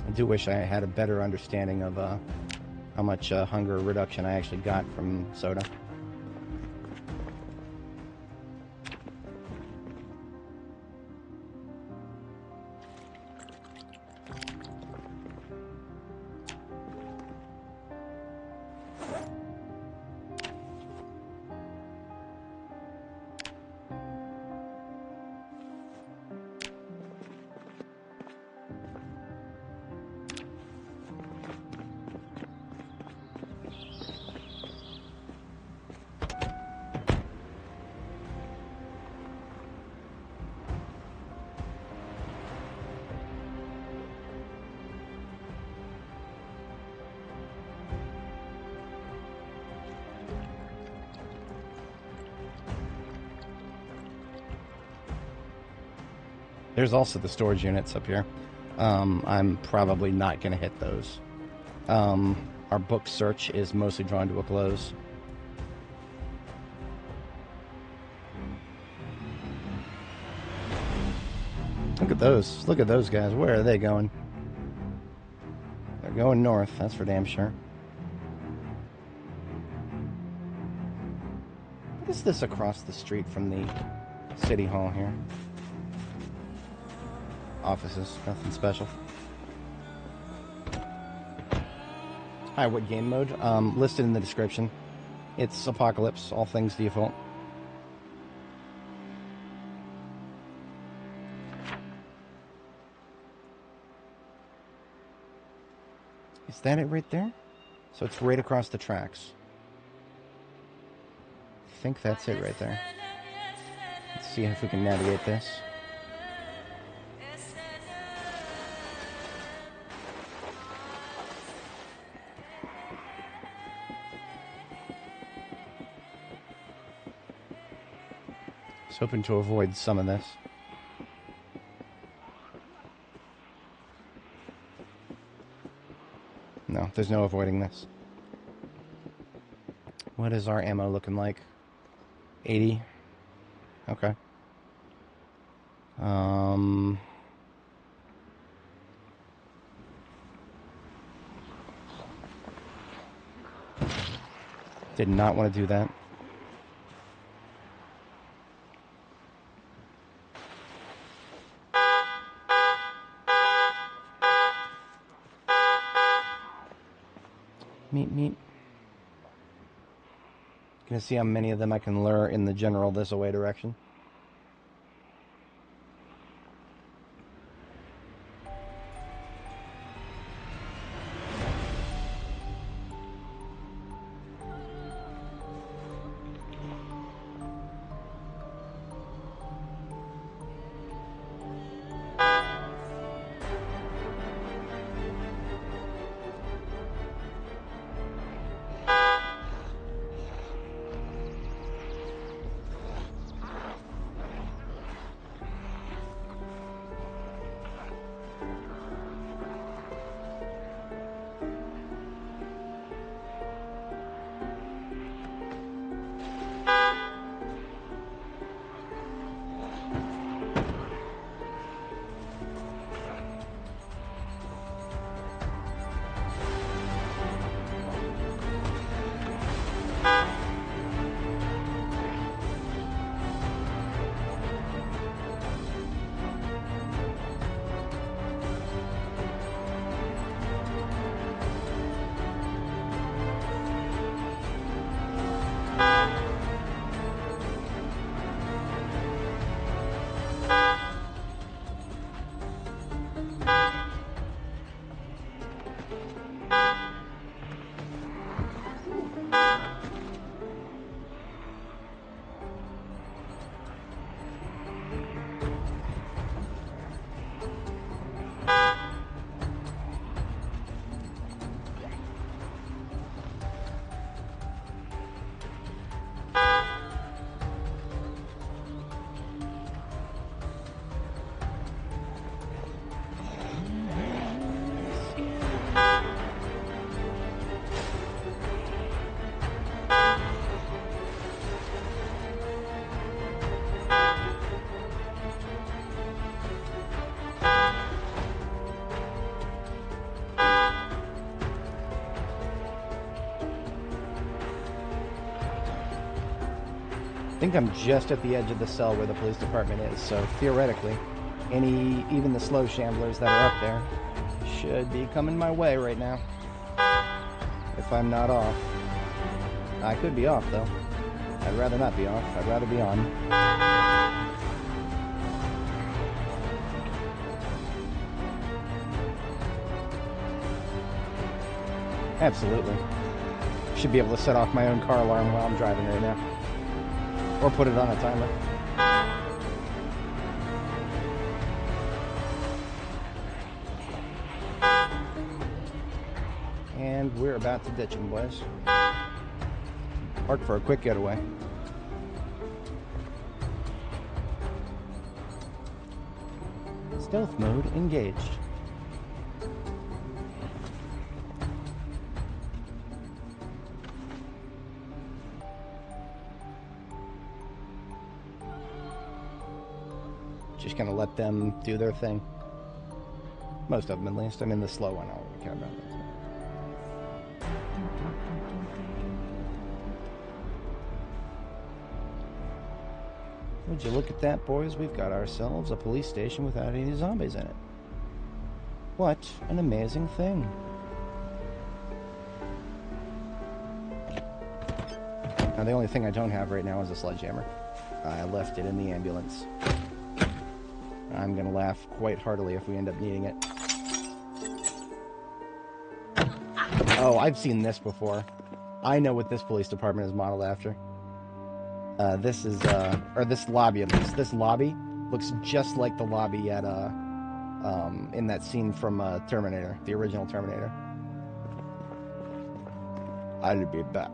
[SPEAKER 1] I do wish I had a better understanding of how much hunger reduction I actually got from soda. There's also the storage units up here. I'm probably not going to hit those. Our book search is mostly drawn to a close. Look at those. Look at those guys. Where are they going? They're going north, that's for damn sure. What is this across the street from the city hall here? Offices, nothing special. Hi, what game mode? Listed in the description. It's Apocalypse, all things default. Is that it right there? So it's right across the tracks. I think that's it right there. Let's see if we can navigate this. Just hoping to avoid some of this. No, there's no avoiding this. What is our ammo looking like? 80? Okay. Did not want to do that. Meet. Gonna see how many of them I can lure in the general this-away direction. I think I'm just at the edge of the cell where the police department is, so theoretically, even the slow shamblers that are up there should be coming my way right now. If I'm not off. I could be off, though. I'd rather not be off. I'd rather be on. Absolutely. Should be able to set off my own car alarm while I'm driving right now. Or put it on a timer. And we're about to ditch him, boys. Park for a quick getaway. Stealth mode engaged. Just gonna let them do their thing. Most of them, at least. I mean, the slow one, I don't really care about that. Would you look at that, boys? We've got ourselves a police station without any zombies in it. What an amazing thing. Now, the only thing I don't have right now is a sledgehammer. I left it in the ambulance. I'm gonna laugh quite heartily if we end up needing it. Oh, I've seen this before. I know what this police department is modeled after. This is, or this lobby at least. This lobby looks just like the lobby at, in that scene from, Terminator, the original Terminator. I'll be back.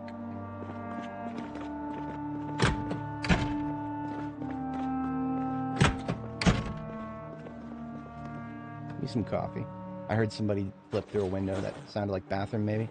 [SPEAKER 1] Give me some coffee. I heard somebody flip through a window that sounded like bathroom, maybe.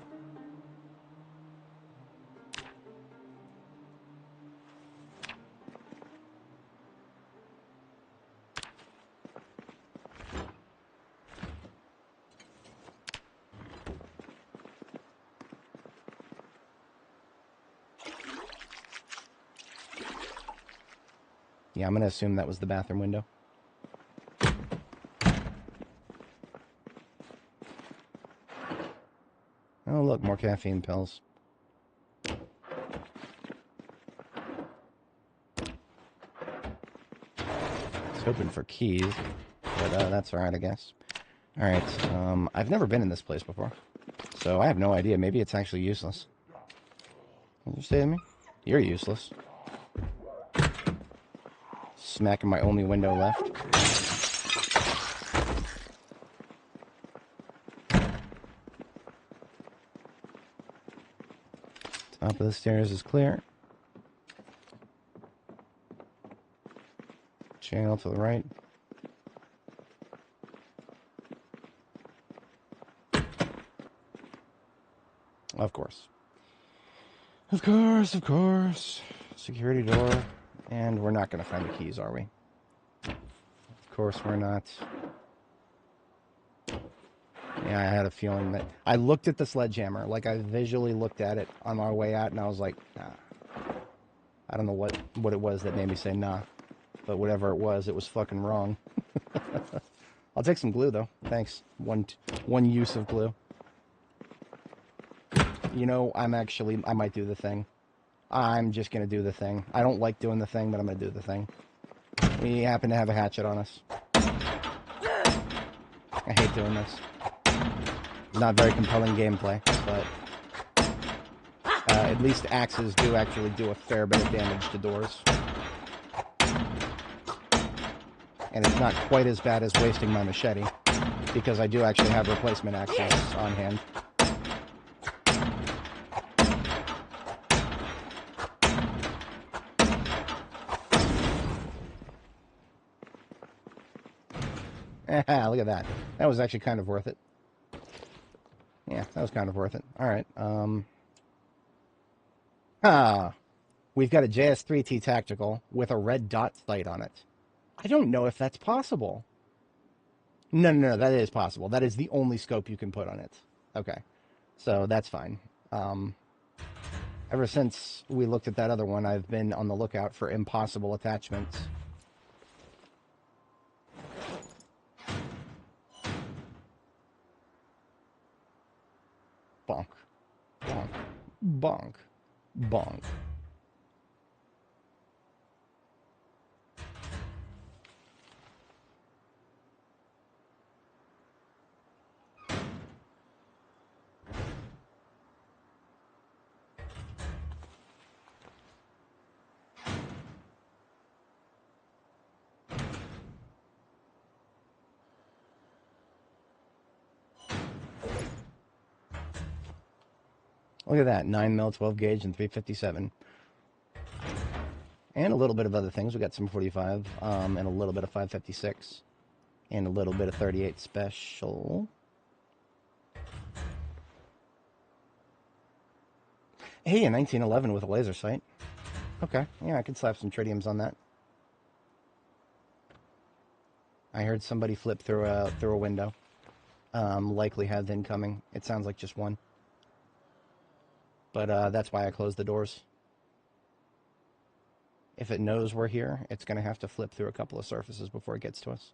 [SPEAKER 1] Yeah, I'm gonna assume that was the bathroom window. Oh, look, more caffeine pills. I was hoping for keys, but that's alright, I guess. Alright, I've never been in this place before, so I have no idea. Maybe it's actually useless. What did you say to me? You're useless. Smacking my only window left. Top of the stairs is clear. Channel to the right. Of course. Of course, of course. Security door. And we're not going to find the keys, are we? Of course we're not. Yeah, I had a feeling that... I looked at the sledgehammer. Like, I visually looked at it on our way out, and I was like, nah. I don't know what it was that made me say nah. But whatever it was fucking wrong. I'll take some glue, though. Thanks. One use of glue. You know, I might do the thing. I'm just going to do the thing. I don't like doing the thing, but I'm going to do the thing. We happen to have a hatchet on us. I hate doing this. Not very compelling gameplay, but at least axes do actually do a fair bit of damage to doors. And it's not quite as bad as wasting my machete, because I do actually have replacement axes on hand. Look at that. That was actually kind of worth it. Yeah, that was kind of worth it. Alright, we've got a JS3T Tactical with a red dot sight on it. I don't know if that's possible. No, that is possible. That is the only scope you can put on it. Okay, so that's fine. Ever since we looked at that other one, I've been on the lookout for impossible attachments. Bonk. Bonk. Bonk. Bonk. Look at that, 9mm, 12 gauge, and 357. And a little bit of other things. We got some 45, and a little bit of 556. And a little bit of 38 special. Hey, a 1911 with a laser sight. Okay, yeah, I could slap some tritiums on that. I heard somebody flip through a window. Likely had incoming. It sounds like just one. But that's why I closed the doors. If it knows we're here, it's going to have to flip through a couple of surfaces before it gets to us.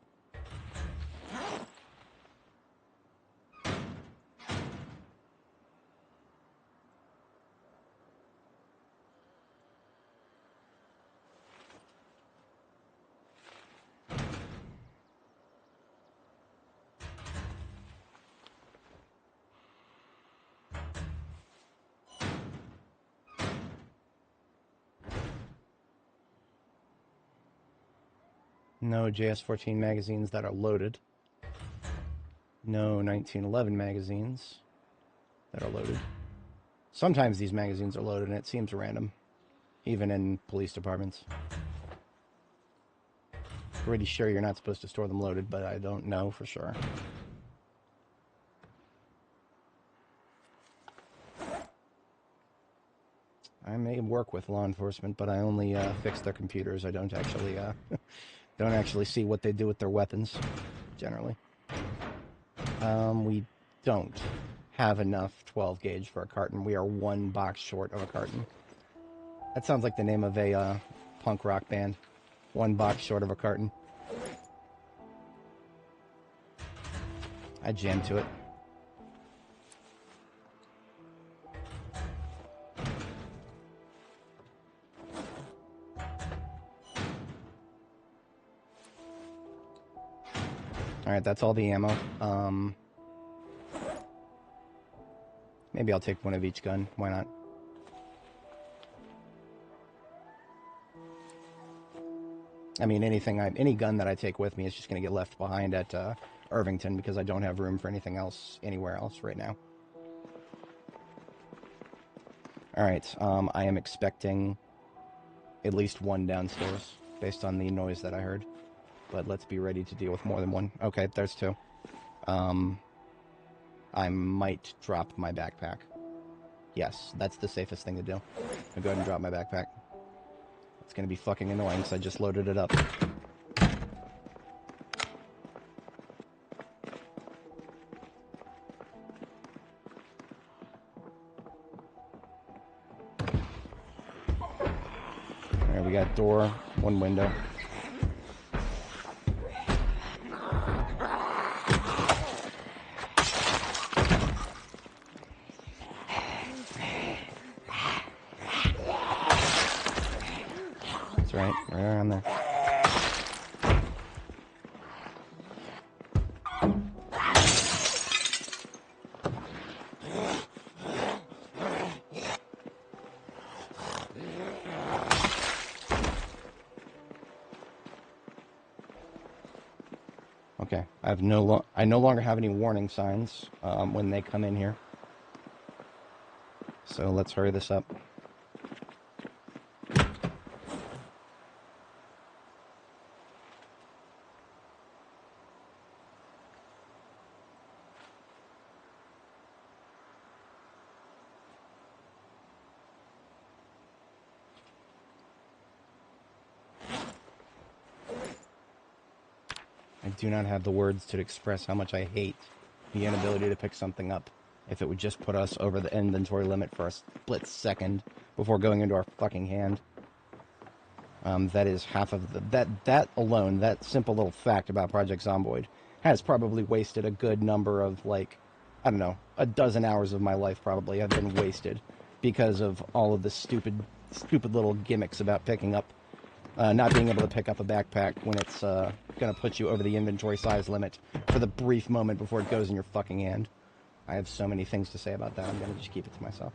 [SPEAKER 1] No JS14 magazines that are loaded. No 1911 magazines that are loaded. Sometimes these magazines are loaded and it seems random, even in police departments. Pretty sure you're not supposed to store them loaded, but I don't know for sure. I may work with law enforcement, but I only fix their computers. I don't actually see what they do with their weapons, generally. We don't have enough 12 gauge for a carton. We are one box short of a carton. That sounds like the name of a punk rock band. One box short of a carton. I jammed to it. Alright, that's all the ammo. Maybe I'll take one of each gun. Why not? I mean, any gun that I take with me is just going to get left behind at Irvington because I don't have room for anything else anywhere else right now. Alright, I am expecting at least one downstairs based on the noise that I heard. But let's be ready to deal with more than one. Okay, there's two. I might drop my backpack. Yes, that's the safest thing to do. I'll go ahead and drop my backpack. It's going to be fucking annoying because I just loaded it up. Alright, we got door, one window. Right around there. Okay, I no longer have any warning signs when they come in here. So let's hurry this up. I do not have the words to express how much I hate the inability to pick something up. If it would just put us over the inventory limit for a split second before going into our fucking hand. That is half of the... That alone, that simple little fact about Project Zomboid has probably wasted a good number of, like, I don't know, a dozen hours of my life probably have been wasted because of all of the stupid little gimmicks about picking up, not being able to pick up a backpack when it's going to put you over the inventory size limit for the brief moment before it goes in your fucking hand. I have so many things to say about that. I'm going to just keep it to myself.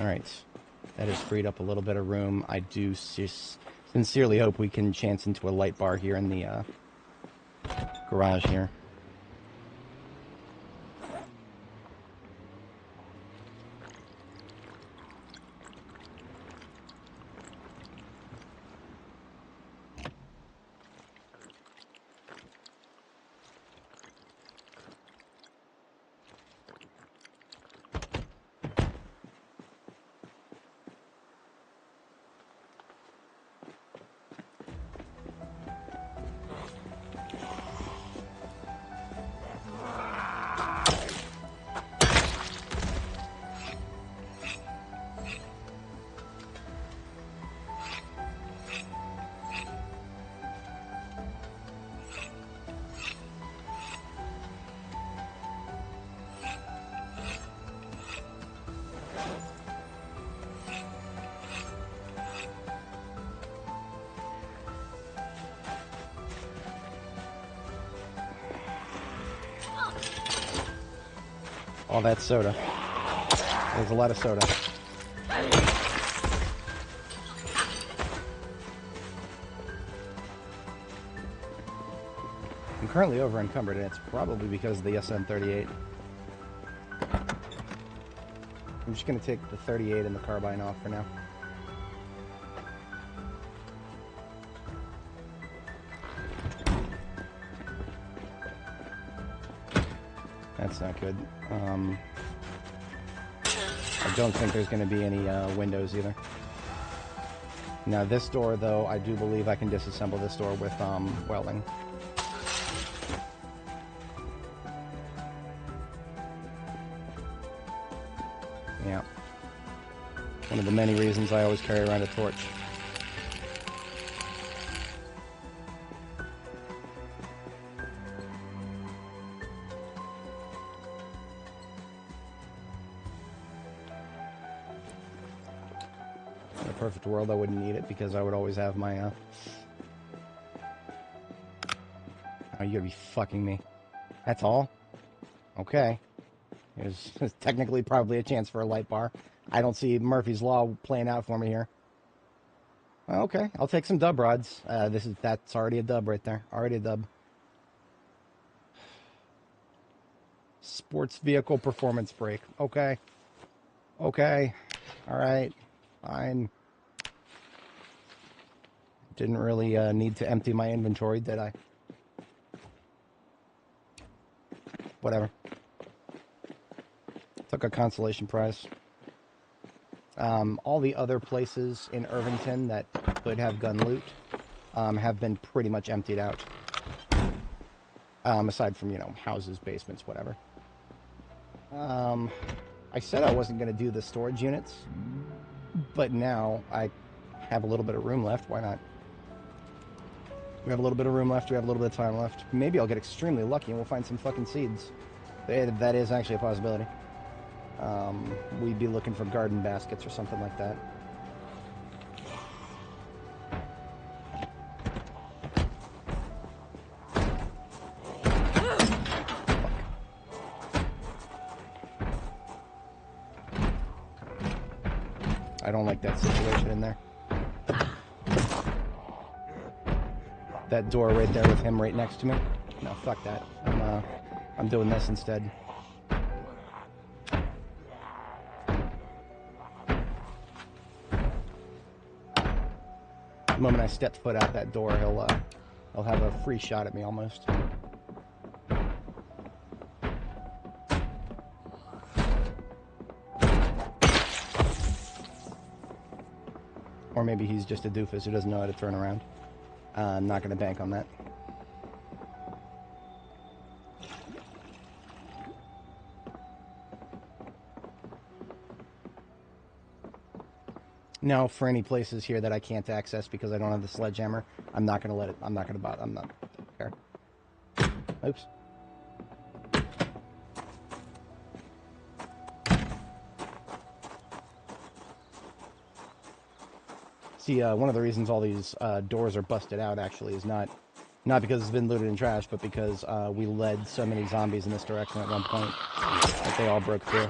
[SPEAKER 1] Alright. That has freed up a little bit of room. I do sincerely hope we can chance into a light bar here in the garage here. All that soda. There's a lot of soda. I'm currently over encumbered, and it's probably because of the SN38. I'm just going to take the 38 and the carbine off for now. That's not good. I don't think there's going to be any windows either. Now this door, though, I do believe I can disassemble this door with welding. Yeah. One of the many reasons I always carry around a torch. In a perfect world, I wouldn't need it because I would always have my, Oh, you gotta be fucking me. That's all? Okay. There's technically probably a chance for a light bar. I don't see Murphy's Law playing out for me here. Okay, I'll take some dub rods. That's already a dub right there. Already a dub. Sports vehicle performance brake. Okay. Okay. Alright. Fine. Didn't really need to empty my inventory, did I? Whatever. Took a consolation prize. All the other places in Irvington that could have gun loot have been pretty much emptied out. Aside from, you know, houses, basements, whatever. I said I wasn't going to do the storage units, but now I have a little bit of room left. Why not? We have a little bit of room left. We have a little bit of time left. Maybe I'll get extremely lucky and we'll find some fucking seeds. That is actually a possibility. We'd be looking for garden baskets or something like that. I don't like that situation in there. That door right there with him right next to me. No, fuck that. I'm doing this instead. The moment I step foot out that door, he'll have a free shot at me almost. Or maybe he's just a doofus who doesn't know how to turn around. I'm not going to bank on that. Now, for any places here that I can't access because I don't have the sledgehammer, I'm not going to let it. I'm not going to bother. I'm not care. Oops. See, one of the reasons all these doors are busted out actually is not because it's been looted and trashed, but because we led so many zombies in this direction at one point that they all broke through.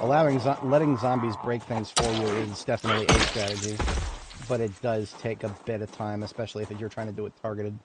[SPEAKER 1] letting zombies break things for you is definitely a strategy, but it does take a bit of time, especially if you're trying to do it targeted.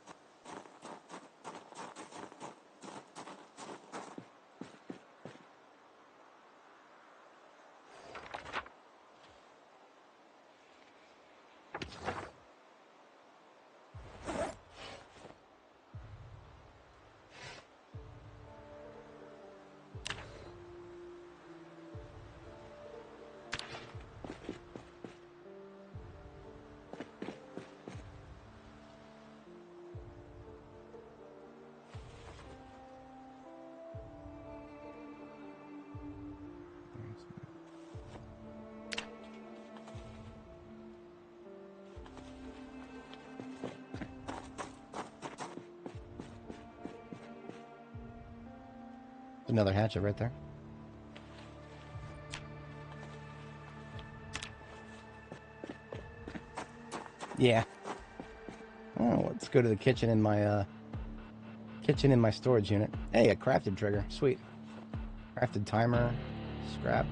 [SPEAKER 1] Another hatchet right there. Yeah. Oh, let's go to the kitchen in my storage unit. Hey, a crafted trigger. Sweet. Crafted timer. Scrap.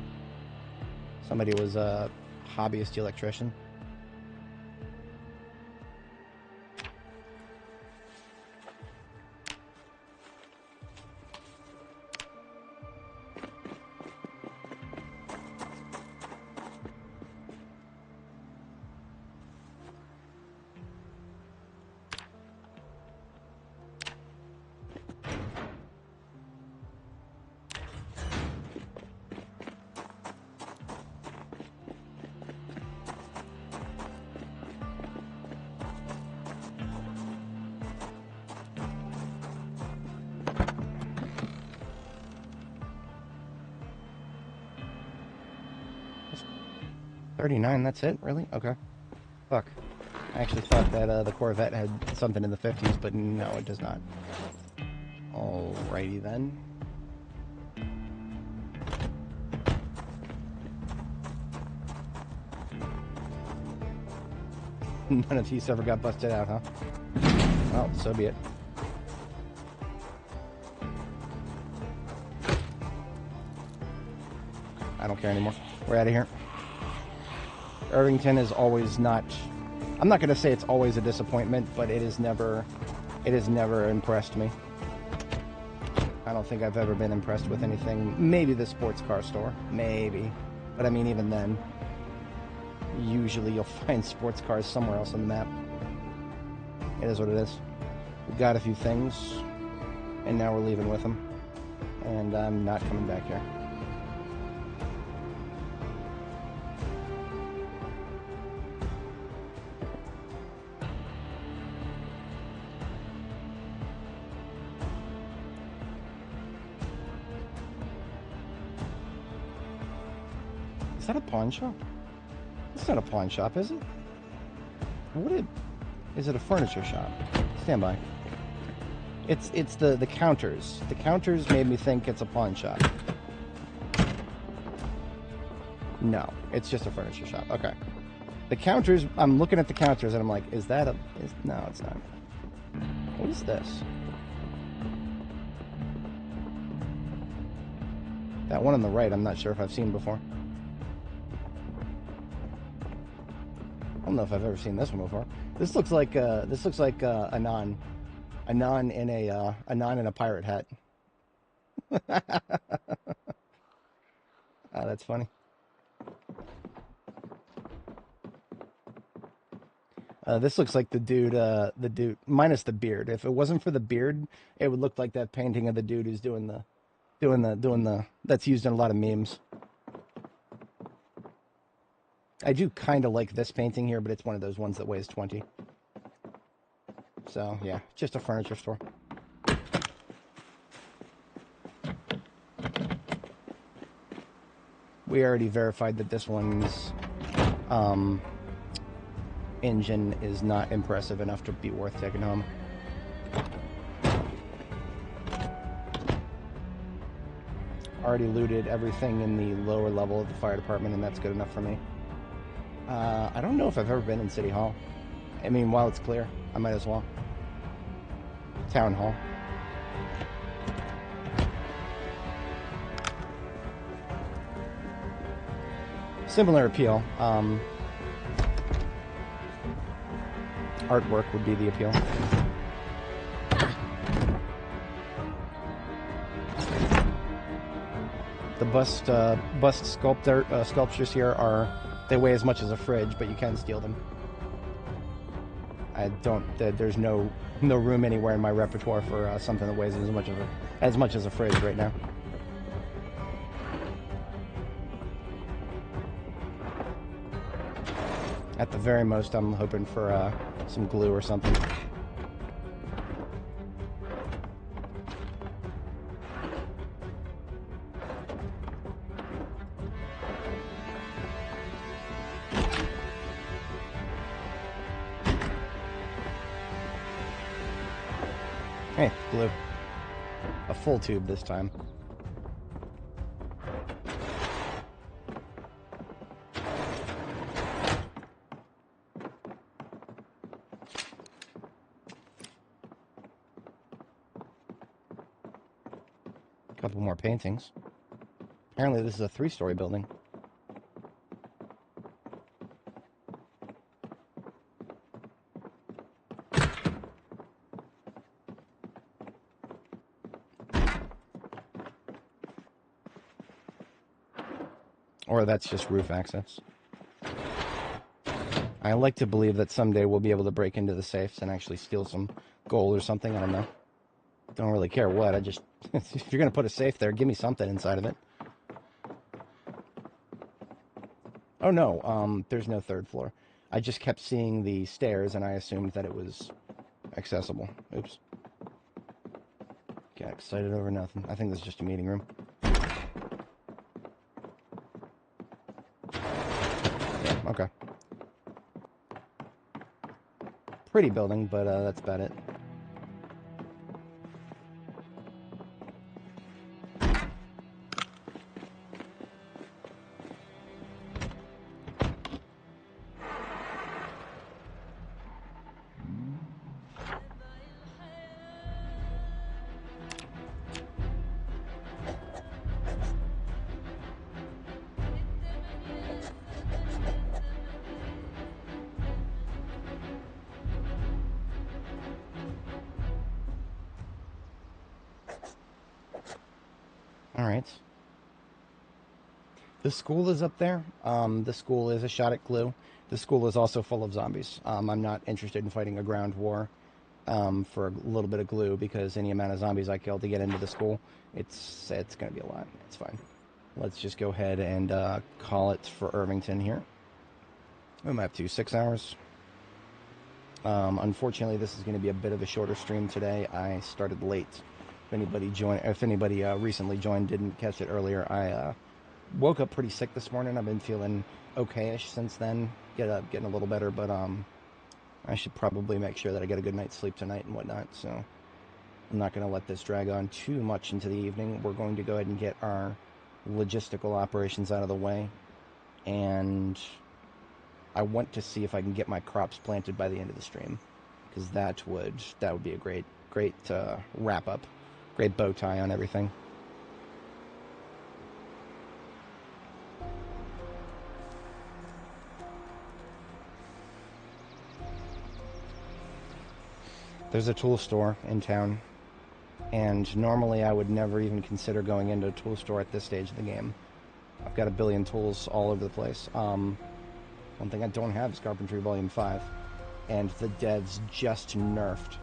[SPEAKER 1] Somebody was a hobbyist electrician. $39, that's it? Really? Okay. Fuck. I actually thought that the Corvette had something in the 50s, but no, it does not. Alrighty then. None of these ever got busted out, huh? Well, so be it. I don't care anymore. We're out of here. Irvington is always not... I'm not going to say it's always a disappointment, but it has never impressed me. I don't think I've ever been impressed with anything. Maybe the sports car store. Maybe. But I mean, even then, usually you'll find sports cars somewhere else on the map. It is what it is. We got a few things, and now we're leaving with them. And I'm not coming back here. Is that a pawn shop? It's not a pawn shop, is it? Is it a furniture shop? Stand by. It's the counters. The counters made me think it's a pawn shop. No, it's just a furniture shop. Okay. The counters, I'm looking at the counters and I'm like, is that no, it's not. What is this? That one on the right, I'm not sure if I've seen before. I don't know if I've ever seen this one before. This looks like a non in a pirate hat. Oh, that's funny. This looks like the dude minus the beard. If it wasn't for the beard, it would look like that painting of the dude who's doing the that's used in a lot of memes. I do kind of like this painting here, but it's one of those ones that weighs 20. So, yeah, just a furniture store. We already verified that this one's engine is not impressive enough to be worth taking home. Already looted everything in the lower level of the fire department, and that's good enough for me. I don't know if I've ever been in City Hall. I mean, while it's clear, I might as well. Town Hall. Similar appeal. Artwork would be the appeal. The bust sculptures here they weigh as much as a fridge, but you can steal them. There's no room anywhere in my repertoire for something that weighs as much as a fridge right now. At the very most, I'm hoping for some glue or something. Hey, glue. A full tube this time. Couple more paintings. Apparently this is a 3-story building. Or that's just roof access. I like to believe that someday we'll be able to break into the safes and actually steal some gold or something. I don't know. Don't really care what. I just... if you're going to put a safe there, give me something inside of it. Oh, no. There's no 3rd floor. I just kept seeing the stairs, and I assumed that it was accessible. Oops. Got excited over nothing. I think this is just a meeting room. Yeah, okay. Pretty building, but that's about it. Alright. The school is up there. The school is a shot at glue. The school is also full of zombies. I'm not interested in fighting a ground war for a little bit of glue, because any amount of zombies I kill to get into the school, it's going to be a lot. It's fine. Let's just go ahead and call it for Irvington here. I'm up to 6 hours. Unfortunately, this is going to be a bit of a shorter stream today. I started late. If anybody recently joined, didn't catch it earlier, I woke up pretty sick this morning. I've been feeling okay-ish since then, getting a little better, but I should probably make sure that I get a good night's sleep tonight and whatnot, so I'm not going to let this drag on too much into the evening. We're going to go ahead and get our logistical operations out of the way, and I want to see if I can get my crops planted by the end of the stream, because that would be a great wrap-up. Great bow tie on everything. There's a tool store in town, and normally I would never even consider going into a tool store at this stage of the game. I've got a billion tools all over the place. One thing I don't have is Carpentry Volume 5, and the devs just nerfed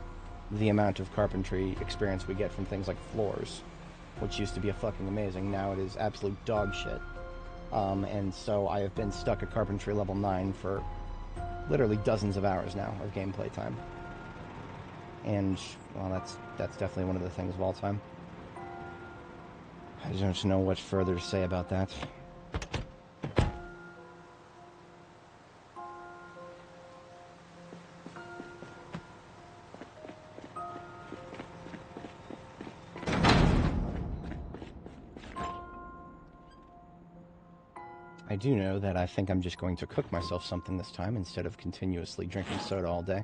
[SPEAKER 1] the amount of carpentry experience we get from things like floors, which used to be fucking amazing. Now it is absolute dog shit. And so I have been stuck at carpentry level 9 for literally dozens of hours now of gameplay time. And, well, that's definitely one of the things of all time. I don't know what further to say about that. I do know that I think I'm just going to cook myself something this time instead of continuously drinking soda all day.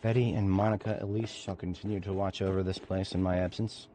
[SPEAKER 1] Betty and Monica Elise shall continue to watch over this place in my absence.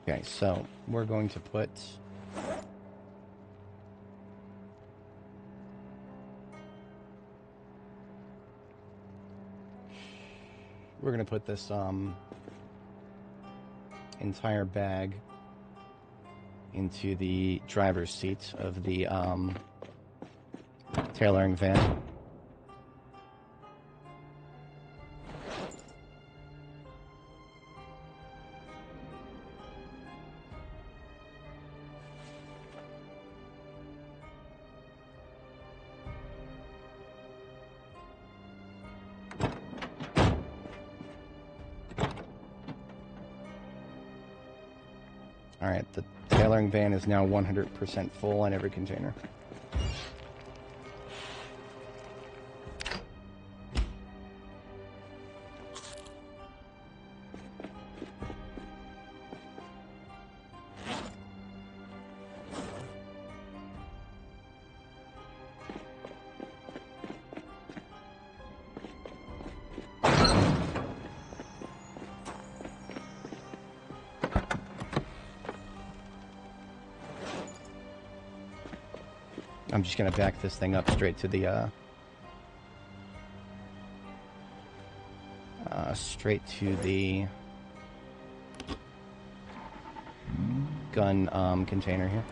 [SPEAKER 1] Okay, so we're going to put this entire bag into the driver's seat of the tailoring van. Alright, the tailoring van is now 100% full on every container. I'm just gonna back this thing up straight to the gun container here.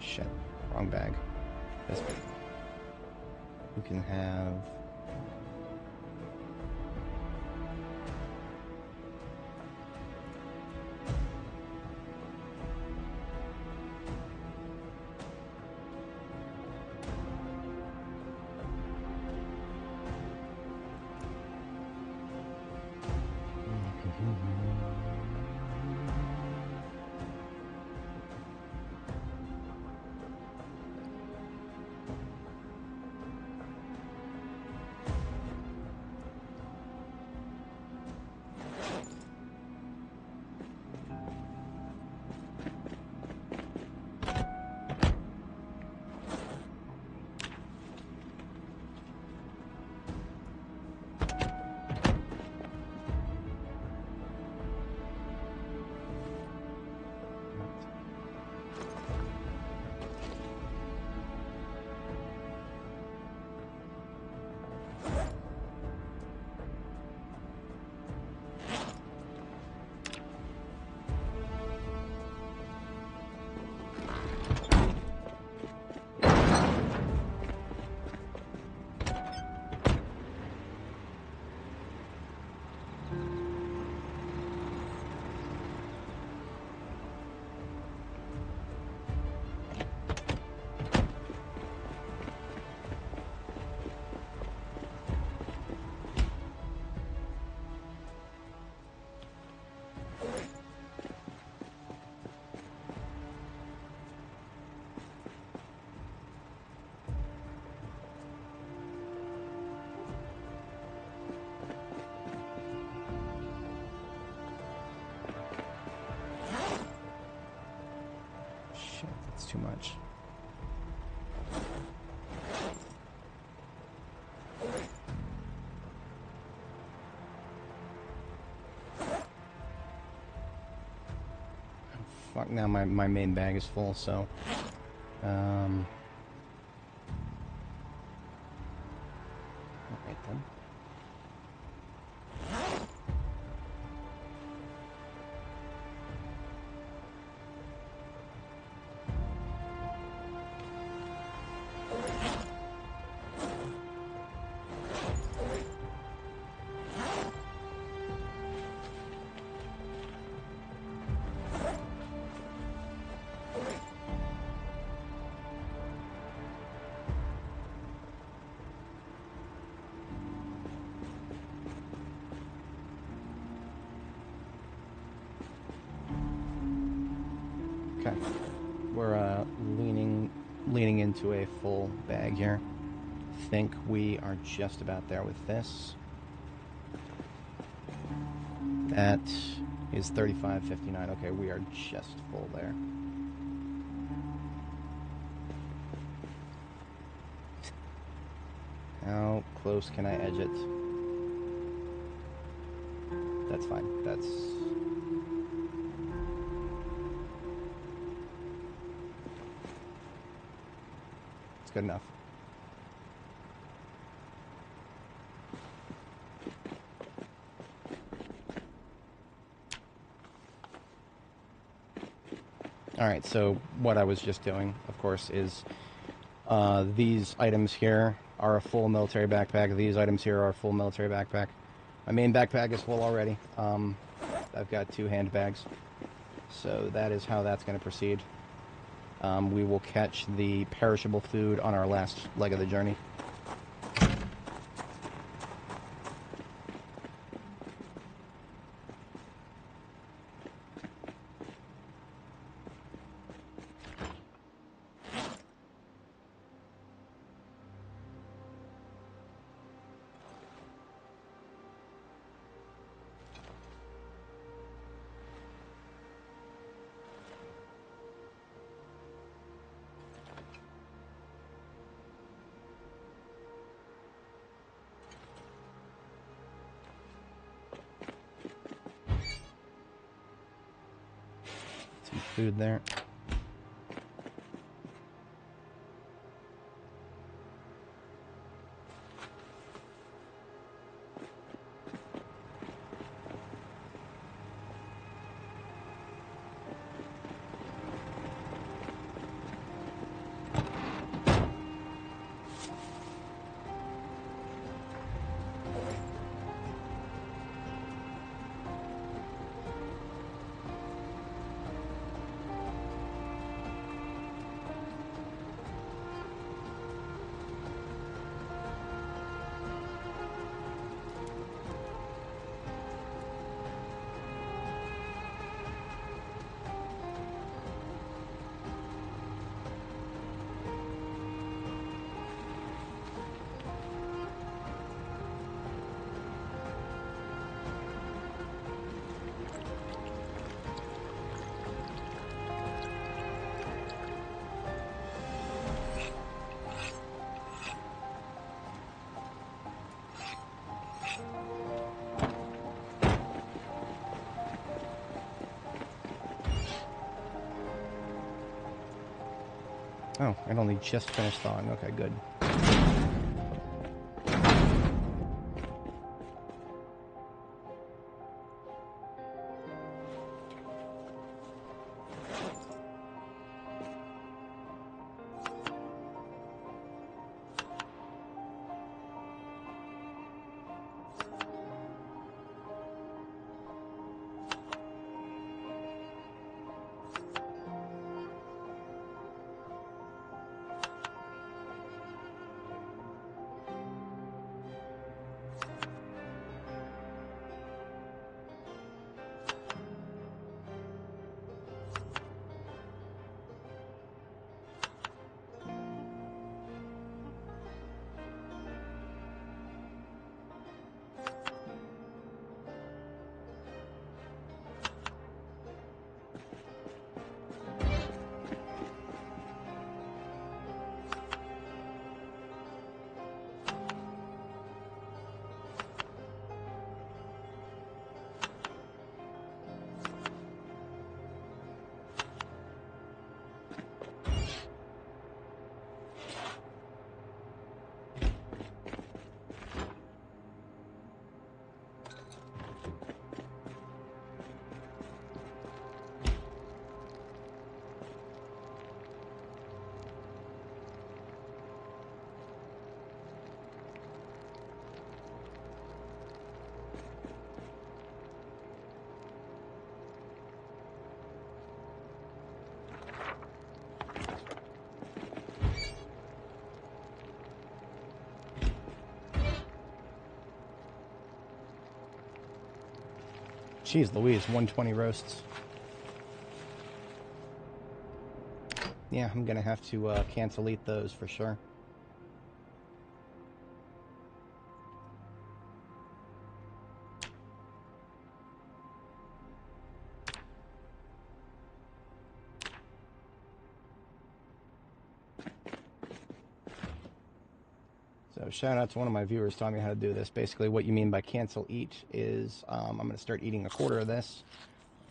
[SPEAKER 1] Shit, wrong bag. This bag. We can have... too much. Fuck, now my main bag is full, so... Alright then. Okay, we're leaning into a full bag here. Think we are just about there with this. That is 35.59. Okay, we are just full there. How close can I edge it? That's fine. That's... good enough. Alright, so what I was just doing, of course, is these items here are a full military backpack. These items here are a full military backpack. My main backpack is full already. I've got 2 handbags. So that is how that's going to proceed. We will catch the perishable food on our last leg of the journey. Food there. Oh, it only just finished thawing. Okay, good. Jeez Louise, 120 roasts. Yeah, I'm gonna have to cancel those for sure. So shout out to one of my viewers telling me how to do this. Basically what you mean by cancel eat is I'm going to start eating a quarter of this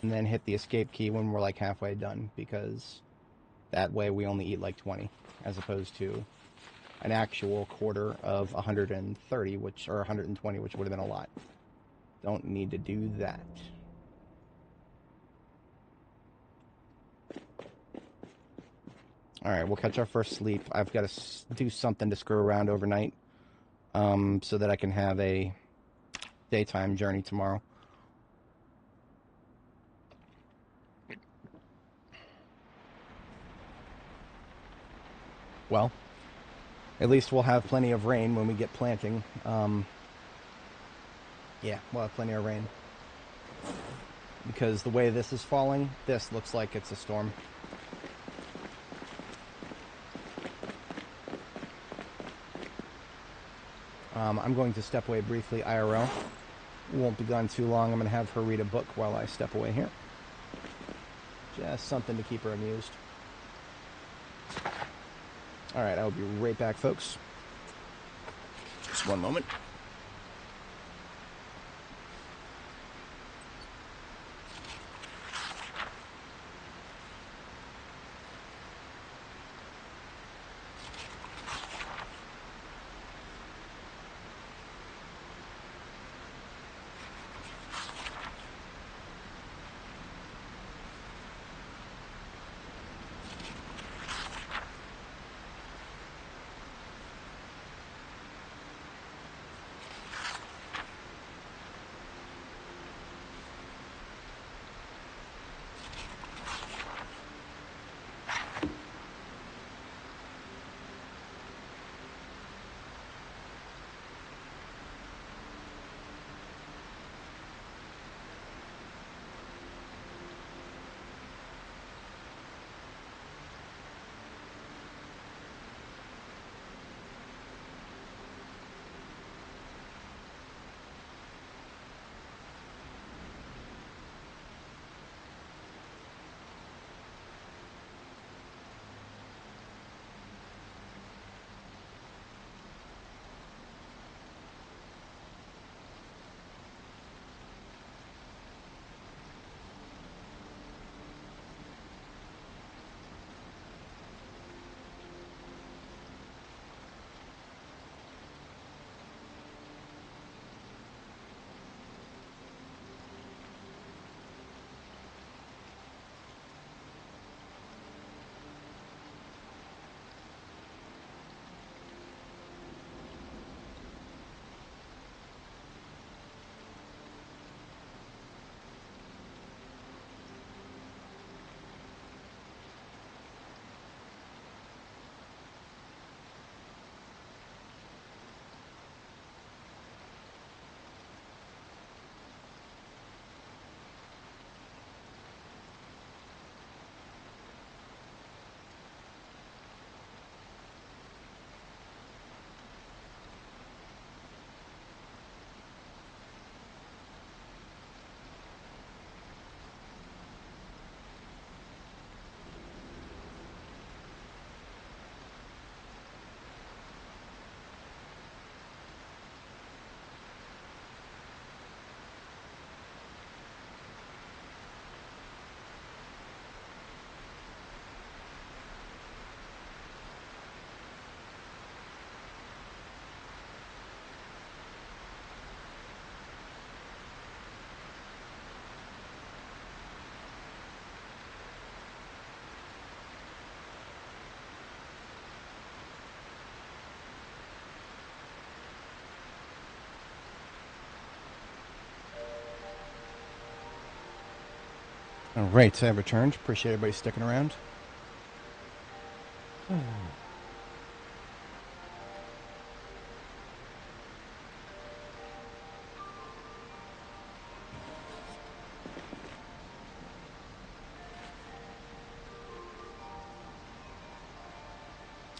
[SPEAKER 1] and then hit the escape key when we're like halfway done, because that way we only eat like 20 as opposed to an actual quarter of 130, which, or 120, which would have been a lot. Don't need to do that. Alright, we'll catch our first sleep. I've got to do something to screw around overnight so that I can have a daytime journey tomorrow. Well, at least we'll have plenty of rain when we get planting. Yeah, we'll have plenty of rain. Because the way this is falling, this looks like it's a storm. I'm going to step away briefly IRL. Won't be gone too long. I'm going to have her read a book while I step away here. Just something to keep her amused. Alright, I'll be right back, folks. Just one moment. Alright, I've returned. Appreciate everybody sticking around.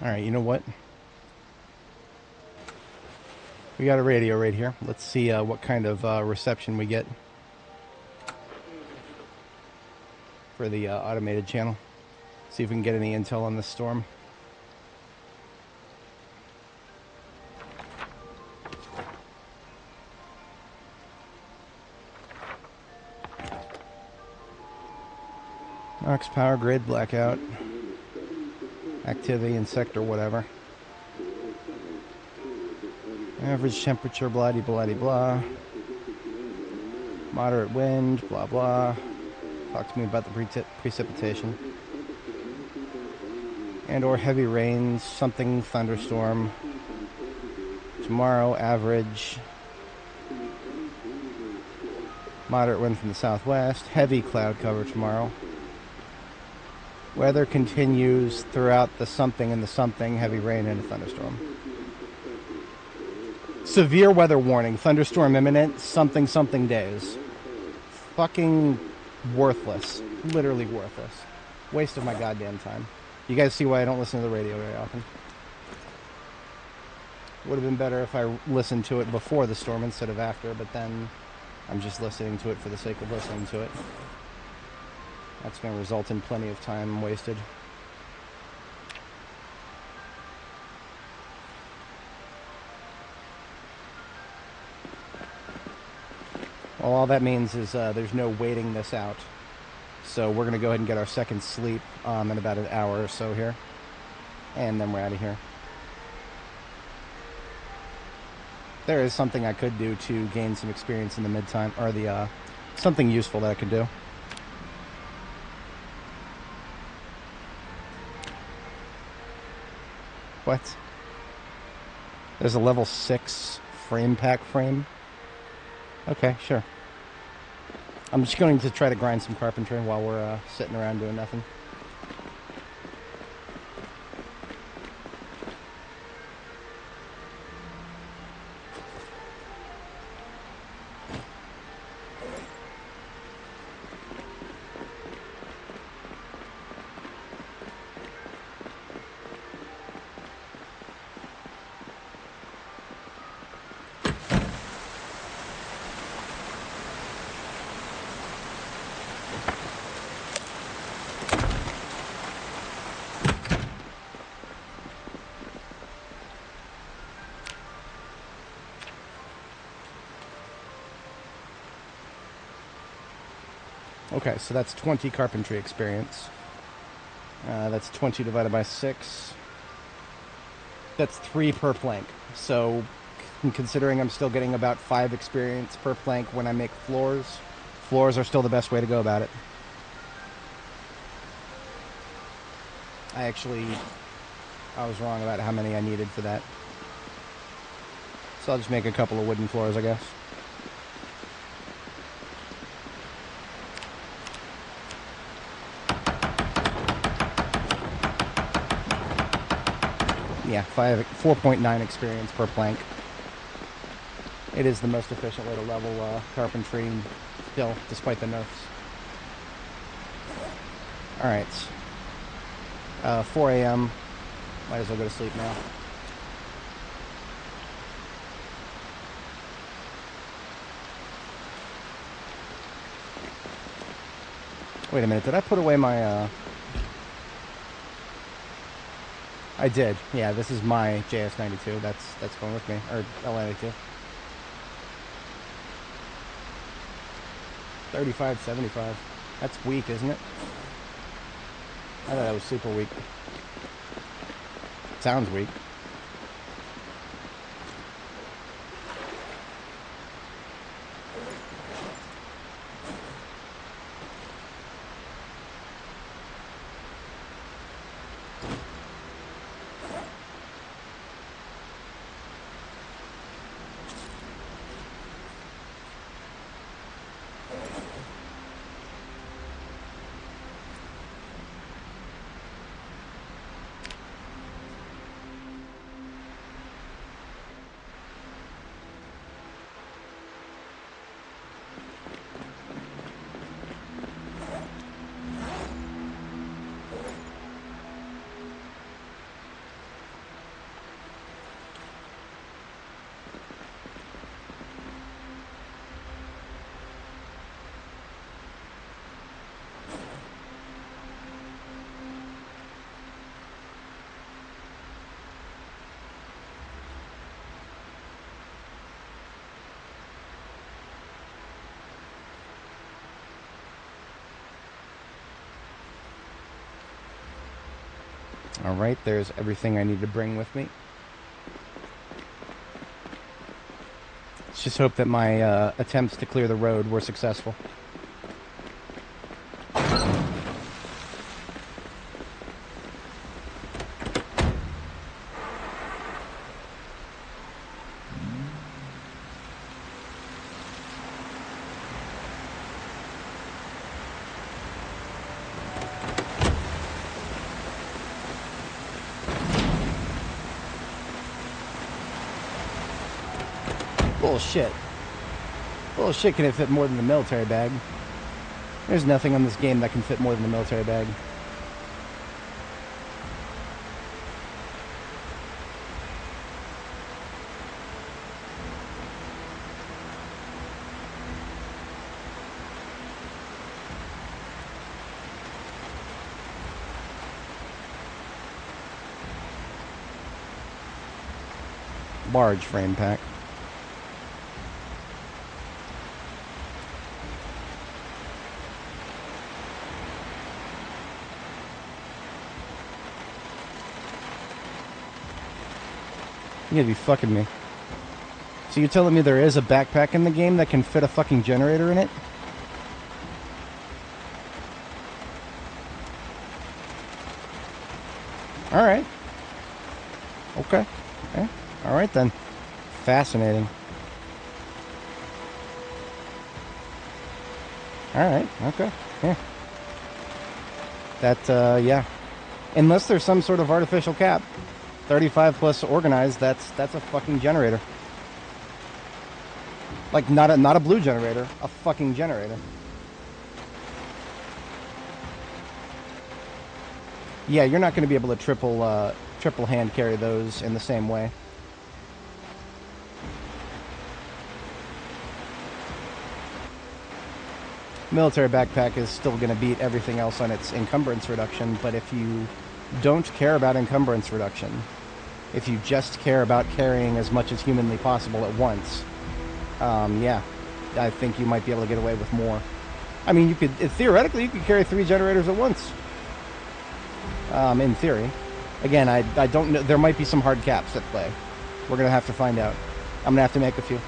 [SPEAKER 1] Alright, you know what? We got a radio right here. Let's see what kind of reception we get for the automated channel. See if we can get any intel on this storm. Ox power grid blackout. Activity in sector whatever. Average temperature blah de blah de blah. Moderate wind blah blah. Talk to me about the precipitation. And or heavy rains, something thunderstorm. Tomorrow average. Moderate wind from the southwest. Heavy cloud cover tomorrow. Weather continues throughout the something and the something, heavy rain and a thunderstorm. Severe weather warning, thunderstorm imminent, something something days. Fucking worthless. Literally worthless. Waste of my goddamn time. You guys see why I don't listen to the radio very often. Would have been better if I listened to it before the storm instead of after, but then I'm just listening to it for the sake of listening to it. That's going to result in plenty of time wasted. Well, all that means is there's no waiting this out. So we're going to go ahead and get our second sleep in about an hour or so here. And then we're out of here. There is something I could do to gain some experience in the mid-time, or the something useful that I could do. What? There's a level 6 frame pack frame? Okay, sure. I'm just going to try to grind some carpentry while we're sitting around doing nothing. Okay, so that's 20 carpentry experience. That's 20 divided by 6. That's 3 per plank. So, considering I'm still getting about 5 experience per plank when I make floors, floors are still the best way to go about it. I was wrong about how many I needed for that. So I'll just make a couple of wooden floors, I guess. Yeah, 4.9 experience per plank. It is the most efficient way to level carpentry still, despite the nerfs. Alright. 4 a.m. Might as well go to sleep now. Wait a minute, did I put away my I did. Yeah, this is my JS92. That's going with me. Or L92. 3575. That's weak, isn't it? I thought that was super weak. Sounds weak. Alright, there's everything I need to bring with me. Let's just hope that my attempts to clear the road were successful. Bullshit. Bullshit, can it fit more than the military bag? There's nothing on this game that can fit more than the military bag. Large frame pack. You gotta be fucking me. So you're telling me there is a backpack in the game that can fit a fucking generator in it? Alright. Okay. Okay. Alright then. Fascinating. Alright. Okay. Yeah. That, yeah. Unless there's some sort of artificial cap. 35 plus organized, that's a fucking generator. Like, not a blue generator, a fucking generator. Yeah, you're not going to be able to triple hand carry those in the same way. Military backpack is still going to beat everything else on its encumbrance reduction, but if you don't care about encumbrance reduction, if you just care about carrying as much as humanly possible at once, yeah, I think you might be able to get away with more. I mean, you could, theoretically, you could carry 3 generators at once. In theory. Again, I don't know, there might be some hard caps at play. We're going to have to find out. I'm going to have to make a few.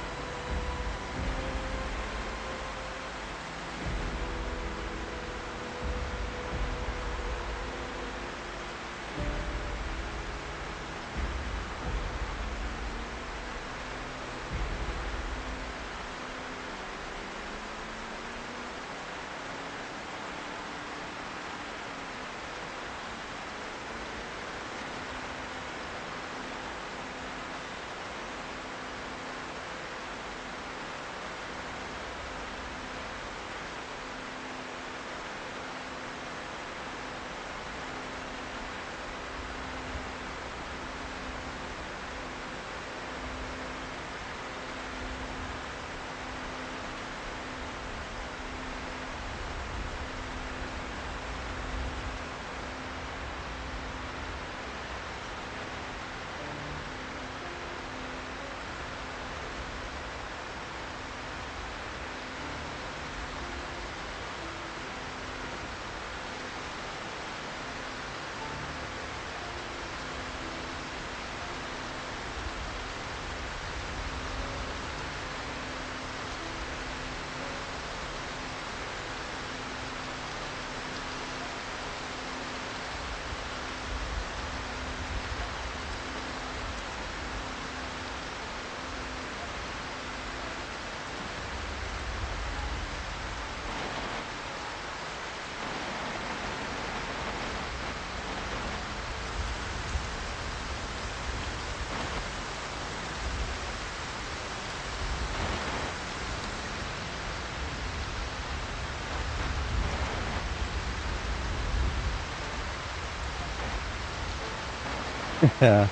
[SPEAKER 1] Yeah.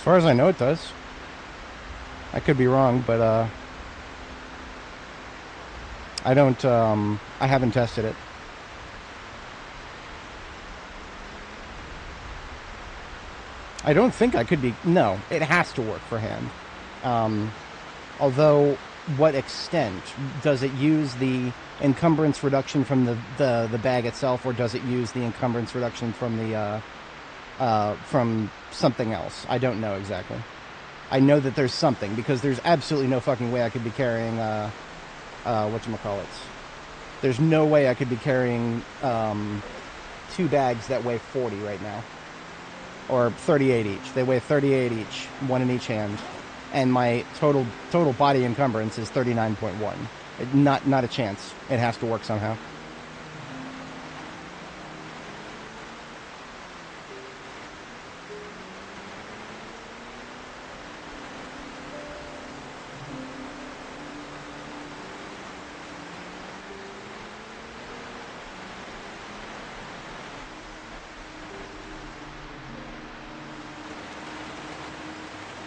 [SPEAKER 1] far as I know, it does. I could be wrong, but I don't. I haven't tested it. I don't think I could be. No, it has to work for hand. Although, what extent does it use the encumbrance reduction from the bag itself, or does it use the encumbrance reduction from the from something else? I don't know exactly. I know that there's something, because there's absolutely no fucking way I could be carrying whatchamacallits. There's no way I could be carrying 2 bags that weigh 40 right now. Or 38 each. They weigh 38 each, 1 in each hand. And my total body encumbrance is 39.1. Not a chance. It has to work somehow.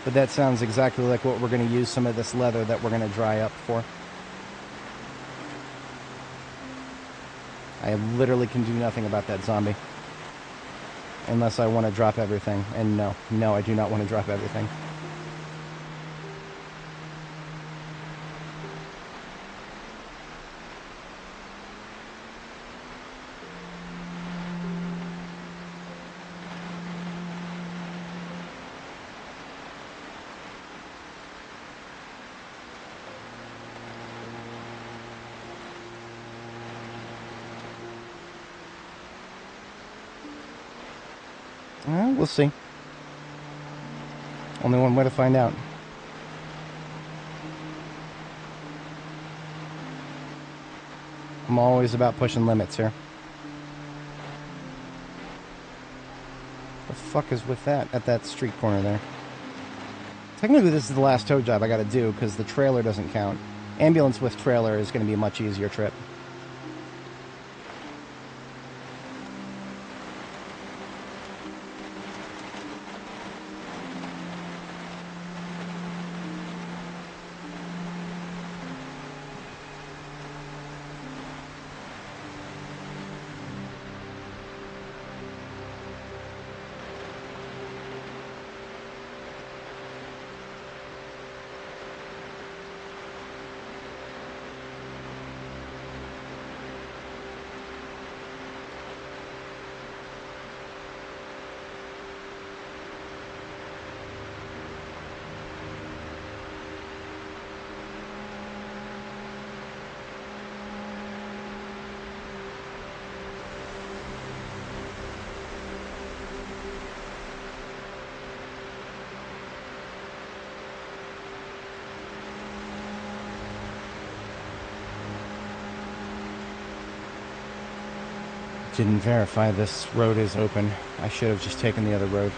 [SPEAKER 1] But that sounds exactly like what we're going to use some of this leather that we're going to dry up for. I literally can do nothing about that zombie. Unless I want to drop everything. And no, I do not want to drop everything. We'll see. Only one way to find out. I'm always about pushing limits here. The fuck is with that at that street corner there? Technically, this is the last tow job I gotta do, because the trailer doesn't count. Ambulance with trailer is going to be a much easier trip. Didn't verify this road is open. I should have just taken the other road.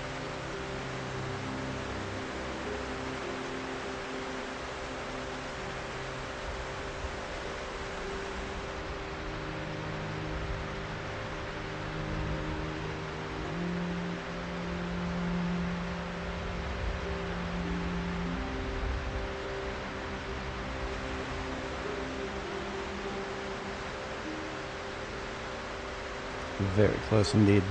[SPEAKER 1] Very close indeed.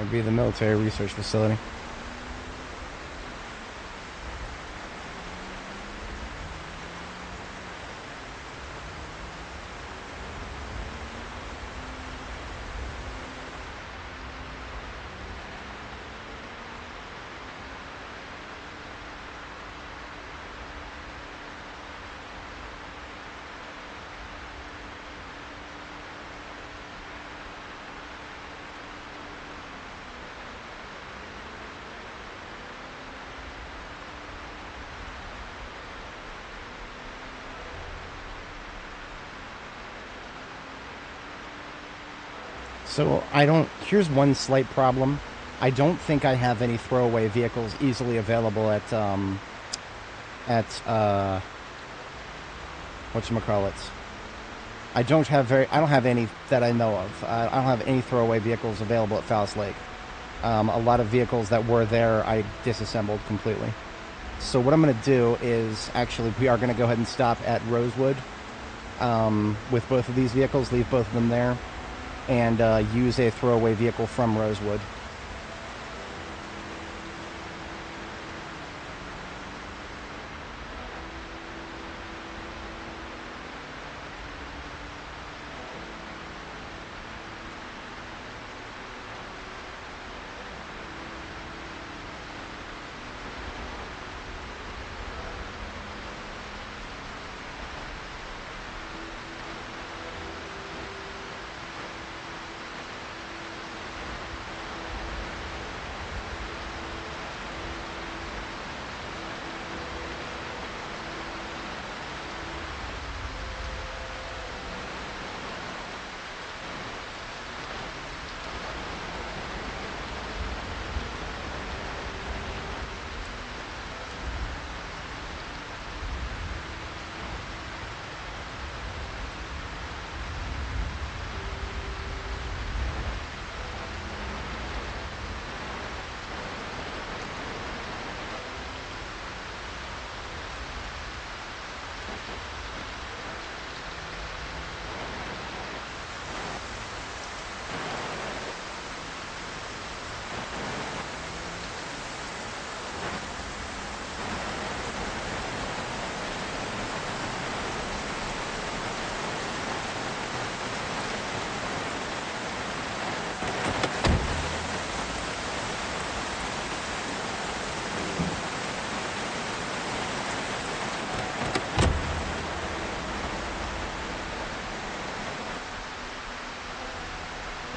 [SPEAKER 1] It'd be the military research facility. So here's one slight problem. I don't think I have any throwaway vehicles easily available at whatchamacallits. I don't have any that I know of. I don't have any throwaway vehicles available at Phallus Lake. A lot of vehicles that were there, I disassembled completely. So what I'm going to do is, actually, we are going to go ahead and stop at Rosewood with both of these vehicles, leave both of them there, and use a throwaway vehicle from Rosewood.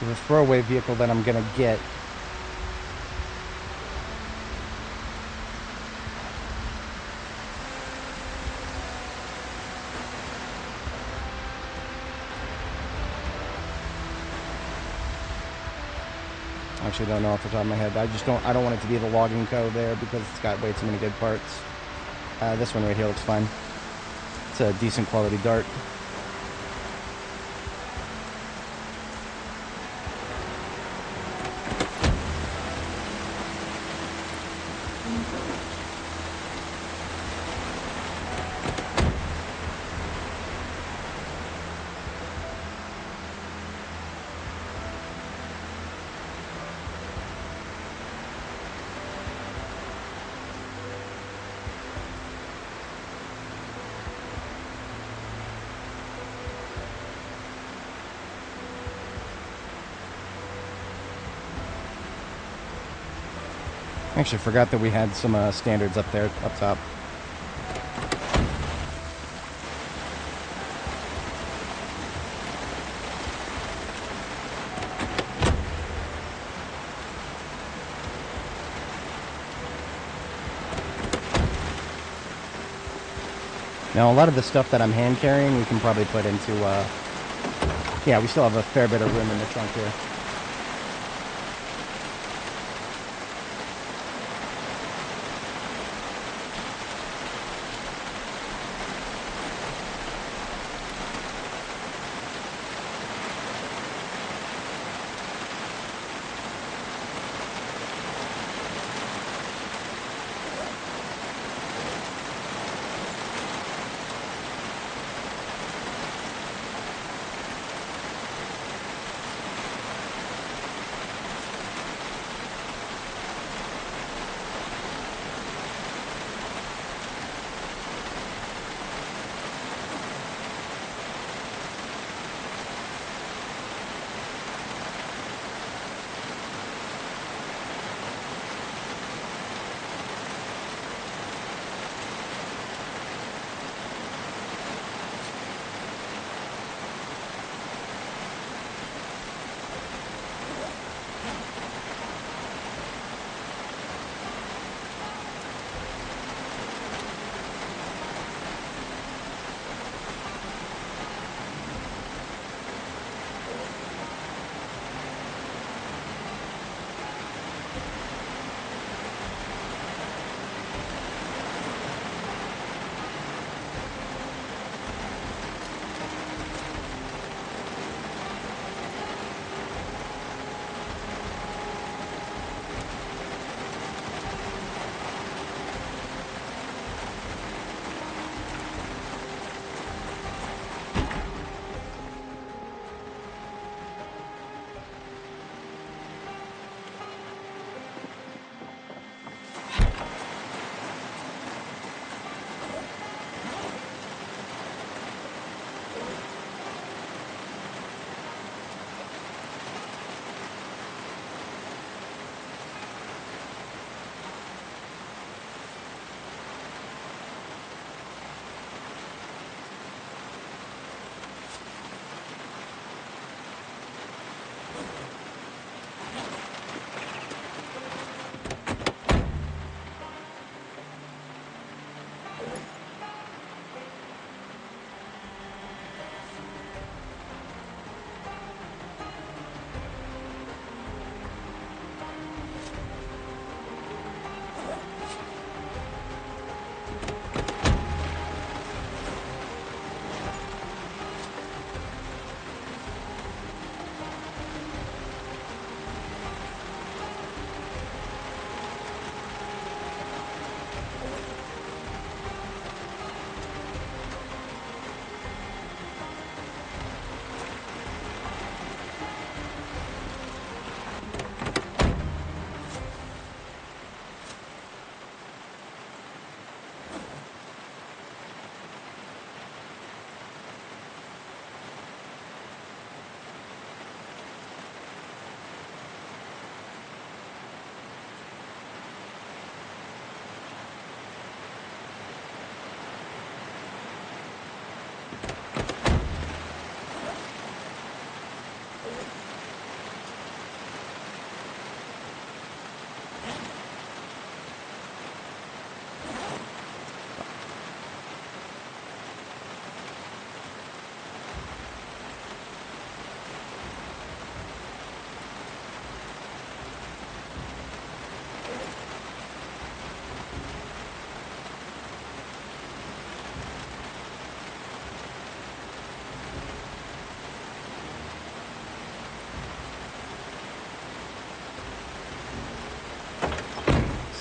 [SPEAKER 1] The throwaway vehicle that I'm going to get actually don't know off the top of my head. I don't want it to be the logging co there because it's got way too many good parts. This one right here looks fine. It's a decent quality dart. Actually, forgot that we had some standards up there, up top. Now, a lot of the stuff that I'm hand carrying, we can probably put into, yeah, we still have a fair bit of room in the trunk here.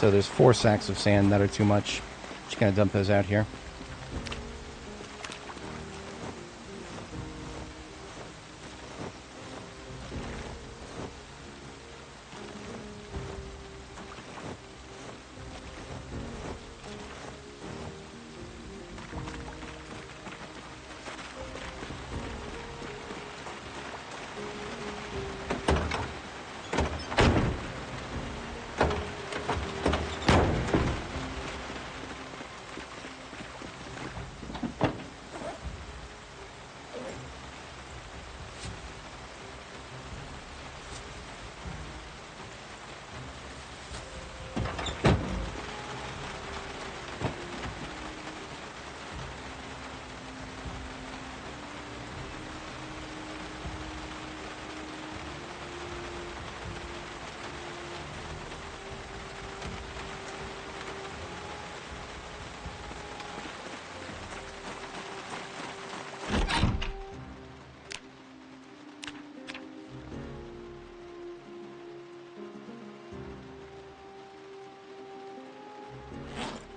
[SPEAKER 1] So there's 4 sacks of sand that are too much. Just gonna dump those out here.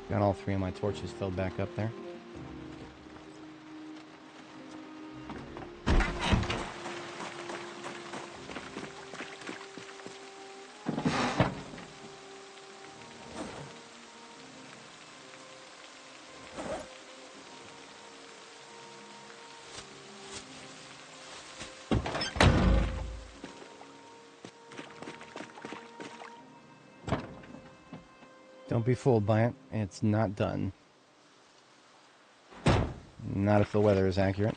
[SPEAKER 1] Got all 3 of my torches filled back up there. Don't be fooled by it. It's not done. Not if the weather is accurate.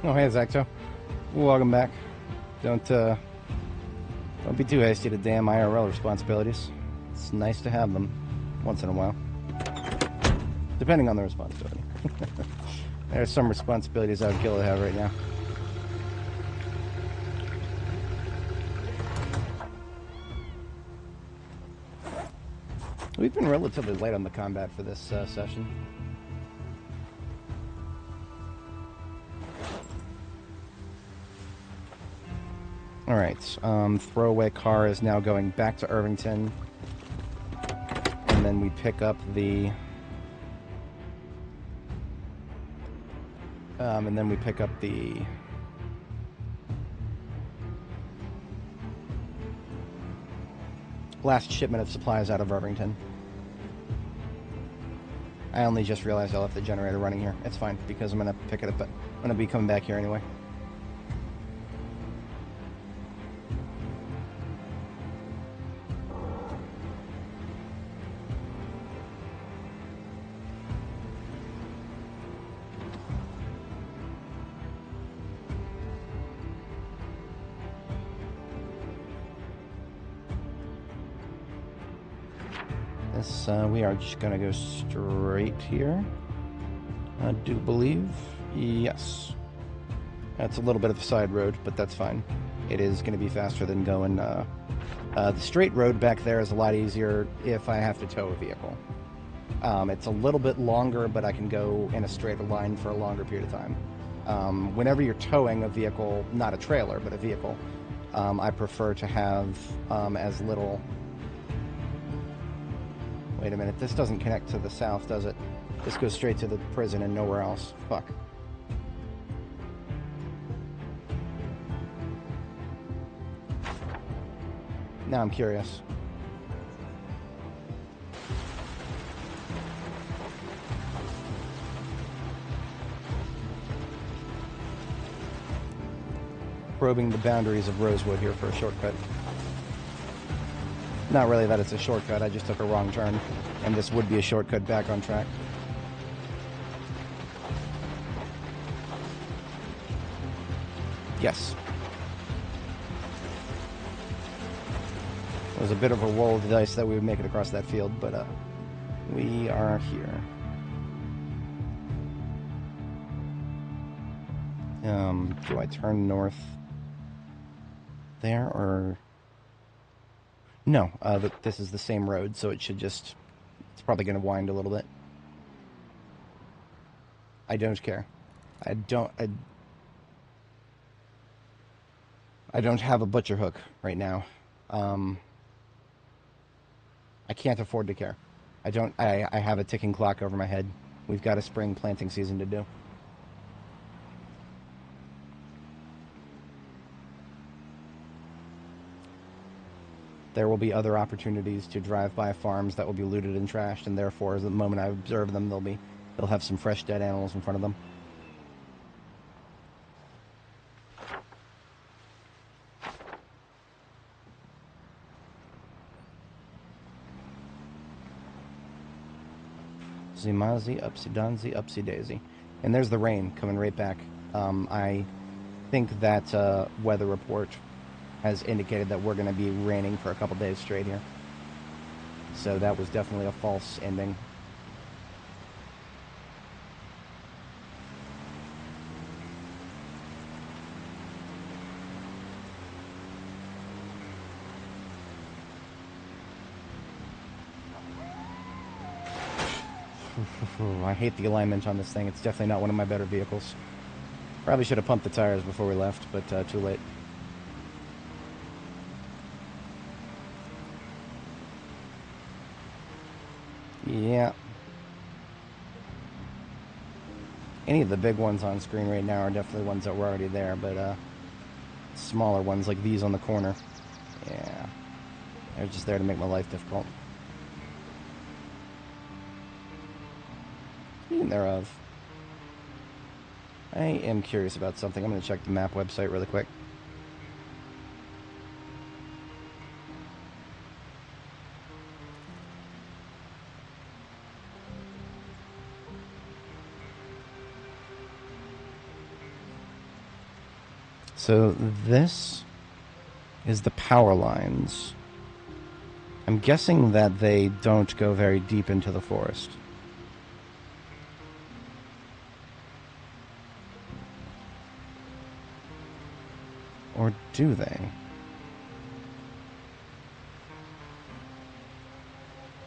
[SPEAKER 1] Oh, hey, Zacto. Welcome back. Don't be too hasty to damn IRL responsibilities. It's nice to have them once in a while. Depending on the responsibility. There are some responsibilities I would kill to have right now. We've been relatively light on the combat for this session. Alright, throwaway car is now going back to Irvington. And then we pick up the... last shipment of supplies out of Irvington. I only just realized I left the generator running here. It's fine, because I'm going to pick it up, but I'm going to be coming back here anyway. This, we are just gonna go straight here. I do believe. Yes. That's a little bit of a side road, but that's fine. It is going to be faster than going... the straight road back there is a lot easier if I have to tow a vehicle. It's a little bit longer, but I can go in a straighter line for a longer period of time. Whenever you're towing a vehicle, not a trailer, but a vehicle, I prefer to have as little... Wait a minute, this doesn't connect to the south, does it? This goes straight to the prison and nowhere else. Fuck. Now I'm curious. Probing the boundaries of Rosewood here for a shortcut. Not really that it's a shortcut, I just took a wrong turn, and this would be a shortcut back on track. Yes. It was a bit of a roll of the dice that we would make it across that field, but we are here. Do I turn north there, or... No, this is the same road, so it should just... It's probably going to wind a little bit. I don't care. I don't have a butcher hook right now. I can't afford to care. I have a ticking clock over my head. We've got a spring planting season to do. There will be other opportunities to drive by farms that will be looted and trashed, and therefore, the moment I observe them, they'll have some fresh dead animals in front of them. Zimazi, upsy-daisy, upsy-daisy. And there's the rain coming right back. I think that weather report has indicated that we're going to be raining for a couple days straight here. So that was definitely a false ending. I hate the alignment on this thing. It's definitely not one of my better vehicles. Probably should have pumped the tires before we left, but too late. Yeah. Any of the big ones on screen right now are definitely ones that were already there, but smaller ones like these on the corner, yeah, they're just there to make my life difficult. Speaking thereof, I am curious about something. I'm going to check the map website really quick. So this is the power lines. I'm guessing that they don't go very deep into the forest. Or do they?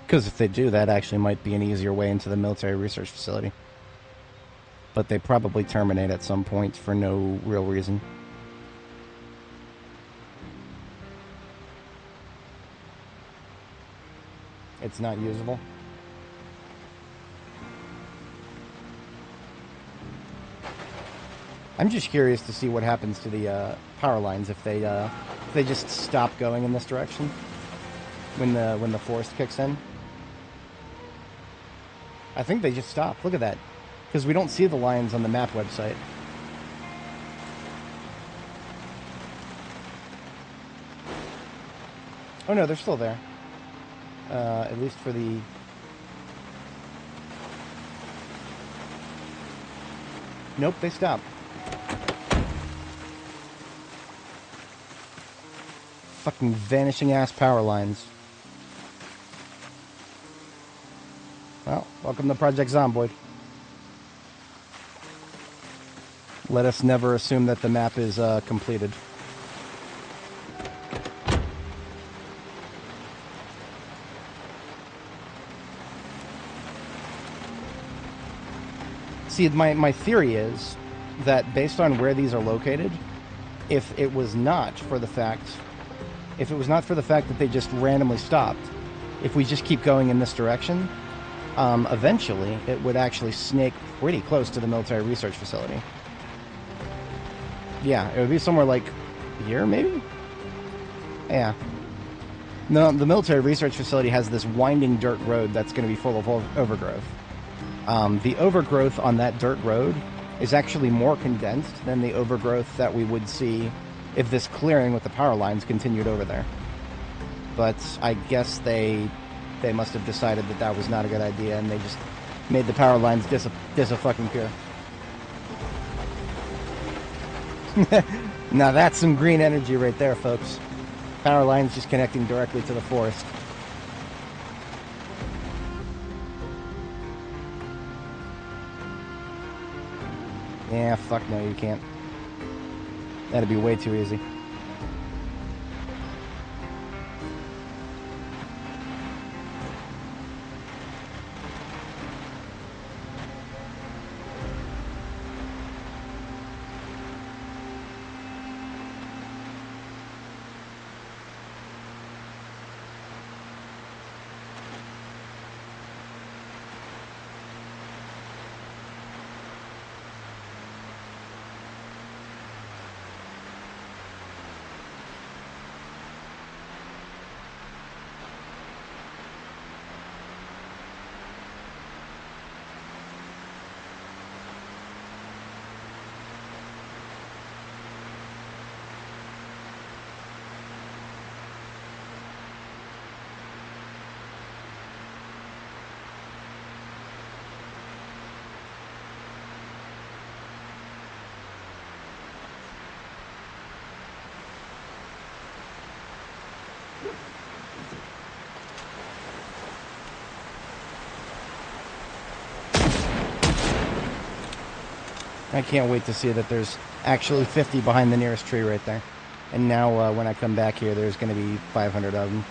[SPEAKER 1] Because if they do, that actually might be an easier way into the military research facility. But they probably terminate at some point for no real reason. It's not usable. I'm just curious to see what happens to the power lines if they just stop going in this direction when the forest kicks in. I think they just stop. Look at that, because we don't see the lines on the map website. Oh no, they're still there. At least for the... Nope, they stopped. Fucking vanishing ass power lines. Well, welcome to Project Zomboid. Let us never assume that the map is completed. See, my theory is that based on where these are located, if it was not for the fact that they just randomly stopped, if we just keep going in this direction, eventually it would actually snake pretty close to the military research facility. Yeah, it would be somewhere like here, maybe? Yeah. No, the military research facility has this winding dirt road that's going to be full of overgrowth. The overgrowth on that dirt road is actually more condensed than the overgrowth that we would see if this clearing with the power lines continued over there. But I guess they must have decided that that was not a good idea, and they just made the power lines dis-a-fucking-pure. Now that's some green energy right there, folks. Power lines just connecting directly to the forest. Yeah, fuck no, you can't. That'd be way too easy. I can't wait to see that there's actually 50 behind the nearest tree right there. And now when I come back here, there's going to be 500 of them.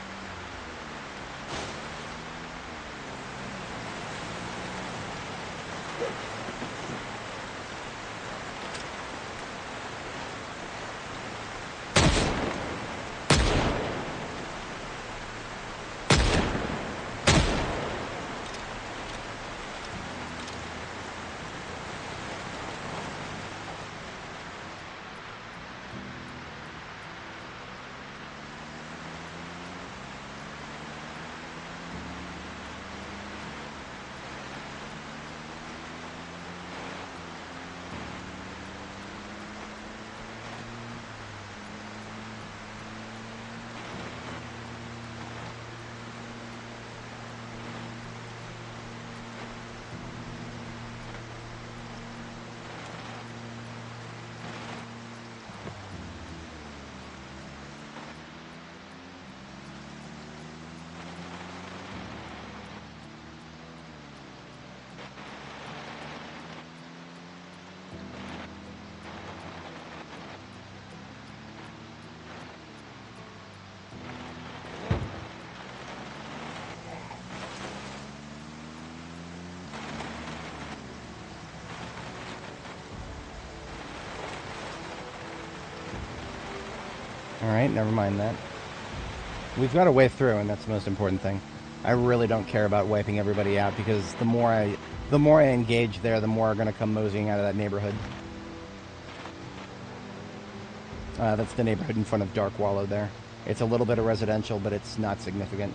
[SPEAKER 1] Alright, never mind that. We've got a way through, and that's the most important thing. I really don't care about wiping everybody out, because the more I engage there, the more are going to come moseying out of that neighborhood. That's the neighborhood in front of Dark Wallow there. It's a little bit of residential, but it's not significant.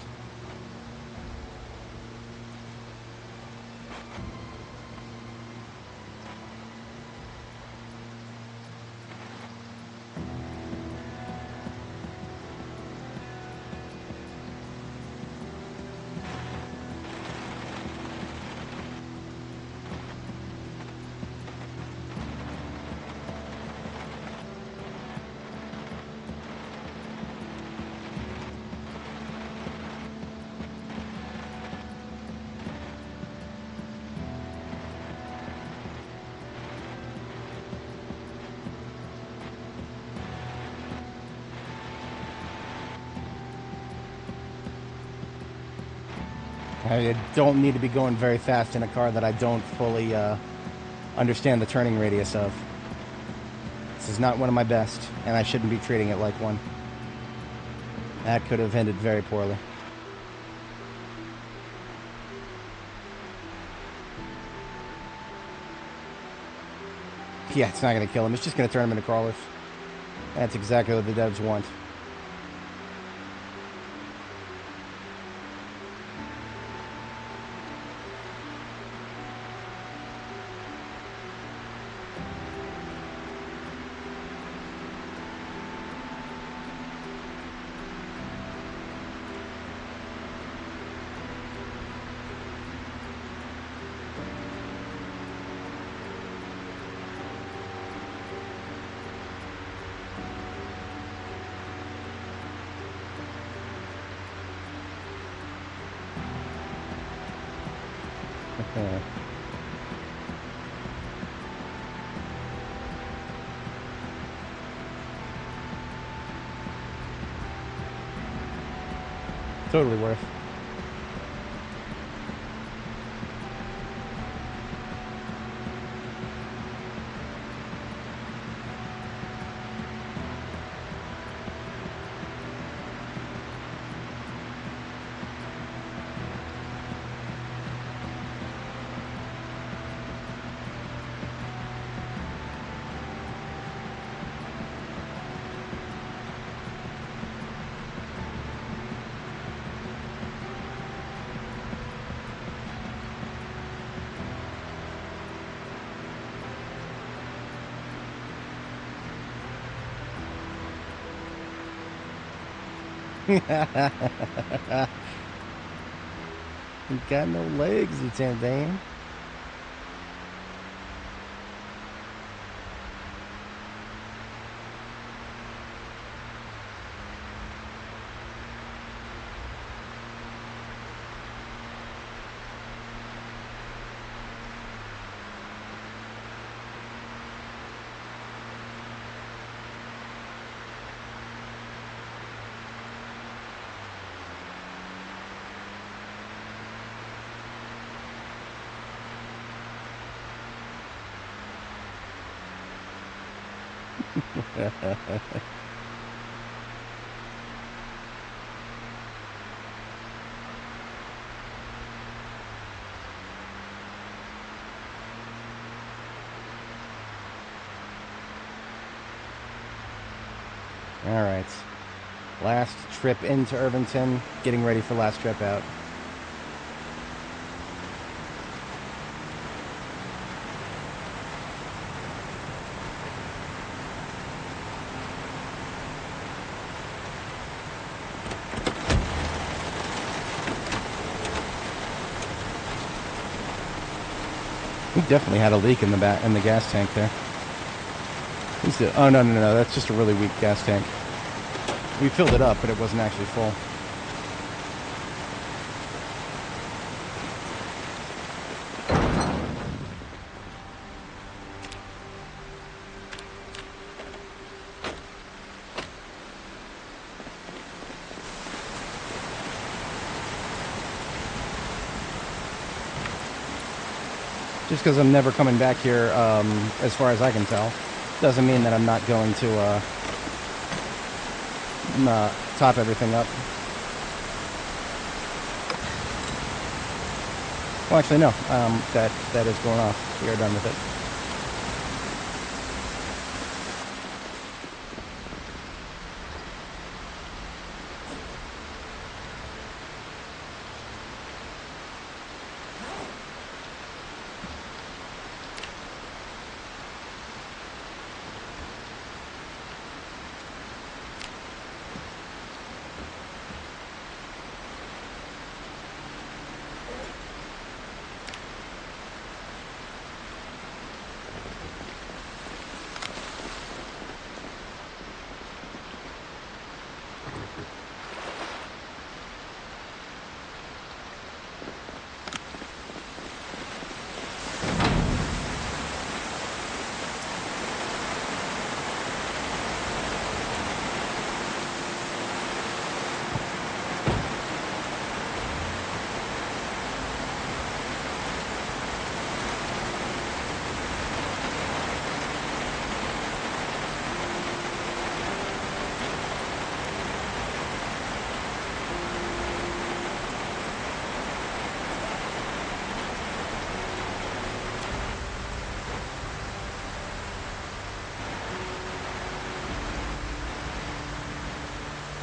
[SPEAKER 1] I don't need to be going very fast in a car that I don't fully understand the turning radius of. This is not one of my best, and I shouldn't be treating it like one. That could have ended very poorly. Yeah, it's not going to kill him. It's just going to turn him into crawlers. That's exactly what the devs want. Totally worth. You got no legs, Lieutenant Dan. All right. Last trip into Irvington, getting ready for last trip out. We definitely had a leak in the gas tank there. Oh, no, that's just a really weak gas tank. We filled it up, but it wasn't actually full. Just because I'm never coming back here, as far as I can tell, doesn't mean that I'm not going to top everything up. Well, actually, no. That is going off. We are done with it.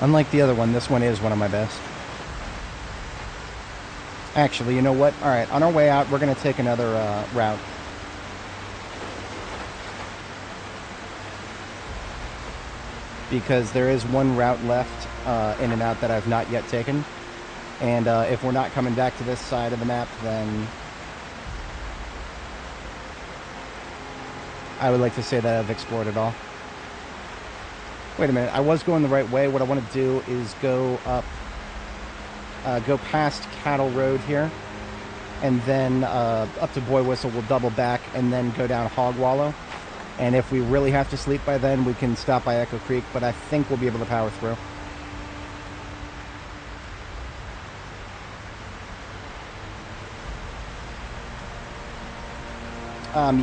[SPEAKER 1] Unlike the other one, this one is one of my best. Actually, you know what? Alright, on our way out, we're going to take another route. Because there is one route left in and out that I've not yet taken. And if we're not coming back to this side of the map, then I would like to say that I've explored it all. Wait a minute, I was going the right way. What I want to do is go up, go past Cattle Road here, and then up to Boy Whistle. We'll double back and then go down Hog Wallow. And if we really have to sleep by then, we can stop by Echo Creek, but I think we'll be able to power through.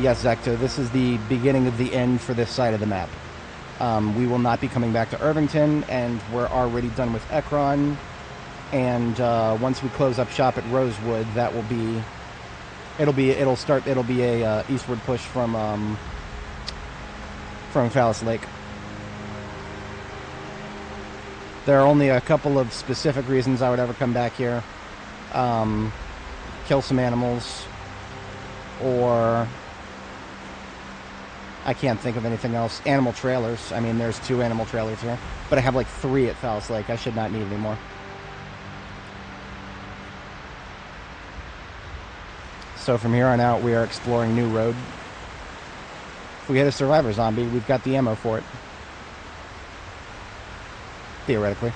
[SPEAKER 1] Yes, Zecto, this is the beginning of the end for this side of the map. We will not be coming back to Irvington, and we're already done with Ekron. And once we close up shop at Rosewood, that will be... It'll be a eastward push from Phallus Lake. There are only a couple of specific reasons I would ever come back here. Kill some animals, or I can't think of anything else. Animal trailers. I mean, there's 2 animal trailers here, but I have like 3 at Phallus Lake. I should not need any more. So from here on out, we are exploring new road. If we hit a survivor zombie, we've got the ammo for it. Theoretically.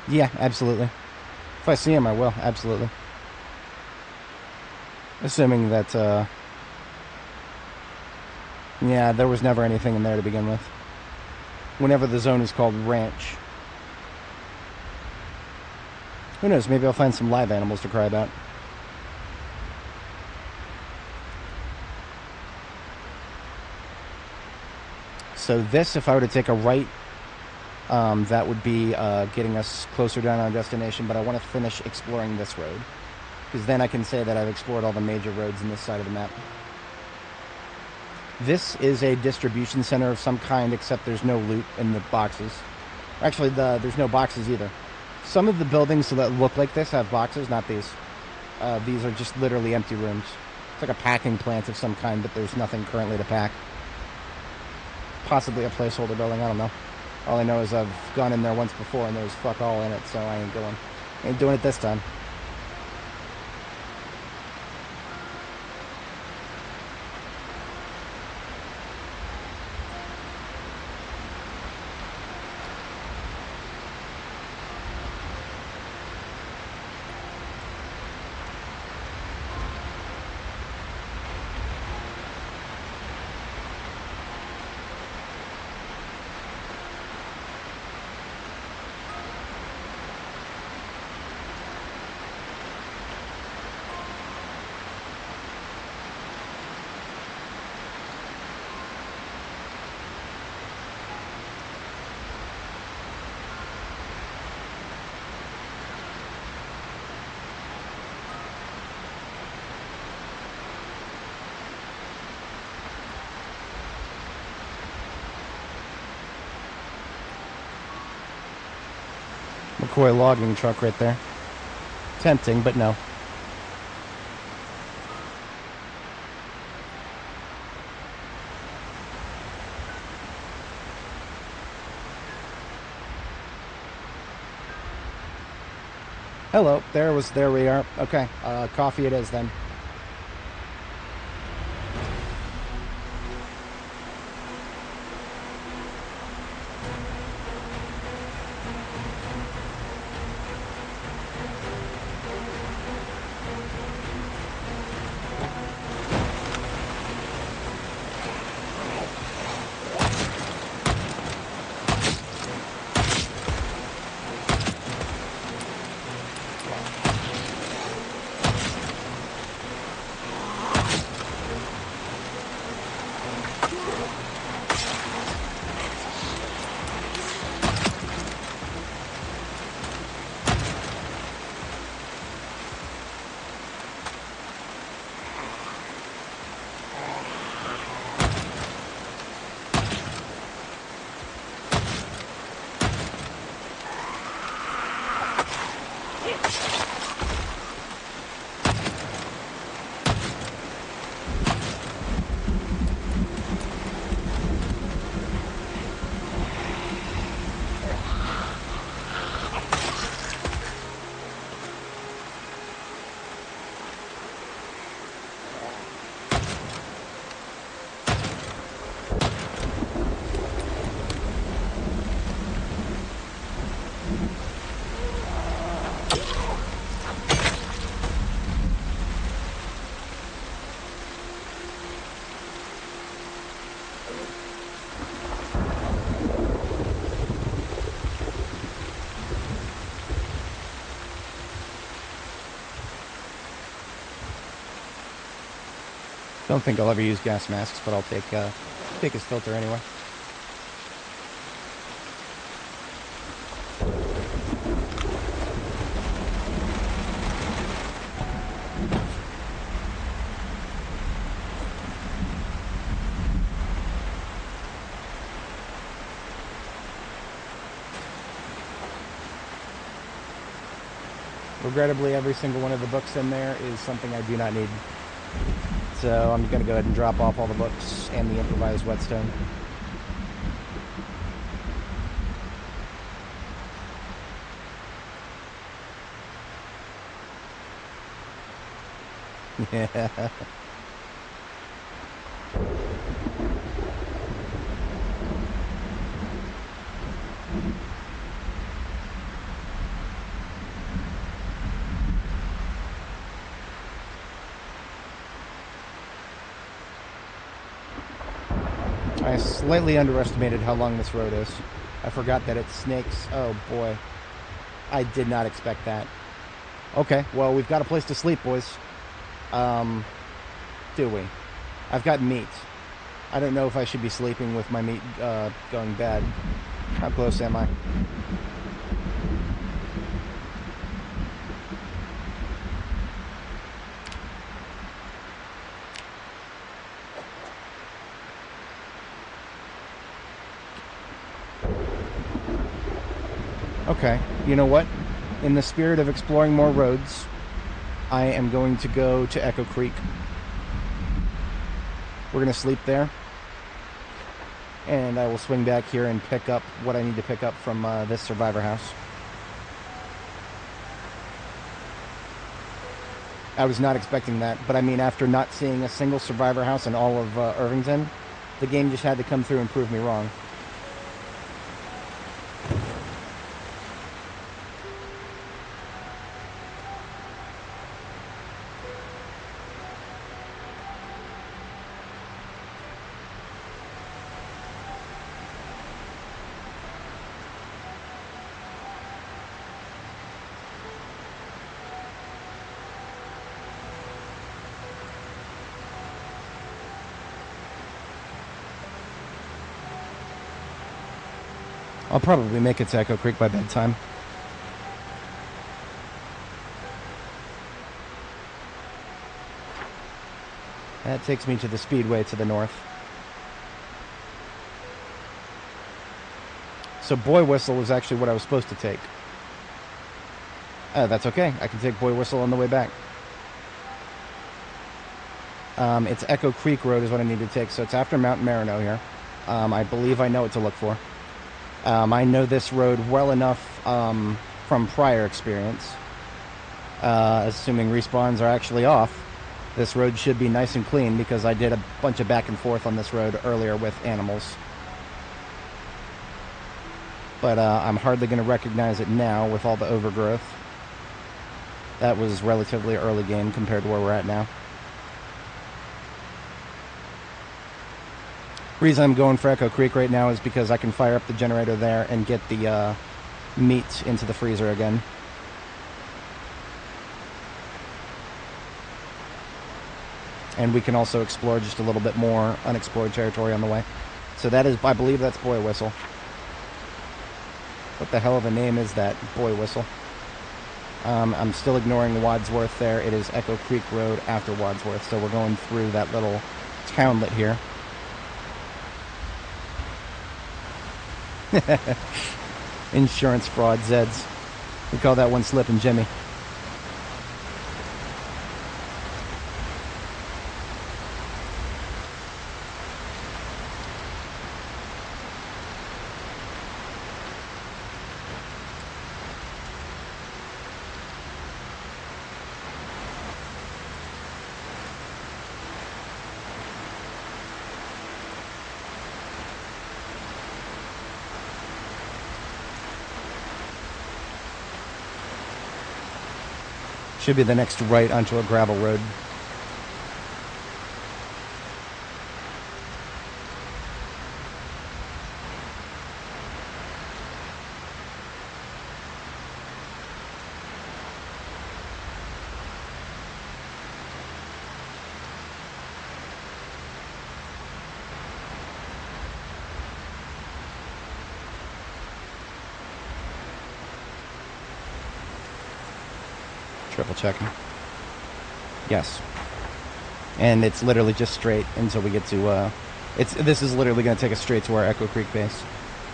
[SPEAKER 1] Yeah, absolutely. If I see him, I will. Absolutely. Assuming that, yeah, there was never anything in there to begin with. Whenever the zone is called Ranch. Who knows, maybe I'll find some live animals to cry about. So this, if I were to take a right, that would be getting us closer down our destination, but I want to finish exploring this road, because then I can say that I've explored all the major roads in this side of the map. This is a distribution center of some kind, except there's no loot in the boxes. Actually, there's no boxes either. Some of the buildings that look like this have boxes, not these. These are just literally empty rooms. It's like a packing plant of some kind, but there's nothing currently to pack. Possibly a placeholder building, I don't know. All I know is I've gone in there once before and there's fuck all in it, so I ain't going. Ain't doing it this time. McCoy logging truck right there. Tempting, but no. Hello, there we are. Okay, coffee it is then. Don't think I'll ever use gas masks, but I'll take his filter anyway. Regrettably, every single one of the books in there is something I do not need. So I'm going to go ahead and drop off all the books and the improvised whetstone. Yeah. I slightly underestimated how long this road is. I forgot that it snakes. Oh boy. I did not expect that. Okay, well, we've got a place to sleep, boys. Do we? I've got meat. I don't know if I should be sleeping with my meat going bad. How close am I? Okay, you know what? In the spirit of exploring more roads, I am going to go to Echo Creek. We're going to sleep there. And I will swing back here and pick up what I need to pick up from this survivor house. I was not expecting that, but I mean, after not seeing a single survivor house in all of Irvington, the game just had to come through and prove me wrong. I'll probably make it to Echo Creek by bedtime. That takes me to the Speedway to the north. So Boy Whistle was actually what I was supposed to take. That's okay. I can take Boy Whistle on the way back. It's Echo Creek Road is what I need to take, so it's after Mount Marino here. I believe I know what to look for. I know this road well enough from prior experience. Assuming respawns are actually off, this road should be nice and clean because I did a bunch of back and forth on this road earlier with animals. But I'm hardly going to recognize it now with all the overgrowth. That was relatively early game compared to where we're at now. Reason I'm going for Echo Creek right now is because I can fire up the generator there and get the meat into the freezer again. And we can also explore just a little bit more unexplored territory on the way. So that is, I believe that's Boy Whistle. What the hell of a name is that, Boy Whistle? I'm still ignoring Wadsworth there. It is Echo Creek Road after Wadsworth, so we're going through that little townlet here. Insurance fraud, Zeds. We call that one Slippin' Jimmy. Should be the next right onto a gravel road. Triple checking. Yes. And it's literally just straight until we get to, this is literally going to take us straight to our Echo Creek base.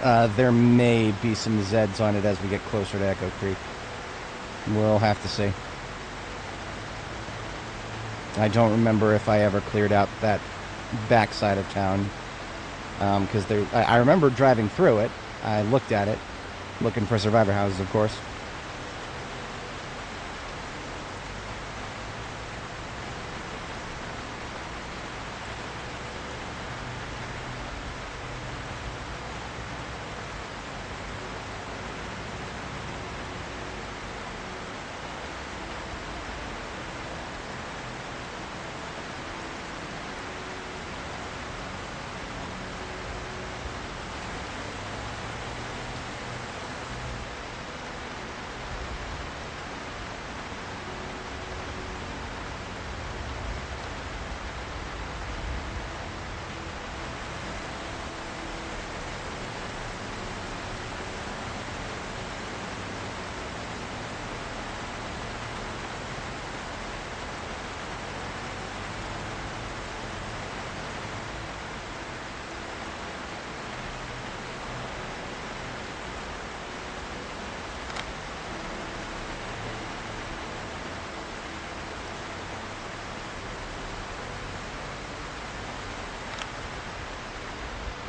[SPEAKER 1] There may be some Zeds on it as we get closer to Echo Creek. We'll have to see. I don't remember if I ever cleared out that backside of town. Because I remember driving through it. I looked at it, looking for survivor houses, of course.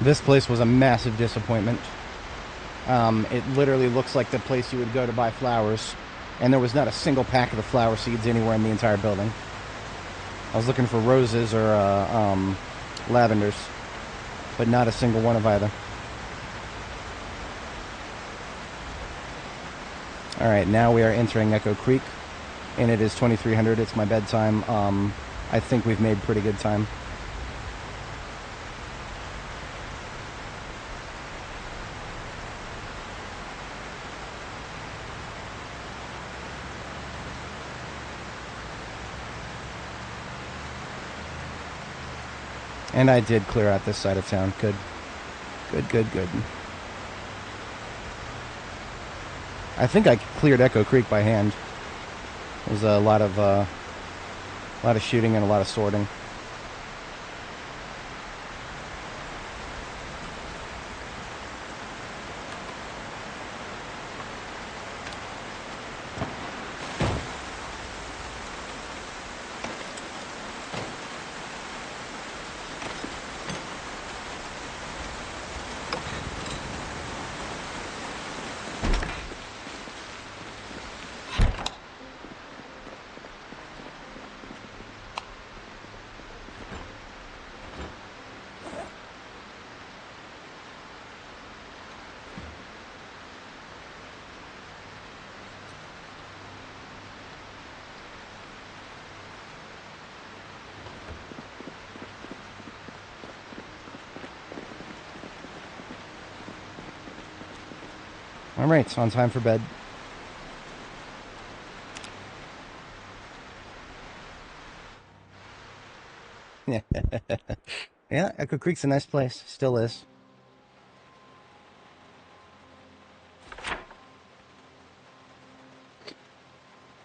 [SPEAKER 1] This place was a massive disappointment. It literally looks like the place you would go to buy flowers, and there was not a single pack of the flower seeds anywhere in the entire building. I was looking for roses or lavenders, but not a single one of either. Alright, now we are entering Echo Creek, and it is 2300. It's my bedtime. I think we've made pretty good time. And I did clear out this side of town. Good. Good, good, good. I think I cleared Echo Creek by hand. There's a lot of shooting and a lot of sorting. Alright, it's on time for bed. Yeah, Echo Creek's a nice place. Still is.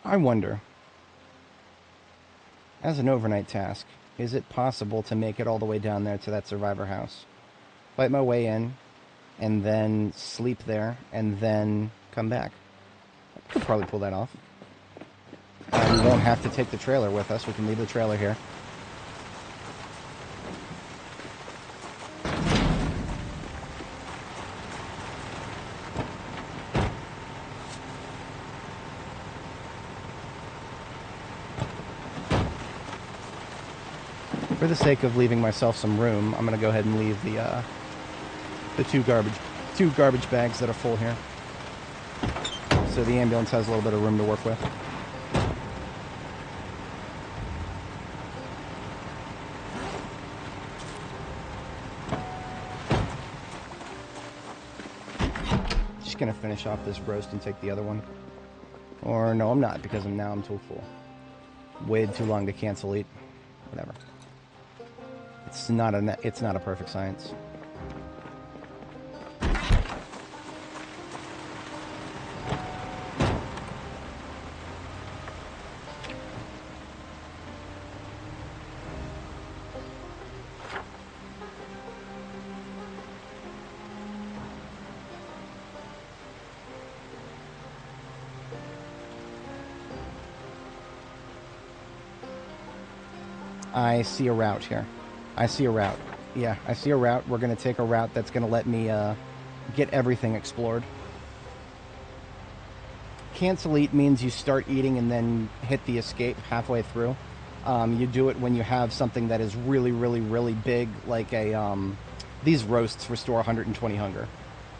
[SPEAKER 1] I wonder, as an overnight task, is it possible to make it all the way down there to that survivor house? Fight my way in, and then sleep there, and then come back. I could probably pull that off. We won't have to take the trailer with us. We can leave the trailer here. For the sake of leaving myself some room, I'm going to go ahead and leave the two garbage bags that are full here. So the ambulance has a little bit of room to work with. Just going to finish off this roast and take the other one. Or no, I'm not, because I'm too full. Waited too long to cancel eat. Whatever. It's not a perfect science. I see a route here. I see a route. Yeah, I see a route. We're going to take a route that's going to let me get everything explored. Cancel eat means you start eating and then hit the escape halfway through. You do it when you have something that is really, really, really big, like a... these roasts restore 120 hunger.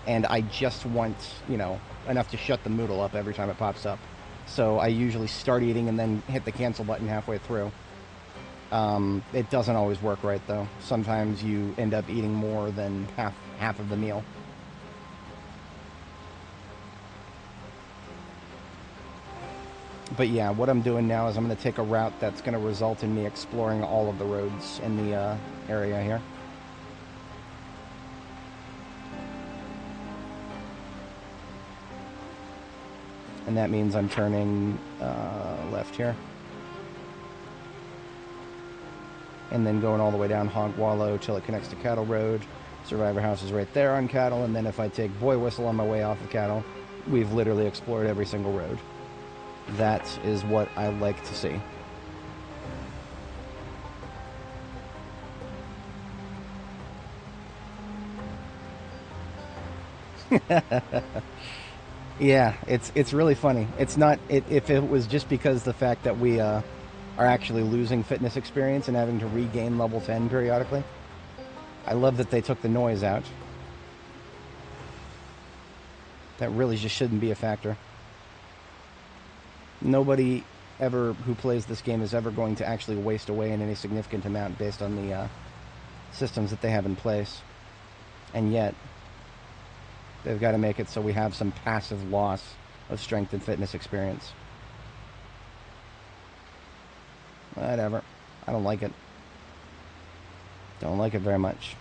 [SPEAKER 1] And I just want, you know, enough to shut the noodle up every time it pops up. So I usually start eating and then hit the cancel button halfway through. It doesn't always work right, though. Sometimes you end up eating more than half of the meal. But yeah, what I'm doing now is I'm going to take a route that's going to result in me exploring all of the roads in the area here. And that means I'm turning left here. And then going all the way down Hog Wallow till it connects to Cattle Road. Survivor House is right there on Cattle, and then if I take Boy Whistle on my way off of Cattle, we've literally explored every single road. That is what I like to see. Yeah, it's really funny. It's not... if it was just because the fact that we are actually losing fitness experience and having to regain level 10 periodically. I love that they took the noise out. That really just shouldn't be a factor. Nobody ever who plays this game is ever going to actually waste away in any significant amount based on the systems that they have in place. And yet, they've got to make it so we have some passive loss of strength and fitness experience. Whatever. I don't like it. Don't like it very much.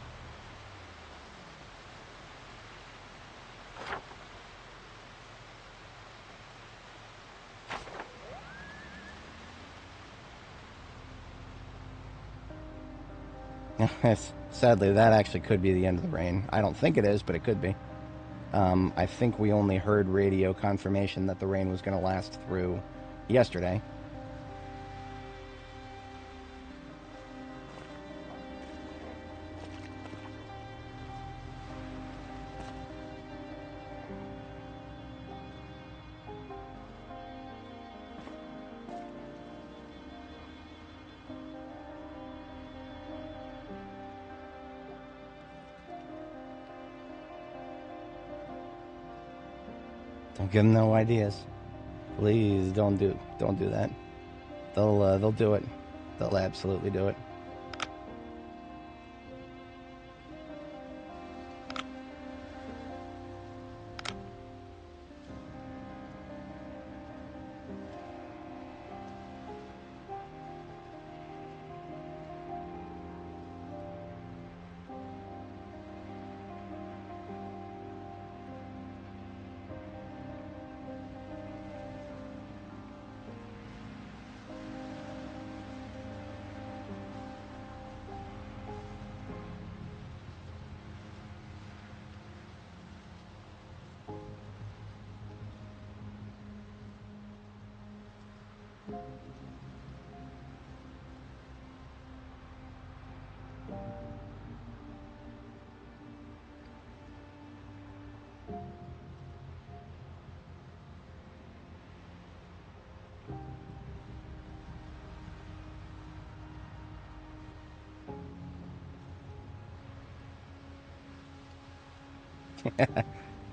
[SPEAKER 1] Sadly, that actually could be the end of the rain. I don't think it is, but it could be. I think we only heard radio confirmation that the rain was going to last through yesterday. Don't give them no ideas. Please don't do that. They'll do it. They'll absolutely do it.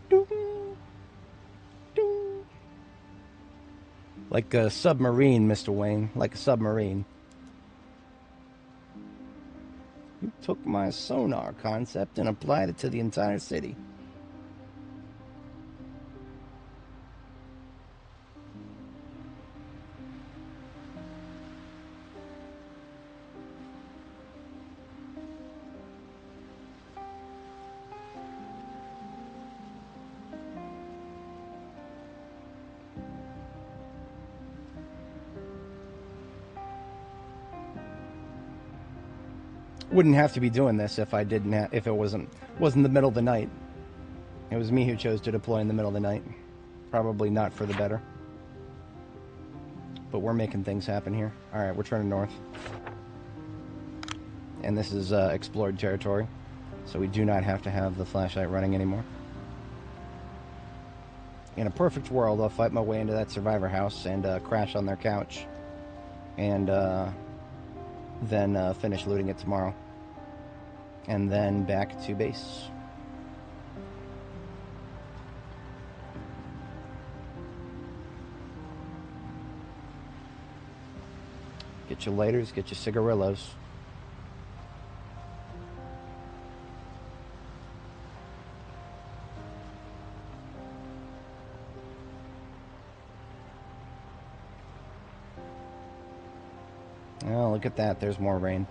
[SPEAKER 1] Doo, doo. Like a submarine, Mr. Wayne. Like a submarine. You took my sonar concept and applied it to the entire city. Wouldn't have to be doing this if I didn't if it wasn't the middle of the night. It was me who chose to deploy in the middle of the night. Probably not for the better. But we're making things happen here. Alright, we're turning north. And this is explored territory. So we do not have to have the flashlight running anymore. In a perfect world, I'll fight my way into that survivor house and crash on their couch. And then finish looting it tomorrow. And then back to base. Get your lighters, get your cigarillos. Oh, look at that. There's more rain.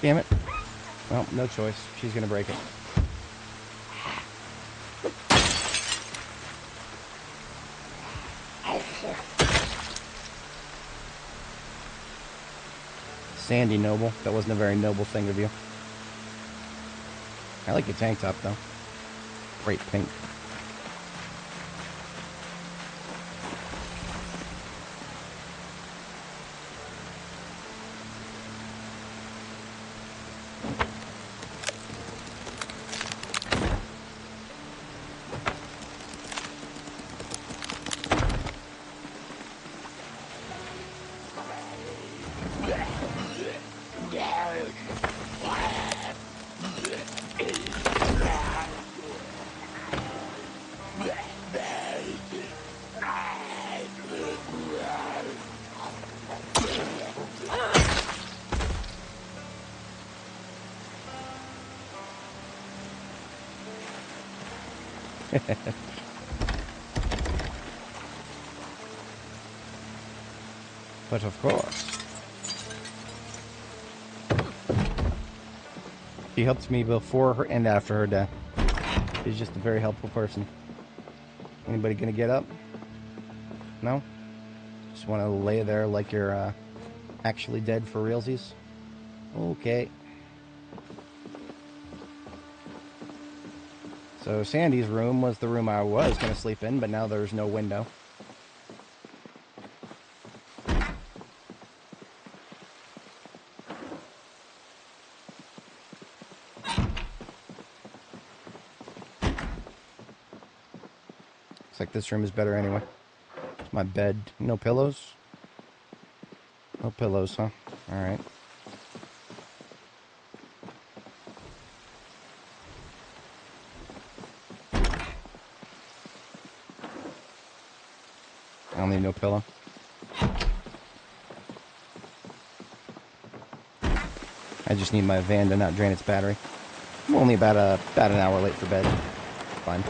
[SPEAKER 1] Damn it. Well, no choice. She's gonna break it. Sandy Noble. That wasn't a very noble thing of you. I like your tank top, though. Great pink. But of course, she helped me before her and after her death. She's just a very helpful person. Anybody gonna get up? No? Just want to lay there like you're Actually dead for realsies. Okay. So Sandy's room was the room I was going to sleep in, but now there's no window. Looks like this room is better anyway. It's my bed. No pillows? No pillows, huh? Alright. I don't need no pillow. I just need my van to not drain its battery. I'm only about an hour late for bed. Fine.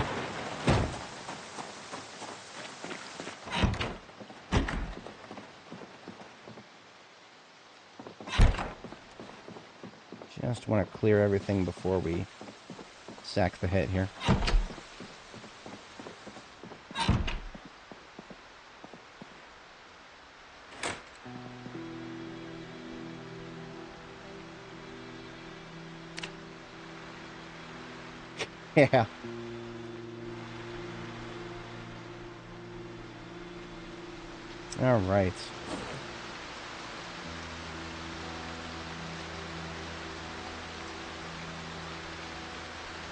[SPEAKER 1] Just want to clear everything before we sack the hit here. Yeah. All right.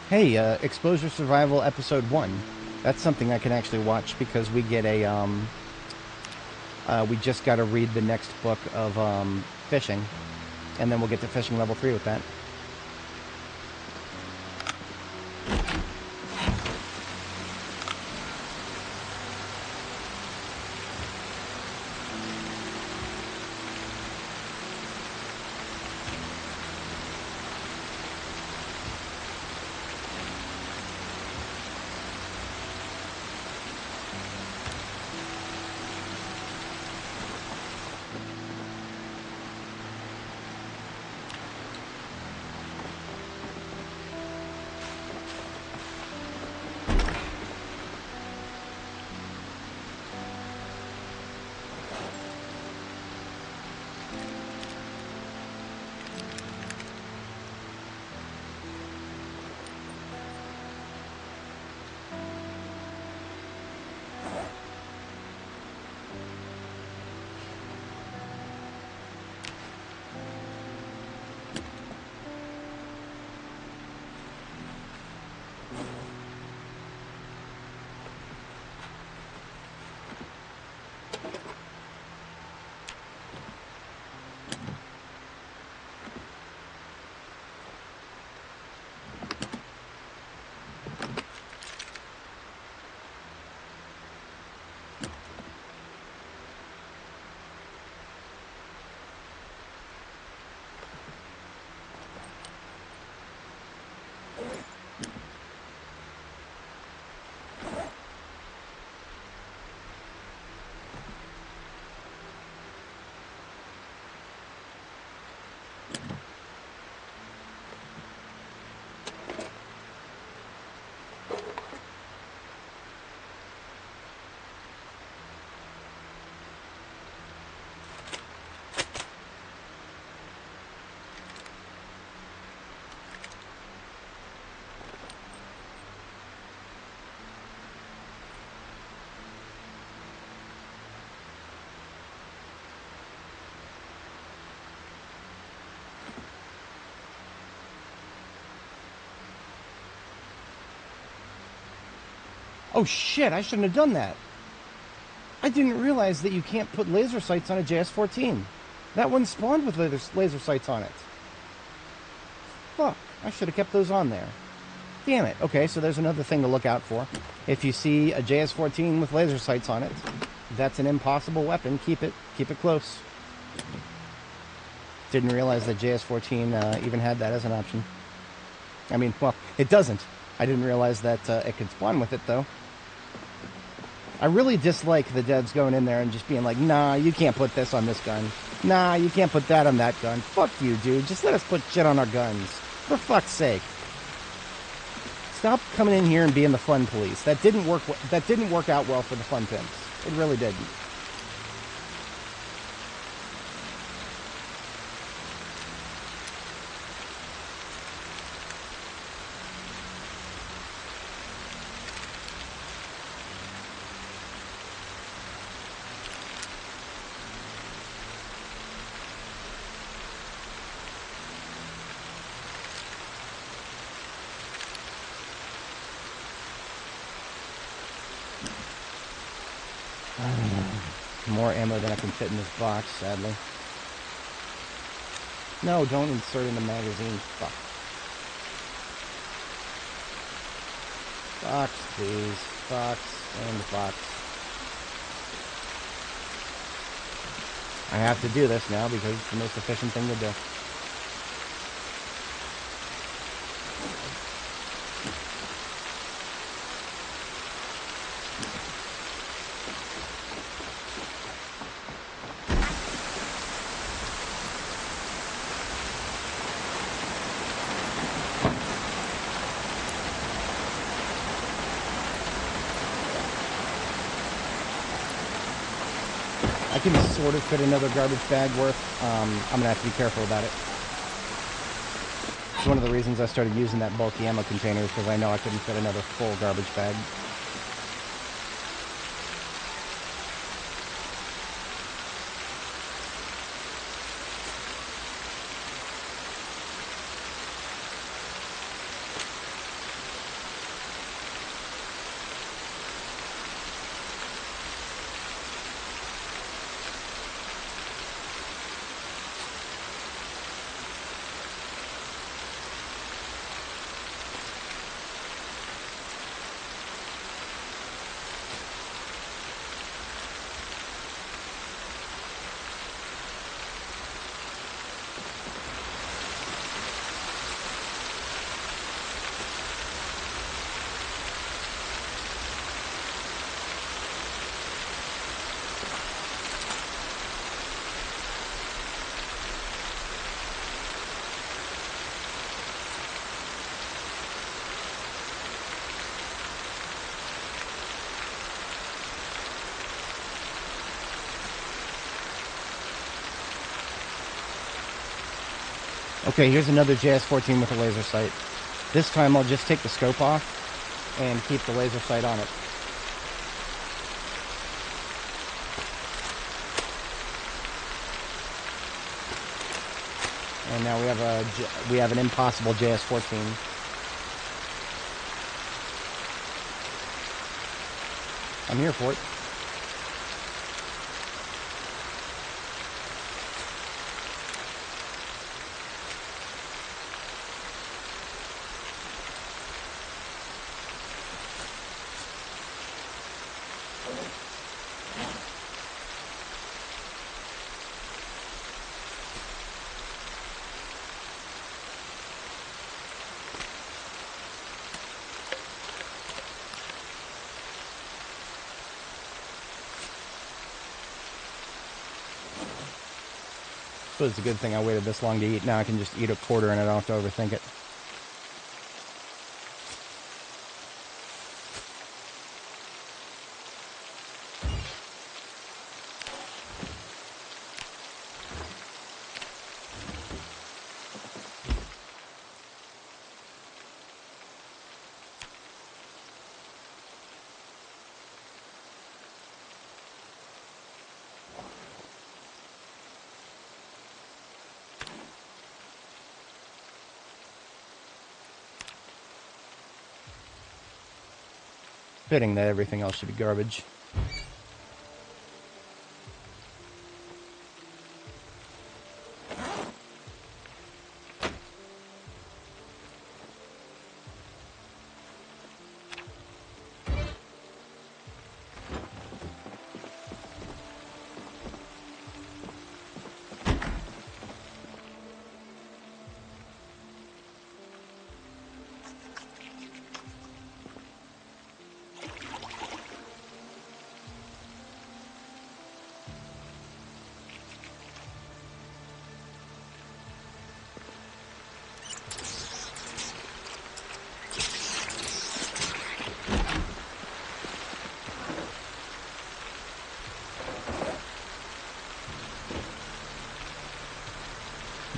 [SPEAKER 1] Hey, Exposure Survival Episode 1. That's something I can actually watch because we get a, we just got to read the next book of, fishing. And then we'll get to fishing level 3 with that. Oh shit, I shouldn't have done that. I didn't realize that you can't put laser sights on a JS14. That one spawned with laser sights on it. Fuck, I should have kept those on there. Damn it. Okay, so there's another thing to look out for. If you see a JS14 with laser sights on it, that's an impossible weapon. Keep it close. Didn't realize that JS14 even had that as an option. I mean, well, it doesn't. I didn't realize that it could spawn with it, though. I really dislike the devs going in there and just being like, nah, you can't put this on this gun. Nah, you can't put that on that gun. Fuck you, dude. Just let us put shit on our guns. For fuck's sake. Stop coming in here and being the fun police. That didn't work out well for the fun pimps. It really didn't. More ammo than I can fit in this box, sadly. No, don't insert in the magazine. Fuck. Box, please. Box and box. I have to do this now because it's the most efficient thing to do. I can sort of fit another garbage bag worth. I'm going to have to be careful about it. It's one of the reasons I started using that bulky ammo container is because I know I couldn't fit another full garbage bag. Okay, here's another JS-14 with a laser sight. This time I'll just take the scope off and keep the laser sight on it. And now we have an impossible JS-14. I'm here for it. So it's a good thing I waited this long to eat. Now I can just eat a quarter and I don't have to overthink it. Fitting that everything else should be garbage.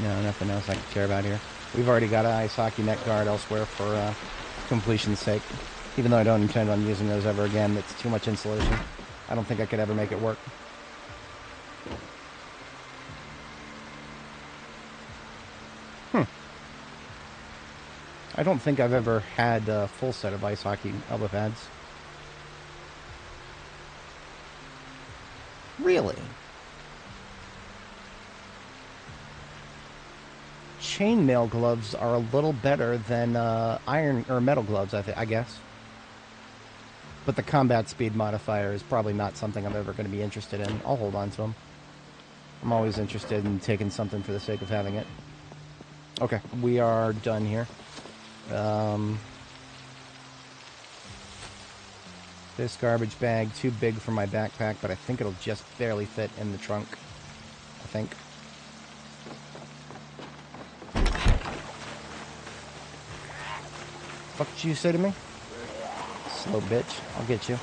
[SPEAKER 1] No, nothing else I care about here. We've already got an ice hockey net guard elsewhere for completion's sake. Even though I don't intend on using those ever again, it's too much insulation. I don't think I could ever make it work. I don't think I've ever had a full set of ice hockey elbow pads. Really? Chainmail gloves are a little better than iron or metal gloves, I guess. But the combat speed modifier is probably not something I'm ever going to be interested in. I'll hold on to them. I'm always interested in taking something for the sake of having it. Okay, we are done here. This garbage bag, too big for my backpack, but I think it'll just barely fit in the trunk. I think. Fuck did you say to me? Slow bitch. I'll get you.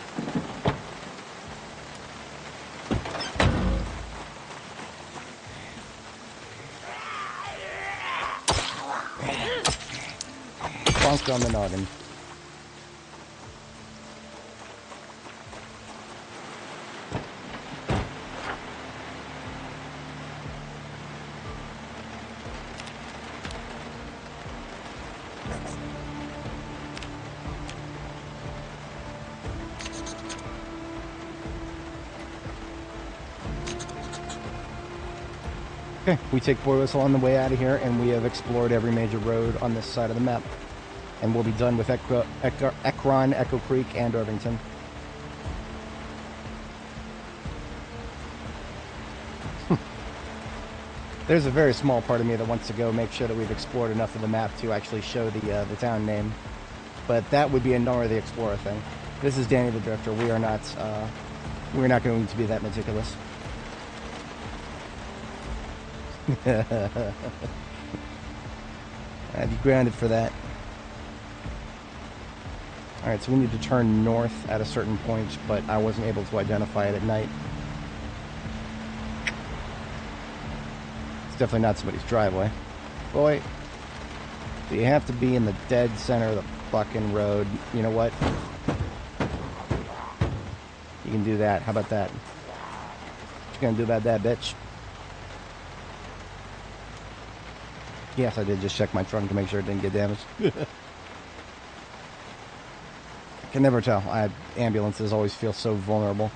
[SPEAKER 1] Bonk on the noggin. Okay, we take Boy Whistle on the way out of here, and we have explored every major road on this side of the map. And we'll be done with Ekron, Echo Creek, and Irvington. There's a very small part of me that wants to go make sure that we've explored enough of the map to actually show the town name. But that would be a Nora the Explora thing. This is Dani the Drifter. We're not going to be that meticulous. I'd be grounded for that. Alright, so we need to turn north at a certain point, but I wasn't able to identify it at night. It's definitely not somebody's driveway. Boy, do you have to be in the dead center of the fucking road? You know what? You can do that. How about that? What you gonna do about that, bitch? Yes, I did just check my trunk to make sure it didn't get damaged. I can never tell. Ambulances always feel so vulnerable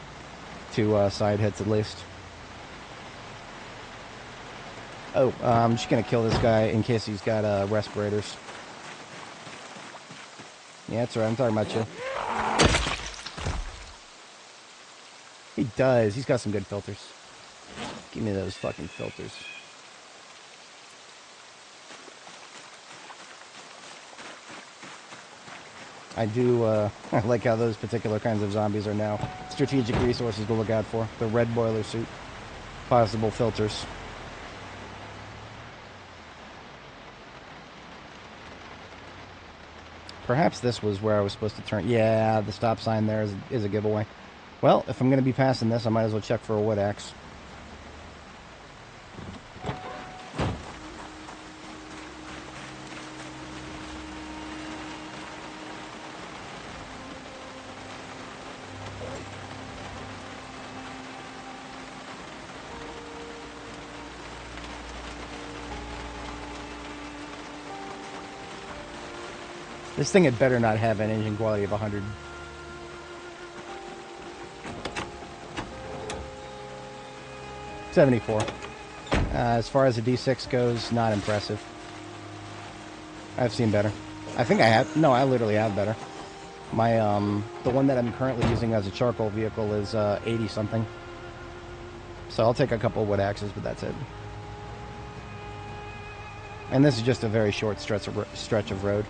[SPEAKER 1] to side hits, at least. Oh, I'm just going to kill this guy in case he's got respirators. Yeah, that's right. I'm talking about you. He does. He's got some good filters. Give me those fucking filters. I do I like how those particular kinds of zombies are now strategic resources to look out for. The red boiler suit. Possible filters. Perhaps this was where I was supposed to turn. Yeah, the stop sign there is a giveaway. Well, if I'm going to be passing this, I might as well check for a wood axe. This thing had better not have an engine quality of 100. $74. As far as the D6 goes, not impressive. I've seen better. I think I have. No, I literally have better. My the one that I'm currently using as a charcoal vehicle is 80 something. So I'll take a couple wood axes, but that's it. And this is just a very short stretch of road.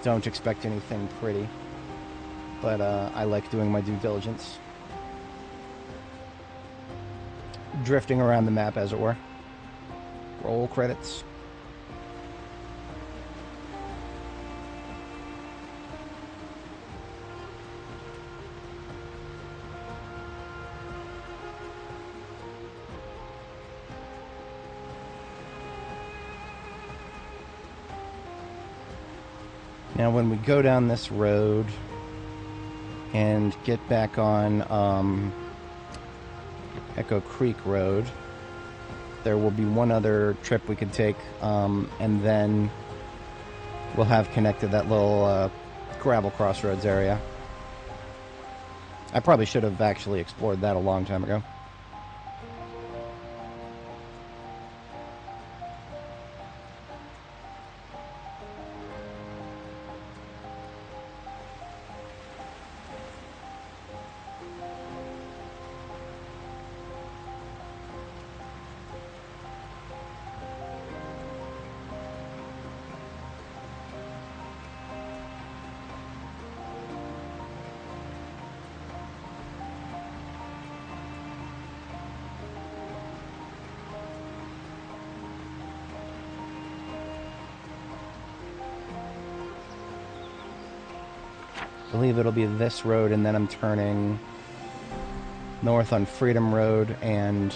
[SPEAKER 1] Don't expect anything pretty, but I like doing my due diligence. Drifting around the map, as it were. Roll credits. Now, when we go down this road and get back on Echo Creek Road, there will be one other trip we could take, and then we'll have connected that little gravel crossroads area. I probably should have actually explored that a long time ago. believe it'll be this road, and then I'm turning north on Freedom Road and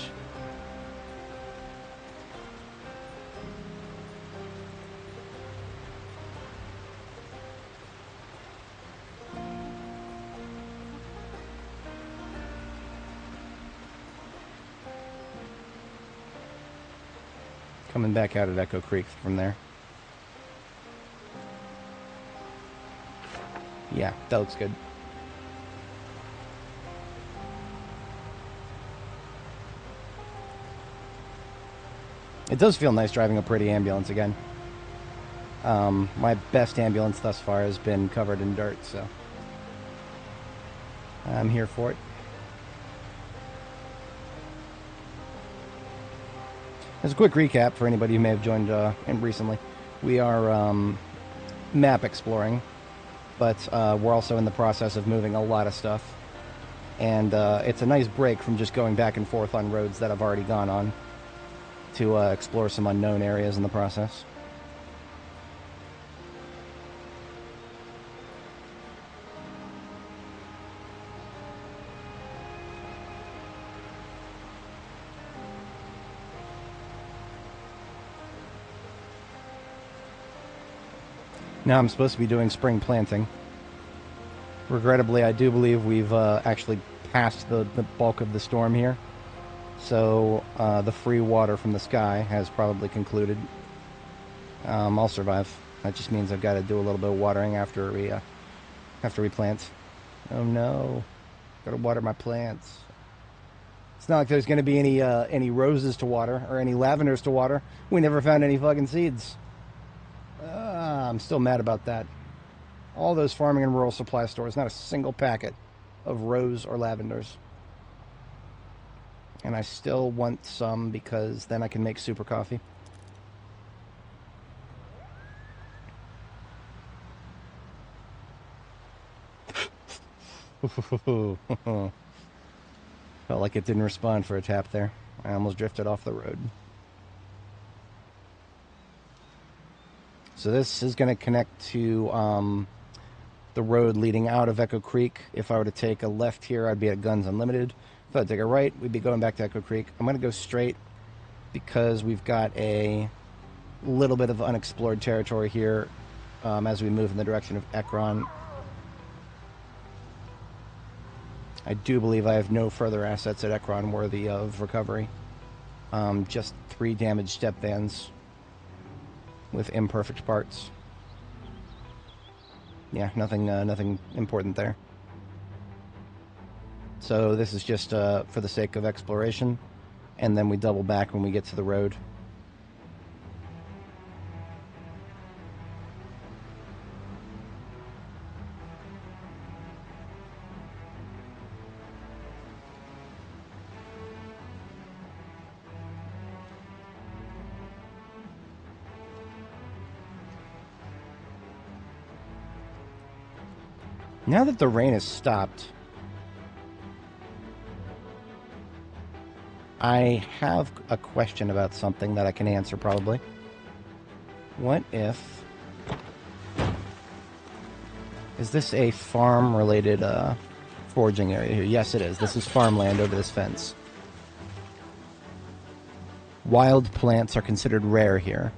[SPEAKER 1] coming back out at Echo Creek from there. Yeah, that looks good. It does feel nice driving a pretty ambulance again. My best ambulance thus far has been covered in dirt, so I'm here for it. As a quick recap for anybody who may have joined in recently, we are map exploring, but we're also in the process of moving a lot of stuff. And it's a nice break from just going back and forth on roads that I've already gone on to explore some unknown areas in the process. Now I'm supposed to be doing spring planting. Regrettably, I do believe we've actually passed the bulk of the storm here. So the free water from the sky has probably concluded. I'll survive. That just means I've got to do a little bit of watering after we plant. Oh no, gotta water my plants. It's not like there's going to be any roses to water or any lavenders to water. We never found any fucking seeds. I'm still mad about that. All those farming and rural supply stores, not a single packet of rose or lavenders. And I still want some because then I can make super coffee. Felt like it didn't respond for a tap there. I almost drifted off the road. So this is going to connect to the road leading out of Echo Creek. If I were to take a left here, I'd be at Guns Unlimited. If I take a right, we'd be going back to Echo Creek. I'm going to go straight because we've got a little bit of unexplored territory here as we move in the direction of Ekron. I do believe I have no further assets at Ekron worthy of recovery. Just 3 damaged step vans with imperfect parts. Yeah, nothing important there. So this is just for the sake of exploration, and then we double back when we get to the road. Now that the rain has stopped, I have a question about something that I can answer probably. What if... Is this a farm-related foraging area here? Yes, it is. This is farmland over this fence. Wild plants are considered rare here.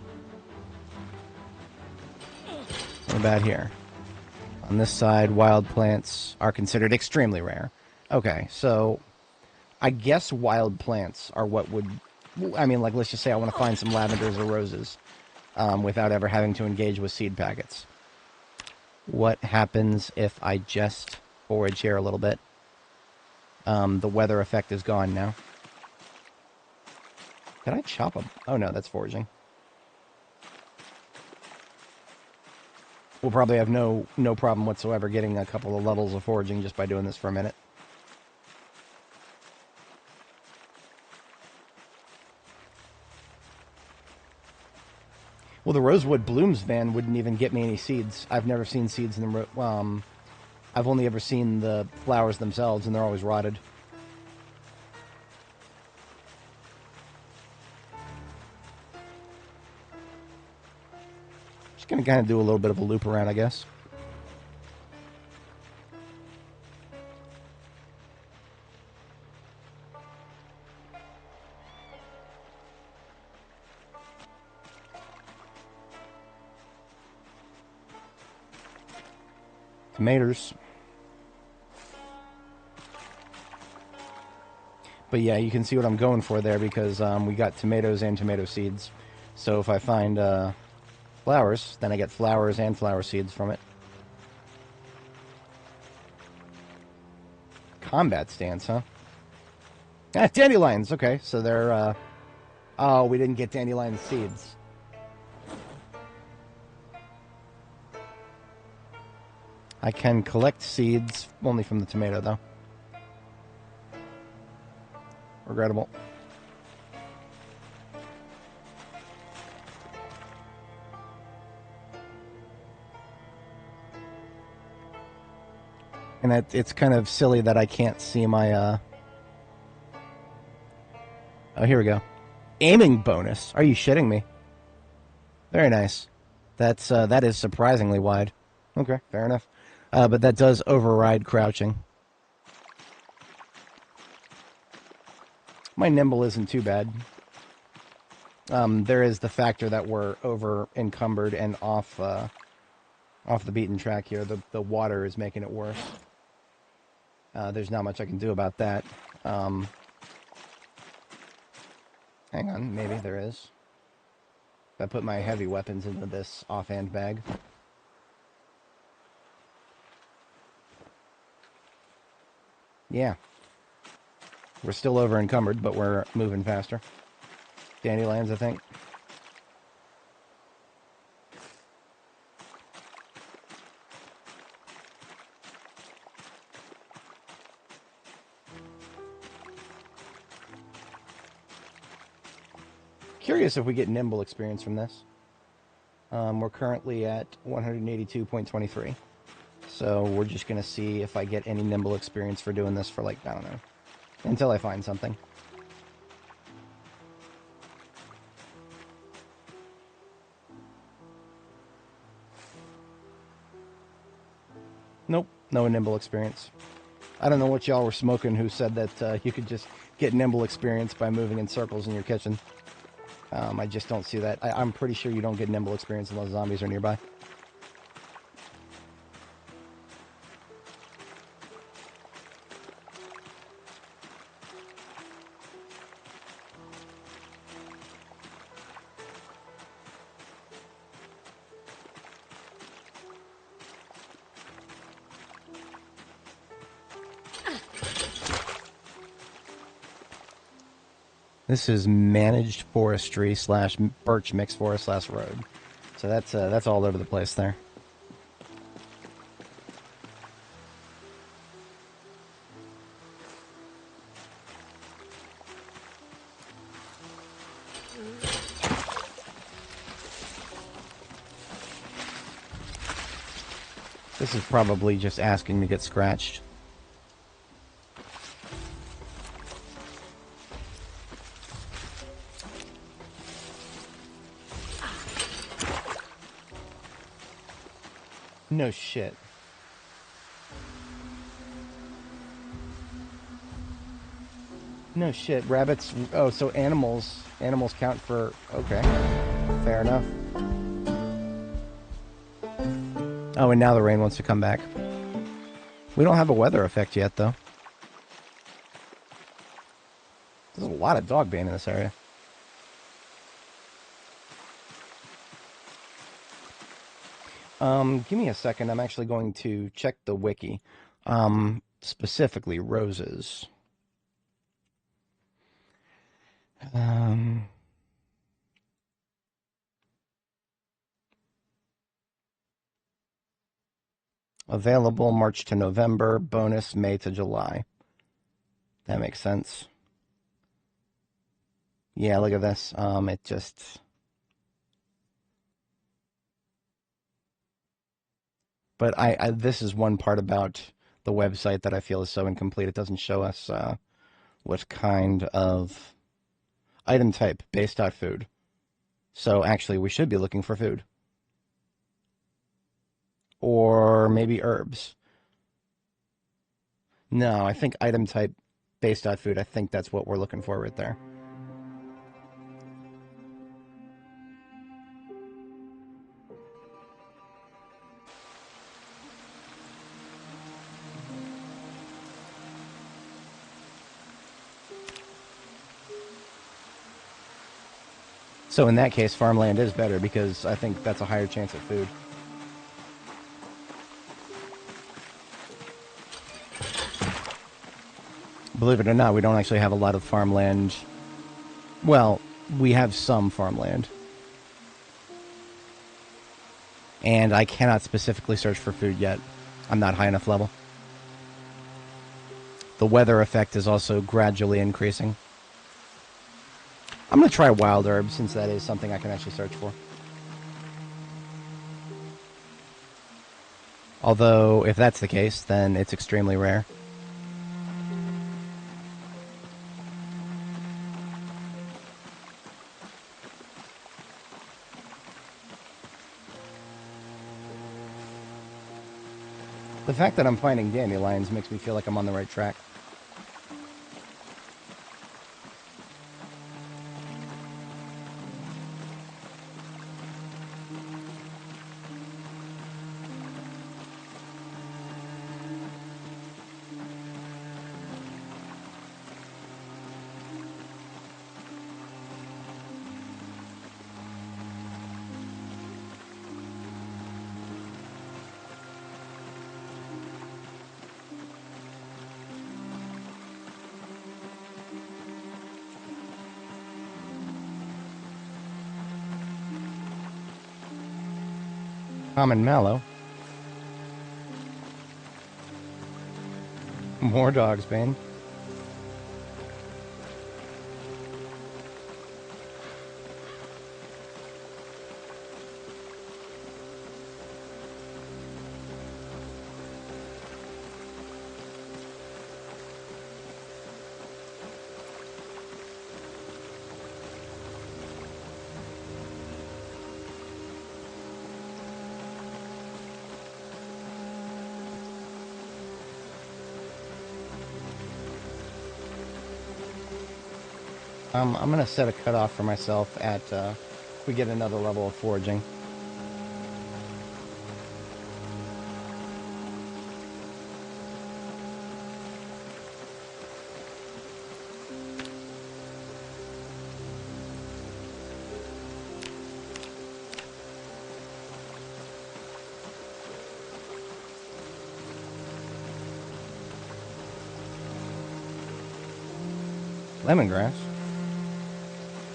[SPEAKER 1] What about here? On this side, wild plants are considered extremely rare. Okay, so I guess wild plants are what would... I mean, like, let's just say I want to find some lavenders or roses without ever having to engage with seed packets. What happens if I just forage here a little bit? The weather effect is gone now. Did I chop them? Oh no, that's foraging. We'll probably have no problem whatsoever getting a couple of levels of foraging just by doing this for a minute. Well, the Rosewood Blooms van wouldn't even get me any seeds. I've never seen seeds in the... I've only ever seen the flowers themselves, and they're always rotted. Just gonna kind of do a little bit of a loop around, I guess. Tomatoes. But yeah, you can see what I'm going for there because we got tomatoes and tomato seeds. So if I find flowers, then I get flowers and flower seeds from it. Combat stance, huh? Ah, dandelions. Okay, so they're... oh, we didn't get dandelion seeds. I can collect seeds, only from the tomato, though. Regrettable. And it's kind of silly that I can't see my, Oh, here we go. Aiming bonus. Are you shitting me? Very nice. That is surprisingly wide. Okay, fair enough. But that does override crouching. My nimble isn't too bad. There is the factor that we're over encumbered and off the beaten track here. The water is making it worse. There's not much I can do about that. Hang on, maybe there is. If I put my heavy weapons into this offhand bag. Yeah. We're still over encumbered, but we're moving faster. Dandelions, I think. Curious if we get nimble experience from this. We're currently at 182.23. So we're just going to see if I get any nimble experience for doing this for, like, I don't know, until I find something. Nope, no nimble experience. I don't know what y'all were smoking who said that you could just get nimble experience by moving in circles in your kitchen. I just don't see that. I'm pretty sure you don't get nimble experience unless zombies are nearby. This is managed forestry / birch mixed forest / road. So that's all over the place there. This is probably just asking to get scratched. No shit. No shit. Rabbits... Oh, so animals count for... Okay. Fair enough. Oh, and now the rain wants to come back. We don't have a weather effect yet, though. There's a lot of dog bane in this area. Give me a second. I'm actually going to check the wiki. Specifically, roses. Available March to November, bonus May to July. That makes sense. Yeah, look at this. It just... But this is one part about the website that I feel is so incomplete. It doesn't show us what kind of item type based on food. So actually, we should be looking for food. Or maybe herbs. No, I think item type based on food. I think that's what we're looking for right there. So in that case, farmland is better because I think that's a higher chance of food. Believe it or not, we don't actually have a lot of farmland. Well, we have some farmland. And I cannot specifically search for food yet. I'm not high enough level. The weather effect is also gradually increasing. I'm going to try wild herbs since that is something I can actually search for. Although, if that's the case, then it's extremely rare. The fact that I'm finding dandelions makes me feel like I'm on the right track. Common mallow. More dogs, Bane. I'm going to set a cutoff for myself at, if we get another level of foraging. Lemongrass.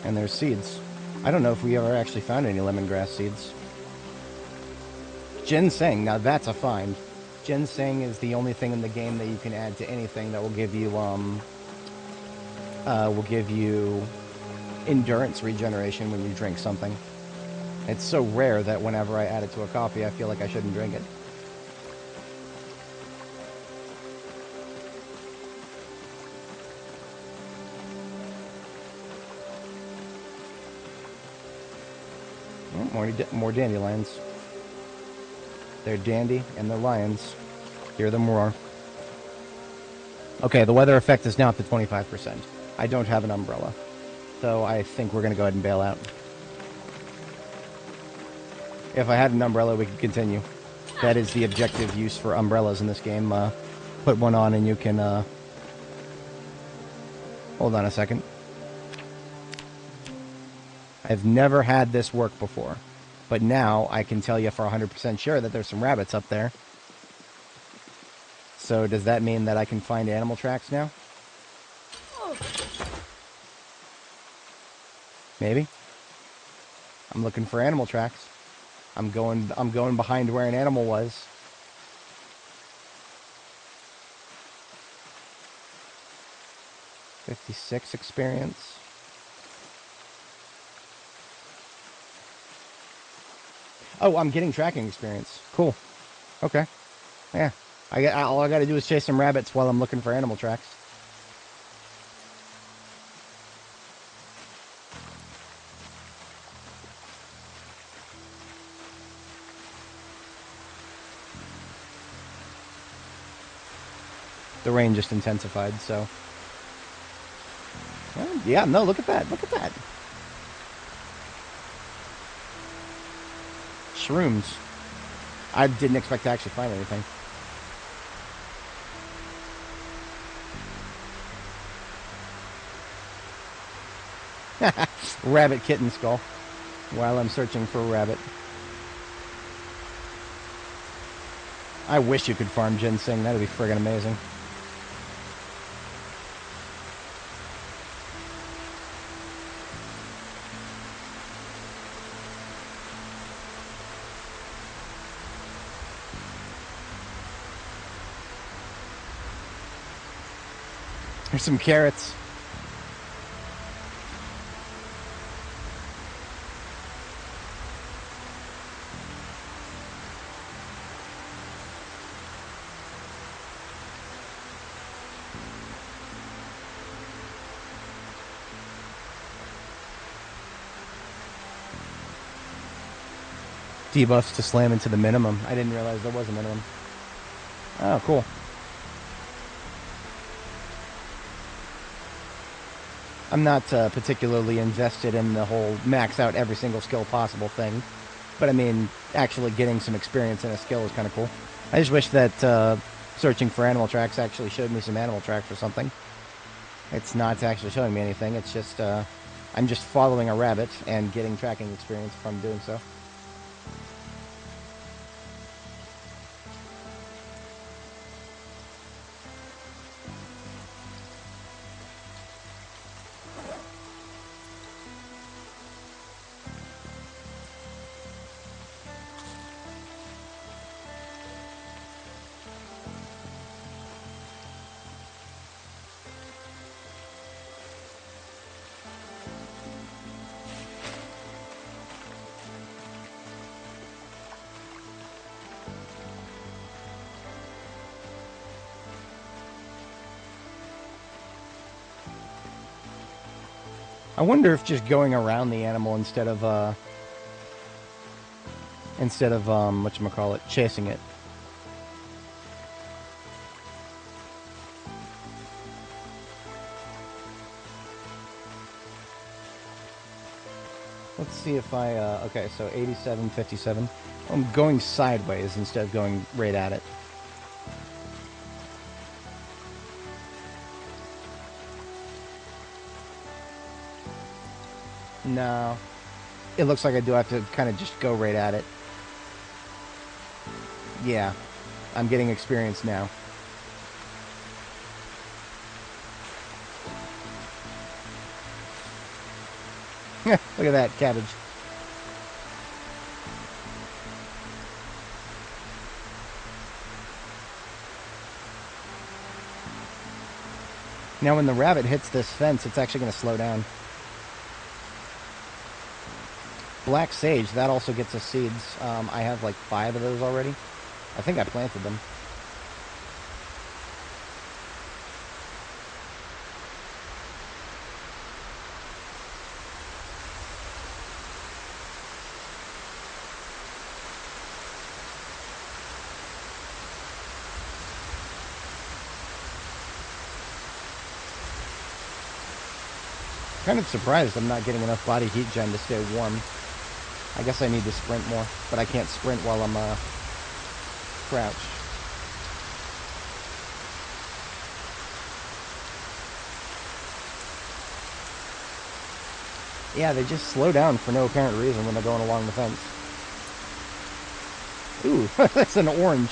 [SPEAKER 1] And there's seeds. I don't know if we ever actually found any lemongrass seeds. Ginseng, now that's a find. Ginseng is the only thing in the game that you can add to anything that will give you endurance regeneration when you drink something. It's so rare that whenever I add it to a coffee, I feel like I shouldn't drink it. More dandelions. They're dandy and they're lions. Hear them roar. Okay, the weather effect is now up to 25%. I don't have an umbrella, so I think we're going to go ahead and bail out. If I had an umbrella, we could continue. That is the objective use for umbrellas in this game. Put one on and you can... Hold on a second. I've never had this work before, but now I can tell you for 100% sure that there's some rabbits up there. So does that mean that I can find animal tracks now? Maybe. I'm looking for animal tracks. I'm going behind where an animal was. $56 experience. Oh, I'm getting tracking experience. Cool. Okay. Yeah. All I got to do is chase some rabbits while I'm looking for animal tracks. The rain just intensified, so... Well, yeah, no, look at that. Look at that. Shrooms. I didn't expect to actually find anything. Rabbit kitten skull. While I'm searching for a rabbit. I wish you could farm ginseng. That'd be friggin' amazing. There's some carrots. Debuffs to slam into the minimum. I didn't realize there was a minimum. Oh, cool. I'm not particularly invested in the whole max out every single skill possible thing. But I mean, actually getting some experience in a skill is kind of cool. I just wish that searching for animal tracks actually showed me some animal tracks or something. It's not actually showing me anything. It's just, I'm just following a rabbit and getting tracking experience from doing so. I wonder if just going around the animal instead of whatchamacallit, chasing it. Let's see if I, okay, so 87, 57. I'm going sideways instead of going right at it. No. It looks like I do have to kind of just go right at it. Yeah. I'm getting experience now. Look at that cabbage. Now when the rabbit hits this fence, it's actually going to slow down. Black sage, that also gets us seeds. I have like 5 of those already. I think I planted them. Kind of surprised I'm not getting enough body heat gen to stay warm. I guess I need to sprint more, but I can't sprint while I'm crouched. Yeah, they just slow down for no apparent reason when they're going along the fence. Ooh, that's an orange.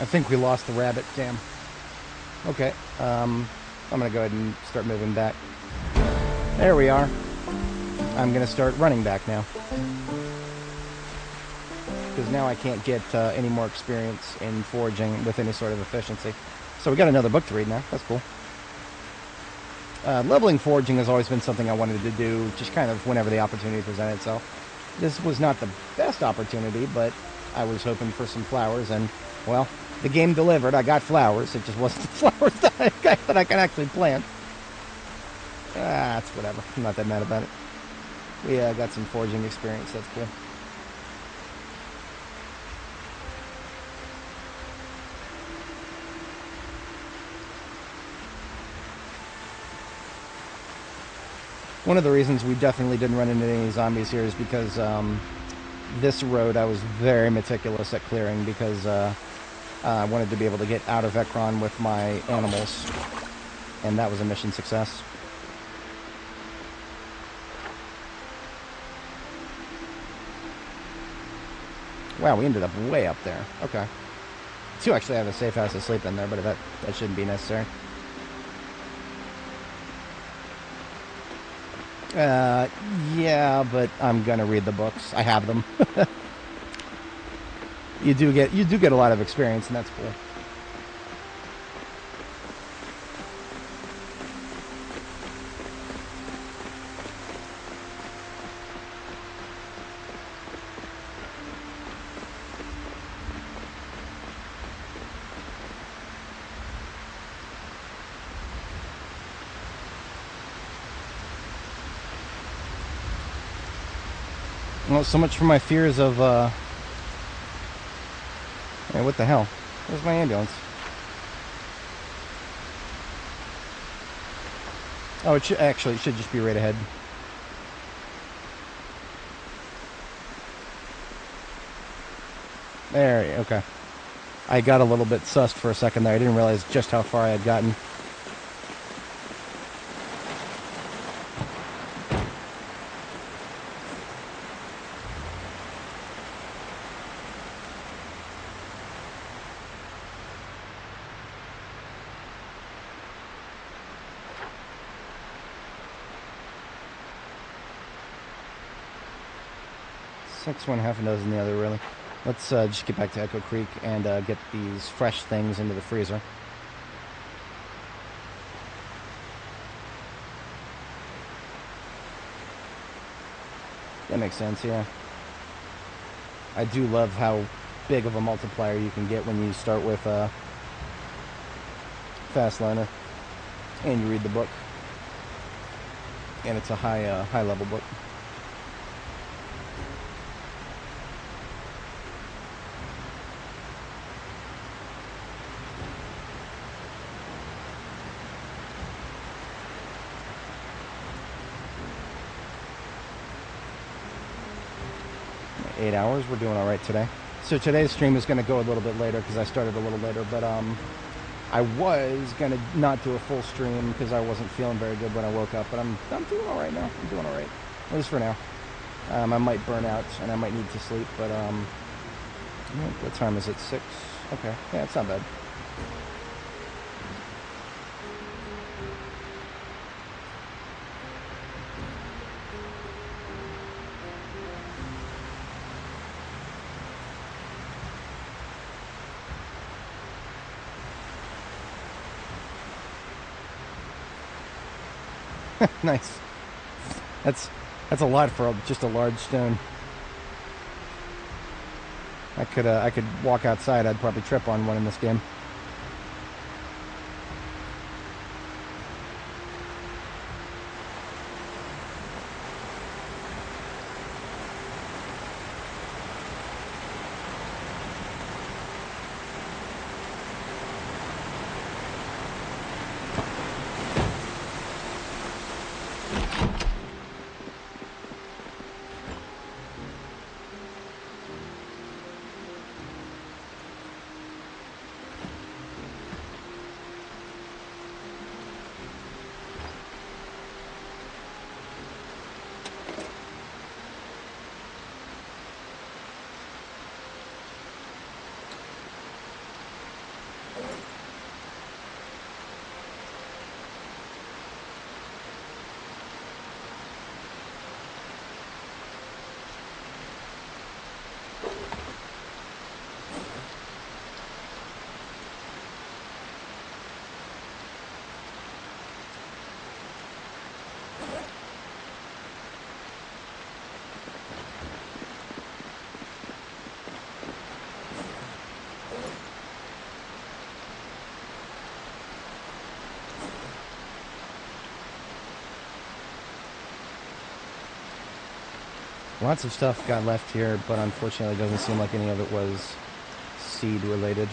[SPEAKER 1] I think we lost the rabbit. Damn. Okay. I'm gonna go ahead and start moving back. There we are. I'm gonna start running back now. Because now I can't get any more experience in foraging with any sort of efficiency. So we got another book to read now. That's cool. Leveling foraging has always been something I wanted to do, just kind of whenever the opportunity presented itself. This was not the best opportunity, but I was hoping for some flowers, and, well, the game delivered. I got flowers. It just wasn't the flowers that I can actually plant. It's whatever. I'm not that mad about it. We got some foraging experience. That's cool. One of the reasons we definitely didn't run into any zombies here is because this road I was very meticulous at clearing because I wanted to be able to get out of Ekron with my animals, and that was a mission success. Wow, we ended up way up there. Okay. Do actually have a safe house to sleep in there, but that shouldn't be necessary. Yeah, but I'm gonna read the books. I have them. You do get a lot of experience, and that's cool. Well, so much for my fears of, hey, what the hell? Where's my ambulance? Oh, it should just be right ahead. There, okay. I got a little bit sussed for a second there. I didn't realize just how far I had gotten. One half a dozen the other, really. Let's just get back to Echo Creek and get these fresh things into the freezer. That makes sense, yeah. I do love how big of a multiplier you can get when you start with Fast Learner and you read the book. And it's a high level book. Hours. We're doing all right today. So today's stream is going to go a little bit later because I started a little later, but I was going to not do a full stream because I wasn't feeling very good when I woke up, but I'm doing all right now. I'm doing all right, at least for now. I might burn out and I might need to sleep, but what time is it? 6? Okay, yeah, it's not bad. Nice. That's a lot for just a large stone. I could walk outside. I'd probably trip on one in this game. Lots of stuff got left here, but unfortunately it doesn't seem like any of it was seed related.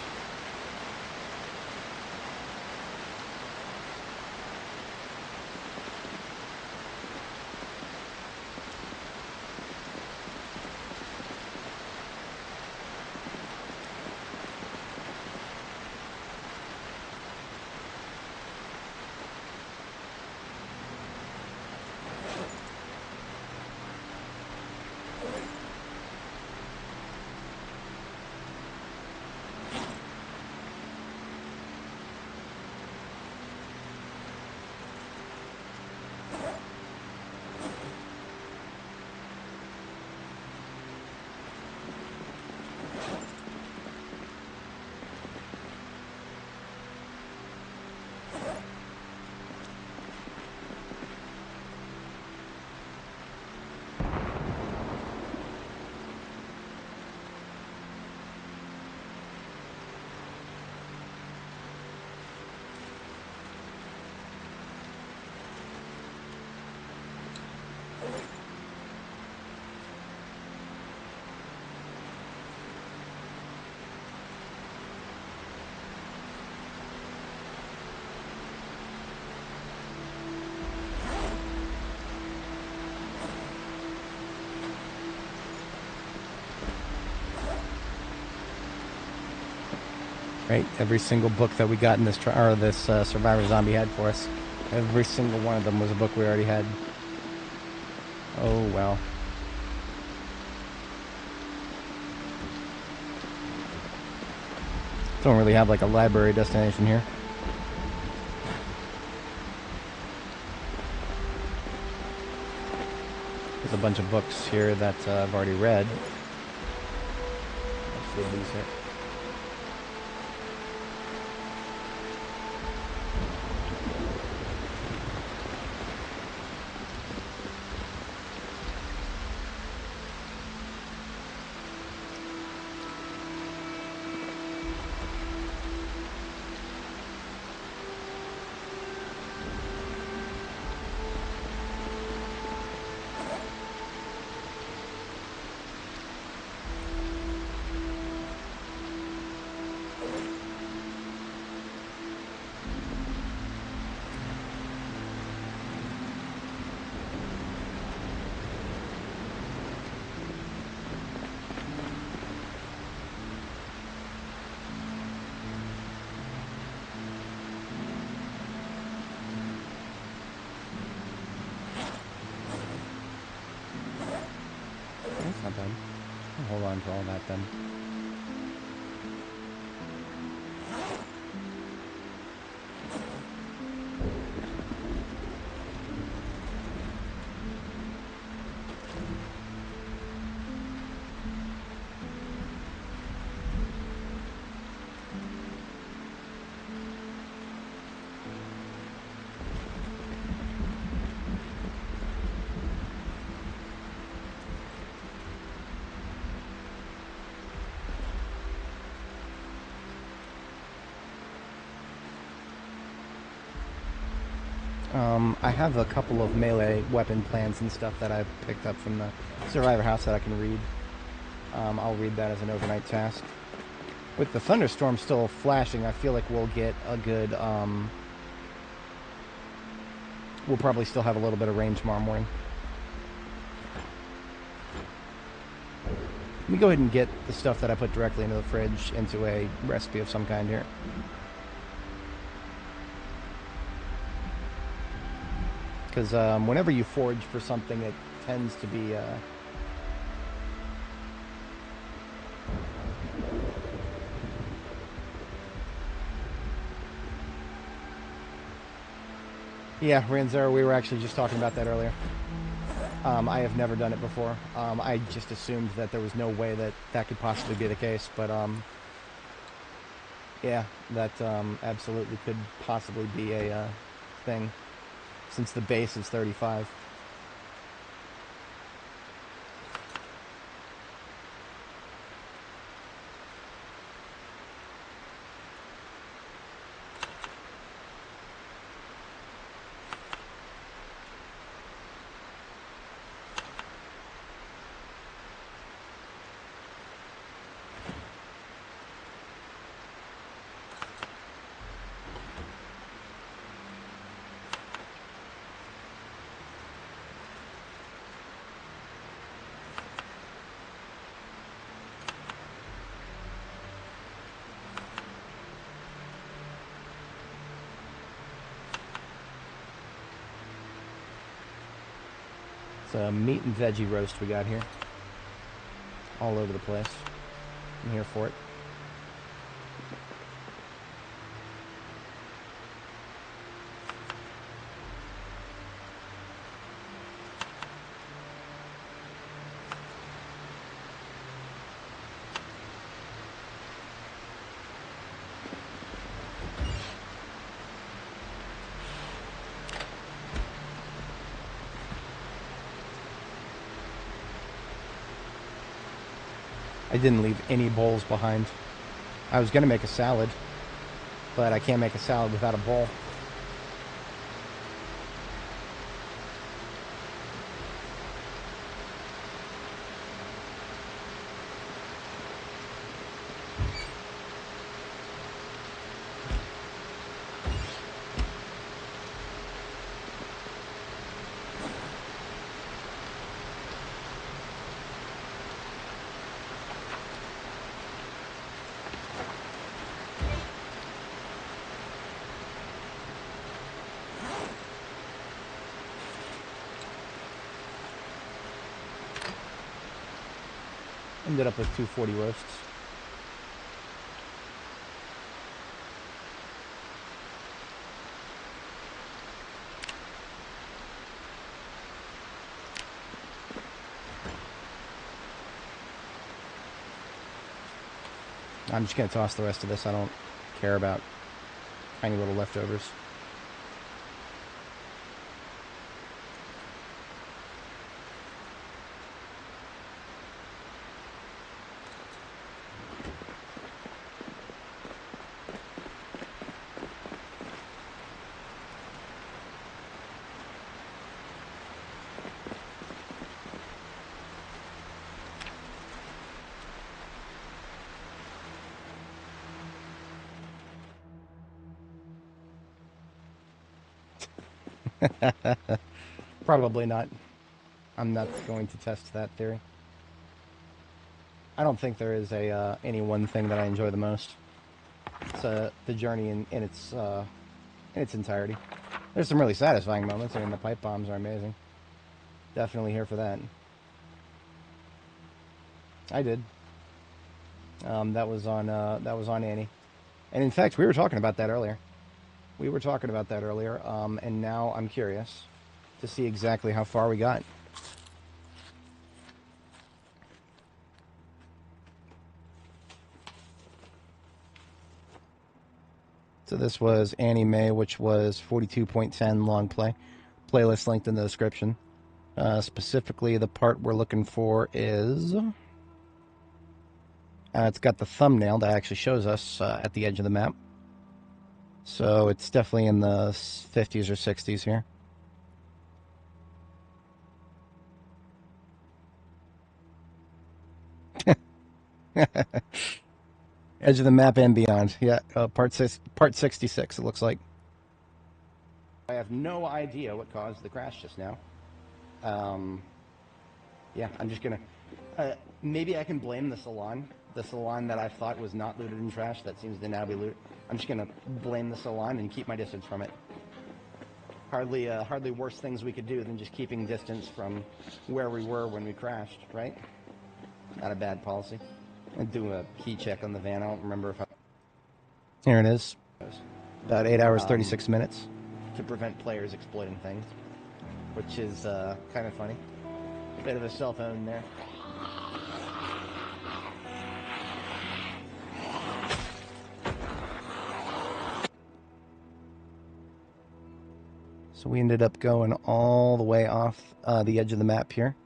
[SPEAKER 1] Right, every single book that we got in this Survivor Zombie had for us, every single one of them was a book we already had. Oh well. Don't really have like a library destination here. There's a bunch of books here that I've already read. Let's leave these here. That's not bad. I'll hold on to all that then. I have a couple of melee weapon plans and stuff that I've picked up from the Survivor house that I can read. I'll read that as an overnight task. With the thunderstorm still flashing, I feel like we'll get a good, we'll probably still have a little bit of rain tomorrow morning. Let me go ahead and get the stuff that I put directly into the fridge into a recipe of some kind here. Because whenever you forage for something, it tends to be yeah, Ranzero, we were actually just talking about that earlier. I have never done it before. I just assumed that there was no way that that could possibly be the case, but yeah, that absolutely could possibly be a thing. since the base is 35. It's a meat and veggie roast we got here. All over the place. I'm here for it. I didn't leave any bowls behind. I was going to make a salad, but I can't make a salad without a bowl. Ended up with 240 roasts. I'm just going to toss the rest of this. I don't care about tiny little leftovers. Probably not. I'm not going to test that theory. I don't think there is any one thing that I enjoy the most. It's the journey in its entirety. There's some really satisfying moments. I mean, the pipe bombs are amazing. Definitely here for that. I did. That was on Annie, and in fact, we were talking about that earlier. And now I'm curious to see exactly how far we got. So this was Annie Mae, which was 42.10 long play. Playlist linked in the description. Specifically, the part we're looking for is... it's got the thumbnail that actually shows us at the edge of the map. So it's definitely in the 50s or 60s here. Edge of the map and beyond. Yeah, part 66, it looks like. I have no idea what caused the crash just now. Yeah, I'm just gonna... maybe I can blame the salon. The salon that I thought was not looted and trashed, that seems to now be looted. I'm just gonna blame the salon and keep my distance from it. Hardly worse things we could do than just keeping distance from where we were when we crashed, right? Not a bad policy. And do a key check on the van. I don't remember if I... Here it is. About 8 hours, 36 minutes to prevent players exploiting things, which is kind of funny. Bit of a cell phone there. So we ended up going all the way off the edge of the map here.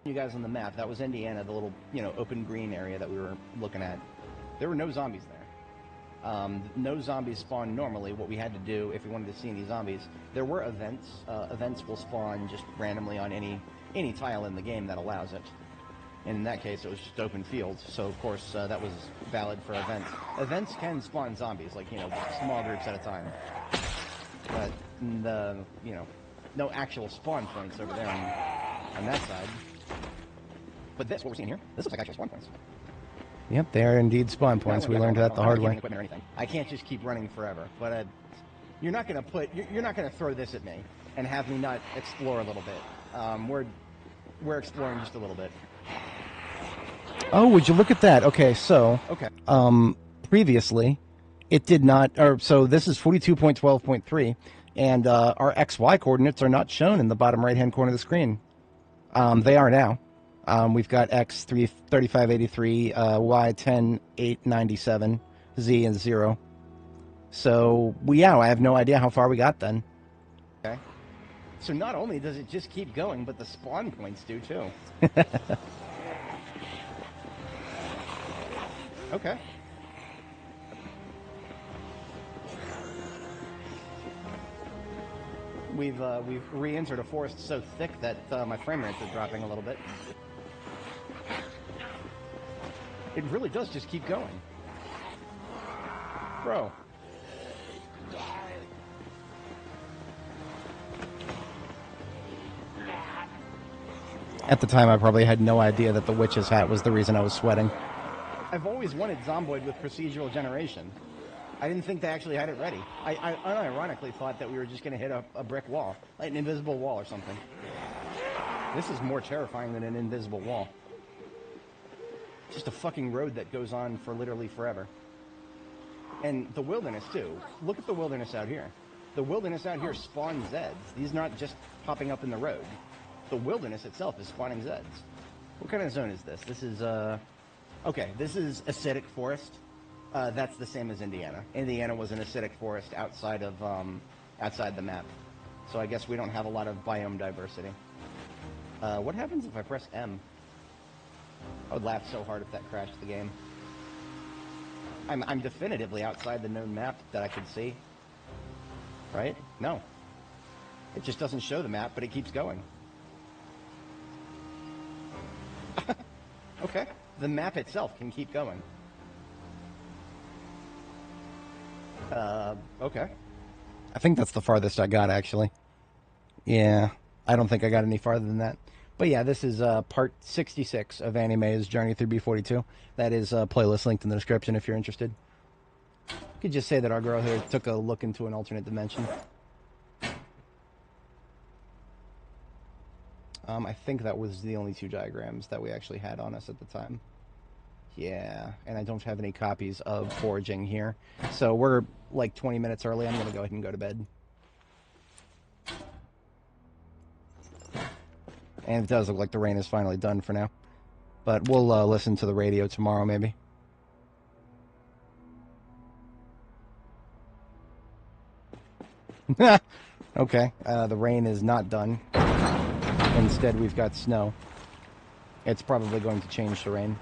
[SPEAKER 1] You guys on the map, that was Indiana, the little, open green area that we were looking at. There were no zombies there. No zombies spawn normally. What we had to do, if we wanted to see any zombies, there were events. Events will spawn just randomly on any tile in the game that allows it. And in that case, it was just open fields, so of course that was valid for events. Events can spawn zombies, like, small groups at a time. But, no actual spawn points over there on that side. But this, what we're seeing here, this looks like actual spawn points. Yep, they are indeed spawn points. We learned that the hard way. I can't just keep running forever. But you're not gonna throw this at me and have me not explore a little bit. We're exploring just a little bit. Oh, would you look at that? Okay, so previously it did not. So this is 42.12.3, and our XY coordinates are not shown in the bottom right-hand corner of the screen. They are now. We've got X 3583, Y 10897, Z and 0. So I have no idea how far we got then. Okay. So not only does it just keep going, but the spawn points do too. Okay. We've re-entered a forest so thick that my frame rates are dropping a little bit. It really does just keep going. Bro. At the time, I probably had no idea that the witch's hat was the reason I was sweating. I've always wanted Zomboid with procedural generation. I didn't think they actually had it ready. I unironically thought that we were just going to hit a brick wall, like an invisible wall or something. This is more terrifying than an invisible wall. Just a fucking road that goes on for literally forever. And the wilderness, too. Look at the wilderness out here. The wilderness out here spawns Zeds. These are not just popping up in the road. The wilderness itself is spawning Zeds. What kind of zone is this? This is, okay, this is acidic forest. That's the same as Indiana. Indiana was an acidic forest outside of, outside the map. So I guess we don't have a lot of biome diversity. What happens if I press M? I would laugh so hard if that crashed the game. I'm definitively outside the known map that I could see. Right? No. It just doesn't show the map, but it keeps going. Okay. The map itself can keep going. Okay. I think that's the farthest I got, actually. Yeah. I don't think I got any farther than that. But yeah, this is part 66 of Anime's Journey Through B42. That is a playlist linked in the description if you're interested. You could just say that our girl here took a look into an alternate dimension. I think that was the only 2 diagrams that we actually had on us at the time. Yeah, and I don't have any copies of Foraging here. So we're like 20 minutes early. I'm going to go ahead and go to bed. And it does look like the rain is finally done for now. But we'll listen to the radio tomorrow, maybe. Okay, the rain is not done. Instead, we've got snow. It's probably going to change to rain.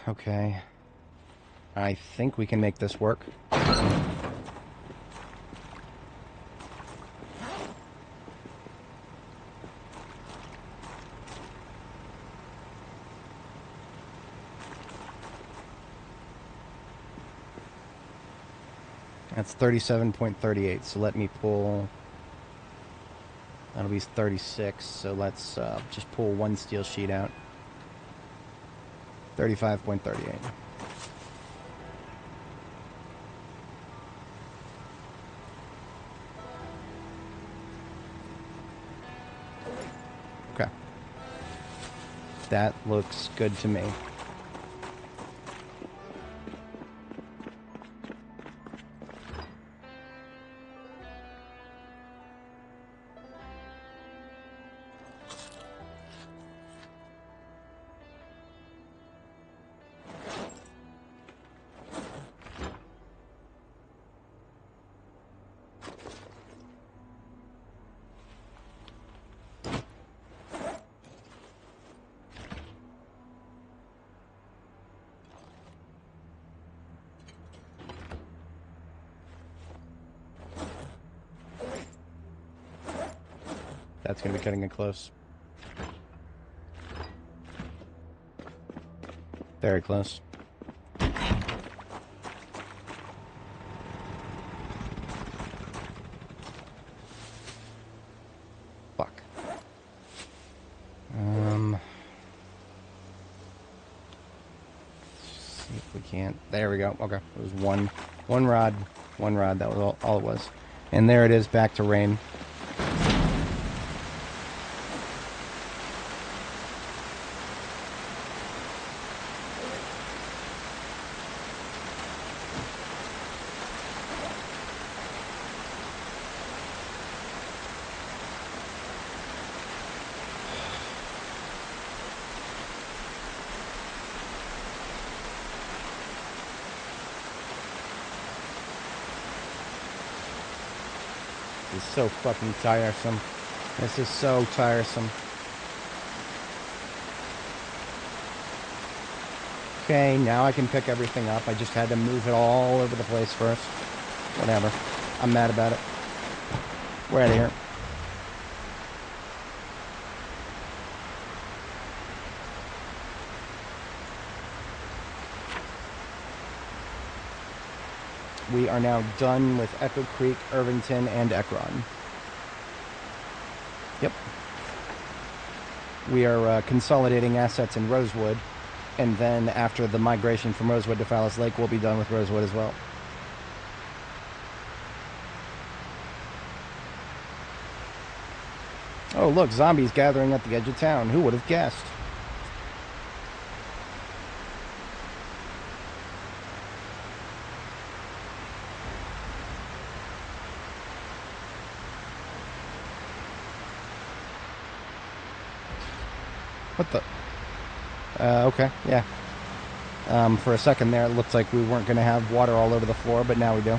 [SPEAKER 1] Okay. I think we can make this work. That's 37.38, so let me pull... That'll be 36, so let's just pull 1 steel sheet out. 35.38. Okay. That looks good to me. That's going to be cutting it close. Very close. Fuck. See if we can't. There we go. Okay. It was one rod. One rod. That was all it was. And there it is, back to rain. This is so fucking tiresome. This is so tiresome. Okay, now I can pick everything up. I just had to move it all over the place first. Whatever. I'm mad about it. We're out of here. We are now done with Echo Creek, Irvington, and Ekron. Yep. We are consolidating assets in Rosewood, and then after the migration from Rosewood to Fallis Lake, we'll be done with Rosewood as well. Oh, look, zombies gathering at the edge of town. Who would have guessed? What the? Okay, yeah. For a second there, it looked like we weren't going to have water all over the floor, but now we do.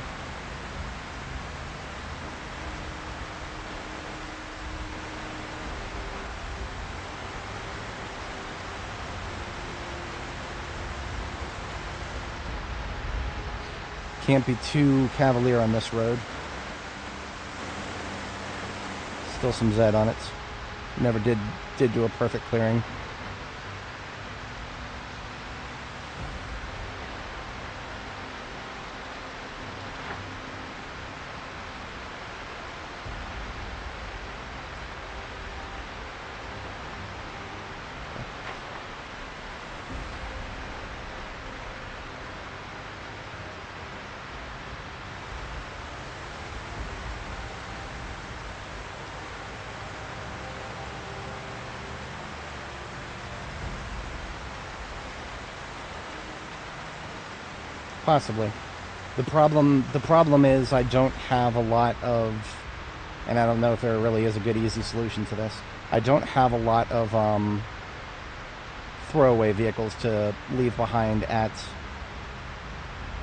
[SPEAKER 1] Can't be too cavalier on this road. Still some Z on it. Never did do a perfect clearing. Possibly. The problem is I don't have a lot of, and I don't know if there really is a good easy solution to this. I don't have a lot of throwaway vehicles to leave behind at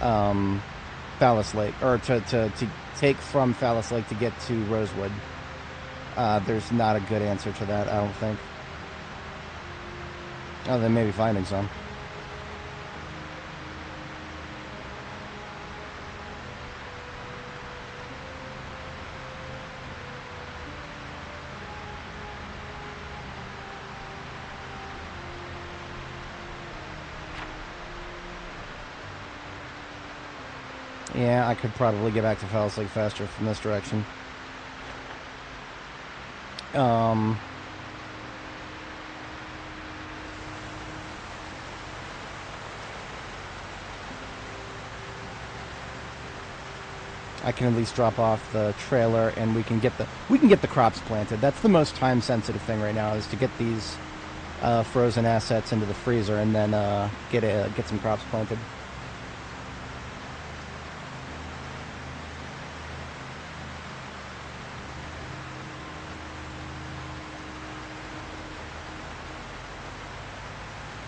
[SPEAKER 1] Fallis Lake, or to take from Fallis Lake to get to Rosewood. There's not a good answer to that, I don't think. Oh, then maybe finding some. Yeah, I could probably get back to Fallis Lake faster from this direction. I can at least drop off the trailer, and we can get the crops planted. That's the most time-sensitive thing right now, is to get these frozen assets into the freezer and then get some crops planted.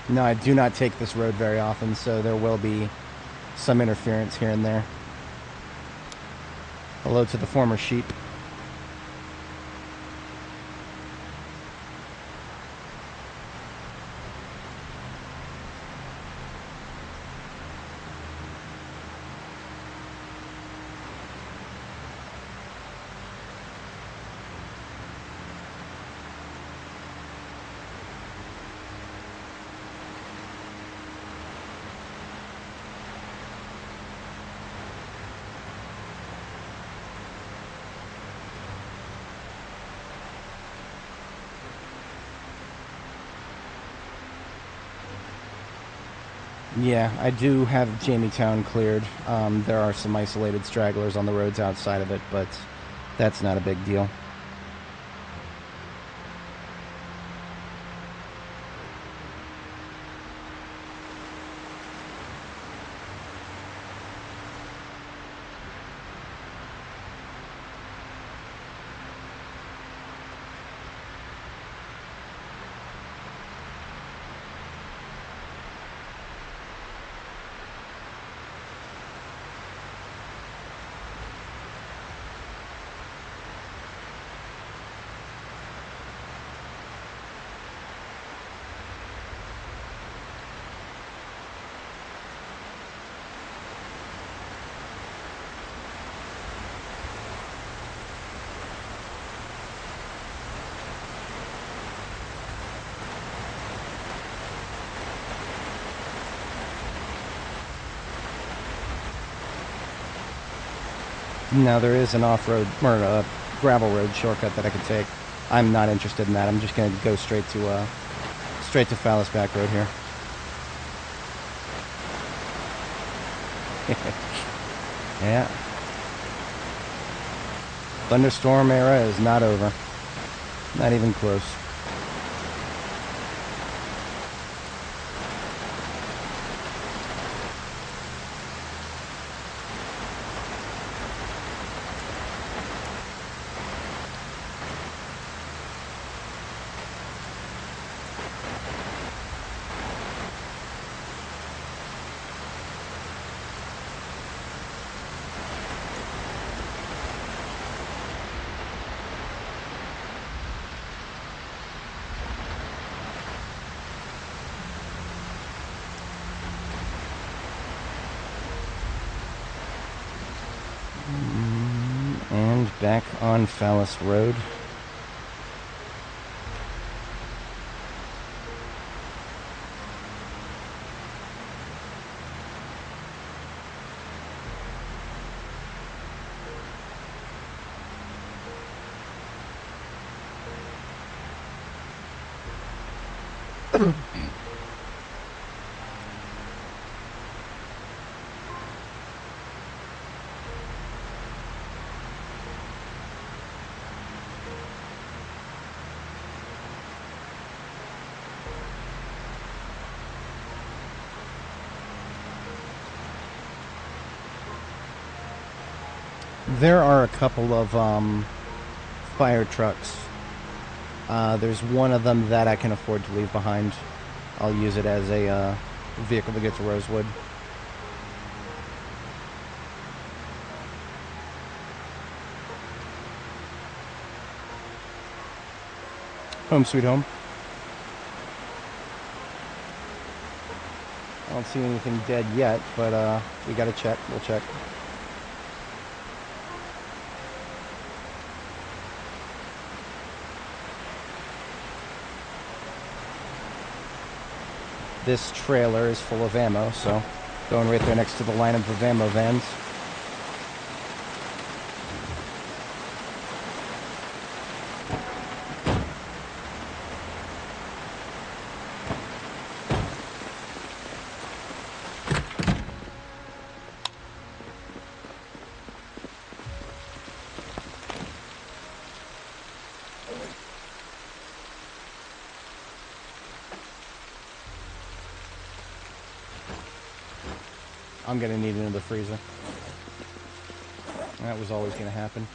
[SPEAKER 1] No, I do not take this road very often, so there will be some interference here and there. Hello to the former sheep. Yeah, I do have Jamie-town cleared. There are some isolated stragglers on the roads outside of it, but that's not a big deal. Now, there is an off-road, or a gravel road shortcut that I could take. I'm not interested in that. I'm just going to go straight to Phallus Back Road here. Yeah. Thunderstorm era is not over. Not even close. And back on Phallus Road. There are a couple of fire trucks. There's one of them that I can afford to leave behind. I'll use it as a vehicle to get to Rosewood. Home sweet home. I don't see anything dead yet, but we gotta check. We'll check. This trailer is full of ammo, so going right there next to the lineup of ammo vans. I'm gonna need another freezer. That was always gonna happen.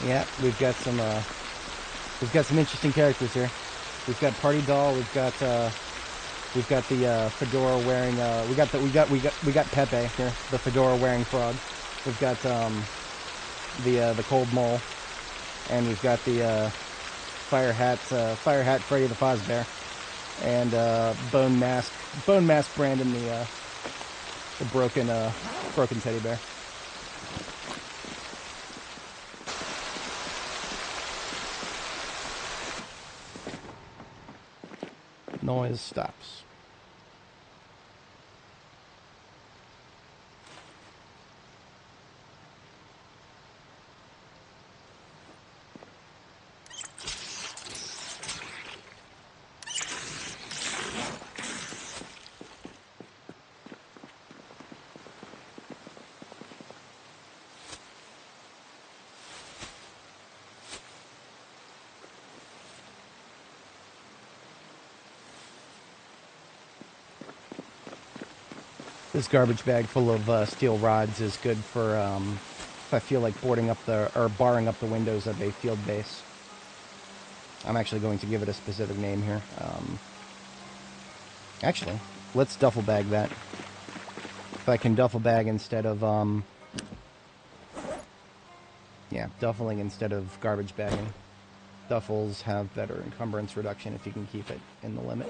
[SPEAKER 1] Yeah, we've got some interesting characters here. We've got Party Doll. We've got the fedora wearing. We got Pepe here, the fedora wearing frog. We've got the cold mole, and we've got the fire hat Freddy the Fozbear, and bone mask Brandon the broken teddy bear. Noise stops. This garbage bag full of steel rods is good for if I feel like barring up the windows of a field base. I'm actually going to give it a specific name here. Actually, let's duffel bag that. If I can duffel bag instead of duffeling instead of garbage bagging. Duffels have better encumbrance reduction if you can keep it in the limit.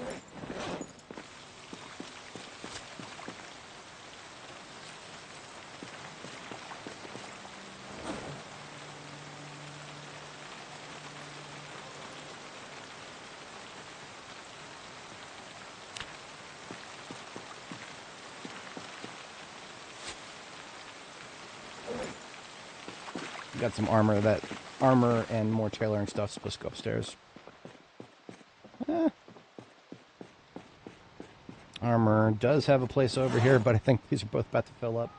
[SPEAKER 1] Got some armor. That armor and more tailoring stuff's supposed to go upstairs. Armor does have a place over here, but I think these are both about to fill up.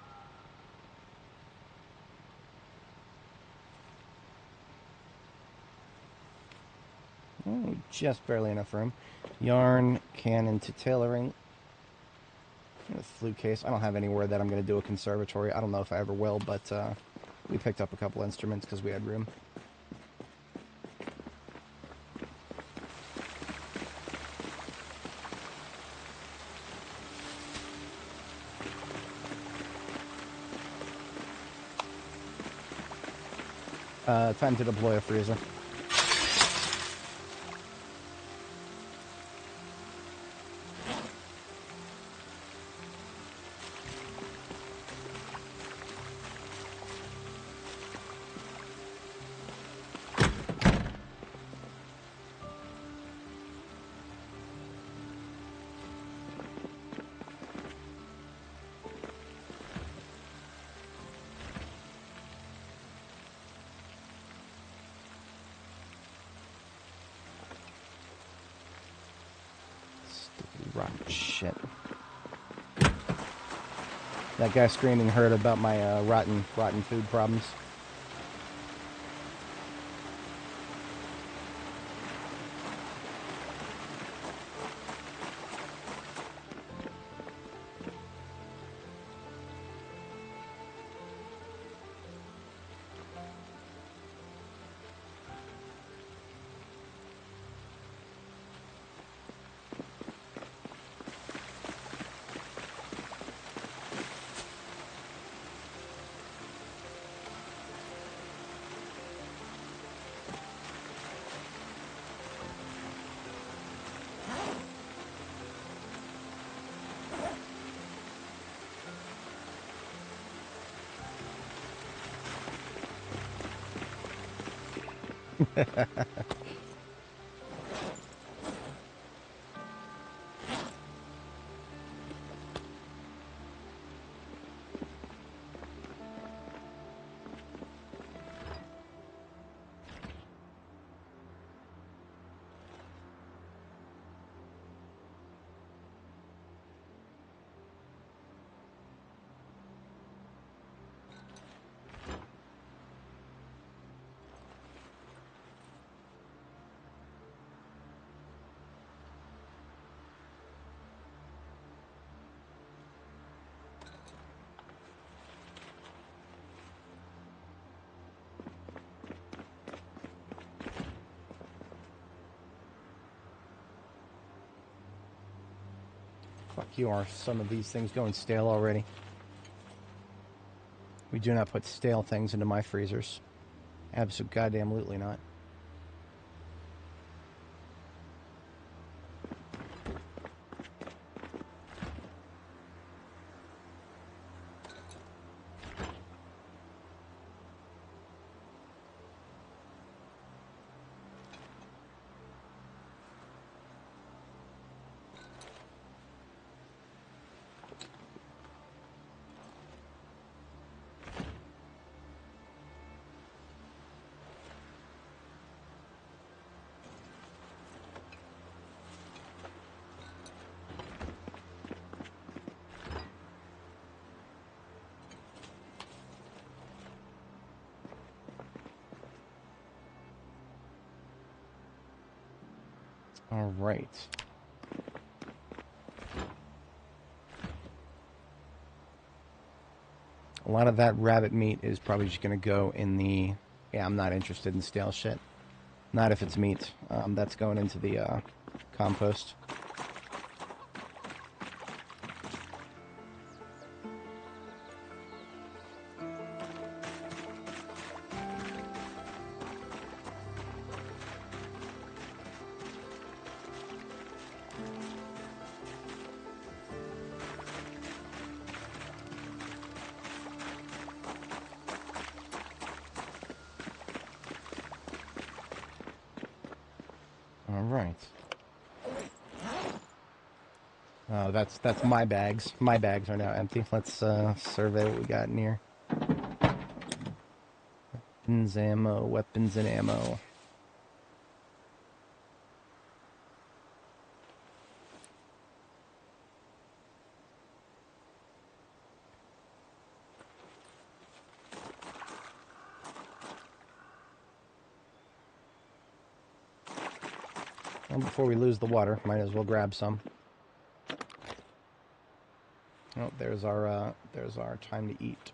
[SPEAKER 1] Oh, just barely enough room. Yarn, cannon to tailoring. A flute case. I don't have anywhere that I'm going to do a conservatory. I don't know if I ever will, but we picked up a couple instruments because we had room. Time to deploy a freezer. Rotten shit. That guy screaming heard about my rotten food problems. Fuck you, are some of these things going stale already? We do not put stale things into my freezers. Absolutely not. All right. A lot of that rabbit meat is probably just going to go in the... Yeah, I'm not interested in stale shit. Not if it's meat. That's going into the compost. All right. Oh, that's my bags. My bags are now empty. Let's survey what we got in here. Weapons and ammo. Well, before we lose the water, might as well grab some. Oh, there's our time to eat.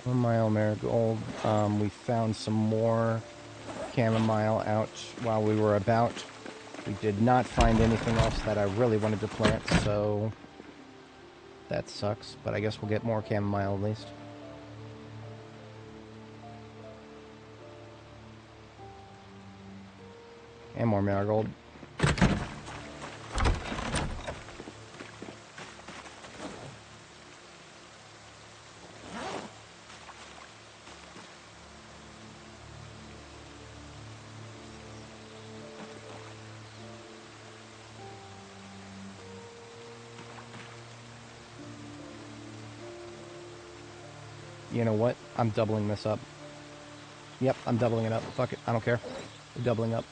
[SPEAKER 1] Chamomile marigold. We found some more chamomile out while we were about. We did not find anything else that I really wanted to plant, so that sucks. But I guess we'll get more chamomile at least. And more marigold. You know what? I'm doubling this up. Yep, I'm doubling it up. Fuck it. I don't care. We're doubling up.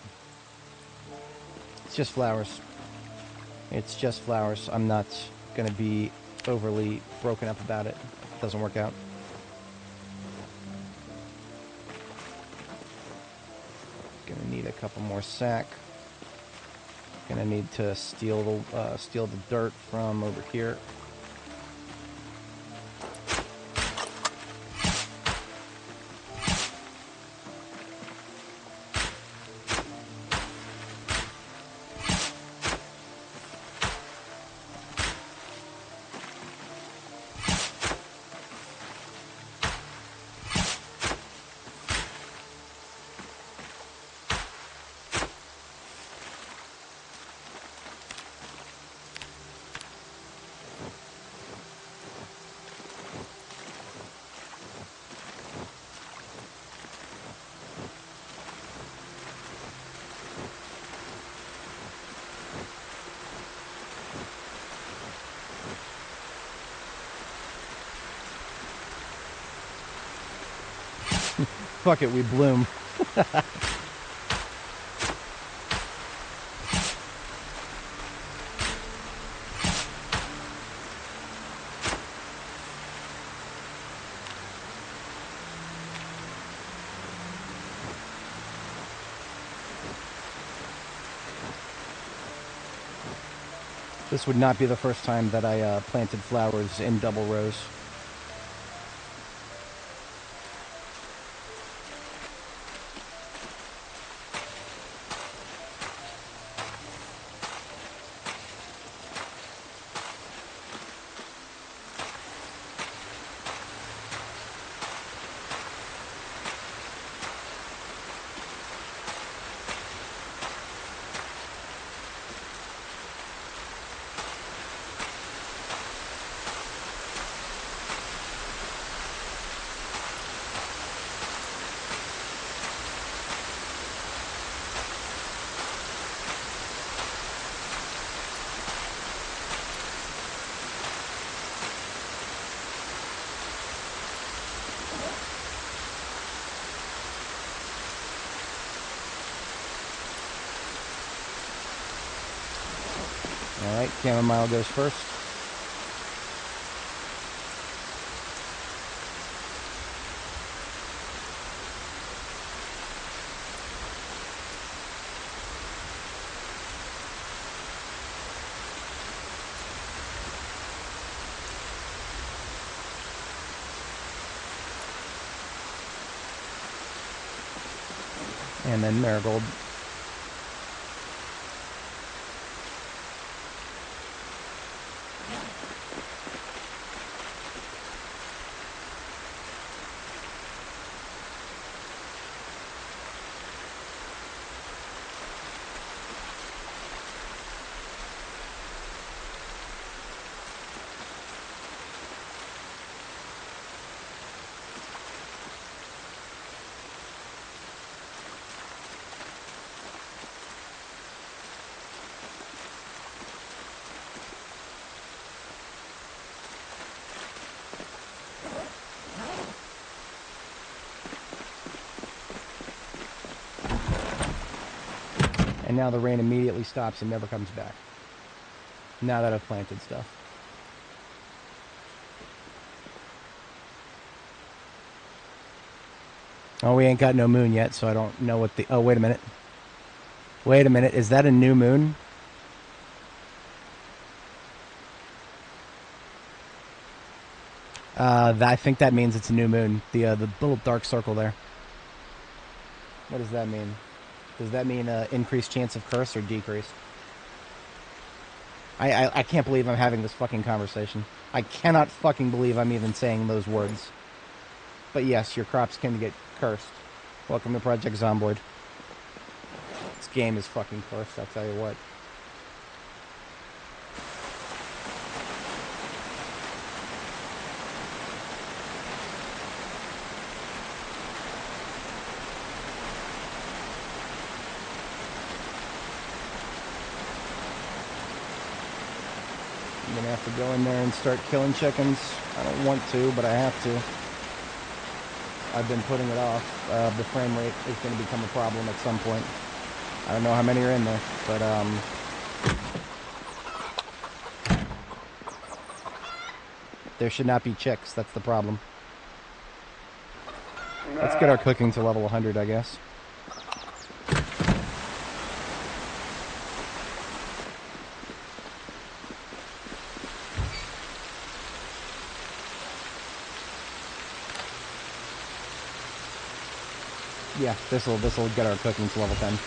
[SPEAKER 1] It's just flowers. It's just flowers. I'm not going to be overly broken up about it. It doesn't work out. Going to need a couple more sack. Going to need to steal the dirt from over here. Fuck it, we bloom. This would not be the first time that I planted flowers in double rows. Alright, chamomile goes first. And then marigold. And now the rain immediately stops and never comes back. Now that I've planted stuff. Oh, we ain't got no moon yet, so I don't know what the... Oh, wait a minute. Wait a minute. Is that a new moon? I think that means it's a new moon. The little dark circle there. What does that mean? Does that mean increased chance of curse or decreased? I can't believe I'm having this fucking conversation. I cannot fucking believe I'm even saying those words. But yes, your crops can get cursed. Welcome to Project Zomboid. This game is fucking cursed, I'll tell you what. I'm gonna have to go in there and start killing chickens. I don't want to, but I have to. I've been putting it off. The frame rate is going to become a problem at some point. I don't know how many are in there, but there should not be chicks. That's the problem. Let's get our cooking to level 100, I guess. Yeah, this'll get our cooking to level 10.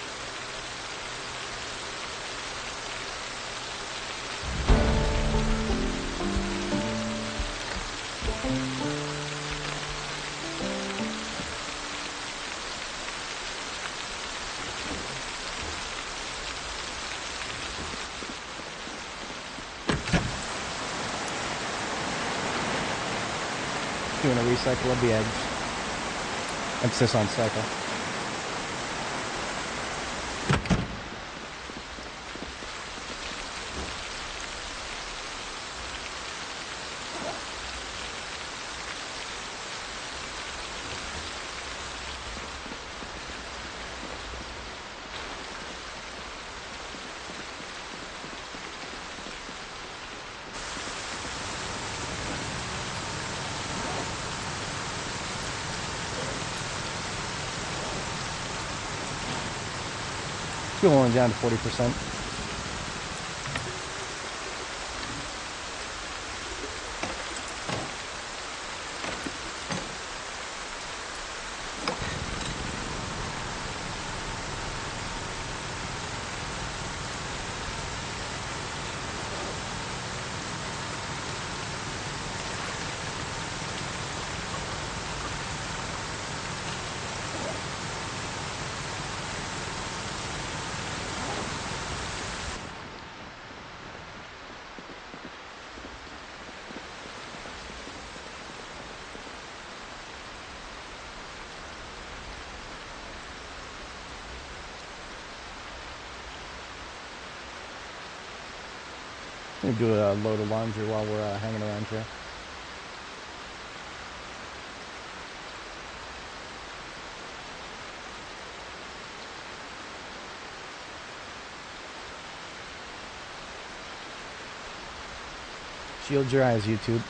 [SPEAKER 1] Doing a recycle of the eggs. Emphasis on cycle. Fuel only down to 40%. I'm gonna do a load of laundry while we're hanging around here. Shield your eyes, YouTube.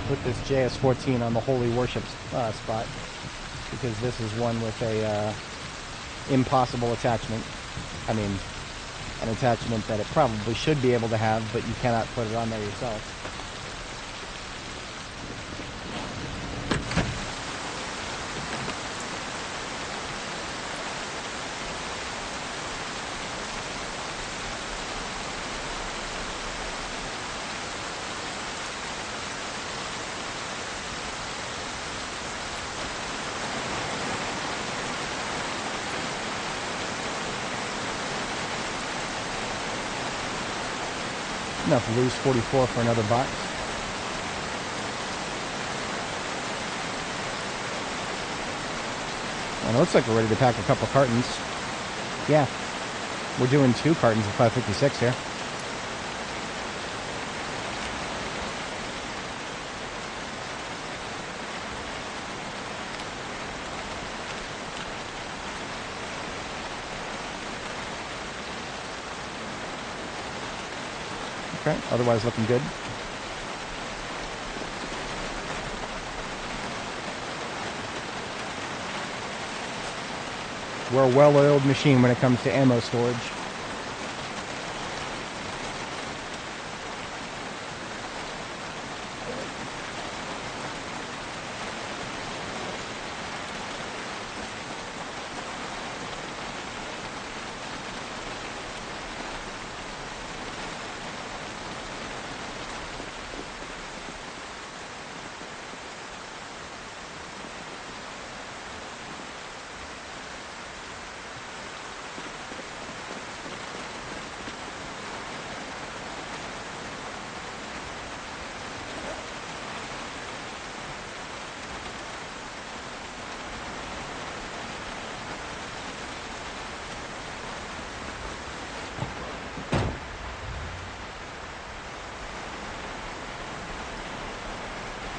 [SPEAKER 1] Put this JS14 on the holy worship spot. because this is one with a impossible attachment. I mean, an attachment that it probably should be able to have, but you cannot put it on there yourself. Enough loose 44 for another box. And it looks like we're ready to pack a couple cartons. Yeah, we're doing 2 cartons of 556 here. Okay, otherwise looking good. We're a well-oiled machine when it comes to ammo storage.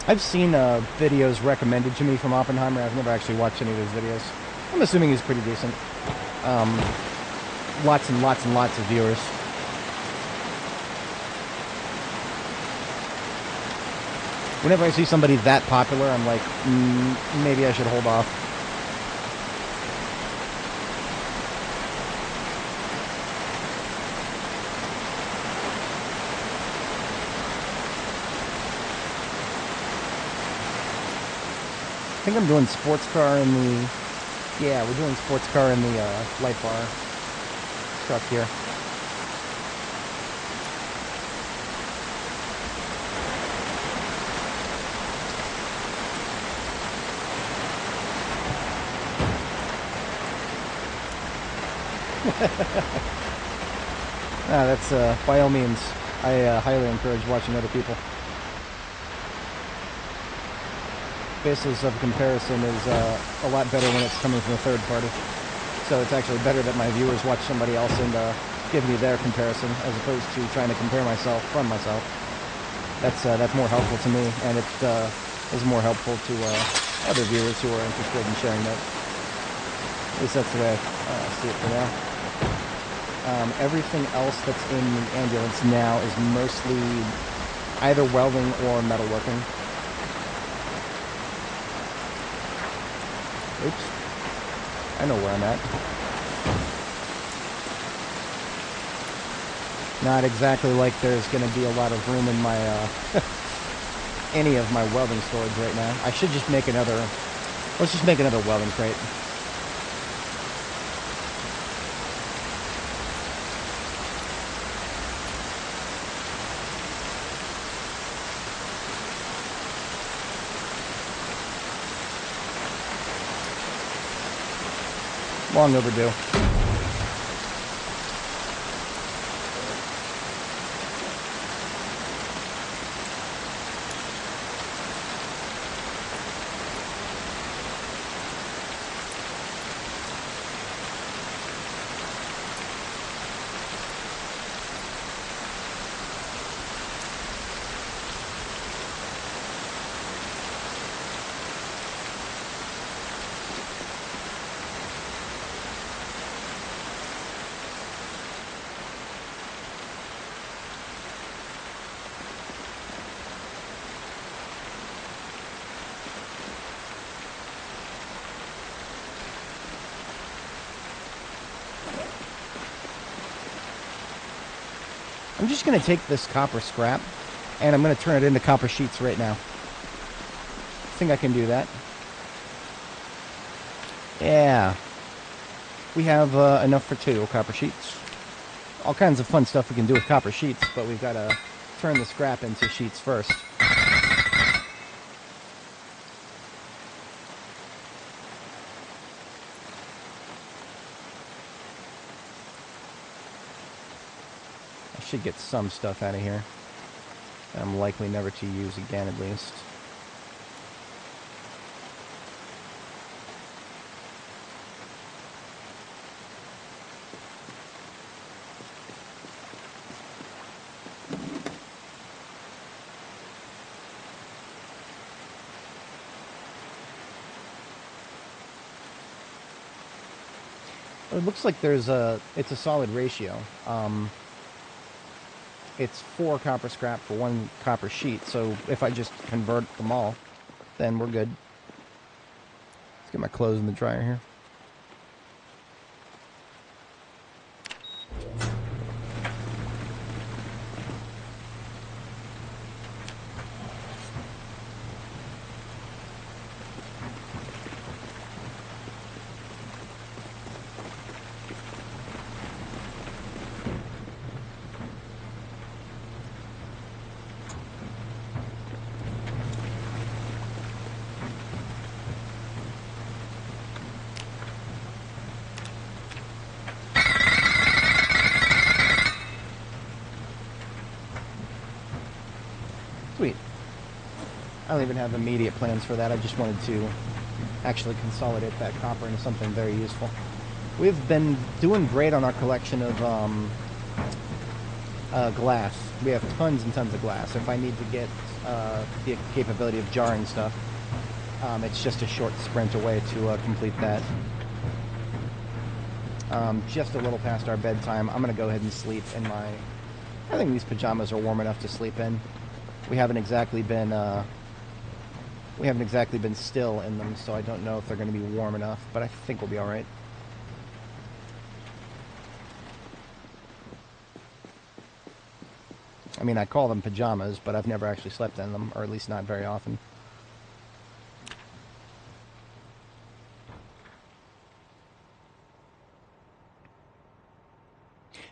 [SPEAKER 1] I've seen videos recommended to me from Oppenheimer. I've never actually watched any of his videos. I'm assuming he's pretty decent. Lots and lots and lots of viewers. Whenever I see somebody that popular, I'm like, maybe I should hold off. I think I'm doing sports car in the... Yeah, we're doing sports car in the light bar truck here. That's by all means. I highly encourage watching other people. Basis of comparison is a lot better when it's coming from a third party. So it's actually better that my viewers watch somebody else and give me their comparison as opposed to trying to compare myself from myself. That's more helpful to me, and it is more helpful to other viewers who are interested in sharing that. At least that's the way I see it for now. Everything else that's in the ambulance now is mostly either welding or metalworking. Oops. I know where I'm at. Not exactly like there's going to be a lot of room in my, any of my welding storage right now. I should just make another, let's just make another welding crate. Long overdue. I'm just going to take this copper scrap, and I'm going to turn it into copper sheets right now. I think I can do that. Yeah. We have enough for 2 copper sheets. All kinds of fun stuff we can do with copper sheets, but we've got to turn the scrap into sheets first. I should get some stuff out of here that I'm likely never to use again, at least. It looks like it's a solid ratio. It's 4 copper scrap for 1 copper sheet, so if I just convert them all, then we're good. Let's get my clothes in the dryer here. Sweet. I don't even have immediate plans for that. I just wanted to actually consolidate that copper into something very useful. We've been doing great on our collection of glass. We have tons and tons of glass. If I need to get the capability of jarring stuff, it's just a short sprint away to complete that. Just a little past our bedtime. I'm going to go ahead and sleep in my... I think these pajamas are warm enough to sleep in. We haven't exactly been still in them, so I don't know if they're going to be warm enough, but I think we'll be all right. I mean, I call them pajamas, but I've never actually slept in them, or at least not very often.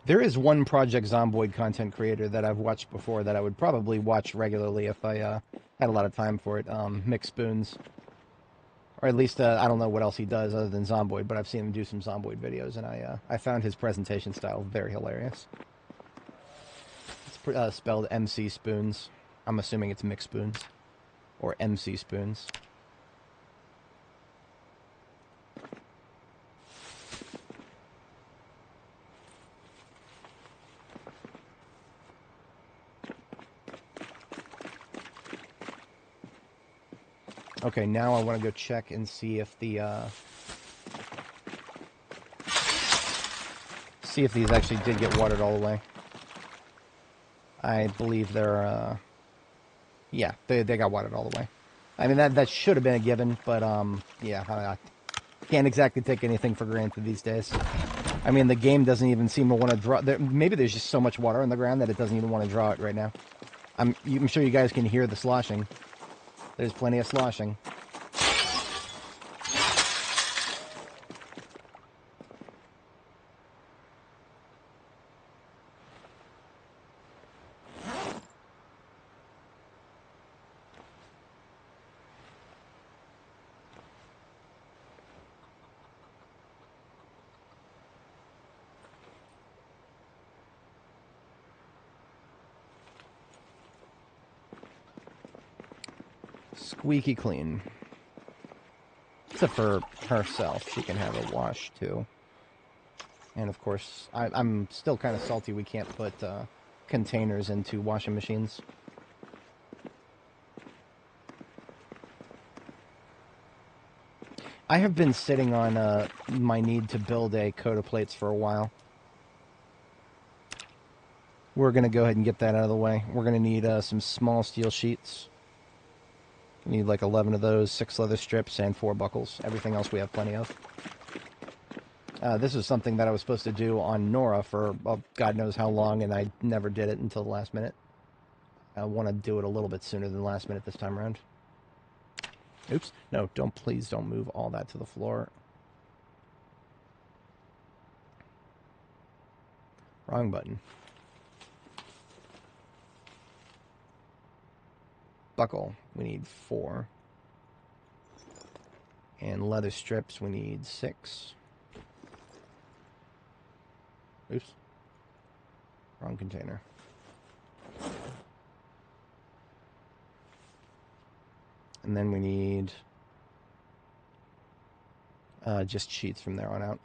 [SPEAKER 1] There is one Project Zomboid content creator that I've watched before that I would probably watch regularly if I had a lot of time for it. Mick Spoons. Or at least, I don't know what else he does other than Zomboid, but I've seen him do some Zomboid videos, and I found his presentation style very hilarious. It's spelled MC Spoons. I'm assuming it's Mick Spoons. Or MC Spoons. Okay, now I want to go check and see if the, see if these actually did get watered all the way. I believe they're, yeah, they got watered all the way. I mean, that should have been a given, but, yeah, I can't exactly take anything for granted these days. I mean, the game doesn't even seem to want to draw... Maybe there's just so much water on the ground that it doesn't even want to draw it right now. I'm sure you guys can hear the sloshing. There's plenty of sloshing. Squeaky clean. Except for herself. She can have a wash, too. And, of course, I'm still kind of salty we can't put containers into washing machines. I have been sitting on my need to build a coat of plates for a while. We're going to go ahead and get that out of the way. We're going to need some small steel sheets. We need like 11 of those, 6 leather strips, and 4 buckles. Everything else we have plenty of. This is something that I was supposed to do on Nora for God knows how long, and I never did it until the last minute. I want to do it a little bit sooner than the last minute this time around. Oops. No, please don't move all that to the floor. Wrong button. Buckle, we need 4. And leather strips, we need 6. Oops. Wrong container. And then we need just sheets from there on out.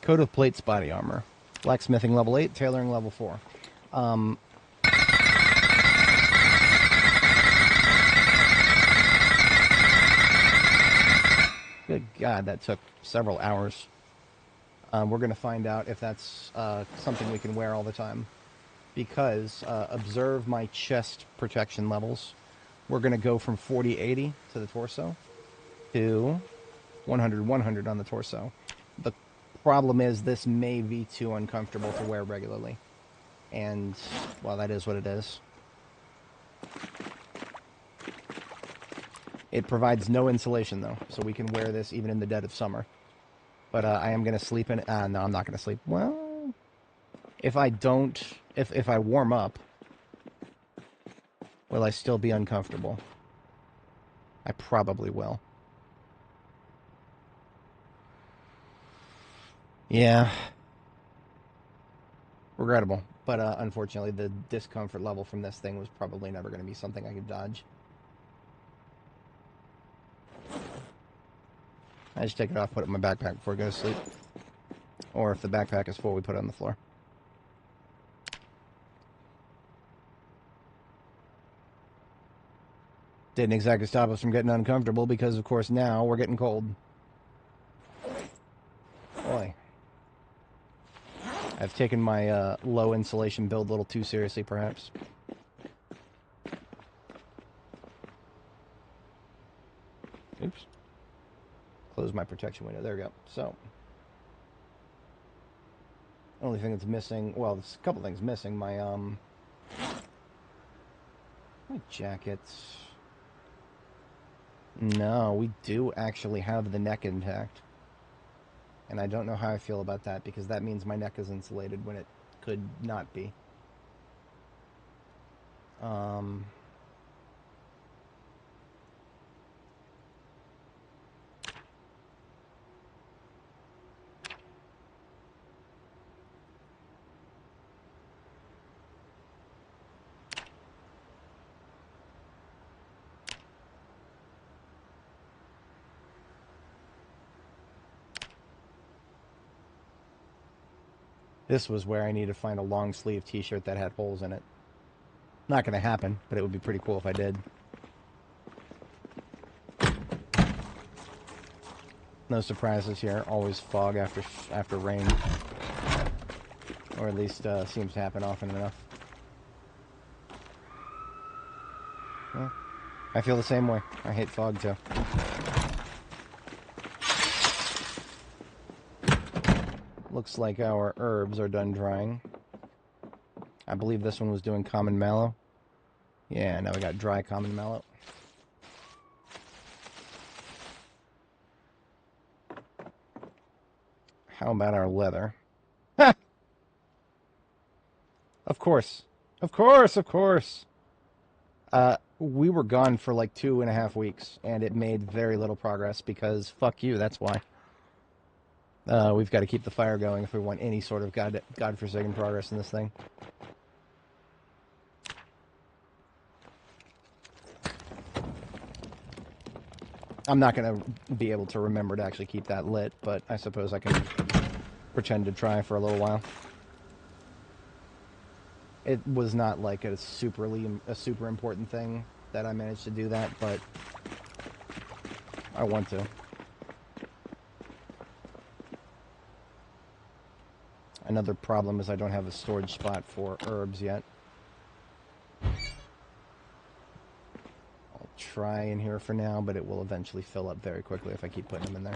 [SPEAKER 1] Coat of plates, body armor. Blacksmithing level 8, tailoring level 4. Good God, that took several hours. We're going to find out if that's something we can wear all the time. Because, observe my chest protection levels. We're going to go from 40-80 to the torso to 100-100 on the torso. The problem is this may be too uncomfortable to wear regularly. And, well, that is what it is. It provides no insulation, though, so we can wear this even in the dead of summer. But I am going to sleep in it. No, I'm not going to sleep. Well, if I don't... If I warm up, will I still be uncomfortable? I probably will. Yeah. Regrettable. But unfortunately, the discomfort level from this thing was probably never going to be something I could dodge. I just take it off, put it in my backpack before I go to sleep. Or if the backpack is full, we put it on the floor. Didn't exactly stop us from getting uncomfortable because, of course, now we're getting cold. Boy. I've taken my low insulation build a little too seriously, perhaps. Oops. Close my protection window. There we go. So, only thing that's missing, well, there's a couple things missing. My jackets. No, we do actually have the neck intact. And I don't know how I feel about that, because that means my neck is insulated when it could not be. This was where I need to find a long sleeve t-shirt that had holes in it. Not going to happen, but it would be pretty cool if I did. No surprises here. Always fog after rain. Or at least seems to happen often enough. Yeah, I feel the same way. I hate fog too. Looks like our herbs are done drying. I believe this one was doing common mallow. Yeah, now we got dry common mallow. How about our leather? Ha! Of course. Of course, of course. We were gone for like 2.5 weeks, and it made very little progress because fuck you, that's why. We've got to keep the fire going if we want any sort of godforsaken progress in this thing. I'm not going to be able to remember to actually keep that lit, but I suppose I can pretend to try for a little while. It was not like a super important thing that I managed to do that, but I want to. Another problem is I don't have a storage spot for herbs yet. I'll try in here for now, but it will eventually fill up very quickly if I keep putting them in there.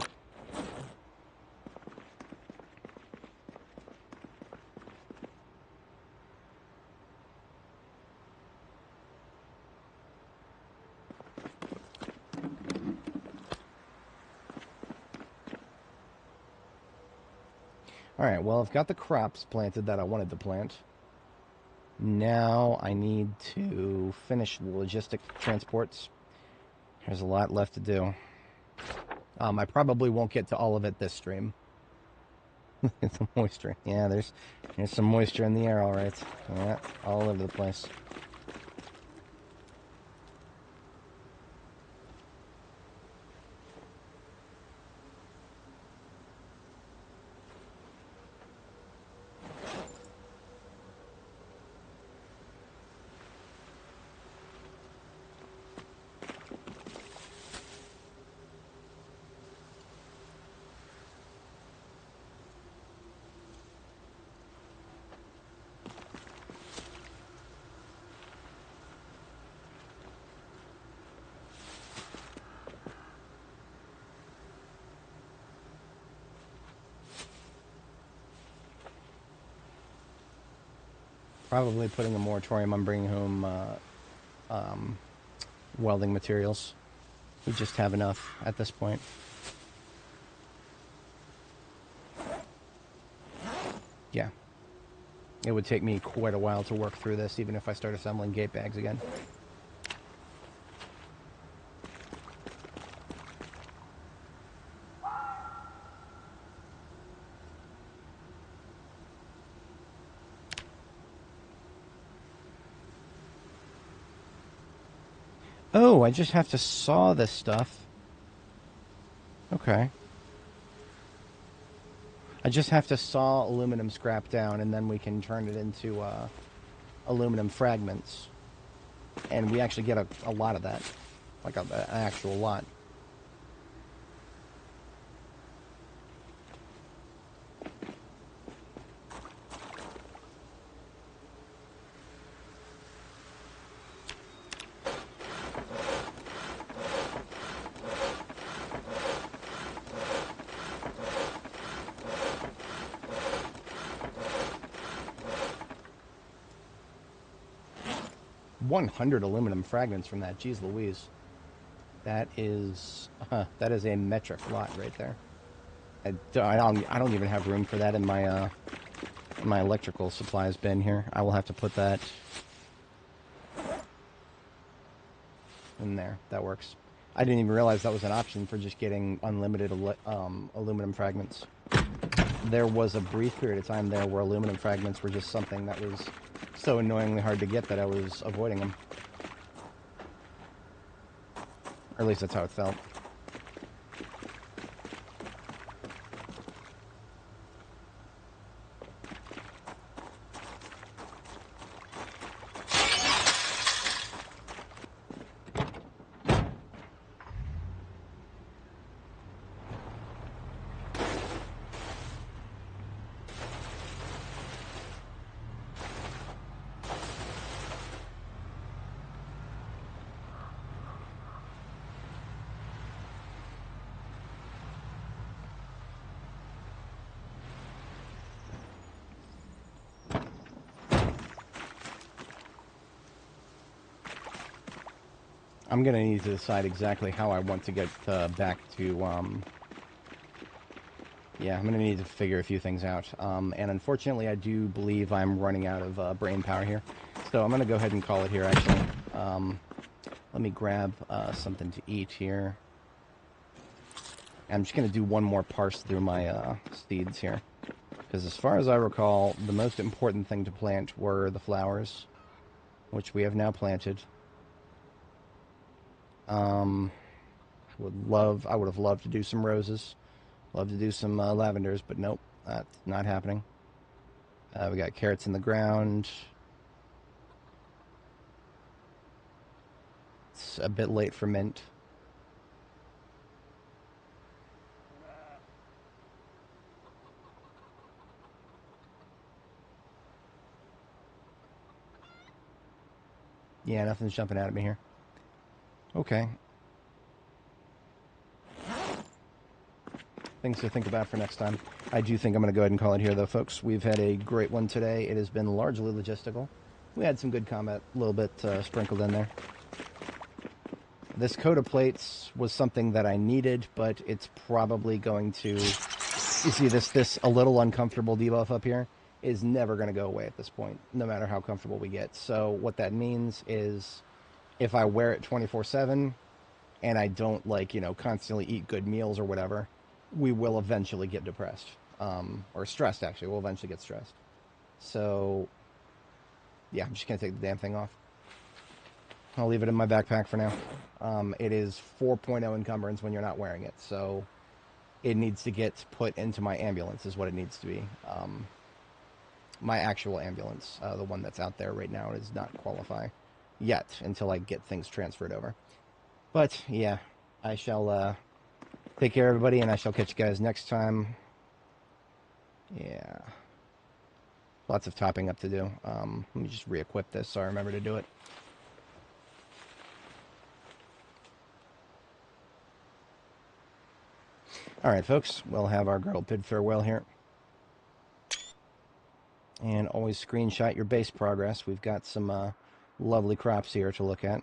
[SPEAKER 1] Alright, well, I've got the crops planted that I wanted to plant. Now I need to finish the logistic transports. There's a lot left to do. I probably won't get to all of it this stream. The moisture. Yeah, there's some moisture in the air, alright. Yeah, all over the place. Probably putting a moratorium on bringing home welding materials. We just have enough at this point. Yeah. It would take me quite a while to work through this, even if I start assembling gate bags again. Oh, I just have to saw this stuff. Okay. I just have to saw aluminum scrap down, and then we can turn it into aluminum fragments. And we actually get a lot of that. Like an actual lot. 100 aluminum fragments from that. Jeez Louise. That is a metric lot right there. I don't even have room for that in my electrical supplies bin here. I will have to put that in there. That works. I didn't even realize that was an option for just getting unlimited aluminum fragments. There was a brief period of time there where aluminum fragments were just something that was so annoyingly hard to get that I was avoiding them. Or at least that's how it felt. I'm going to need to decide exactly how I want to get back to, yeah, I'm going to need to figure a few things out. And unfortunately, I do believe I'm running out of brain power here. So I'm going to go ahead and call it here, actually. Let me grab something to eat here. I'm just going to do one more parse through my seeds here. Because as far as I recall, the most important thing to plant were the flowers, which we have now planted. I would have loved to do some roses, love to do some lavenders, but nope. That's not happening. We got carrots in the ground. It's a bit late for mint. Yeah, nothing's jumping out at me here. Okay. Things to think about for next time. I do think I'm going to go ahead and call it here, though, folks. We've had a great one today. It has been largely logistical. We had some good combat, a little bit sprinkled in there. This coat of plates was something that I needed, but it's probably going to... You see this a little uncomfortable debuff up here is never going to go away at this point, no matter how comfortable we get. So what that means is if I wear it 24/7 and I don't, like, constantly eat good meals or whatever, we will eventually get depressed. Or stressed, actually. We'll eventually get stressed. So, yeah, I'm just going to take the damn thing off. I'll leave it in my backpack for now. It is 4.0 encumbrance when you're not wearing it, so it needs to get put into my ambulance is what it needs to be. My actual ambulance, the one that's out there right now, does not qualify yet until I get things transferred over. But, yeah, I shall take care of everybody, and I shall catch you guys next time. Yeah. Lots of topping up to do. Let me just re-equip this so I remember to do it. Alright, folks. We'll have our girl bid farewell here. And always screenshot your base progress. We've got some lovely crops here to look at.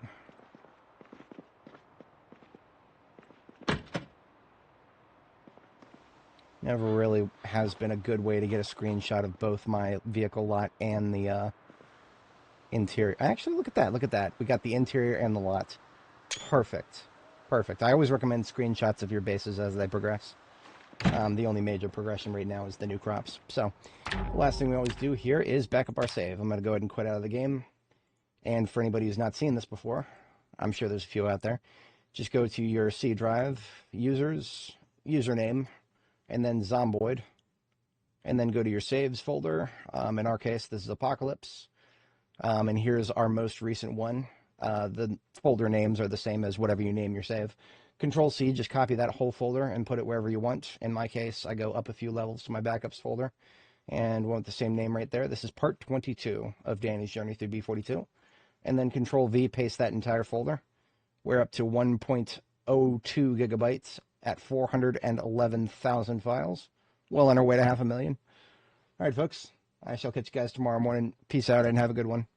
[SPEAKER 1] Never really has been a good way to get a screenshot of both my vehicle lot and the interior. Actually, look at that. Look at that. We got the interior and the lot. Perfect. Perfect. I always recommend screenshots of your bases as they progress. The only major progression right now is the new crops. So, the last thing we always do here is back up our save. I'm going to go ahead and quit out of the game. And for anybody who's not seen this before, I'm sure there's a few out there, just go to your C drive, users, username, and then Zomboid, and then go to your saves folder. In our case, this is Apocalypse. And here's our most recent one. The folder names are the same as whatever you name your save. Control-C, just copy that whole folder and put it wherever you want. In my case, I go up a few levels to my backups folder and went with the same name right there. This is part 22 of Dani's journey through B42. And then Control-V, paste that entire folder. We're up to 1.02 gigabytes at 411,000 files. Well on our way to 500,000. All right, folks. I shall catch you guys tomorrow morning. Peace out and have a good one.